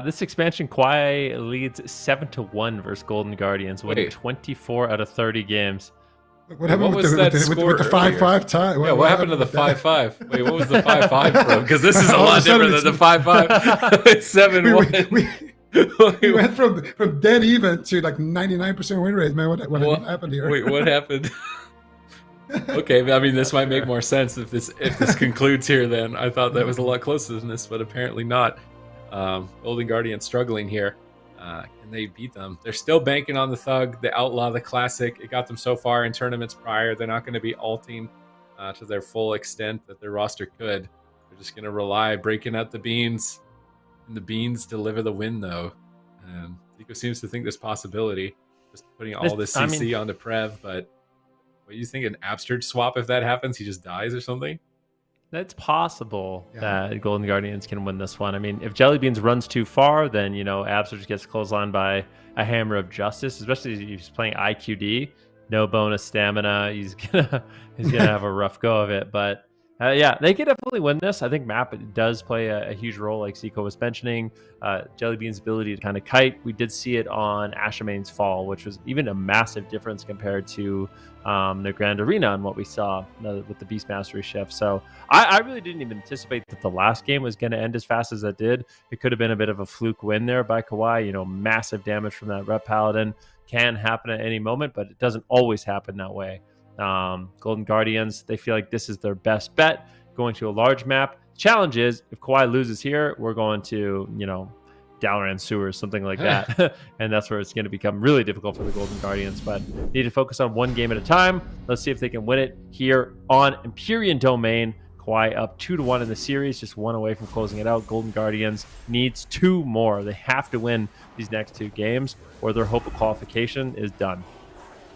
This expansion, KAWHI leads 7-1 versus Golden Guardians, winning 24 out of 30 games. What happened with the 5-5 tie? Yeah, what happened to the 5-5? Wait, what was the 5-5 from? Because this is a lot different than the 5-5. 7-1. We went from dead even to like 99% win rate, man. What happened here? Wait, what happened? Okay, I mean, this might make more sense if this concludes here. Then I thought that was a lot closer than this, but apparently not. Golden Guardian struggling here. Can they beat them? They're still banking on the Thug, the Outlaw, the Classic. It got them so far in tournaments prior. They're not going to be ulting to their full extent that their roster could. They're just going to rely, breaking out the beans. And the beans deliver the win, though. And Zico seems to think there's possibility. Just putting all this CC onto Prev, but what do you think? An Absterge swap, if that happens, he just dies or something? It's possible that Golden Guardians can win this one. I mean, if Jellybeans runs too far, then, Absterge gets clotheslined by a Hammer of Justice, especially if he's playing IQD. No bonus stamina. He's gonna have a rough go of it. But they could definitely win this. I think map does play a huge role, like Zico was mentioning. Jellybean's ability to kind of kite. We did see it on Ashamane's fall, which was even a massive difference compared to the Grand Arena and what we saw with the Beast Mastery shift. So I really didn't even anticipate that the last game was going to end as fast as it did. It could have been a bit of a fluke win there by KAWHI. Massive damage from that Rep Paladin can happen at any moment, but it doesn't always happen that way. Golden Guardians, they feel like this is their best bet going to a large map. Challenge is, if KAWHI loses here, we're going to, Dalaran Sewers, something like that. And that's where it's going to become really difficult for the Golden Guardians. But need to focus on one game at a time. Let's see if they can win it here on Empyrean Domain. KAWHI up 2-1 in the series, just one away from closing it out. Golden Guardians needs 2 more. They have to win these next 2 games, or their hope of qualification is done.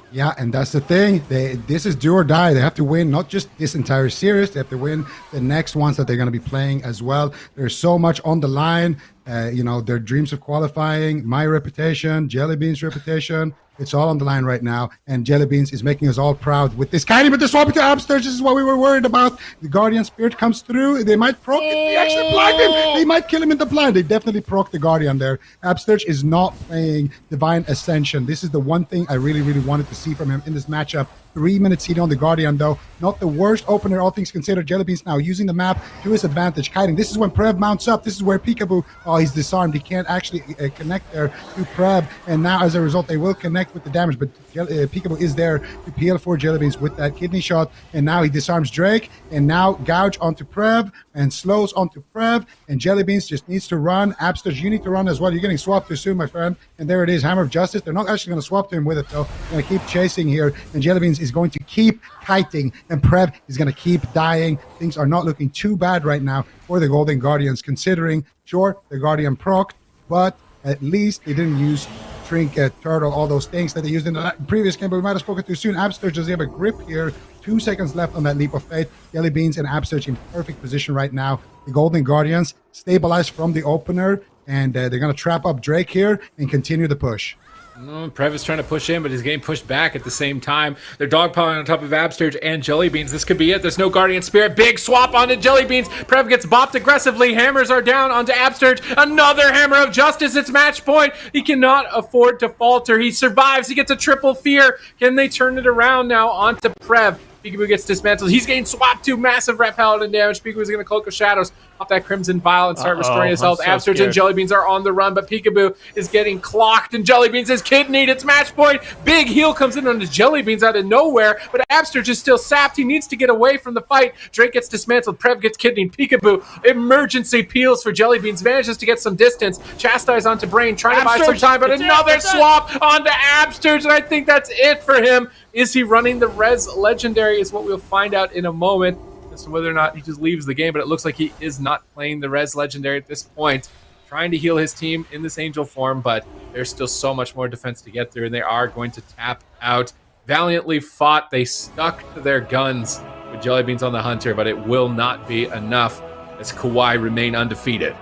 Yeah, and that's the thing. This is do or die. They have to win not just this entire series. They have to win the next ones that they're going to be playing as well. There's so much on the line. Their dreams of qualifying, my reputation, Jellybean's reputation. It's all on the line right now, and Jellybeans is making us all proud with this kind of swapping to Absterge. This is what we were worried about. The Guardian Spirit comes through. They might proc him. They actually blind him. They might kill him in the blind. They definitely proc the Guardian there. Absterge is not playing Divine Ascension. This is the one thing I really, really wanted to see from him in this matchup. 3 minutes seed on the Guardian, though. Not the worst opener, all things considered. Jellybeans now using the map to his advantage. Kiting. This is when Prev mounts up. This is where Peekaboo, he's disarmed. He can't actually connect there to Prev. And now, as a result, they will connect with the damage. But Peekaboo is there to peel for Jellybeans with that kidney shot. And now he disarms Drake. And now gouge onto Prev and slows onto Prev. And Jellybeans just needs to run. Absterge, you need to run as well. You're getting swapped too soon, my friend. And there it is. Hammer of Justice. They're not actually going to swap to him with it, though. They're going to keep chasing here. And Jellybeans is going to keep kiting, and Prev is going to keep dying. Things are not looking too bad right now for the Golden Guardians, considering, sure, the Guardian procced, but at least they didn't use Trinket, Turtle, all those things that they used in the previous game, but we might have spoken too soon. Absterge does have a grip here. 2 seconds left on that Leap of Faith. Jellybeans and Absterge in perfect position right now. The Golden Guardians stabilized from the opener, and they're going to trap up Drake here and continue the push. Prev is trying to push in, but he's getting pushed back at the same time. They're dogpiling on top of Absterge and Jellybeans. This could be it. There's no Guardian Spirit. Big swap onto Jellybeans. Prev gets bopped aggressively. Hammers are down onto Absterge. Another Hammer of Justice. It's match point. He cannot afford to falter. He survives. He gets a triple fear. Can they turn it around now onto Prev? Peekaboo gets dismantled. He's getting swapped to massive Rep Paladin damage. Peekaboo's going to Cloak of Shadows off that Crimson Vial and start restoring his health. Absterge and Jellybeans are on the run, but Peekaboo is getting clocked, and Jellybeans is kidneyed. It's match point. Big heal comes in on the Jellybeans out of nowhere, but Absterge is still sapped. He needs to get away from the fight. Drake gets dismantled. Prev gets kidneyed. Peekaboo emergency peels for Jellybeans. Manages to get some distance. Chastise onto Brain, trying to buy some time, but another swap onto Absterge, and I think that's it for him. Is he running the Res Legendary is what we'll find out in a moment as to whether or not he just leaves the game, but it looks like he is not playing the Res Legendary at this point. Trying to heal his team in this Angel form, but there's still so much more defense to get through, and they are going to tap out. Valiantly fought. They stuck to their guns with Jellybeans on the Hunter, but it will not be enough as KAWHI remain undefeated.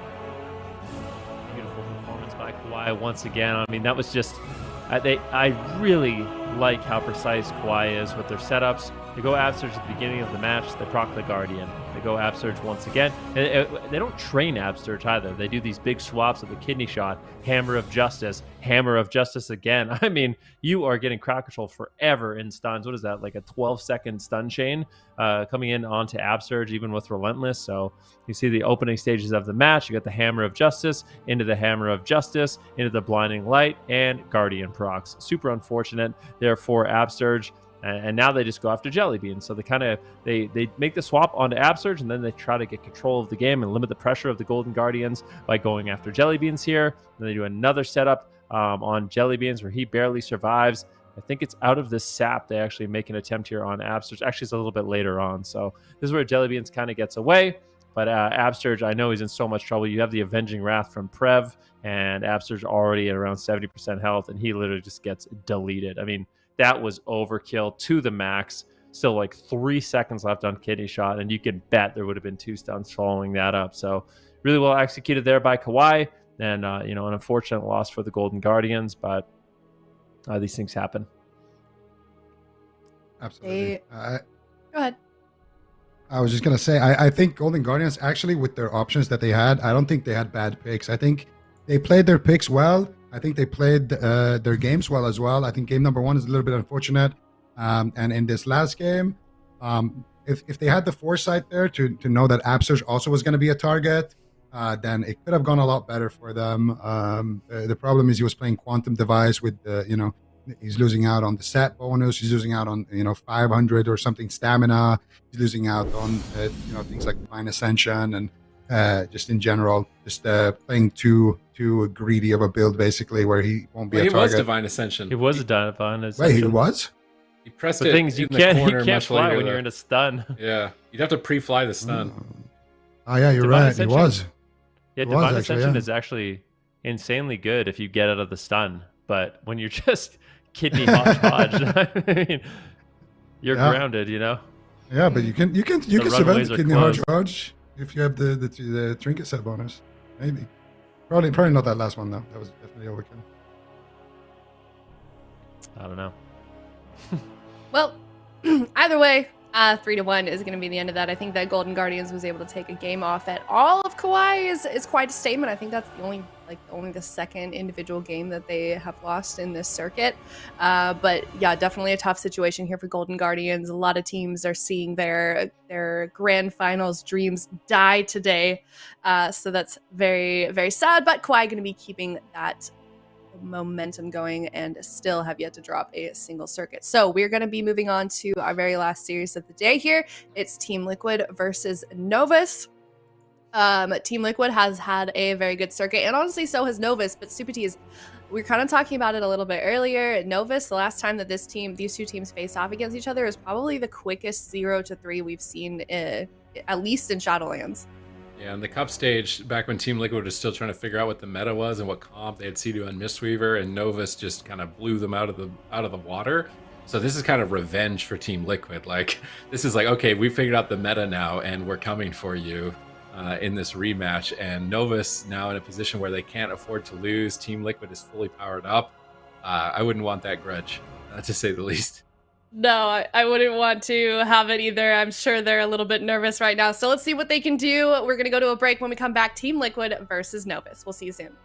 Beautiful performance by KAWHI once again. I mean, that was just... I really like how precise KAWHI is with their setups. They go Absterge at the beginning of the match. They proc the Guardian. They go Absurge once again. They don't train Absurge either. They do these big swaps of the kidney shot, Hammer of Justice again. I mean, you are getting crowd control forever in stuns. What is that, like a 12-second stun chain coming in onto Absurge, even with Relentless? So you see the opening stages of the match. You got the Hammer of Justice, into the Hammer of Justice, into the Blinding Light, and Guardian procs. Super unfortunate there for Absurge. And now they just go after Jelly Beans. So they make the swap onto Absurge, and then they try to get control of the game and limit the pressure of the Golden Guardians by going after Jelly Beans here. Then they do another setup on Jelly Beans where he barely survives. I think it's out of the sap. They actually make an attempt here on Absurge. Actually, it's a little bit later on. So this is where Jelly Beans kind of gets away. But Absurge, I know he's in so much trouble. You have the Avenging Wrath from Prev, and Absurge already at around 70% health, and he literally just gets deleted. I mean, that was overkill to the max. Still like 3 seconds left on kidney shot, and you can bet there would have been 2 stuns following that up. So really well executed there by KAWHI, and an unfortunate loss for the Golden Guardians, but these things happen. Absolutely. Go ahead. I was just gonna say, I think Golden Guardians actually, with their options that they had, I don't think they had bad picks. I think they played their picks well. I think they played their games well as well. I think game number 1 is a little bit unfortunate. And in this last game, if they had the foresight there to know that Absurge also was going to be a target, then it could have gone a lot better for them. The problem is he was playing Quantum Device with he's losing out on the set bonus. He's losing out on 500 or something stamina. He's losing out on things like Divine Ascension and just in general, just playing too greedy of a build, basically, where he won't be a target. He was Divine Ascension. He was a Divine Ascension. Wait, he was? He pressed the it things you in the corner can't much fly later, when you're in a stun. Yeah, you'd have to pre-fly the stun. Oh yeah, you're Divine right. Ascension? He was. Yeah, It Divine was, actually, Ascension yeah. is actually insanely good if you get out of the stun. But when you're just kidney hodgepodge, I mean, you're grounded, Yeah, but you can survive runways the are kidney closed. hodgepodge if you have the trinket set bonus. Maybe. Probably not that last one though. That was definitely overkill. I don't know. Well, either way, 3-1 is going to be the end of that. I think that Golden Guardians was able to take a game off at all of KAWHI is quite a statement. I think that's only the second individual game that they have lost in this circuit. But yeah, definitely a tough situation here for Golden Guardians. A lot of teams are seeing their Grand Finals dreams die today. So that's very, very sad. But KAWHI going to be keeping that momentum going and still have yet to drop a single circuit. So we're going to be moving on to our very last series of the day here. It's Team Liquid versus Novus. Team Liquid has had a very good circuit, and honestly so has Novus, but Supatees, we were kind of talking about it a little bit earlier. Novus, the last time that these two teams faced off against each other, is probably the quickest 0-3 we've seen, at least in Shadowlands. Yeah, and the cup stage, back when Team Liquid was still trying to figure out what the meta was and what comp, they had C2 and Mistweaver, and Novus just kind of blew them out of the water. So this is kind of revenge for Team Liquid. Like, this is like, okay, we figured out the meta now, and we're coming for you in this rematch. And Novus now in a position where they can't afford to lose. Team Liquid is fully powered up. I wouldn't want that grudge, to say the least. No, I wouldn't want to have it either. I'm sure they're a little bit nervous right now. So let's see what they can do. We're going to go to a break. When we come back, Team Liquid versus Novus. We'll see you soon.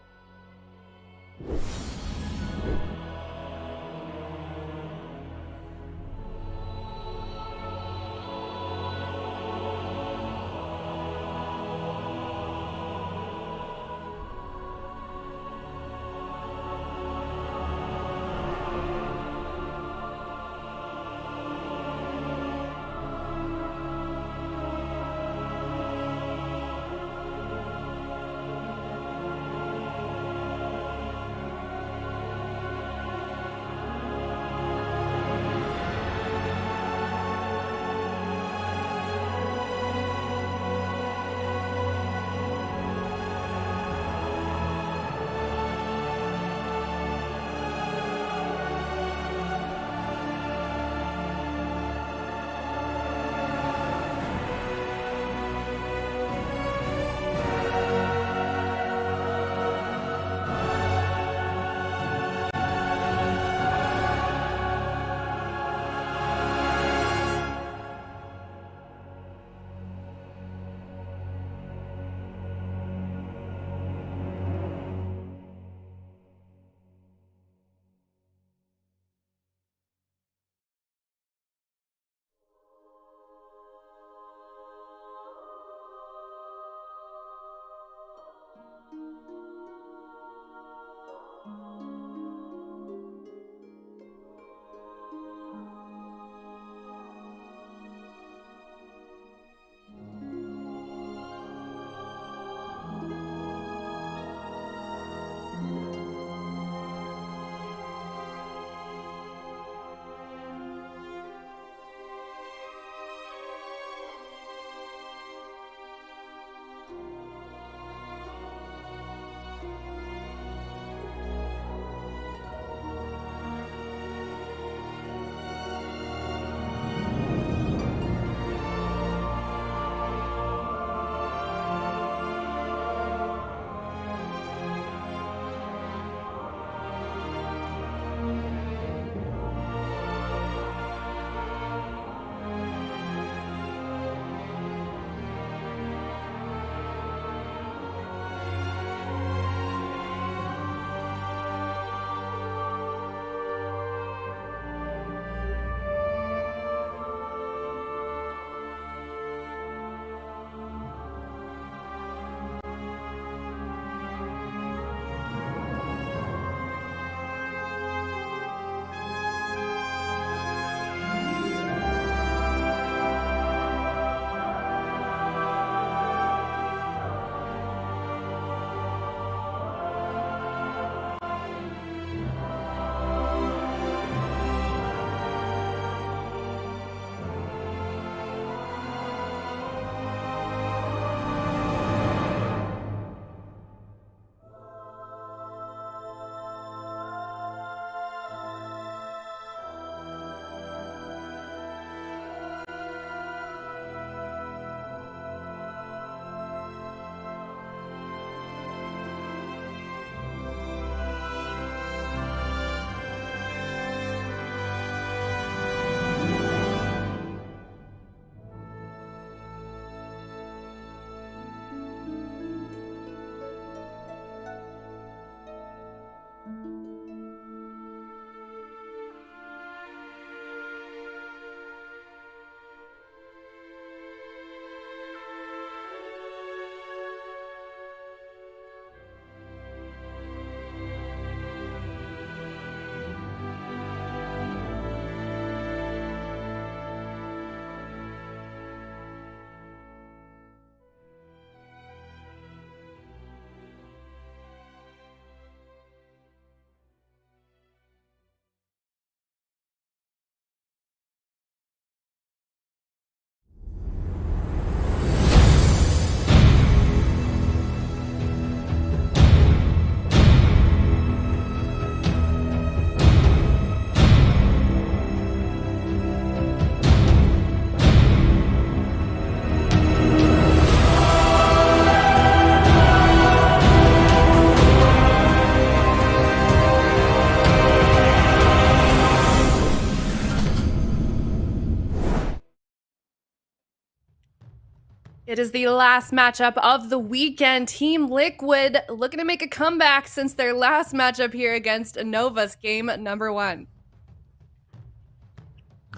It is the last matchup of the weekend. Team Liquid looking to make a comeback since their last matchup here against NOVUS, game number 1.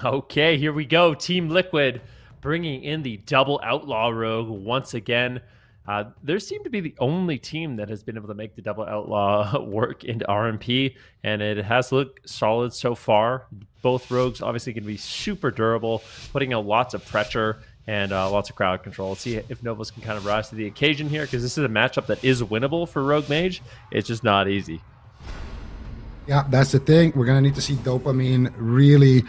Okay, here we go. Team Liquid bringing in the double outlaw rogue once again. There seem to be the only team that has been able to make the double outlaw work into RMP, and it has looked solid so far. Both rogues obviously going to be super durable, putting out lots of pressure and lots of crowd control. Let's see if NOVUS can kind of rise to the occasion here, because this is a matchup that is winnable for Rogue Mage. It's just not easy. Yeah, that's the thing. We're going to need to see Dopamine really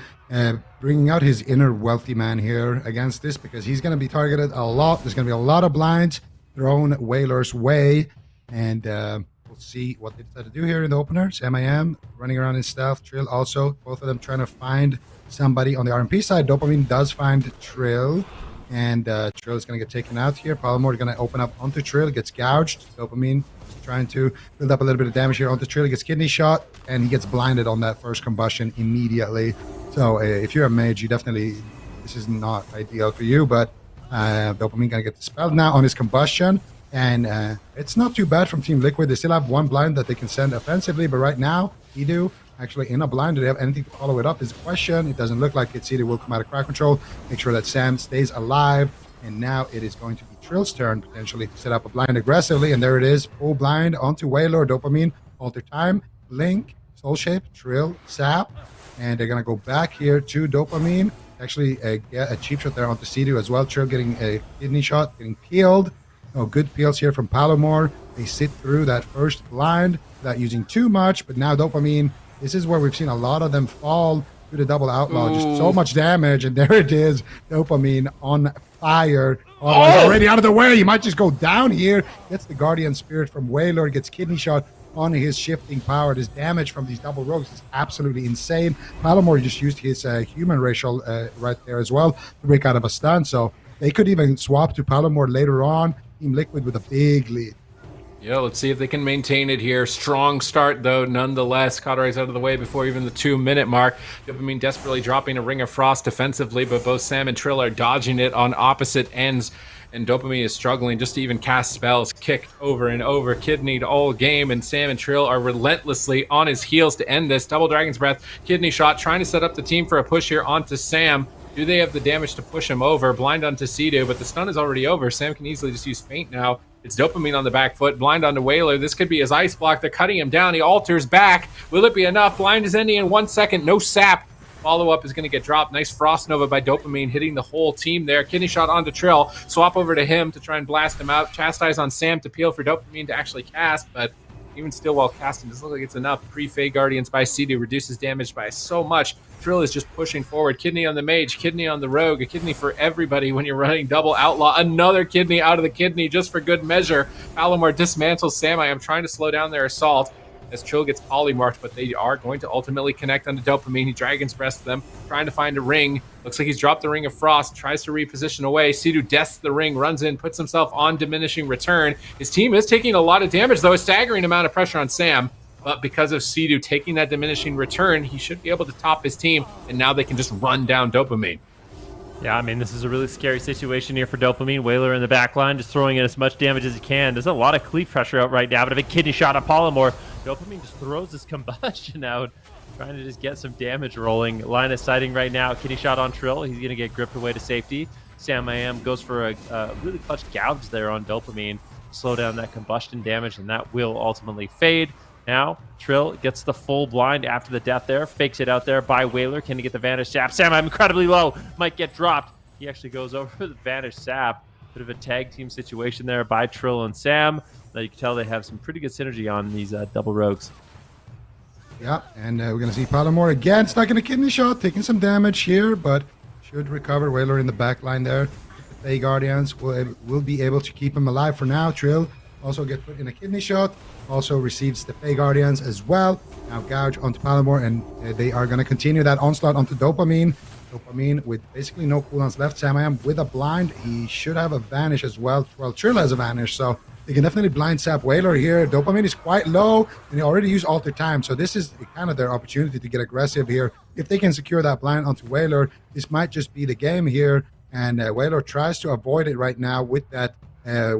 bringing out his inner wealthy man here against this, because he's going to be targeted a lot. There's going to be a lot of blinds thrown Whaler's way, and we'll see what they decide to do here in the opener. MIM running around in stealth, Trill also, both of them trying to find somebody on the RMP side. Dopamine does find Trill, and Trill is going to get taken out here. Palomar is going to open up onto Trill, gets gouged. Dopamine trying to build up a little bit of damage here onto Trill, gets kidney shot, and he gets blinded on that first combustion immediately. So if you're a mage, you definitely, this is not ideal for you, but Dopamine gonna get dispelled now on his combustion, and it's not too bad from Team Liquid. They still have one blind that they can send offensively, but right now, Edu actually in a blind. Do they have anything to follow it up is the question. It doesn't look like it. Edu will come out of crowd control, make sure that Sam stays alive, and now it is going to be Trill's turn potentially to set up a blind aggressively, and there it is, full blind onto Whaler. Dopamine, alter time, blink, soul shape, Trill, sap, and they're gonna go back here to Dopamine. Actually get a cheap shot there onto Edu as well. Trill getting a kidney shot, getting peeled. Oh, good peels here from Palomar. They sit through that first blind without using too much, but now Dopamine, this is where we've seen a lot of them fall to the double outlaw. Ooh. Just so much damage, and there it is, Dopamine on fire. Oh, he's already out of the way. He might just go down here. Gets the Guardian Spirit from Whaler, gets kidney shot on his shifting power. This damage from these double rogues is absolutely insane. Palomar just used his human racial right there as well to break out of a stun, so they could even swap to Palomar later on. Team Liquid with a big lead. Yeah, let's see if they can maintain it here. Strong start, though, nonetheless. Cauterize out of the way before even the 2-minute mark. Dopamine desperately dropping a Ring of Frost defensively, but both Sam and Trill are dodging it on opposite ends. And Dopamine is struggling just to even cast spells, kick over and over, kidneyed all game, and Sam and Trill are relentlessly on his heels to end this. Double Dragon's Breath, kidney shot, trying to set up the team for a push here onto Sam. Do they have the damage to push him over? Blind onto Edu, but the stun is already over. Sam can easily just use Feint now. It's Dopamine on the back foot, blind onto Whaler. This could be his ice block. They're cutting him down. He alters back. Will it be enough? Blind is ending in 1 second. No sap. Follow-up is going to get dropped. Nice Frost Nova by Dopamine, hitting the whole team there. Kidney shot onto Trill. Swap over to him to try and blast him out. Chastise on Sam to peel for Dopamine to actually cast, but even still while casting, doesn't look like it's enough. Pre-Fey Guardians by Edu reduces damage by so much. Trill is just pushing forward. Kidney on the Mage, kidney on the Rogue, a kidney for everybody when you're running double outlaw. Another kidney out of the kidney just for good measure. Palomar dismantles Sam. I am trying to slow down their assault as Trill gets polymarked, but they are going to ultimately connect onto Dopamine. He Dragon's Breath them, trying to find a ring. Looks like he's dropped the Ring of Frost, tries to reposition away. Edu deaths the ring, runs in, puts himself on diminishing return. His team is taking a lot of damage, though, a staggering amount of pressure on Sam. But because of Edu taking that diminishing return, he should be able to top his team, and now they can just run down Dopamine. Yeah, I mean, this is a really scary situation here for Dopamine. Whaler in the back line, just throwing in as much damage as he can. There's a lot of cleave pressure out right now, but a big kidney shot on Palomar. Dopamine just throws his combustion out, trying to just get some damage rolling. Line of sighting right now. Kidney shot on Trill. He's going to get gripped away to safety. Sam IM goes for a really clutch gouge there on Dopamine. Slow down that combustion damage, and that will ultimately fade. Now, Trill gets the full blind after the death there. Fakes it out there by Whaler. Can he get the Vanish Sap? Sam, I'm incredibly low. Might get dropped. He actually goes over the Vanish Sap. Bit of a tag team situation there by Trill and Sam. Now you can tell they have some pretty good synergy on these double rogues. Yeah, and we're going to see Palomar again. Stuck in a kidney shot. Taking some damage here, but should recover. Whaler in the back line there. The Fey Guardians will be able to keep him alive for now. Trill also get put in a kidney shot. Also receives the Fey Guardians as well. Now gouge onto Palomar, and they are going to continue that onslaught onto Dopamine. Dopamine with basically no cooldowns left. Sam I am with a blind. He should have a Vanish as well. Well, Trill has a Vanish, so they can definitely blind sap Whaler here. Dopamine is quite low, and they already use Alter Time, so this is kind of their opportunity to get aggressive here. If they can secure that blind onto Whaler, this might just be the game here. and Whaler tries to avoid it right now with that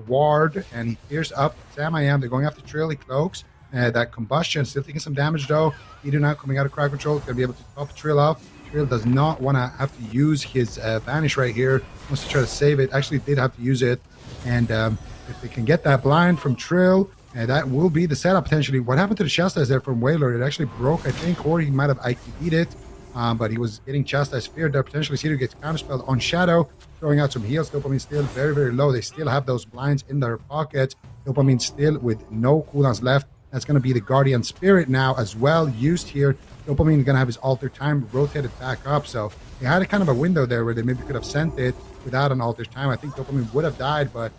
ward, and he clears up Sam I Am. They're going after Trill. He cloaks that combustion, still taking some damage though. Edu now coming out of crowd control, gonna be able to top Trill up. Trill does not want to have to use his vanish right here. Wants to try to save it. Actually did have to use it, and if they can get that blind from Trill, that will be the setup potentially. What happened to the chastise there from Whaler? It actually broke, I think, or he might have IQ'd it. But he was getting chastised feared there. Potentially Cedar gets counterspelled on Shadow, throwing out some heals. Dopamine still very, very low. They still have those blinds in their pocket. Dopamine still with no cooldowns left. That's going to be the Guardian Spirit now as well used here. Dopamine is going to have his alter time rotated back up. So they had a kind of a window there where they maybe could have sent it without an alter time. I think Dopamine would have died, but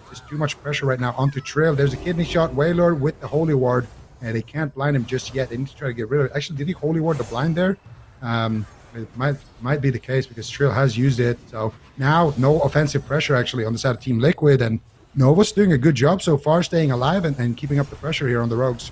just too much pressure right now onto Trail. There's a kidney shot. Whaler with the Holy Ward. They can't blind him just yet. They need to try to get rid of it. Actually, did he Holy Ward the blind there? It might be the case because Trill has used it. So now no offensive pressure actually on the side of Team Liquid, and Novus doing a good job so far staying alive and keeping up the pressure here on the Rogues.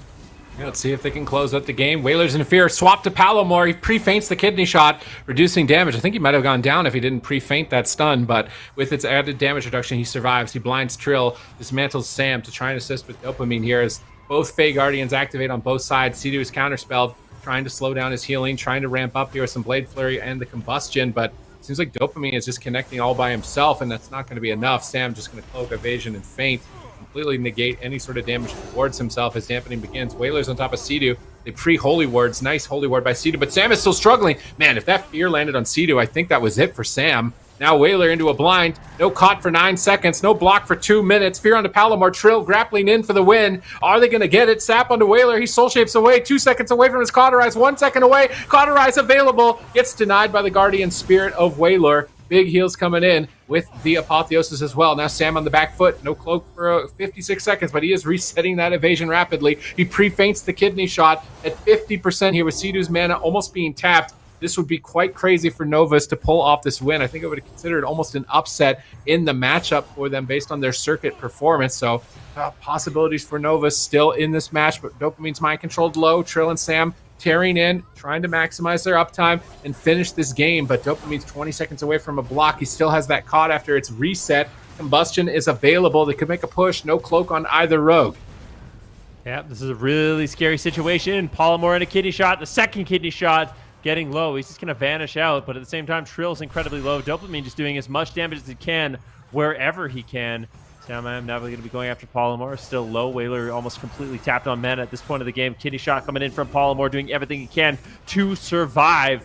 Yeah, let's see if they can close out the game. Whalers in fear. Swap to Palomar. He pre-feints the kidney shot, reducing damage. I think he might have gone down if he didn't pre-feint that stun, but with its added damage reduction, he survives. He blinds Trill, dismantles Sam to try and assist with Dopamine here as both Fey Guardians activate on both sides. Sidu is counterspelled, trying to slow down his healing, trying to ramp up here with some Blade Flurry and the Combustion, but it seems like Dopamine is just connecting all by himself, and that's not going to be enough. Sam just going to cloak evasion and feint, completely negate any sort of damage towards himself as dampening begins. Whalers on top of Sidu. They pre-Holy Wards. Nice Holy Ward by Sidu, but Sam is still struggling. Man, if that fear landed on Sidu, I think that was it for Sam. Now Whaler into a blind. No caught for 9 seconds. No block for 2 minutes. Fear onto Palomar. Trill grappling in for the win. Are they going to get it? Sap onto Whaler. He soul shapes away. 2 seconds away from his Cauterize. 1 second away. Cauterize available. Gets denied by the Guardian Spirit of Whaler. Big heals coming in with the Apotheosis as well. Now Sam on the back foot. No cloak for 56 seconds, but he is resetting that evasion rapidly. He pre-feints the kidney shot at 50% here with Sidu's mana almost being tapped. This would be quite crazy for Novus to pull off this win. I think I would have considered almost an upset in the matchup for them based on their circuit performance. So possibilities for Novus still in this match, but Dopamine's mind controlled low. Trill and Sam tearing in, trying to maximize their uptime and finish this game. But Dopamine's 20 seconds away from a block. He still has that caught after it's reset. Combustion is available. They could make a push. No cloak on either rogue. Yeah, this is a really scary situation. Palomar in a kidney shot. The second kidney shot getting low. He's just going to vanish out, but at the same time, Trill's incredibly low. Dopamine just doing as much damage as he can wherever he can. Sam I Am now going to be going after Palomar. Still low. Whaler almost completely tapped on mana at this point of the game. Kidney shot coming in from Palomar, doing everything he can to survive.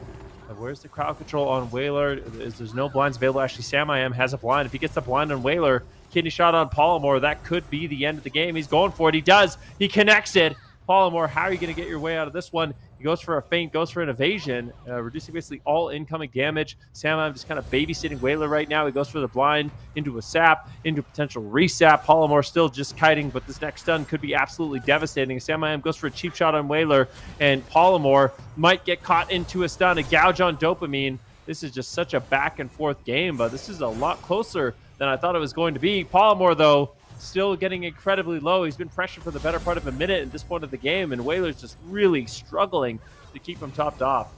And where's the crowd control on Whaler? There's no blinds available. Actually, Sam I Am has a blind. If he gets the blind on Whaler, kidney shot on Palomar, that could be the end of the game. He's going for it. He does. He connects it. Palomar, how are you going to get your way out of this one? He goes for a feint, goes for an evasion, reducing basically all incoming damage. Sam I Am just kind of babysitting Whaler right now. He goes for the blind, into a sap, into a potential resap. Palomar still just kiting, but this next stun could be absolutely devastating. Sam I Am goes for a cheap shot on Whaler, and Palomar might get caught into a stun, a gouge on Dopamine. This is just such a back and forth game, but this is a lot closer than I thought it was going to be. Palomar, though, still getting incredibly low. He's been pressured for the better part of a minute at this point of the game, and Whaler's just really struggling to keep him topped off.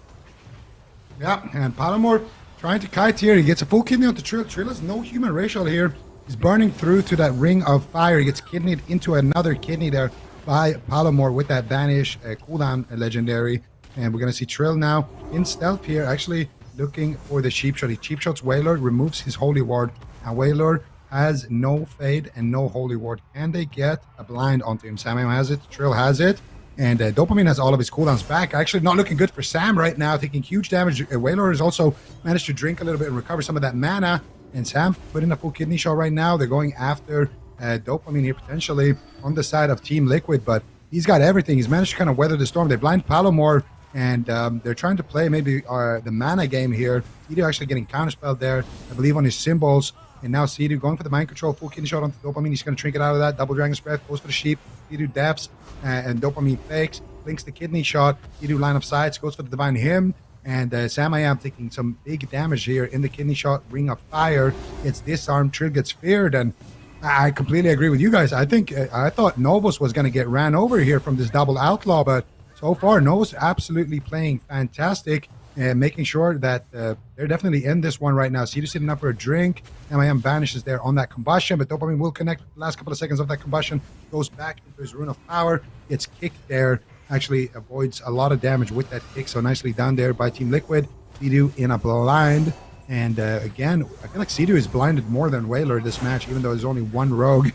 Yeah, and Palomar trying to kite here. He gets a full kidney onto Trill. Trill has no human racial here. He's burning through to that ring of fire. He gets kidneyed into another kidney there by Palomar with that vanish cooldown legendary. And we're going to see Trill now in stealth here, actually looking for the cheap shot. He cheap shots Whaler, removes his Holy Ward, and Whaler has no fade and no Holy Ward. Can they get a blind onto him? Sam has it, Trill has it, and Dopamine has all of his cooldowns back. Actually not looking good for Sam right now, taking huge damage. Whaler has also managed to drink a little bit and recover some of that mana, and Sam put in a full kidney shot right now. They're going after Dopamine here potentially on the side of Team Liquid, but he's got everything. He's managed to kind of weather the storm. They blind Palomar, and they're trying to play maybe the mana game here. Sidu actually getting counterspelled there, I believe, on his symbols. And now Sidu going for the mind control, full kidney shot onto Dopamine. He's going to trinket out of that. Double Dragon's Breath, goes for the sheep. Sidu depths, and Dopamine fakes, blinks the kidney shot. Sidu line of sights, goes for the Divine Hymn. And Sam I Am taking some big damage here in the kidney shot. Ring of Fire gets disarmed. Trill gets feared. And I completely agree with you guys. I think I thought Novus was going to get ran over here from this double outlaw, but so far Novus absolutely playing fantastic. making sure that they're definitely in this one right now. Cedu sitting up for a drink. MIM vanishes there on that combustion, but Dopamine will connect with the last couple of seconds of that combustion, goes back into his Rune of Power, gets kicked there, actually avoids a lot of damage with that kick, so nicely done there by Team Liquid. Cedu in a blind, and again, I feel like Cedu is blinded more than Whaler this match, even though there's only one rogue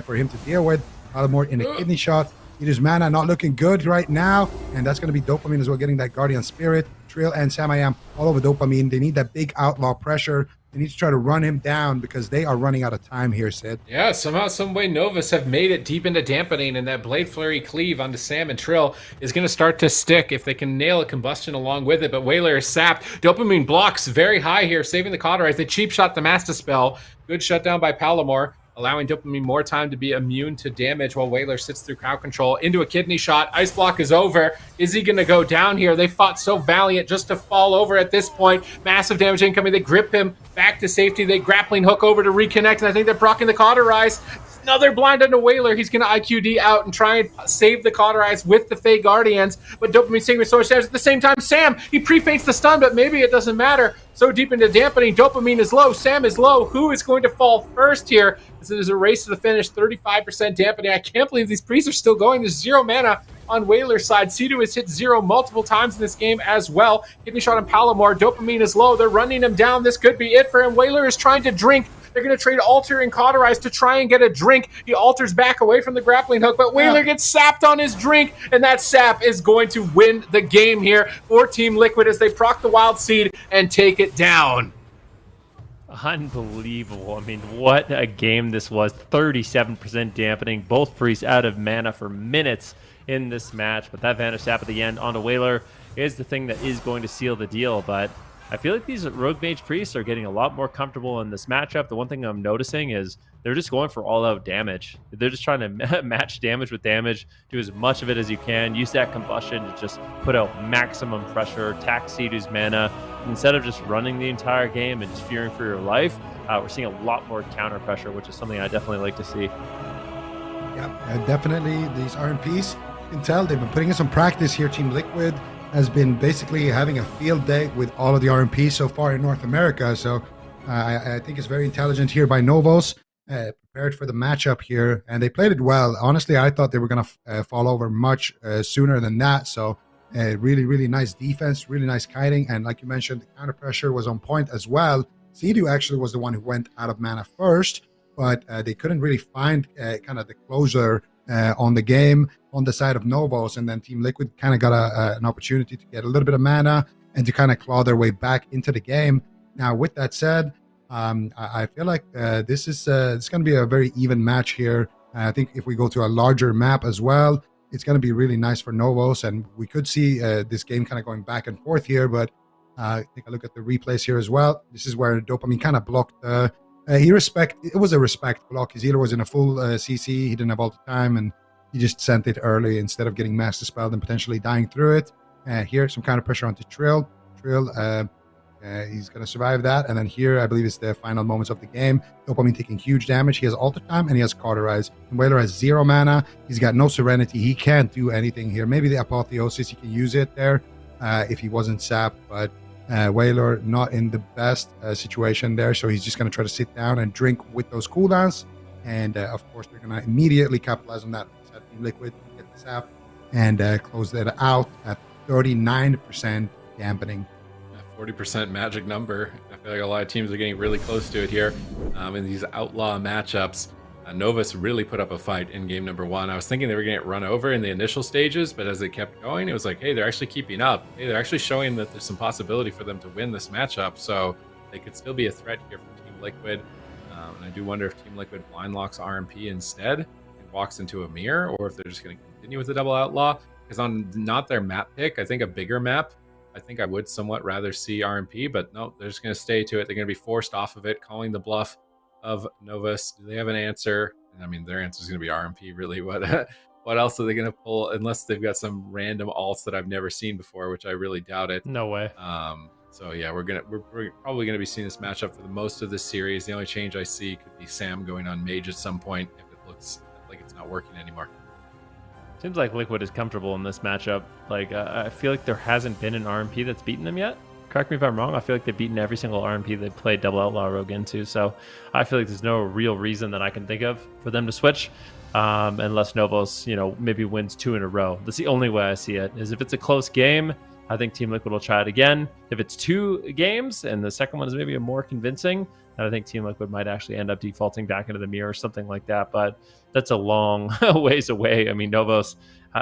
for him to deal with. Palamore in a kidney shot. Cedu's mana not looking good right now, and that's going to be Dopamine as well, getting that Guardian Spirit. Trill and Samayam all over Dopamine. They need that big outlaw pressure. They need to try to run him down because they are running out of time here, Sid. Yeah, somehow, some way, Novus have made it deep into dampening, and that Blade Flurry cleave onto Sam and Trill is going to start to stick if they can nail a combustion along with it. But Whaler is sapped. Dopamine blocks very high here, saving the Cauterize. They cheap shot the Master Spell. Good shutdown by Palamore, allowing Dopamine more time to be immune to damage while Whaler sits through crowd control into a kidney shot. Ice block is over. Is he going to go down here? They fought so valiant just to fall over at this point. Massive damage incoming. They grip him back to safety. They grappling hook over to reconnect, and I think they're proccing the Cauterize. Another blind on a Whaler. He's going to IQD out and try and save the Cauterize with the Fey Guardians, but Dopamine's taking so much damage. At the same time, Sam, he pre-faints the stun, but maybe it doesn't matter. So deep into dampening, Dopamine is low, Sam is low. Who is going to fall first here? This is a race to the finish, 35% dampening. I can't believe these priests are still going. There's 0 mana on Whaler's side. Cedu has hit 0 multiple times in this game as well. Kidney shot on Palamore. Dopamine is low. They're running him down. This could be it for him. Whaler is trying to drink. They're going to trade Alter and Cauterize to try and get a drink. He alters back away from the grappling hook, but Whaler gets sapped on his drink, and that sap is going to win the game here for Team Liquid as they proc the Wild Seed and take it down. Unbelievable. I mean, what a game this was. 37% dampening. Both priests out of mana for minutes in this match, but that Vanish Sap at the end onto Whaler is the thing that is going to seal the deal. But I feel like these Rogue Mage priests are getting a lot more comfortable in this matchup. The one thing I'm noticing is they're just going for all-out damage. They're just trying to match damage with damage, do as much of it as you can, use that combustion to just put out maximum pressure, tax Cedu's mana. Instead of just running the entire game and just fearing for your life, we're seeing a lot more counter pressure, which is something I definitely like to see. Yeah, definitely these RMPs, you can tell they've been putting in some practice here. Team Liquid has been basically having a field day with all of the RMPs so far in North America. So I think it's very intelligent here by NOVUS, prepared for the matchup here, and they played it well. Honestly, I thought they were going to fall over much sooner than that. So really, really nice defense, really nice kiting. And like you mentioned, the counter pressure was on point as well. Cedu actually was the one who went out of mana first, but they couldn't really find kind of the closer on the game on the side of NOVUS, and then Team Liquid kind of got an opportunity to get a little bit of mana and to kind of claw their way back into the game. Now, with that said, I feel like this is it's going to be a very even match here. I think if we go to a larger map as well, it's going to be really nice for NOVUS, and we could see this game kind of going back and forth here. But take a look at the replays here as well. This is where Dopamine kind of blocked. It was a respect block. His healer was in a full CC. He didn't have all the time, and he just sent it early instead of getting Master Spelled and potentially dying through it. Here, some kind of pressure onto Trill. Trill, he's going to survive that. And then here, I believe it's the final moments of the game. Dopamine taking huge damage. He has Alter Time, and he has Cauterize. And Whaler has 0 mana. He's got no Serenity. He can't do anything here. Maybe the Apotheosis, he can use it there if he wasn't sapped, but Whaler not in the best situation there, so he's just going to try to sit down and drink with those cooldowns, and of course they're going to immediately capitalize on that. Team Liquid get the sap and close that out at 39% dampening. 40% magic number. I feel like a lot of teams are getting really close to it here in these outlaw matchups. Novus really put up a fight in game number 1. I was thinking they were going to get run over in the initial stages, but as they kept going, it was like, hey, they're actually keeping up. Hey, they're actually showing that there's some possibility for them to win this matchup, so they could still be a threat here for Team Liquid. And I do wonder if Team Liquid blind locks RMP instead and walks into a mirror, or if they're just going to continue with the double outlaw. Because on not their map pick, I think a bigger map, I think I would somewhat rather see RMP, but no, they're just going to stay to it. They're going to be forced off of it, calling the bluff of Novus. Do they have an answer? I mean, their answer is going to be RMP, really. What else are they going to pull, unless they've got some random alts that I've never seen before, which I really doubt it. No way. So yeah, we're probably going to be seeing this matchup for the most of this series. The only change I see could be Sam going on Mage at some point if it looks like it's not working anymore. Seems like Liquid is comfortable in this matchup. Like, I feel like there hasn't been an RMP that's beaten them yet. Correct me if I'm wrong. I feel like they've beaten every single RMP they've played Double Outlaw Rogue into. So I feel like there's no real reason that I can think of for them to switch. Unless NOVUS, maybe wins 2 in a row. That's the only way I see it, is if it's a close game, I think Team Liquid will try it again. If it's 2 games and the second one is maybe a more convincing, then I think Team Liquid might actually end up defaulting back into the mirror or something like that. But that's a long ways away. I mean, NOVUS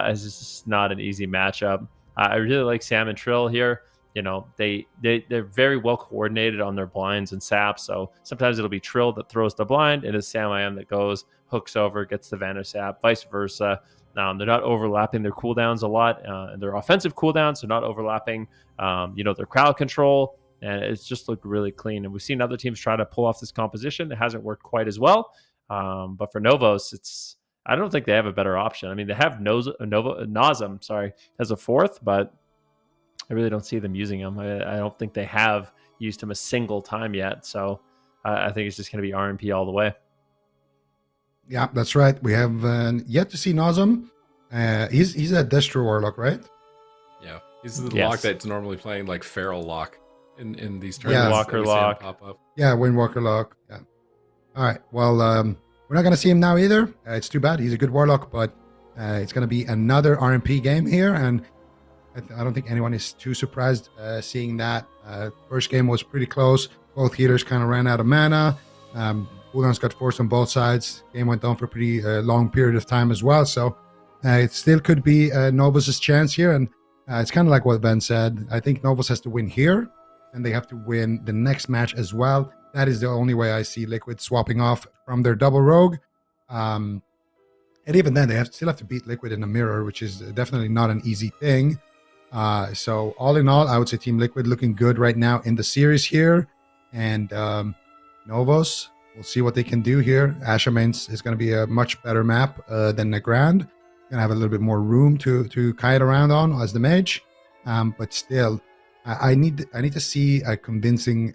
is just not an easy matchup. I really like Sam and Trill here. They're very well coordinated on their blinds and saps. So sometimes it'll be Trill that throws the blind, and it's Sam IM that goes, hooks over, gets the Vanish sap, vice versa. They're not overlapping their cooldowns a lot, and their offensive cooldowns are not overlapping, their crowd control, and it's just looked really clean. And we've seen other teams try to pull off this composition. It hasn't worked quite as well. But for NOVUS, I don't think they have a better option. I mean, they have Nazem, as a 4th, but I really don't see them using him. I don't think they have used him a single time yet. So I think it's just going to be RMP all the way. Yeah, that's right. We have yet to see Nazem. He's a Destro Warlock, right? Yeah, he's the lock that's normally playing like Feral Lock in these tournaments. Yeah, Windwalker Lock. Pop up. Yeah, Windwalker Lock. Yeah. All right. Well, we're not going to see him now either. It's too bad. He's a good Warlock, but it's going to be another RMP game here, and I don't think anyone is too surprised seeing that. First game was pretty close. Both healers kind of ran out of mana. Cooldowns got forced on both sides. Game went on for a pretty long period of time as well. So it still could be Novus's chance here. And it's kind of like what Ben said. I think Novus has to win here, and they have to win the next match as well. That is the only way I see Liquid swapping off from their double rogue. And even then, they still have to beat Liquid in the mirror, which is definitely not an easy thing. So all in all, I would say Team Liquid looking good right now in the series here. And Novus, we'll see what they can do here. Ashamains is going to be a much better map than the Grand. Going to have a little bit more room to kite around on as the mage. But still, I need to see a convincing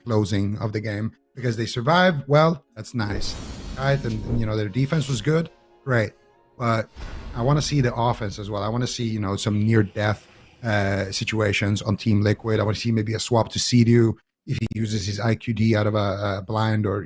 closing of the game, because they survived. Well, that's nice. Right? And their defense was good. Great. But I want to see the offense as well. I want to see, some near-death situations on Team Liquid. I want to see maybe a swap to Sea-Doo if he uses his IQD out of a blind, or,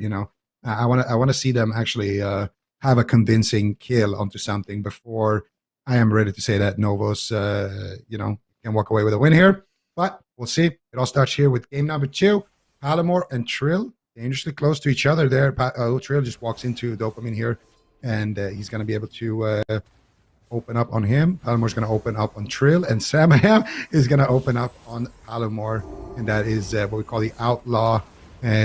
I want to see them actually have a convincing kill onto something before I am ready to say that Novus, can walk away with a win here. But we'll see. It all starts here with game number 2. Palamore and Trill, dangerously close to each other there. Trill just walks into Dopamine here, and he's going to be able to open up on him. Palamore's going to open up on Trill, and Samaham is going to open up on Palamore, and that is what we call the Outlaw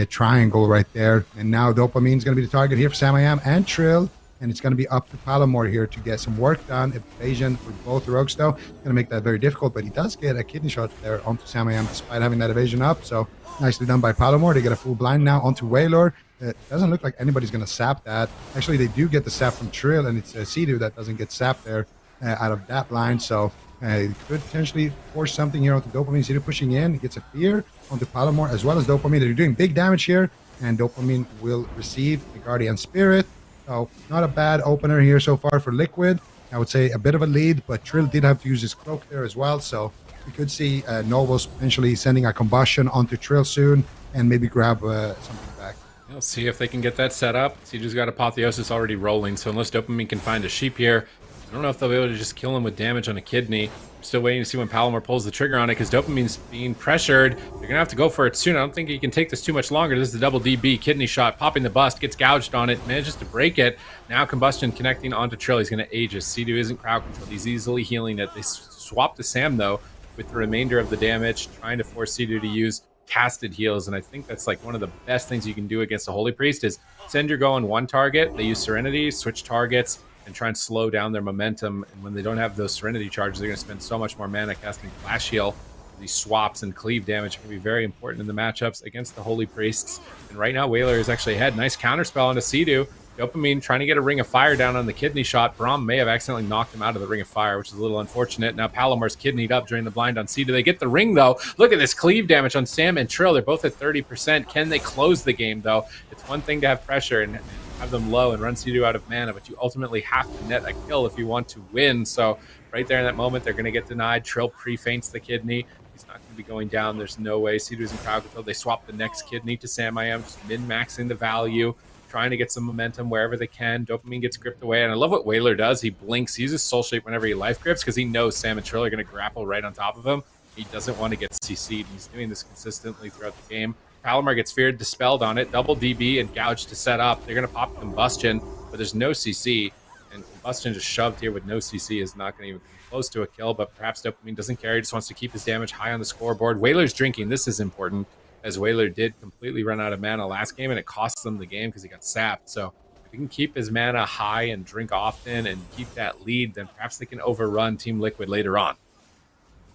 triangle right there. And now Dopamine's going to be the target here for Samaham and Trill, and it's going to be up to Palamore here to get some work done. Evasion for both rogues, though, going to make that very difficult, but he does get a kidney shot there onto Samaham despite having that evasion up. So nicely done by Palamore. They get a full blind now onto Wailor. It doesn't look like anybody's going to sap that. Actually, they do get the sap from Trill, and it's Sea-Doo that doesn't get sapped there out of that blind. So it could potentially force something here onto Dopamine. Sea-Doo pushing in. He gets a fear onto Palamore as well as Dopamine. They're doing big damage here, and Dopamine will receive the Guardian Spirit. So not a bad opener here so far for Liquid. I would say a bit of a lead, but Trill did have to use his cloak there as well. So we could see Novus potentially sending a combustion onto Trill soon and maybe grab something back. We'll see if they can get that set up. Siege's got Apotheosis already rolling, so unless Dopamine can find a sheep here, I don't know if they'll be able to just kill him with damage on a kidney. I'm still waiting to see when Palamore pulls the trigger on it, because Dopamine's being pressured. They're going to have to go for it soon. I don't think he can take this too much longer. This is the double DB, kidney shot, popping the bust, gets gouged on it, manages to break it. Now Combustion connecting onto Trill. He's going to Aegis. Sea-Doo isn't crowd controlled. He's easily healing it. They swap to Sam, though, with the remainder of the damage, trying to force Sea-Doo to use casted heals, and I think that's like one of the best things you can do against a Holy Priest is send your go on one target. They use Serenity, switch targets, and try and slow down their momentum. And when they don't have those Serenity charges, they're going to spend so much more mana casting Flash Heal. These swaps and cleave damage can be very important in the matchups against the Holy Priests. And right now, Wailor is actually ahead. Nice counterspell onto Sea-Doo. Dopamine trying to get a Ring of Fire down on the kidney shot. Braum may have accidentally knocked him out of the Ring of Fire, which is a little unfortunate. Now Palamore's kidneyed up during the blind on Sea-Doo. They get the ring, though. Look at this cleave damage on Sam and Trill. They're both at 30%. Can they close the game, though? It's one thing to have pressure, and have them low and run Sea-Doo out of mana, but you ultimately have to net a kill if you want to win. So right there in that moment, they're going to get denied. Trill pre-feints the kidney. He's not going to be going down. There's no way. Sea-Doo's in crowd control. They swap the next kidney to Sam I Am, just min-maxing the value, trying to get some momentum wherever they can. Dopamine gets gripped away. And I love what Whaler does. He blinks. He uses Soul Shape whenever he life grips because he knows Sam and Trill are going to grapple right on top of him. He doesn't want to get CC'd. He's doing this consistently throughout the game. Palomar gets feared, dispelled on it, double DB and Gouge to set up. They're going to pop Combustion, but there's no CC. And Combustion just shoved here with no CC is not going to even come close to a kill, but perhaps Dopamine doesn't care. He just wants to keep his damage high on the scoreboard. Whaler's drinking. This is important, as Whaler did completely run out of mana last game, and it cost them the game because he got sapped. So if he can keep his mana high and drink often and keep that lead, then perhaps they can overrun Team Liquid later on.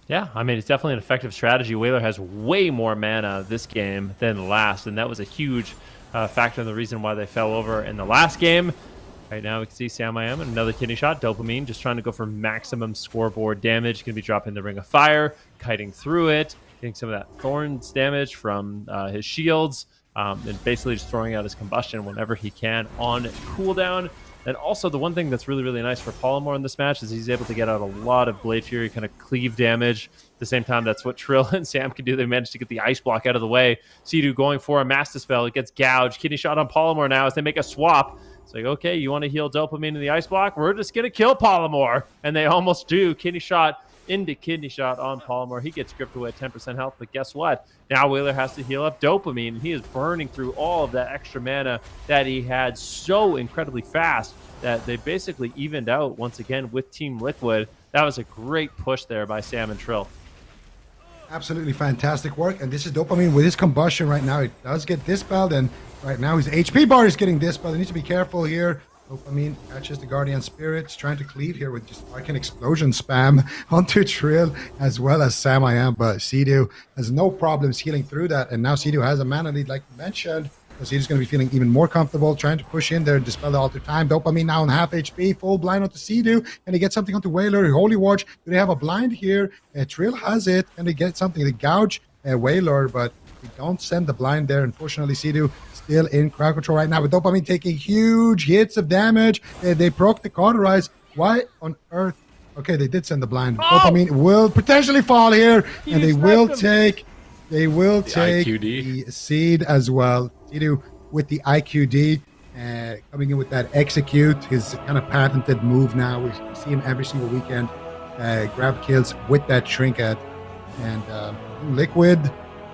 Yeah, I mean, it's definitely an effective strategy. Whaler has way more mana this game than last, and that was a huge factor in the reason why they fell over in the last game. Right now, we can see Sam I Am and another kidney shot. Dopamine just trying to go for maximum scoreboard damage. Going to be dropping the Ring of Fire, kiting through it, getting some of that Thorns damage from his shields, and basically just throwing out his Combustion whenever he can on cooldown. And also, the one thing that's really, really nice for Palomar in this match is he's able to get out a lot of Blade Fury, kind of cleave damage. At the same time, that's what Trill and Sam can do. They managed to get the Ice Block out of the way. Sea-Doo going for a Mass Dispel. It gets gouged. Kidney shot on Palomar now as they make a swap. It's like, okay, you want to heal Dopamine in the Ice Block? We're just going to kill Palomar. And they almost do. Kidney shot into kidney shot on Palomar. He gets gripped away at 10% health, but guess what? Now Whaler has to heal up Dopamine, and he is burning through all of that extra mana that he had so incredibly fast that they basically evened out once again with Team Liquid. That was a great push there by Sam and Trill. Absolutely fantastic work. And this is Dopamine with his Combustion right now. It does get dispelled, and right now his HP bar is getting dispelled. He needs to be careful here. Dopamine catches the Guardian Spirits, trying to cleave here with just Arcane Explosion spam onto Trill as well as Sam I Am, but Sea-Doo has no problems healing through that, and now Sea-Doo has a mana lead like you mentioned, so Sea-Doo's going to be feeling even more comfortable, trying to push in there and dispel the Alter Time. Dopamine now on half HP, full blind onto Sea-Doo, and he gets something onto Whaler. Holy Watch, do they have a blind here? Trill has it, and they get something, they gouge Whaler, but they don't send the blind there. Unfortunately, Sea-Doo still in crowd control right now, with Dopamine taking huge hits of damage. They proc the Cauterize. Why on earth? Okay, they did send the blind. Oh! Dopamine will potentially fall here, and they will take the seed as well. Sea-Doo with the IQD, coming in with that execute, his kind of patented move now. We see him every single weekend grab kills with that trinket. And Liquid,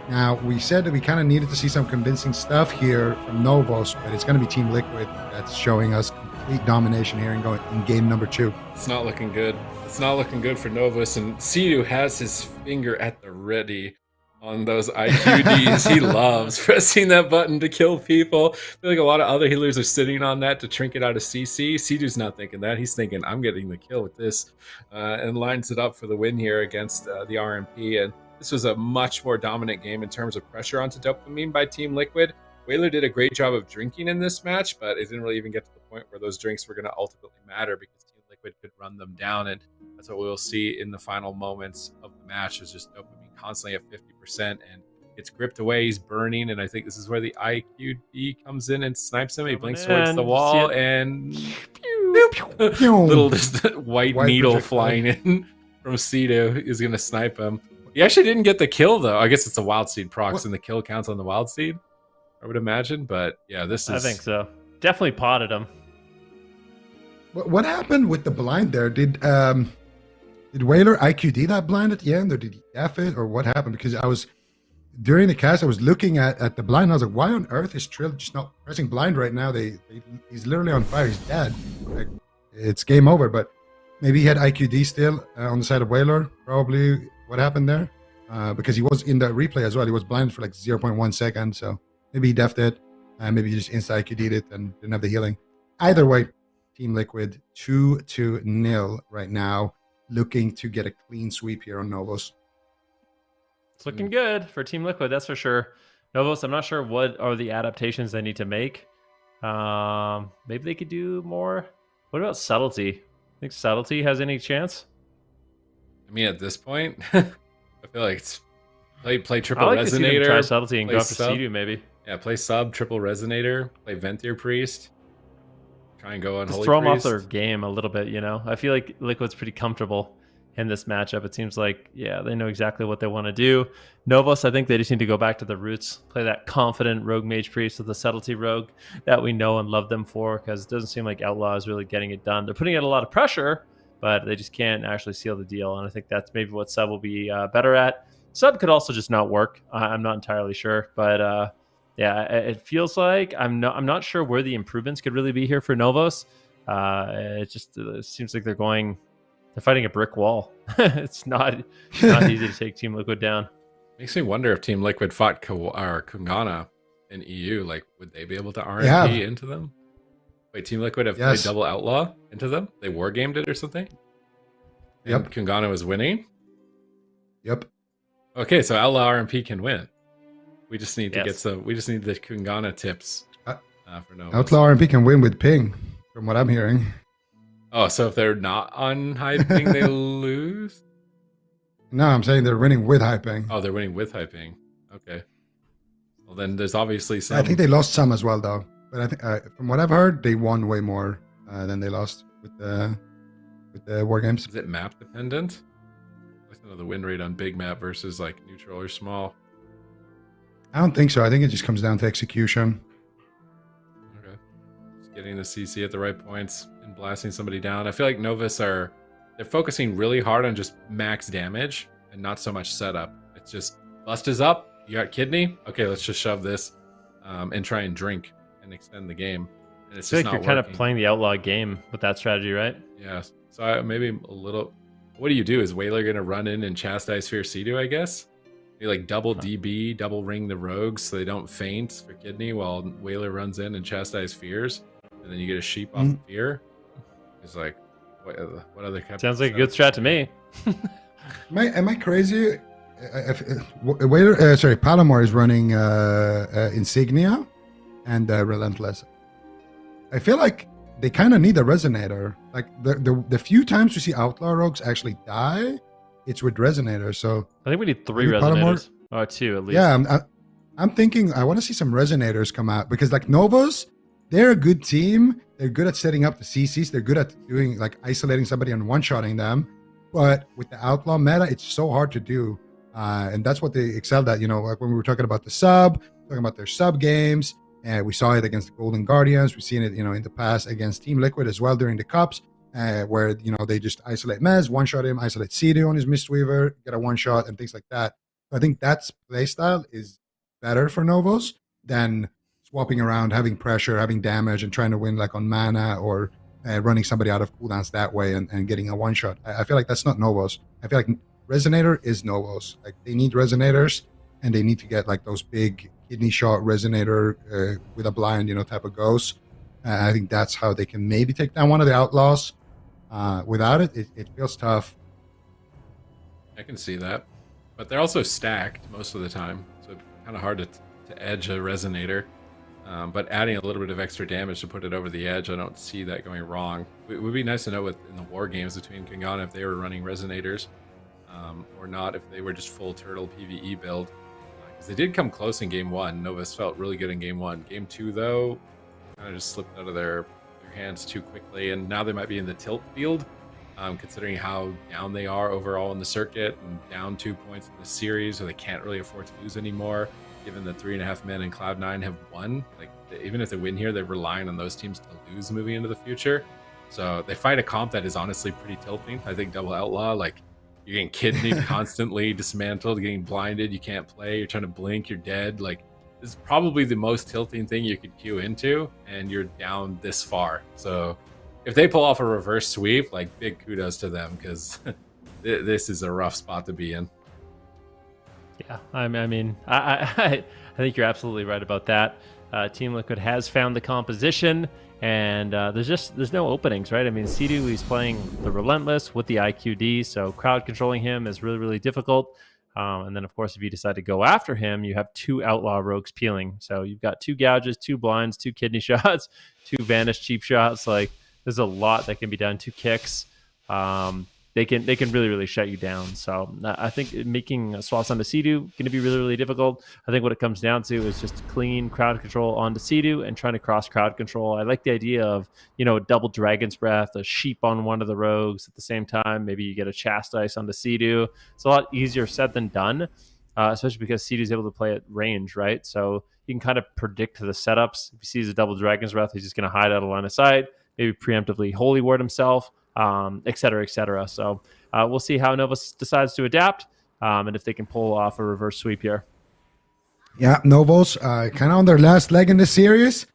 now we said that we kind of needed to see some convincing stuff here from Novus, but it's going to be Team Liquid that's showing us complete domination here and going in game number 2. It's not looking good. It's not looking good for Novus, and Sea-Doo has his finger at the ready on those IQDs. He loves pressing that button to kill people. I feel like a lot of other healers are sitting on that to trinket out a CC. Sea-Doo's not thinking that. He's thinking, I'm getting the kill with this, and lines it up for the win here against the RMP. And this was a much more dominant game in terms of pressure onto Dopamine by Team Liquid. Whaler did a great job of drinking in this match, but it didn't really even get to the point where those drinks were going to ultimately matter because Team Liquid could run them down, and that's what we'll see in the final moments of the match, is just Dopamine constantly at 50% and gets gripped away. He's burning, and I think this is where the IQD comes in and snipes him. He blinks towards the wall, and little just white needle flying in from Sea-Doo is going to snipe him. He actually didn't get the kill, though. I guess it's a Wild Seed procs, and the kill counts on the Wild Seed, I would imagine. But yeah, this is... I think so. Definitely potted him. What happened with the blind there? Did Whaler IQD that blind at the end, or did he F it, or what happened? Because I was, during the cast, I was looking at the blind, and I was like, why on earth is Trill just not pressing blind right now? He's literally on fire. He's dead. Like, it's game over, but maybe he had IQD still on the side of Whaler, probably what happened there, because he was in the replay as well. He was blind for like 0.1 second, so maybe he defed it, and maybe he just insta-IQD'd it and didn't have the healing. Either way, Team Liquid 2-0 right now, looking to get a clean sweep here on Novus. It's looking good for Team Liquid, that's for sure. Novus, I'm not sure what are the adaptations they need to make. Maybe they could do more. What about Subtlety? Think Subtlety has any chance? I mean, at this point, I feel like it's play triple I like resonator. To see them try Subtlety and go after sub. Sea-Doo maybe. Yeah, play sub, triple resonator, play Ventier Priest. try and go on Just Holy throw them off Priest. their game a little bit, you know? I feel like Liquid's pretty comfortable in this matchup. It seems like, yeah, they know exactly what they want to do. Novus, I think they just need to go back to the roots, play that confident Rogue Mage Priest with the Subtlety Rogue that we know and love them for, because it doesn't seem like Outlaw is really getting it done. They're putting out a lot of pressure, but they just can't actually seal the deal, and I think that's maybe what Sub will be better at. Sub could also just not work. I'm not entirely sure, but yeah, it feels like I'm not sure where the improvements could really be here for Novus. It seems like they're fighting a brick wall. It's not easy to take Team Liquid down. Makes me wonder if Team Liquid fought Kungana in EU, like would they be able to RMP into them? Wait, Team Liquid have played double Outlaw into them? They wargamed it or something? Yep. And Kungana was winning? Yep. Okay, so Outlaw RMP can win. We just need to get some. We just need the Kungana tips for Novus. Outlaw RMP can win with ping, from what I'm hearing. Oh, so if they're not on high ping, they lose? No, I'm saying they're winning with high ping. Oh, they're winning with high ping. Okay. Well, then there's obviously some. I think they lost some as well, though. But I think, from what I've heard, they won way more than they lost with the war games. Is it map dependent? I don't know the win rate on big map versus like neutral or small. I don't think so. I think it just comes down to execution. Okay. Just getting the CC at the right points and blasting somebody down. I feel like Novus they're focusing really hard on just max damage and not so much setup. It's just bust is up. You got kidney. Okay, let's just shove this and try and drink and extend the game. And it's I feel just like not you're kind working. of playing the Outlaw game with that strategy, right? Yeah. So maybe a little. What do you do? Is Whaler going to run in and chastise Fierce Sea-Doo, I guess? You like double DB, double ring the rogues so they don't faint for kidney while Whaler runs in and chastise fears, and then you get a sheep off the fear. It's like, what other? Sounds like a good strat to me. Am I crazy? Palomar is running Insignia and Relentless. I feel like they kind of need a resonator. Like the few times we see Outlaw rogues actually die, it's with resonators. So I think we need 3 maybe Palomar, resonators, or 2 at least. Yeah, I'm thinking I want to see some resonators come out, because like Novus, they're a good team. They're good at setting up the CCs. They're good at doing like isolating somebody and one-shotting them. But with the Outlaw meta, it's so hard to do. And that's what they excelled at. You know, like when we were talking about the sub, talking about their sub games. And we saw it against the Golden Guardians. We've seen it, you know, in the past against Team Liquid as well during the cups, where, you know, they just isolate Mez, one-shot him, isolate Sea-Doo on his Mistweaver, get a one-shot and things like that. So I think that's playstyle is better for Novus than swapping around, having pressure, having damage, and trying to win like on mana or running somebody out of cooldowns that way and getting a one-shot. I feel like that's not Novus. I feel like Resonator is Novus. Like they need resonators, and they need to get like those big kidney shot resonator with a blind, you know, type of ghost. I think that's how they can maybe take down one of the Outlaws. Without it, it feels tough. I can see that, but they're also stacked most of the time, so it's kind of hard to edge a resonator. But adding a little bit of extra damage to put it over the edge, I don't see that going wrong. It would be nice to know in the war games between Kungana if they were running resonators or not, if they were just full turtle PvE build. Because they did come close in game 1. Novus felt really good in game 1. Game 2, though, kind of just slipped out of their hands too quickly, and now they might be in the tilt field, considering how down they are overall in the circuit and down 2 points in the series, so they can't really afford to lose anymore. Given that 3.5 men and Cloud9 have won, like even if they win here, they're relying on those teams to lose moving into the future. So they fight a comp that is honestly pretty tilting. I think Double Outlaw, like you're getting kidneyed constantly, dismantled, getting blinded, you can't play, you're trying to blink, you're dead. Like this is probably the most tilting thing you could queue into, and you're down this far. So if they pull off a reverse sweep, like big kudos to them, because this is a rough spot to be in. Yeah, I think you're absolutely right about that. Team Liquid has found the composition, and there's no openings, right? I mean, Sea-Doo, he's playing the Relentless with the IQD, so crowd controlling him is really, really difficult. And then, of course, if you decide to go after him, you have 2 Outlaw rogues peeling. So you've got 2 gouges, 2 blinds, 2 kidney shots, 2 vanish cheap shots. Like, there's a lot that can be done, 2 kicks. they can really shut you down. So I think making swaps onto Sea-Doo going to be really difficult. I think what it comes down to is just clean crowd control onto Sea-Doo and trying to cross crowd control. I like the idea of, you know, a double Dragon's Breath, a sheep on one of the rogues at the same time. Maybe you get a Chastise onto Sea-Doo. It's a lot easier said than done, especially because Sea-Doo is able to play at range, right? So you can kind of predict the setups. If he sees a double Dragon's Breath, he's just going to hide out of line of sight, maybe preemptively Holy Ward himself, et cetera, et cetera. So we'll see how Novus decides to adapt and if they can pull off a reverse sweep here. Yeah, Novus kind of on their last leg in this series.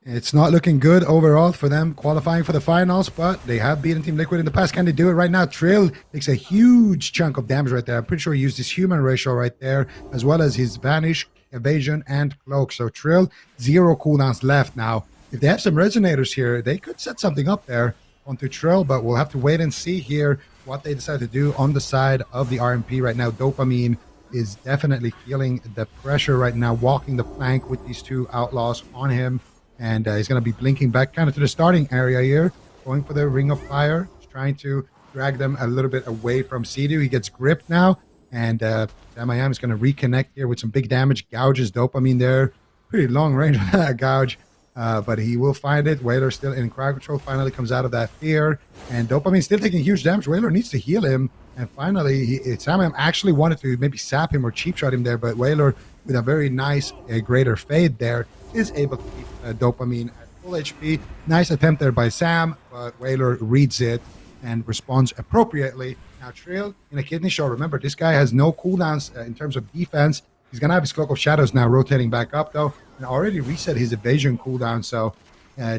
It's not looking good overall for them qualifying for the finals, but they have beaten Team Liquid in the past. Can they do it right now? Trill takes a huge chunk of damage right there. I'm pretty sure he used his human ratio right there, as well as his vanish, evasion, and cloak. So Trill, 0 cooldowns left now. If they have some resonators here, they could set something up there onto Trill, but we'll have to wait and see here what they decide to do on the side of the RMP right now. Dopamine is definitely feeling the pressure right now, walking the plank with these two outlaws on him. And he's going to be blinking back kind of to the starting area here, going for the Ring of Fire, just trying to drag them a little bit away from Sea-Doo. He gets gripped now, and Sam is going to reconnect here with some big damage, gouges Dopamine there. Pretty long range on that gouge, but he will find it. Whaler still in crowd control, finally comes out of that fear, and Dopamine still taking huge damage. Whaler needs to heal him, and finally, Sam actually wanted to maybe sap him or cheap shot him there, but Whaler, with a very nice greater fade there, is able to keep Dopamine at full HP. Nice attempt there by Sam, but Whaler reads it and responds appropriately. Now Trill in a kidney shot. Remember, this guy has no cooldowns in terms of defense. He's going to have his Cloak of Shadows now rotating back up, though, and already reset his evasion cooldown. So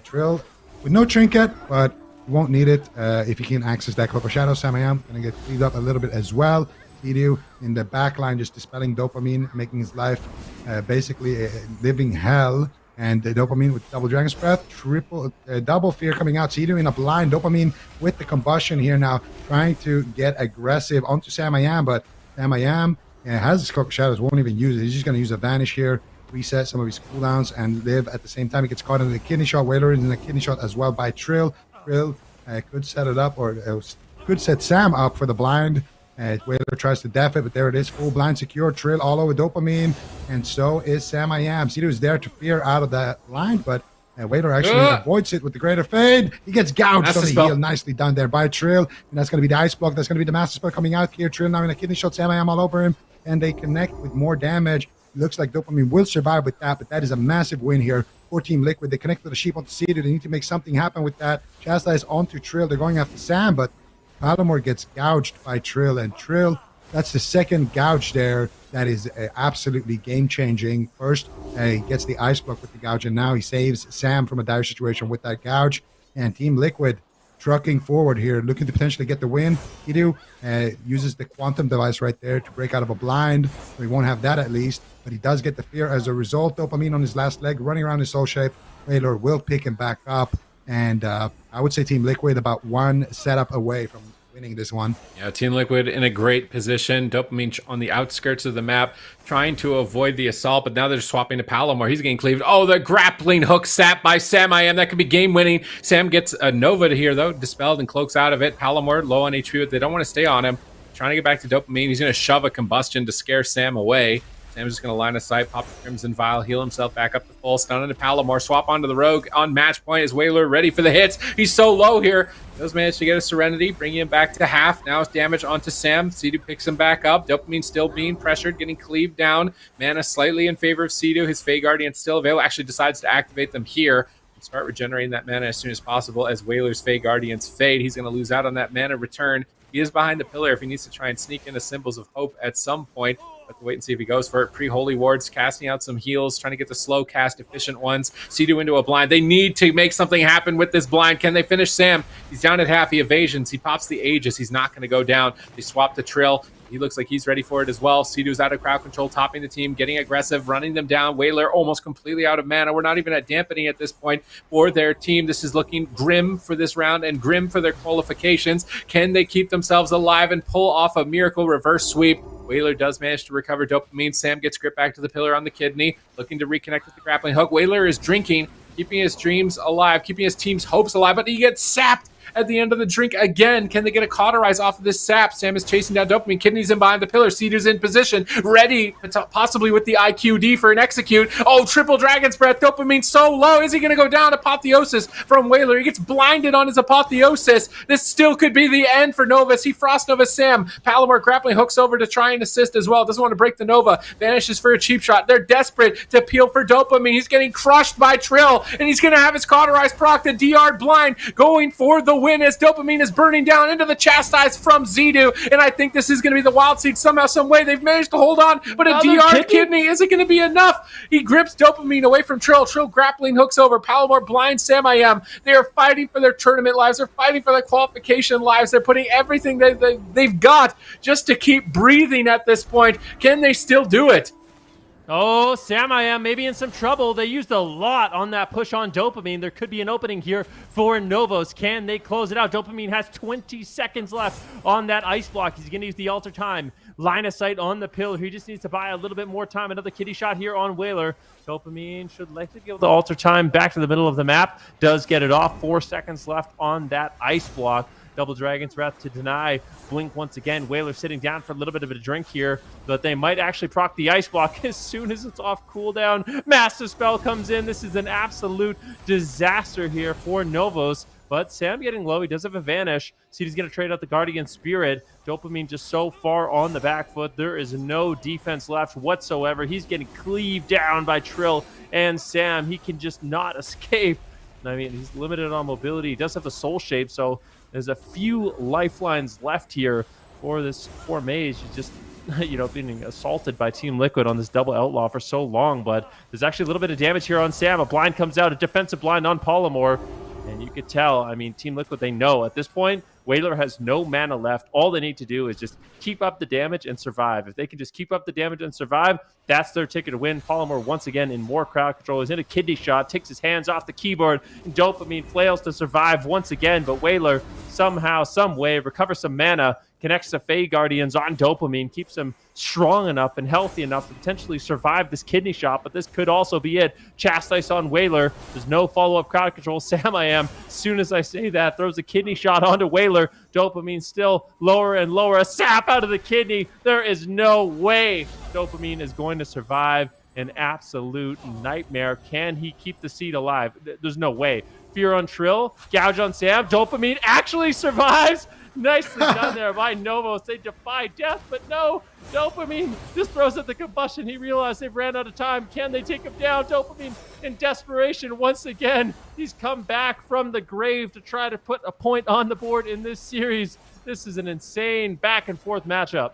Trill with no trinket, but he won't need it if he can access that Cloak of Shadows. Sam going to get cleaned up a little bit as well. Sea-Doo in the back line, just dispelling Dopamine, making his life basically a living hell. And the Dopamine with double Dragon's Breath, double fear coming out. Sea-Doo in a blind. Dopamine with the combustion here now, trying to get aggressive onto Sam, but Sam has his Cloak of Shadows, won't even use it. He's just going to use a Vanish here, reset some of his cooldowns, and live at the same time. He gets caught in the kidney shot. Whaler is in the kidney shot as well by Trill. Trill could set it up, or could set Sam up for the blind. Whaler tries to def it, but there it is. Full blind secure. Trill all over Dopamine, and so is Sam. Sea-Doo is there to fear out of that line, but Whaler actually avoids it with the greater fade. He gets gouged on the heel. Nicely done there by Trill, and that's going to be the Ice Block. That's going to be the Master Spell coming out here. Trill now in a kidney shot. Sam all over him, and they connect with more damage. Looks like Dopamine will survive with that, but that is a massive win here for Team Liquid. They connect with the sheep onto Sea-Doo. They need to make something happen with that. Chastise onto Trill. They're going after Sam, but Palomar gets gouged by Trill, and Trill, that's the second gouge there that is absolutely game-changing. First, he gets the Ice Block with the gouge, and now he saves Sam from a dire situation with that gouge. And Team Liquid trucking forward here, looking to potentially get the win. Sea-Doo uses the Quantum Device right there to break out of a blind. So he won't have that at least, but he does get the fear as a result. Dopamine on his last leg, running around his soul shape. Whaler will pick him back up. And I would say Team Liquid about one setup away from winning this one. Yeah, Team Liquid in a great position. Dopamine on the outskirts of the map, trying to avoid the assault, but now they're swapping to Palomar. He's getting cleaved. Oh, the grappling hook sap by Sam. That could be game-winning. Sam gets a Nova here, though, dispelled and cloaks out of it. Palomar low on HP, but they don't want to stay on him. Trying to get back to Dopamine. He's going to shove a combustion to scare Sam away. Sam's just going to line of sight, pop the Crimson Vial, heal himself back up to full, stun into Palomar, swap onto the Rogue on match point. Is Whaler ready for the hits? He's so low here. Does manage to get a Serenity, bringing him back to half. Now it's damage onto Sam. Sea-Doo picks him back up. Dopamine still being pressured, getting cleaved down. Mana slightly in favor of Sea-Doo. His Fey Guardian still available. Actually decides to activate them here. Start regenerating that mana as soon as possible as Whaler's Fey Guardians fade. He's going to lose out on that mana return. He is behind the pillar if he needs to try and sneak into Symbols of Hope at some point. Have to wait and see if he goes for it. Pre-Holy Wards, casting out some heals, trying to get the slow cast efficient ones. Sea-Doo into a blind. They need to make something happen with this blind. Can they finish Sam? He's down at half. He evasions. He pops the Aegis. He's not going to go down. They swap to Trill. He looks like he's ready for it as well. Sea-Doo's out of crowd control, topping the team, getting aggressive, running them down. Whaler almost completely out of mana. We're not even at dampening at this point for their team. This is looking grim for this round and grim for their qualifications. Can they keep themselves alive and pull off a miracle reverse sweep? Whaler does manage to recover Dopamine. Sam gets gripped back to the pillar on the kidney, looking to reconnect with the grappling hook. Whaler is drinking, keeping his dreams alive, keeping his team's hopes alive, but he gets sapped at the end of the drink again. Can they get a cauterize off of this sap? Sam is chasing down Dopamine. Kidney's in behind the pillar. Cedar's in position, ready, possibly with the IQD for an execute. Oh, triple Dragon's Breath. Dopamine so low. Is he going to go down? Apotheosis from Whaler. He gets blinded on his Apotheosis. This still could be the end for Novus. He frost Nova Sam. Palomar grappling hooks over to try and assist as well. Doesn't want to break the Nova. Vanishes for a cheap shot. They're desperate to peel for Dopamine. He's getting crushed by Trill, and he's going to have his cauterize proc. The DR blind going for the win as Dopamine is burning down into the chastise from Zidu, and I think this is going to be the wild seed somehow, some way. They've managed to hold on, but a DR kidney isn't going to be enough. He grips Dopamine away from Trill. Trill grappling hooks over. Palomar blind Sam-I-Am. They are fighting for their tournament lives. They're fighting for their qualification lives. They're putting everything they've got just to keep breathing at this point. Can they still do it? Oh, Sam-I-Am maybe in some trouble. They used a lot on that push on Dopamine. There could be an opening here for Novus. Can they close it out? Dopamine has 20 seconds left on that ice block. He's going to use the alter time. Line of sight on the pillar. He just needs to buy a little bit more time. Another kitty shot here on Whaler. Dopamine should likely be able to alter time back to the middle of the map. Does get it off. 4 seconds left on that ice block. Double Dragon's Breath to deny. Blink once again. Whaler sitting down for a little bit of a drink here, but they might actually proc the ice block as soon as it's off cooldown. Master Spell comes in. This is an absolute disaster here for Novus, but Sam getting low. He does have a vanish. He's going to trade out the Guardian Spirit. Dopamine just so far on the back foot. There is no defense left whatsoever. He's getting cleaved down by Trill and Sam. He can just not escape. I mean, he's limited on mobility. He does have the soul shape, so there's a few lifelines left here for this poor mage. He's just, being assaulted by Team Liquid on this double outlaw for so long, but there's actually a little bit of damage here on Sam. A blind comes out, a defensive blind on Polymore, and you could tell, I mean, Team Liquid, they know at this point, Whaler has no mana left. All they need to do is just keep up the damage and survive. If they can just keep up the damage and survive, that's their ticket to win. Polymore once again in more crowd control. Is in a kidney shot, takes his hands off the keyboard, and Dopamine flails to survive once again, but Whaler somehow, some way, recovers some mana, connects the Fey Guardians on Dopamine, keeps him strong enough and healthy enough to potentially survive this kidney shot, but this could also be it. Chastise on Whaler. There's no follow-up crowd control. Sam-I-Am, as soon as I say that, throws a kidney shot onto Whaler. Dopamine still lower and lower. A sap out of the kidney. There is no way Dopamine is going to survive. An absolute nightmare. Can he keep the seed alive? There's no way. Fear on Trill. Gouge on Sam. Dopamine actually survives. Nicely done there by Novus. They defy death, but no. Dopamine just throws at the combustion. He realized they've ran out of time. Can they take him down? Dopamine in desperation once again. He's come back from the grave to try to put a point on the board in this series. This is an insane back and forth matchup.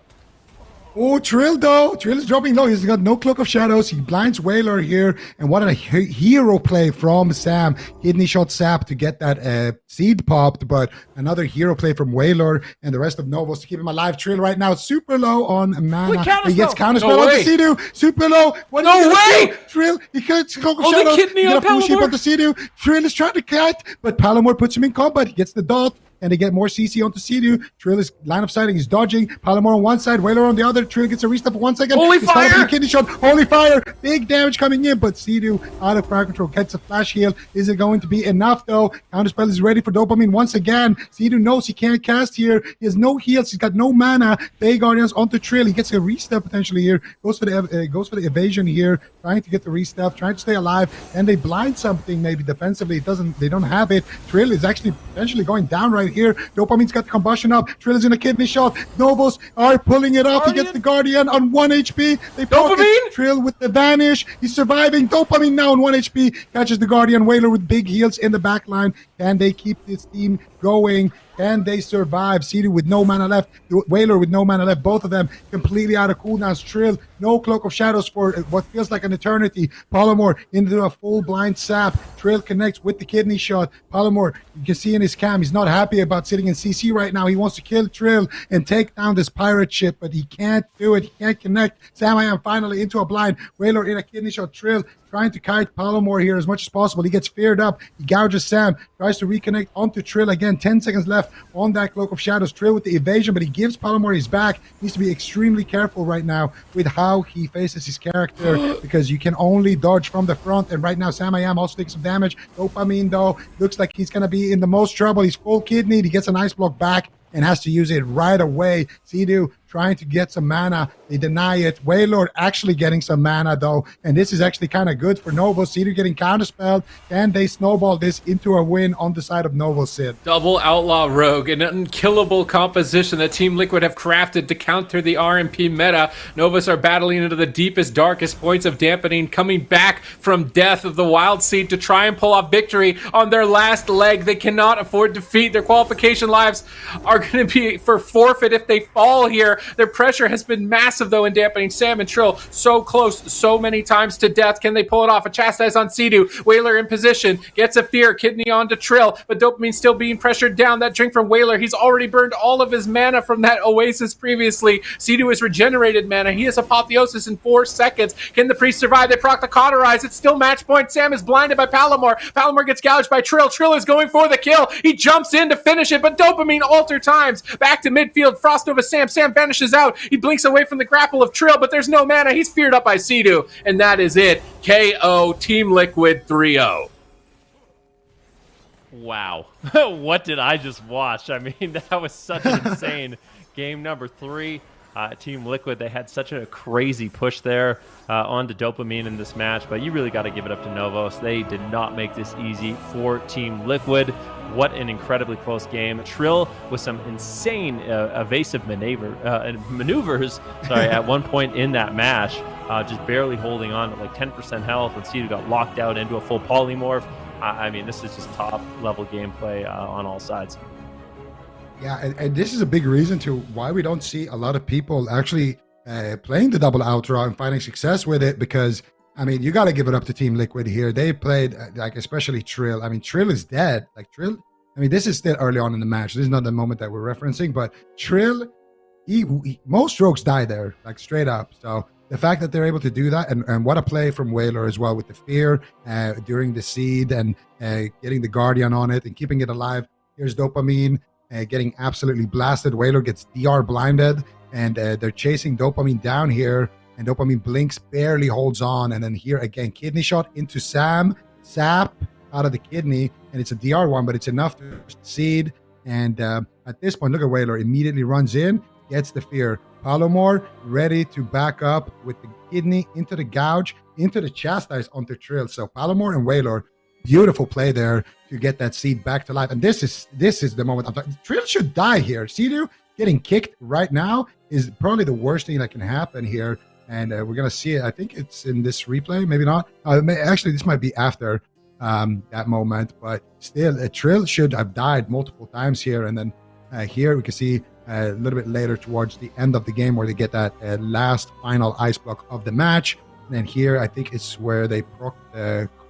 Oh, Trill though. Trill is dropping low. He's got no Cloak of Shadows. He blinds Whaler here. And what a hero play from Sam. Kidney shot Sap to get that seed popped. But another hero play from Whaler and the rest of Novus to keep him alive. Trill right now super low on mana. He gets counterspell on the Sea-Doo. Super low. No way! Trill, he gets Cloak of Shadows. Kidney on Palomar. On the Sea-Doo. Trill is trying to cut, but Palomar puts him in combat. He gets the dot. And they get more CC onto Sea-Doo. Trill is line of sighting. He's dodging. Palomar on one side, Whaler on the other. Trill gets a restep for 1 second. Holy fire! Kidney shot. Holy fire! Big damage coming in, but Sea-Doo out of crowd control gets a flash heal. Is it going to be enough though? Counterspell is ready for Dopamine once again. Sea-Doo knows he can't cast here. He has no heals. He's got no mana. Bay Guardians onto Trill. He gets a restep potentially here. Goes for the evasion here. Trying to get the restep. Trying to stay alive. And they blind something maybe defensively. They don't have it. Trill is actually potentially going down right here. Dopamine's got the combustion up. Trill is in a kidney shot. Novus are pulling it off. He gets the Guardian on 1 HP. They Dopamine! Trill with the vanish. He's surviving. Dopamine now on 1 HP. Catches the Guardian. Whaler with big heals in the back line. Can they keep this team going? Can they survive? Sea-Doo with no mana left. Whaler with no mana left. Both of them completely out of cooldowns. Trill, no Cloak of Shadows for what feels like an eternity. Polymore into a full blind sap. Trill connects with the kidney shot. Polymore, you can see in his cam, he's not happy about sitting in CC right now. He wants to kill Trill and take down this pirate ship, but he can't do it. He can't connect. Sam-I-Am finally into a blind. Whaler in a kidney shot. Trill trying to kite Palomar here as much as possible. He gets feared up. He gouges Sam, tries to reconnect onto Trill again. 10 seconds left on that Cloak of Shadows. Trill with the evasion, but he gives Palomar his back. He needs to be extremely careful right now with how he faces his character because you can only dodge from the front. And right now, Sam I Am also takes some damage. Dopamine, though, looks like he's going to be in the most trouble. He's full kidney. He gets an ice block back and has to use it right away. Sea-Doo trying to get some mana. They deny it. Waylord actually getting some mana, though. And this is actually kind of good for Novus. Sea-Doo getting counterspelled. Can they snowball this into a win on the side of Novus, Sid? Double Outlaw Rogue, an unkillable composition that Team Liquid have crafted to counter the RMP meta. Novus are battling into the deepest, darkest points of dampening, coming back from death of the Wild Seed to try and pull off victory on their last leg. They cannot afford defeat. Their qualification lives are going to be for forfeit if they fall here. Their pressure has been massive, though, in dampening. Sam and Trill so close so many times to death. Can they pull it off? A chastise on Sea-Doo. Whaler in position. Gets a fear. Kidney onto Trill, but Dopamine still being pressured down. That drink from Whaler. He's already burned all of his mana from that Oasis previously. Sea-Doo has regenerated mana. He has Apotheosis in 4 seconds. Can the Priest survive? They proc the Cauterize. It's still match point. Sam is blinded by Palomar. Palomar gets gouged by Trill. Trill is going for the kill. He jumps in to finish it, but Dopamine alter times. Back to midfield. Frost over Sam. Sam vanishes out. He blinks away from the grapple of Trill, but there's no mana. He's feared up by Sea-Doo, and that is it. KO Team Liquid 3-0. Wow. What did I just watch? I mean, that was such an insane game number 3. Team Liquid, they had such a crazy push there onto Dopamine in this match, but you really got to give it up to Novus. They did not make this easy for Team Liquid. What an incredibly close game. Trill with some insane evasive maneuvers at one point in that match, just barely holding on at like 10% health, and Sea-Doo got locked out into a full polymorph. I mean, this is just top-level gameplay on all sides. Yeah, and this is a big reason to why we don't see a lot of people actually playing the double outro and finding success with it, because I mean, you got to give it up to Team Liquid here. They played, like, especially Trill. I mean, Trill is dead. Like, Trill, I mean, this is still early on in the match. This is not the moment that we're referencing, but Trill, most rogues die there, like, straight up. So the fact that they're able to do that, and what a play from Whaler as well with the fear during the seed and getting the Guardian on it and keeping it alive. Here's Dopamine getting absolutely blasted. Whaler gets DR blinded, and they're chasing Dopamine down here. And Dopamine blinks, barely holds on. And then here again, kidney shot into Sam. Sap out of the kidney. And it's a DR one, but it's enough to seed. And at this point, look at Whaler. Immediately runs in, gets the fear. Palomar ready to back up with the kidney into the gouge, into the chastise onto Trill. So Palomar and Whaler, beautiful play there to get that seed back to life. And this is the moment I'm talking. Trill should die here. Sea-Doo getting kicked right now is probably the worst thing that can happen here. And we're going to see it. I think it's in this replay. Maybe not. Actually, this might be after that moment. But still, Trill should have died multiple times here. And then here we can see a little bit later towards the end of the game where they get that last final ice block of the match. And then here, I think it's where they proc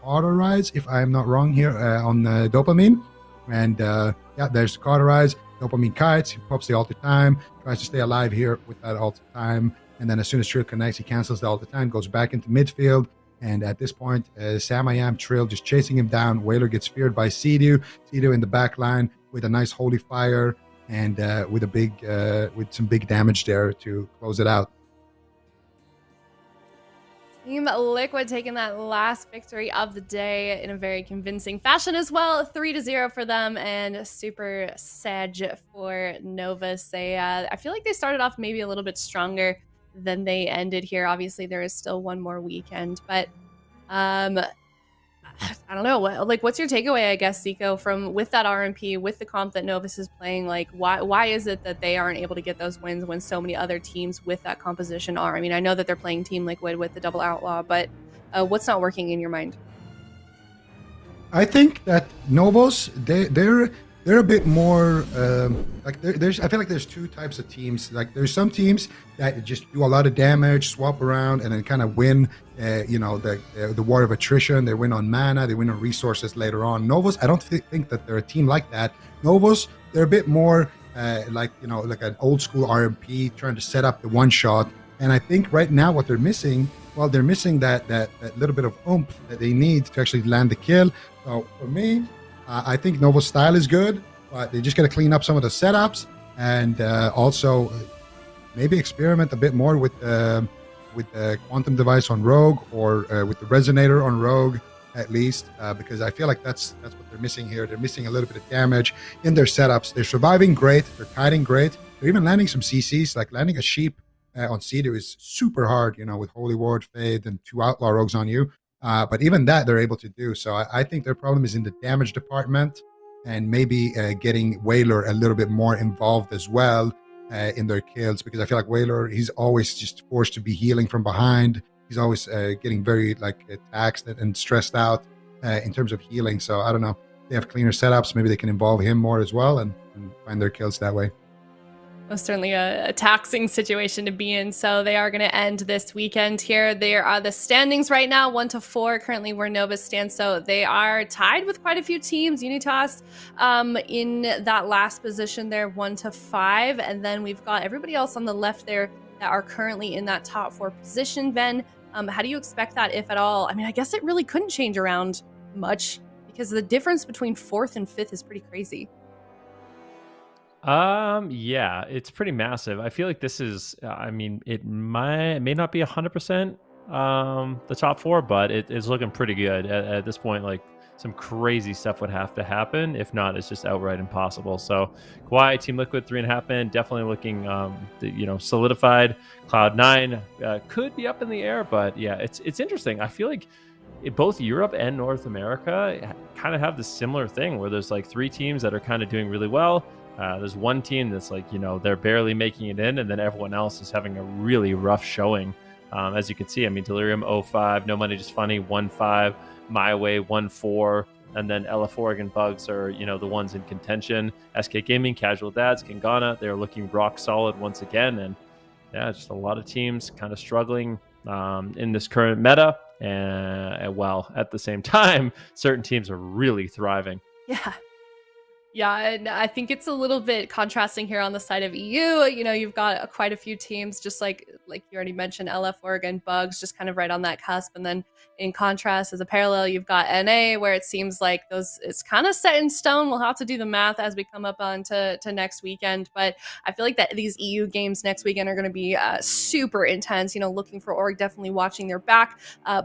Cauterize, if I'm not wrong here, on Dopamine. And yeah, there's Cauterize. Dopamine kites. He pops the alter time. Tries to stay alive here with that alter time. And then as soon as Trill connects, he cancels the all the time, goes back into midfield. And at this point, Sam I Am, Trill just chasing him down. Whaler gets feared by Sea-Doo. Sea-Doo in the back line with a nice holy fire and with some big damage there to close it out. Team Liquid taking that last victory of the day in a very convincing fashion as well. 3-0 for them, and super sad for Novus. I feel like they started off maybe a little bit stronger than they ended here. Obviously, there is still one more weekend, but I don't know. What's your takeaway, I guess, Zico, from with that RMP, with the comp that Novus is playing? Like, why is it that they aren't able to get those wins when so many other teams with that composition are? I mean, I know that they're playing Team Liquid with the double outlaw, but what's not working in your mind? I think that Novus, they're a bit more there's. I feel like there's two types of teams. Like, there's some teams that just do a lot of damage, swap around, and then kind of win. The war of attrition. They win on mana. They win on resources later on. Novus, I don't think that they're a team like that. Novus, they're a bit more like an old school RMP trying to set up the one shot. And I think right now what they're missing well, they're missing that little bit of oomph that they need to actually land the kill. So for me, I think Novo's style is good, but they just got to clean up some of the setups and also maybe experiment a bit more with the quantum device on Rogue or with the resonator on Rogue at least, because I feel like that's what they're missing here. They're missing a little bit of damage in their setups. They're surviving great. They're kiting great. They're even landing some CCs, like landing a sheep on C2 is super hard, with Holy Ward, Fade, and 2 Outlaw Rogues on you. But even that they're able to do. So I think their problem is in the damage department and maybe getting Whaler a little bit more involved as well in their kills, because I feel like Whaler, he's always just forced to be healing from behind. He's always getting very taxed and stressed out in terms of healing. So I don't know. They have cleaner setups. Maybe they can involve him more as well and find their kills that way. Most certainly a taxing situation to be in. So they are going to end this weekend here. There are the standings right now, 1-4, currently where Novus stands. So they are tied with quite a few teams. UNITAS in that last position there, 1-5. And then we've got everybody else on the left there that are currently in that top 4 position. Ben, how do you expect that, if at all? I mean, I guess it really couldn't change around much because the difference between 4th and 5th is pretty crazy. Yeah, it's pretty massive. I feel like this is, it may not be 100% the top 4, but it is looking pretty good at this point. Like, some crazy stuff would have to happen. If not, it's just outright impossible. So KAWHI, Team Liquid, 3.5 man, definitely looking, solidified. Cloud9 could be up in the air, but yeah, it's interesting. I feel like both Europe and North America kind of have this similar thing where there's 3 teams that are kind of doing really well. There's one team that's they're barely making it in, and then everyone else is having a really rough showing. As you can see, Delirium 0-5, No Money Just Funny 1-5, MYWAY 1-4, and then LF Oregon Bugs are the ones in contention. SK Gaming, Casual Dads, KUNGARNA, they're looking rock solid once again, and yeah, just a lot of teams kind of struggling in this current meta, and while at the same time, certain teams are really thriving. Yeah, and I think it's a little bit contrasting here on the side of EU. You've got quite a few teams, just like you already mentioned, LF Oregon Bugs, just kind of right on that cusp. And then in contrast, as a parallel, you've got NA, where it seems like it's kind of set in stone. We'll have to do the math as we come up on to next weekend. But I feel like that these EU games next weekend are going to be super intense. Looking for Org, definitely watching their back.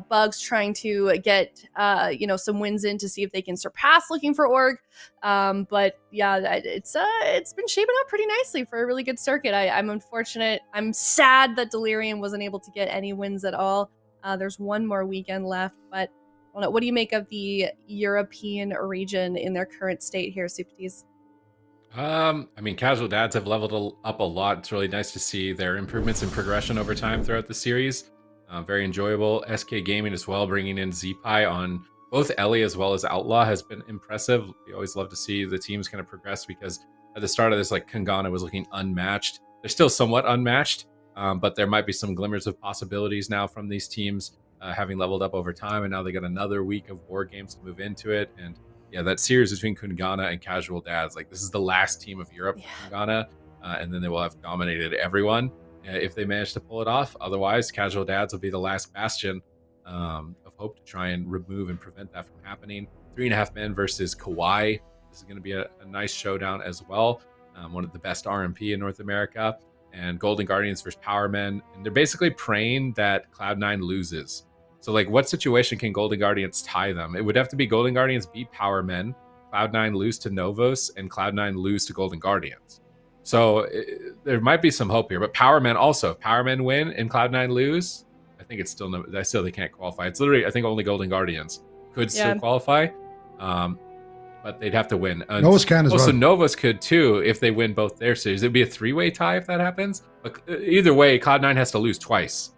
Bugs trying to get some wins in to see if they can surpass looking for Org. But yeah, it's been shaping up pretty nicely for a really good circuit. I'm unfortunate. I'm sad that Delirium wasn't able to get any wins at all. There's one more weekend left, but what do you make of the European region in their current state here, Supatis? Casual Dads have leveled up a lot. It's really nice to see their improvements and progression over time throughout the series. Very enjoyable. SK Gaming as well, bringing in ZPie on both Ellie as well as Outlaw has been impressive. We always love to see the teams kind of progress, because at the start of this, KUNGARNA was looking unmatched. They're still somewhat unmatched, but there might be some glimmers of possibilities now from these teams having leveled up over time, and now they got another week of war games to move into it. And yeah, that series between KUNGARNA and Casual Dads, this is the last team of Europe for KUNGARNA, and then they will have dominated everyone if they manage to pull it off. Otherwise, Casual Dads will be the last bastion of hope to try and remove and prevent that from happening. 3.5 men versus KAWHI. This is going to be a nice showdown as well. One of the best RMP in North America. And Golden Guardians versus Power Men. And they're basically praying that Cloud9 loses. So what situation can Golden Guardians tie them? It would have to be Golden Guardians beat Power Men, Cloud9 lose to Novus, and Cloud9 lose to Golden Guardians. So there might be some hope here. But Power Men also, if Power Men win and Cloud9 lose, I think it's still they can't qualify. It's literally, I think only Golden Guardians could still qualify, but they'd have to win. Novus can as well. Also, Novus could too if they win both their series. It'd be a 3-way tie if that happens. But either way, Cloud9 has to lose twice.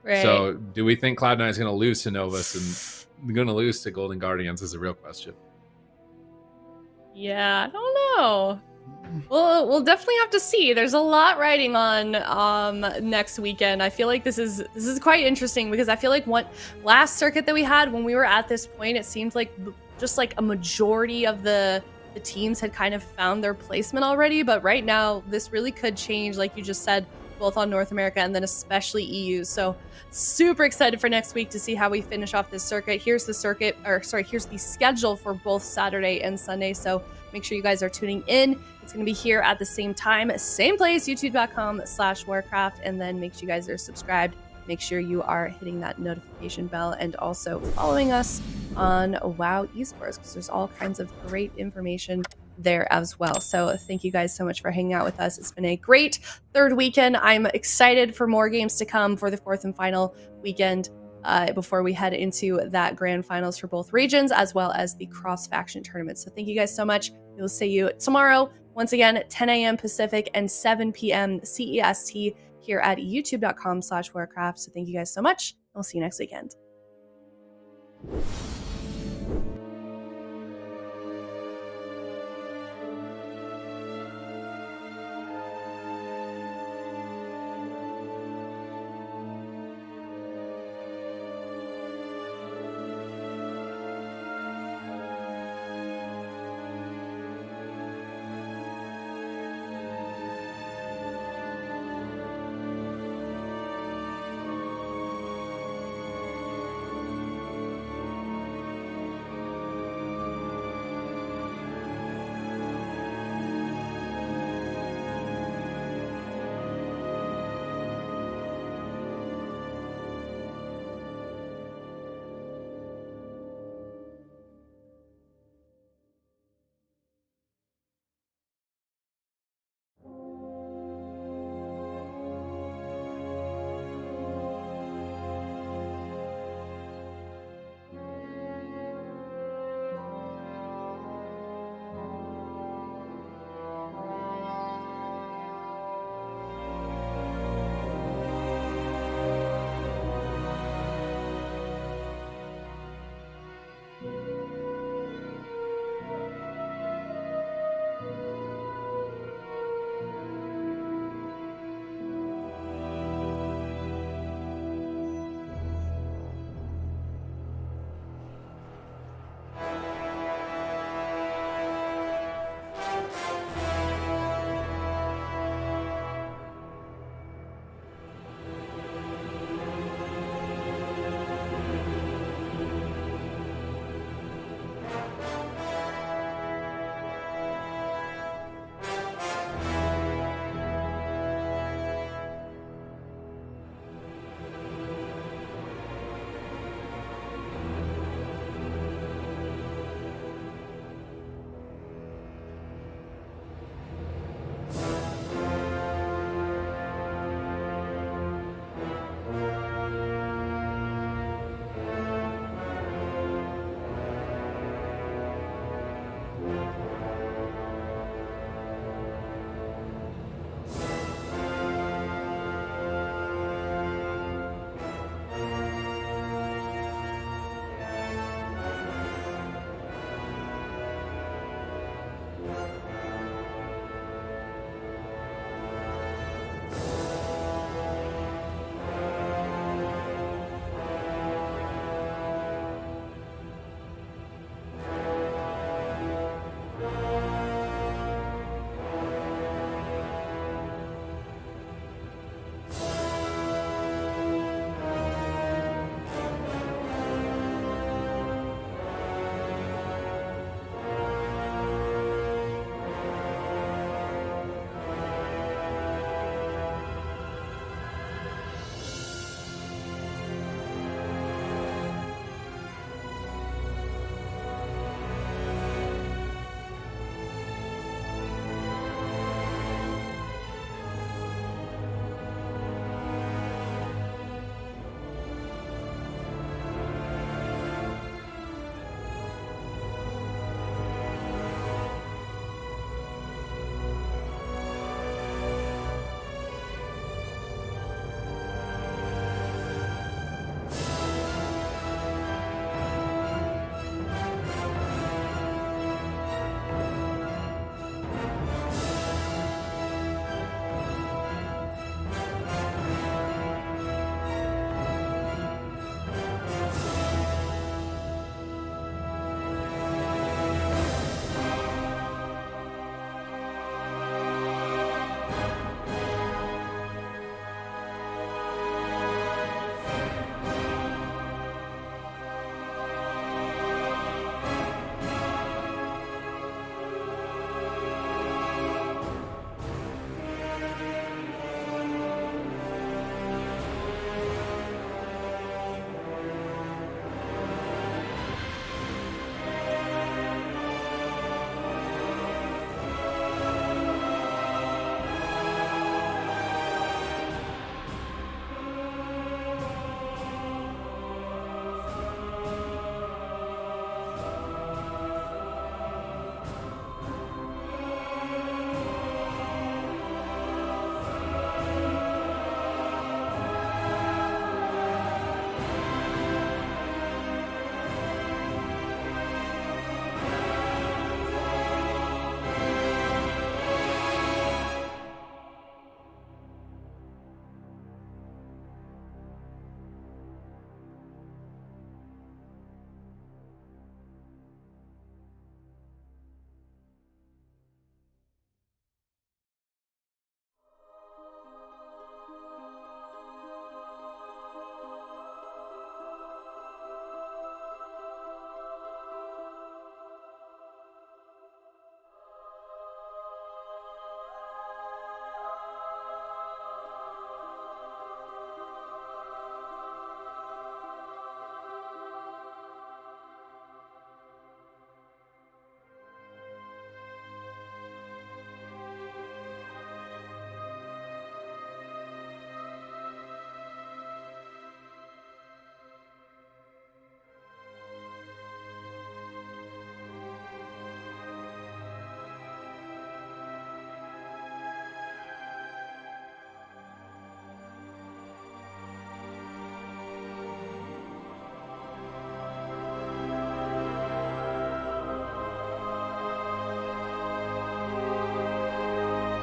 Right. So do we think Cloud9 is going to lose to Novus and going to lose to Golden Guardians is a real question. Yeah, I don't know. We'll definitely have to see. There's a lot riding on next weekend. I feel like this is quite interesting, because I feel like last circuit that we had, when we were at this point, it seemed like just a majority of the teams had kind of found their placement already. But right now, this really could change. Like you just said, both on North America and then especially EU. So super excited for next week to see how we finish off this circuit. Here's the here's the schedule for both Saturday and Sunday. So make sure you guys are tuning in. It's going to be here at the same time, same place, youtube.com/Warcraft. And then make sure you guys are subscribed. Make sure you are hitting that notification bell and also following us on WoW Esports, because there's all kinds of great information there as well. So thank you guys so much for hanging out with us. It's been a great third weekend. I'm excited for more games to come for the fourth and final weekend before we head into that grand finals for both regions, as well as the cross-faction tournament. So thank you guys so much. We'll see you tomorrow, once again, at 10 a.m. Pacific and 7 p.m. CEST here at youtube.com/Warcraft. So thank you guys so much. We'll see you next weekend.